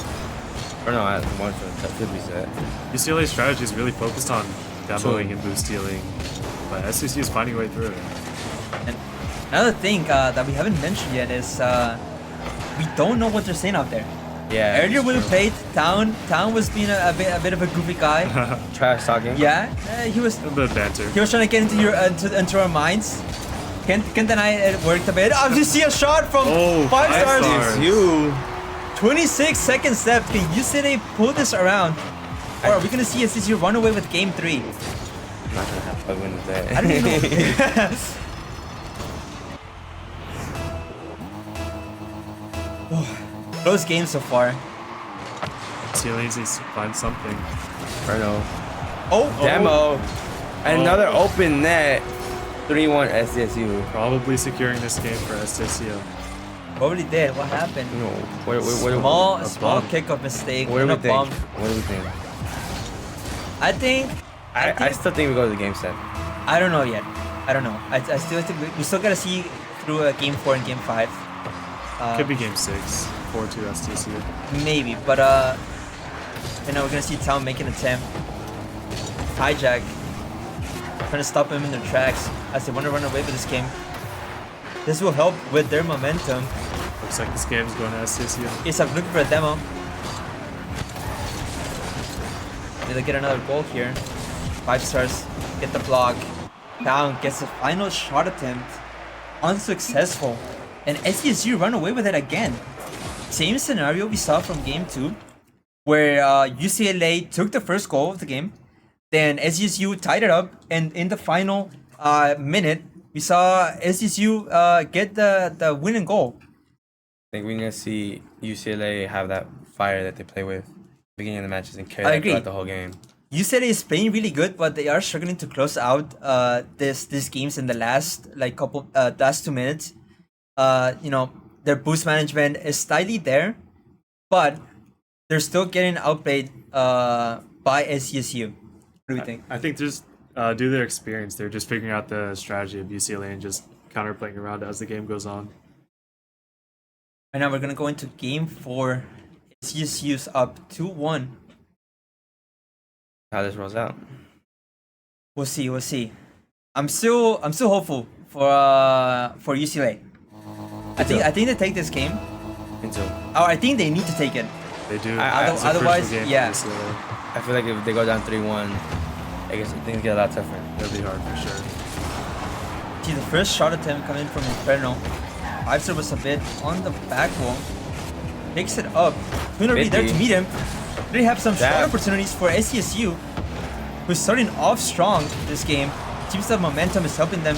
Or no, I want to could be set. UCLA's strategy is really focused on demoing and boost stealing, but SCC is finding a way through it. And another thing that we haven't mentioned yet is we don't know what they're saying out there. Yeah. Earlier when we true. played, Town was being a bit of a goofy guy. Trash talking. Yeah, he was A bit of banter. he was trying to get into into our minds. Kent and I worked a bit. Oh, you see a shot from Oh, 5 stars. stars. You. 26 seconds left. Can UCLA pull this around? Or are we gonna see SDSU run away with game 3? I'm not gonna have fun with that. I don't even know. Close game so far. UCLA needs to find something. Or no. Oh, Demo. Another open net. 3-1 SDSU. Probably securing this game for SDSU. probably did. What happened? No. What Small bump. kickoff mistake. What do and we a think? bump. What do we think? I I still think we go to the game 7. I don't know yet. I don't know. I still think we still gotta see through game 4 and game 5. Could be game 6. 4-2 SDSU. Maybe, but you know, we're gonna see Town make an attempt. Hijack, trying to stop him in their tracks as they want to run away with this game. This will help with their momentum. Looks like this game is going to SDSU. ASAP looking for a demo. They'll get another goal here. 5 stars get the block. Town gets the final shot attempt. Unsuccessful. And SDSU run away with it again. Same scenario we saw from game 2, where UCLA took the first goal of the game. Then SDSU tied it up, and in the final minute, we saw SDSU get the winning goal. I think we're gonna see UCLA have that fire that they play with beginning of the matches and carry I that agree. throughout the whole game. UCLA is playing really good, but they are struggling to close out these games in the last last 2 minutes. You know, their boost management is slightly there, but they're still getting outplayed by SDSU. What do you think? I think just due to their experience, they're just figuring out the strategy of UCLA and just counterplaying around as the game goes on. Right now we're gonna go into game 4. SDSU's up 2-1. How this rolls out. We'll see. We'll see. I'm still hopeful for UCLA. I think they take this game. Me too. Or I think they need to take it. They do. I- It's a otherwise, crucial game for yeah. UCLA. I feel like if they go down 3-1, I guess things get a lot tougher. It'll be hard for sure. See the first shot attempt coming from Inferno. 5-star was a bit on the back wall. Picks it up. Twin already there to 50. meet him. They have some shot Damn. opportunities for SDSU, who's starting off strong this game. Seems the momentum is helping them.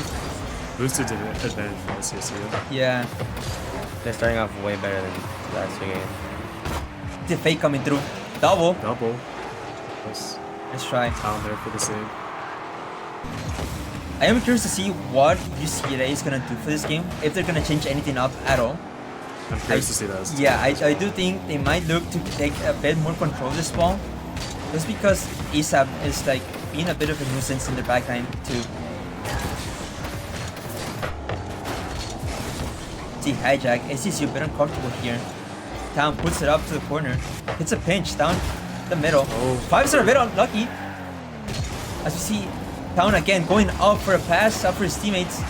Boosted advantage for SDSU. Yeah. They're starting off way better than last year game. The fake coming through. Double. Double. Plus Let's try. Town there for the save. I am curious to see what UCLA is gonna do for this game. If they're gonna change anything up at all. I'm curious to see that. Yeah, I do think they might look to take a bit more control of this ball. Just because ASAP is like being a bit of a nuisance in their backline too. see hijack. SDSU a bit uncomfortable here. Town puts it up to the corner. Hits a pinch down the middle. Fives are a bit unlucky. As we see Town again going up for a pass, up for his teammates.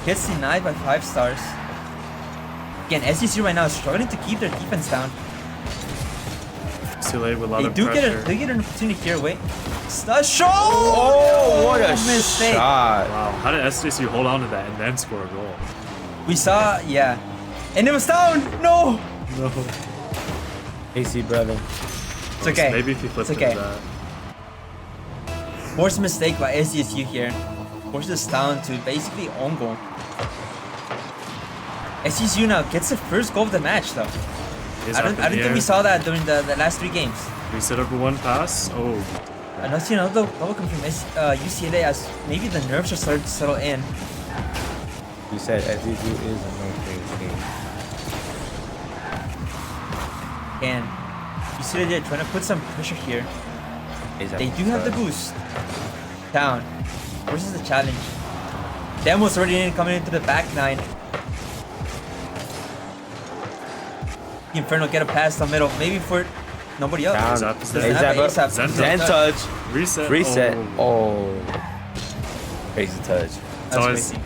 Gets denied by 5 stars. Again, SDSU right now is struggling to keep their defense down. UCLA with a lot They of do pressure. get an opportunity here. Wait. Shot! Oh, what a mistake. shot. Wow, how did SDSU hold on to that and then score a goal? We saw, yeah. And it was down! No! No. AC brother. It's okay. Maybe if you flip It's okay. that. Forced mistake by SDSU here. Forces Town to basically own goal. SDSU now gets the first goal of the match though. I don't think we saw that during the last 3 games. Reset over one pass. Oh. And let's see another double come from UCLA as maybe the nerves are starting to settle in. You said SDSU is a no-thing team. And UCLA they're trying to put some pressure here. They do have the boost. Down. Versus the challenge. Demo's already in, coming into the back 9. Inferno get a pass down middle. Maybe for nobody else. Down. ASAP. Zen touch. Reset. Reset. Oh. Oh. Crazy touch.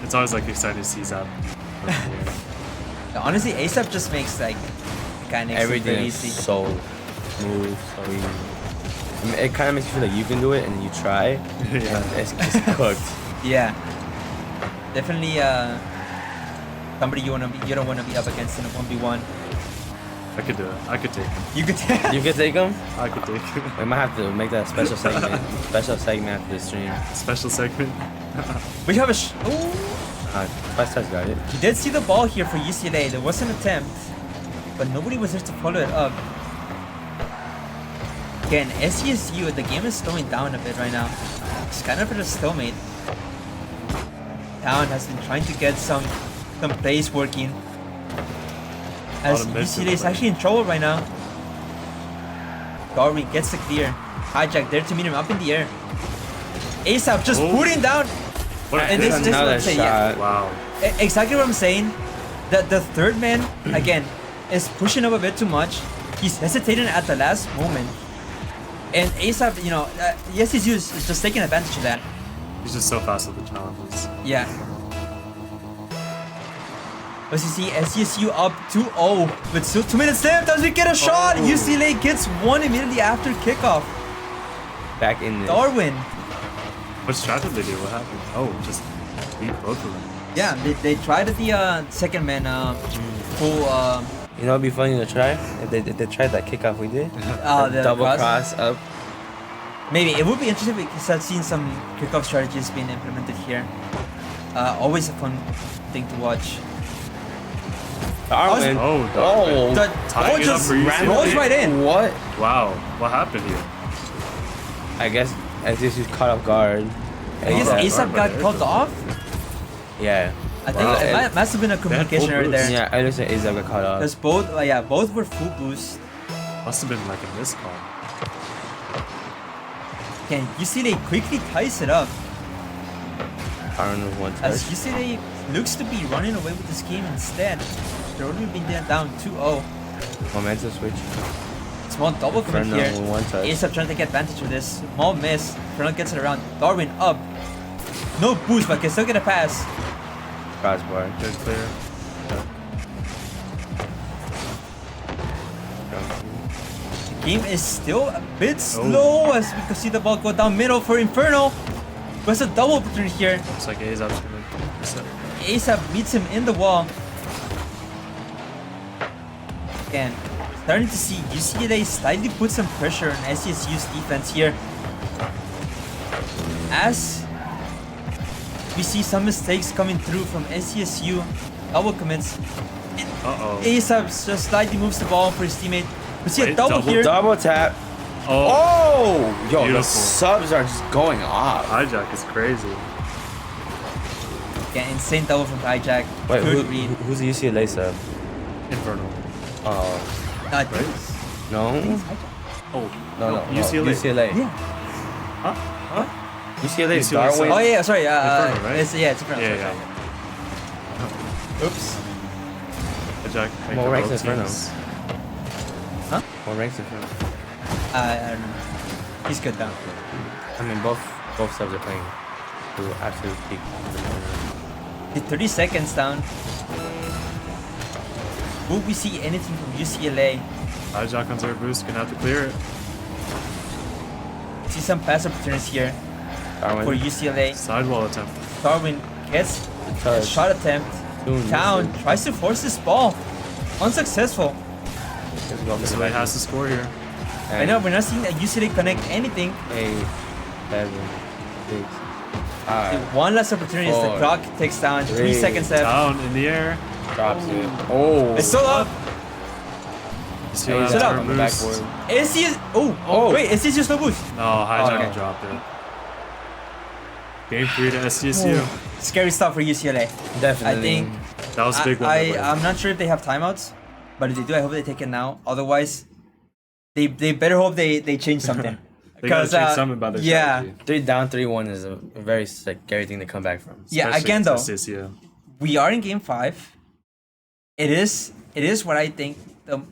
It's always like exciting to see Zap. Honestly, ASAP just makes like mechanics Everything very is easy. so smooth, so easy. I mean, it kind of makes you feel like you can do it, and then you try, and it's just cooked. Yeah. Definitely somebody you don't wanna be up against in a 1v1. I could do it. I could take it. You could You can take them. I could take it. We might have to make that a special segment. Special segment after the stream. Special segment. we have a Spice Touch got it. he did see the ball here for UCLA. There was an attempt, but nobody was there to follow it up. Again, SDSU, the game is slowing down a bit right now. It's kind of at a stalemate. Town has been trying to get some plays working. As UCLA is actually in trouble right now. Darwin gets the clear. Hijack there to meet him up in the air. ASAP just putting down. And this is what Another I'm saying. shot. Wow. Exactly what I'm saying. That the third man, again, is pushing up a bit too much. He's hesitating at the last moment. And ASAP, you know, SDSU is just taking advantage of that. He's just so fast with the challenges. Yeah. As you see, SDSU up 2-0 with still 2 minutes left as we get a shot. UCLA gets one immediately after kickoff. Back in there. Darwin. What strat did they do? What happened? Oh, just beat both of them. Yeah, they tried the second man full You know, it'd be funny to try if they tried that kickoff we did. the Double cross up. Maybe it would be interesting because I've seen some kickoff strategies being implemented here. Always a fun thing to watch. Darwin. Oh, Darwin. The Tying ball it up just for UCLA. rolls right in. What? Wow. What happened here? I guess SDSU's caught off guard. I guess ASAP got called off. Yeah. I think it must have been a communication full error there. boost. Yeah, I understand ASAP got caught off. Because both were full boost. Must have been like a missed call. And UCLA quickly ties it up. I don't know one As touch. UCLA looks to be running away with this game instead. They're already been down 2-0. Momentum switch. Small double commit Inferno here. with one touch. ASAP trying to take advantage of this. Small miss. Inferno gets it around. Darwin up. No boost, but can still get a pass. Crossbar. Good clear. The game is still a bit slow as we can see the ball go down middle for Inferno. But it's a double opportunity here. Looks like Azap's gonna reset. ASAP meets him in the wall. Again, starting to see UCLA slightly put some pressure on SDSU's defense here. As we see some mistakes coming through from SDSU. Double commits. Uh-oh. ASAP just slightly moves the ball for his teammate. We see a Wait, double here. Double tap. Oh. Oh! Yo, the Beautiful. subs are just going off. Hijack is crazy. Yeah, insane double from Hijack. Wait, Good read. who's the UCLA sub? Infernal. Oh. Uh, No? Oh. No, UCLA. UCLA. Yeah. Huh? UCLA is UCLA Darwin. Oh yeah, sorry. Inferno, right? It's Inferno. Yeah, sorry, yeah. sorry. Oops. Hijack. make More the ranks both Inferno. teams. What ranks in front? I don't know. He's good though. I mean, both subs are playing to absolute peak. The 30 seconds down. Will we see anything from UCLA? Hijack on zero boost, gonna have to clear it. See some pass opportunities here Darwin. for UCLA. Sidewall attempt. Darwin gets a Touch. shot attempt. Soon, Town listen. tries to force this ball. Unsuccessful. Let's go for the UCLA has to Vikings. score here. I know we're not seeing that UCLA connect anything. 8, 7, 6, The 5. one last opportunity as the 4, clock ticks down. 3 3, seconds left. Down in the air. Drops it. Oh. It's still up. UCLA He's Sit has up to on the boost. backboard. SC wait, SC just no boost. No, Hijack okay. dropped it. Game 3 to SDSU. Scary stuff for UCLA. Definitely. I think That was a big one. by the way. I'm not sure if they have timeouts, but if they do, I hope they take it now. Otherwise, they better hope they change something. They gotta change uh, something about their yeah, strategy. 3 down, 3-1 is a very scary thing to come back from. yeah. Especially Again, though, against SDSU. we are in game 5. It is what I think.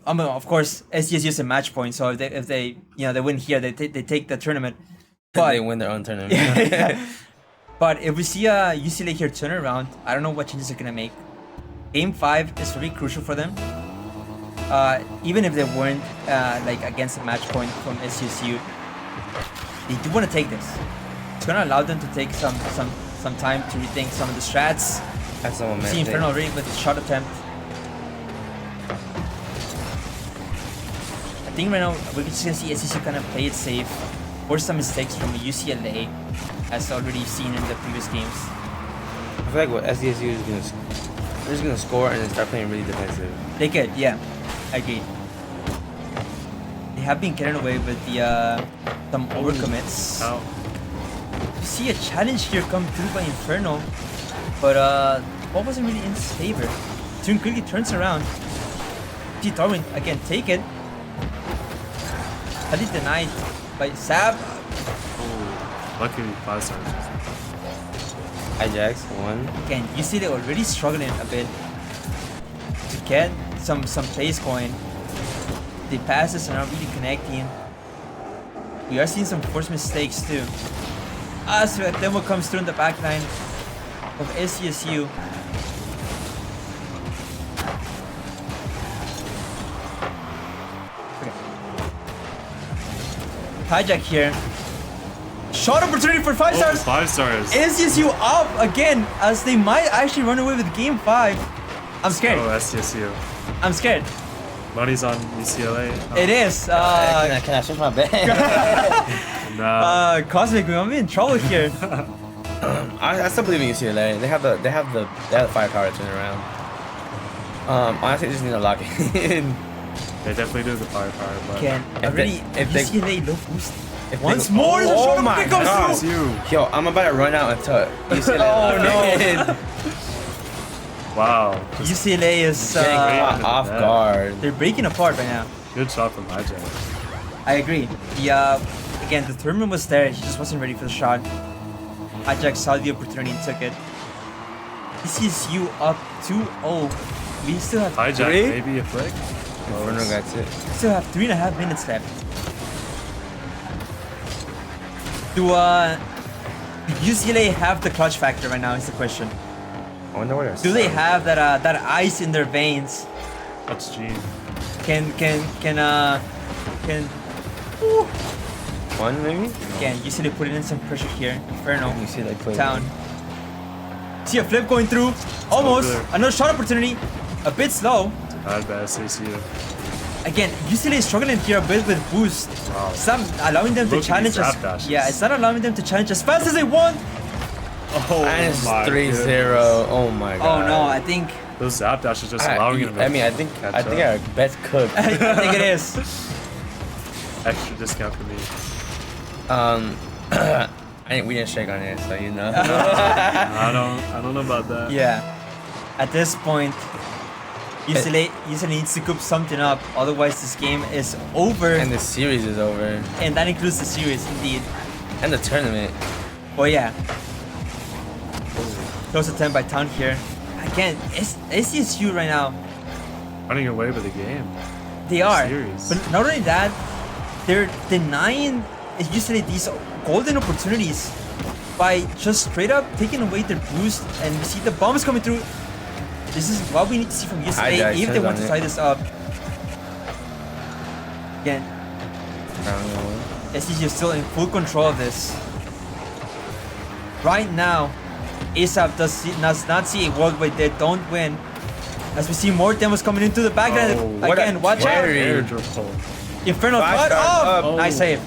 I mean, of course, SDSU is a match point, so if they they win here, they take the tournament. But They win their own tournament. yeah. But if we see a UCLA here turn around, I don't know what changes they're gonna make. Game 5 is really crucial for them. Even if they weren't like against a match point from SDSU, they do want to take this. It's gonna allow them to take some time to rethink some of the strats. That's the moment. See Inferno already with the shot attempt. I think right now we're just gonna see SDSU kind of play it safe, force some mistakes from UCLA, as already seen in the previous games. I feel like what SDSU is going to they're just going to score and then start playing really defensive. They could, yeah, I agree. They have been getting away with the some overcommits. Out. You see a challenge here come through by Inferno, but what wasn't really in his favor. Tune quickly turns around. See Darwin again take it. Had it denied by Sab. Oh, luckily 5 stars. Hijacks, 1. Again, you see they're already struggling a bit to get some plays going. The passes are not really connecting. We are seeing some forced mistakes too. So then what comes through in the back line of SDSU. Hijack here. Shot opportunity for 5 Oh, stars. 5 stars. SDSU up again as they might actually run away with game 5. I'm scared. Oh, SDSU. I'm scared. Money's on UCLA. Oh, It is. Can I switch my bet? Nah. Cosmic, we might be in trouble here. I still believe in UCLA. They have the firepower to turn around. Honestly, they just need to lock it in. They definitely do the firepower, but Can If already they- if they- UCLA low boost. If they- Once more, the Oh shot my kick comes God. through. SDSU. Yo, I'm about to run out until UCLA Oh, lock no. it in. Wow. Just UCLA is Getting Uh, caught off yeah. guard. they're breaking apart right now. good shot from Hijack. I agree. The again, the tournament was there. He just wasn't ready for the shot. Hijack saw the opportunity and took it. CSU up 2-0. We still have Hijack, three. maybe a flick. Inferno got it. We still have 3.5 minutes left. Do UCLA have the clutch factor right now? Is the question. I wonder where Do they have that ice in their veins? That's Gene. Can one maybe? UCLA put in some pressure here? Inferno. UCLA play Town. See a flip going through. Almost. good. Another shot opportunity. A bit slow. Bad by SDSU. Again, UCLA is struggling here a bit with boost. Wow. It's not allowing them to Look at challenge these us. zap dashes. Yeah, it's not allowing them to challenge as fast as they want. Oh Minus my 3-0. goodness. Oh my Oh god. no, I think Those zap dashes just allowing him to I think catch up. our bet's cooked. I think it is. Extra discount for me. We didn't shake on it, so you know. I don't know about that. Yeah. At this point, UCLA needs to coop something up. Otherwise, this game is over. And the series is over. And that includes the series, indeed. And the tournament. Oh yeah. Close attempt by Town here. Again, SDSU right now. running away with the game. They are. Series. But not only that, they're denying usually these golden opportunities by just straight up taking away their boost, and we see the bombs coming through. This is what we need to see from UCLA if they want to tie this up. Again, SDSU is still in full control of this. Right now, ASAP does not see a world where they don't win. As we see more demos coming into the background. Again, watch out. Infernal cut off! Nice save.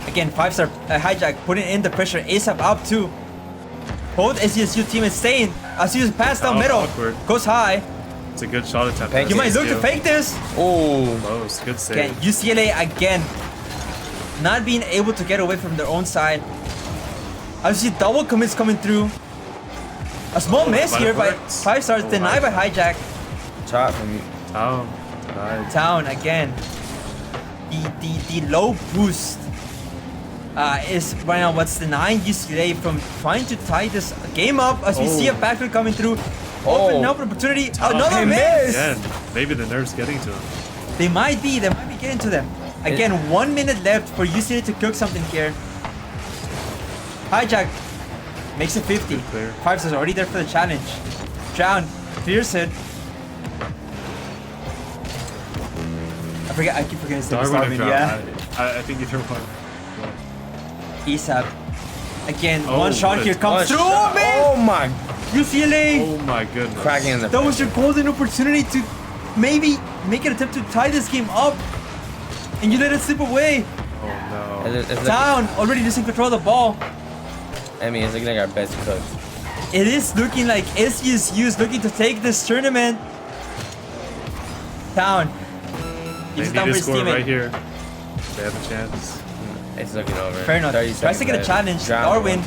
Again, 5-star hijack putting in the pressure. ASAP up too. Both SDSU team is staying. As you pass down middle. Awkward. Goes high. It's a good shot attempt. You might look to fake this. Oh, Close. Good save. Again, UCLA again not being able to get away from their own side. As you see double commits coming through. A small miss here by 5-stars, denied by hijack. chop from you. Town again. The low boost is right now what's denying UCLA from trying to tie this game up. As we see a backfield coming through, opening up an opportunity. Another miss. Again, maybe the nerves getting to him. They might be getting to them. Again, 1 minute left for UCLA to cook something here. Hijack makes it 50. 5-stars already there for the challenge. Drown clears it. I keep forgetting his name. Darwin, Yeah. I think you threw one. ASAP. Again, one shot here comes through. Shot. Oh, Oh my! UCLA. Oh my goodness. Cracking in the. That was your golden opportunity to maybe make an attempt to tie this game up. And you let it slip away. Oh no. It's Town already losing control of the ball. I mean, it's looking like our best cook. It is looking like SDSU is looking to take this tournament. Town. They need to score right here. They have a chance. It's looking over. Fair enough. 30 Tries to get a seconds challenge. left. Darwin.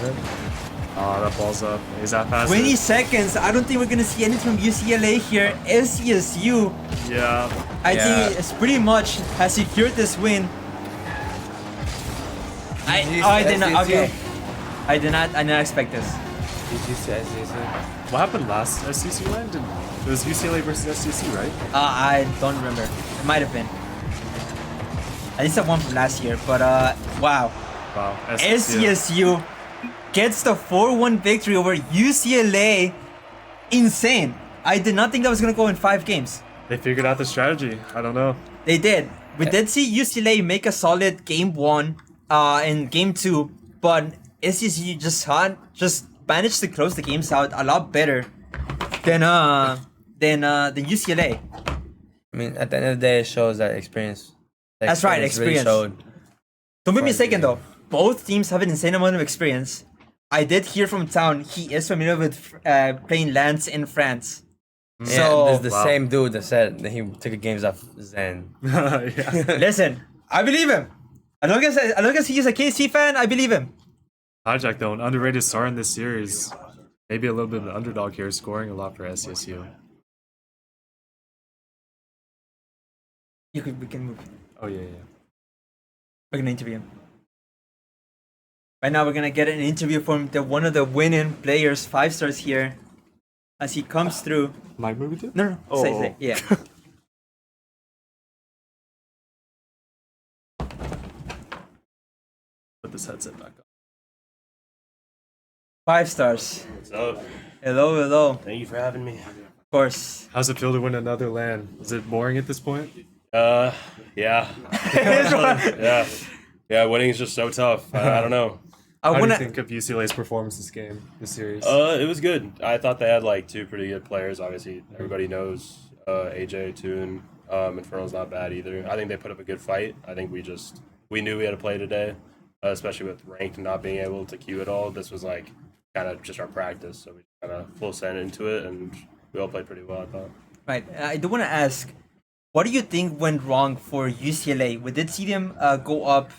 Oh, that ball's up. Is that fast? 20 seconds. I don't think we're gonna see anything from UCLA here. SDSU, Yeah. I think it's pretty much has secured this win. I did not. Okay. I did not expect this. What happened last SDSU land? It was UCLA versus SDSU, right? I don't remember. It might have been. At least that one from last year. But wow. Wow. SDSU gets the 4-1 victory over UCLA. Insane. I did not think that was gonna go in 5 games. They figured out the strategy. I don't know. They did. We did see UCLA make a solid game 1 and game 2, but SDSU just managed to close the games out a lot better than UCLA. I mean, at the end of the day, it shows that experience. That's right, really experience. showed. Don't be mistaken though. Both teams have an insane amount of experience. I did hear from Town he is familiar with playing Lance in France. Yeah, So this is the same dude that said that he took the games off Zen. Yeah. listen, I believe him. As long as he is a KC fan, I believe him. Hijack, though, an underrated star in this series. Maybe a little bit of an underdog here, scoring a lot for SDSU. We can move. Oh, yeah. We're gonna interview him. Right now, we're gonna get an interview from one of the winning players, 5-stars here, as he comes through. My movie too? No. Say. Yeah. Put this headset back on. 5-stars. What's up? Hello. Thank you for having me. Of course. How's it feel to win another LAN? Is it boring at this point? Yeah. Yeah, winning is just so tough. I don't know. How do you think of UCLA's performance this series? It was good. I thought they had like 2 pretty good players. Obviously, everybody knows AJ, Toon. Infernal's not bad either. I think they put up a good fight. I think we knew we had to play today, especially with ranked not being able to queue at all. This was like kind of just our practice, so we kind of full sent into it, and we all played pretty well, I thought. Right. I do want to ask, what do you think went wrong for UCLA? We did see them go up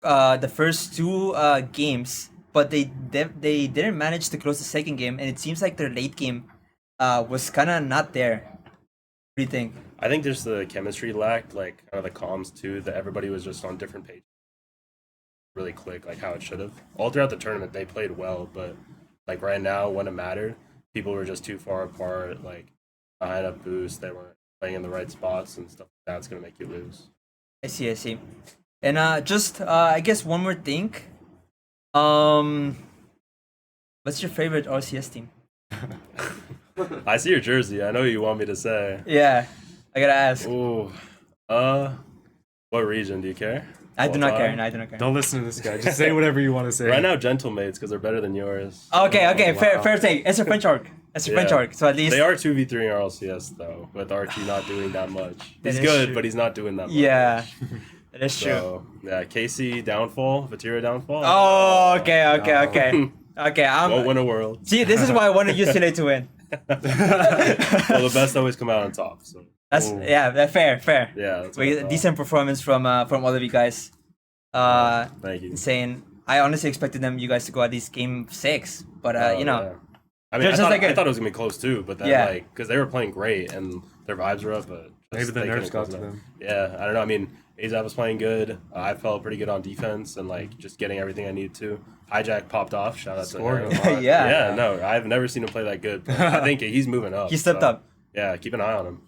the first 2 games, but they didn't manage to close the second game, and it seems like their late game was kind of not there. What do you think? I think there's the chemistry lacked, like kind of the comms too, that everybody was just on different pages. Really click like how it should have. All throughout the tournament, they played well, but like right now, when it mattered, people were just too far apart. Like behind a boost, they weren't playing in the right spots and stuff like that's gonna make you lose. I see, I see. And just I guess one more thing. What's your favorite RCS team? I see your jersey. I know what you want me to say. Yeah, I gotta ask. Ooh, what region do you care? I do not All care. time? No, I do not care. Don't listen to this guy. Just say whatever you want to say. Right now, Gentlemates because they're better than yours. Okay, okay, wow. fair take. It's a French org. It's a French Yeah. org. So at least They are 2v3 in RLCS though, with Archie not doing that much. That He's is good, true. but he's not doing that much. Yeah, that is true. So yeah, Casey downfall, Vatira downfall. Oh, okay, okay. Okay, Won't win a world. See, this is why I wanted UCLA to win. Well, the best always come out on top. So That's fair. yeah, that's what I We thought. decent performance from all of you guys. Thank you. Insane. I honestly expected you guys to go at least game 6, but Oh, you know, yeah. I mean, Just I like thought a- it was gonna be close too, but then Yeah. like because they were playing great and their vibes were up, but Maybe the they nerves couldn't got to close them. enough. Yeah, I don't know. I mean, Azab was playing good. I felt pretty good on defense and like just getting everything I needed to. Hijack popped off. Shout out Scoring to a him. lot. Yeah. Yeah, no, I've never seen him play that good. But I think he's moving up. he stepped so, up. Yeah, keep an eye on him.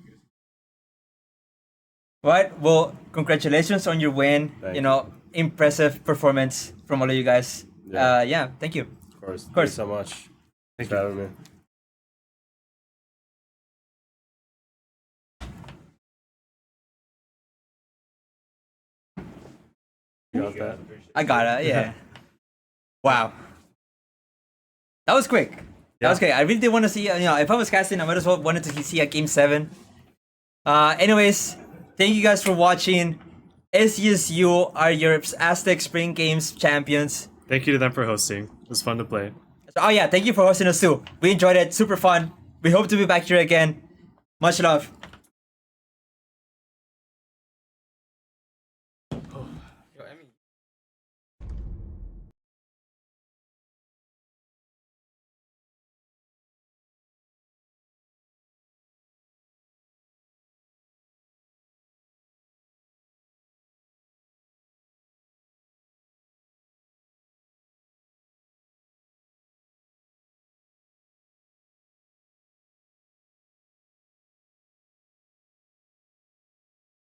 Right. Well, congratulations on your win. Thank You know, impressive performance from all of you guys. Yeah. Yeah. Thank you. Of course. Thank course. you so much. Thank Thanks for having me. You got that? I got it. Yeah. Wow. That was quick. That was great. I really did want to see. You know, if I was casting, I might as well wanted to see a game 7. Anyways, thank you guys for watching. SDSU are Europe's Aztec Spring Games champions. Thank you to them for hosting. It was fun to play. Oh yeah, thank you for hosting us too. We enjoyed it. Super fun. We hope to be back here again. Much love.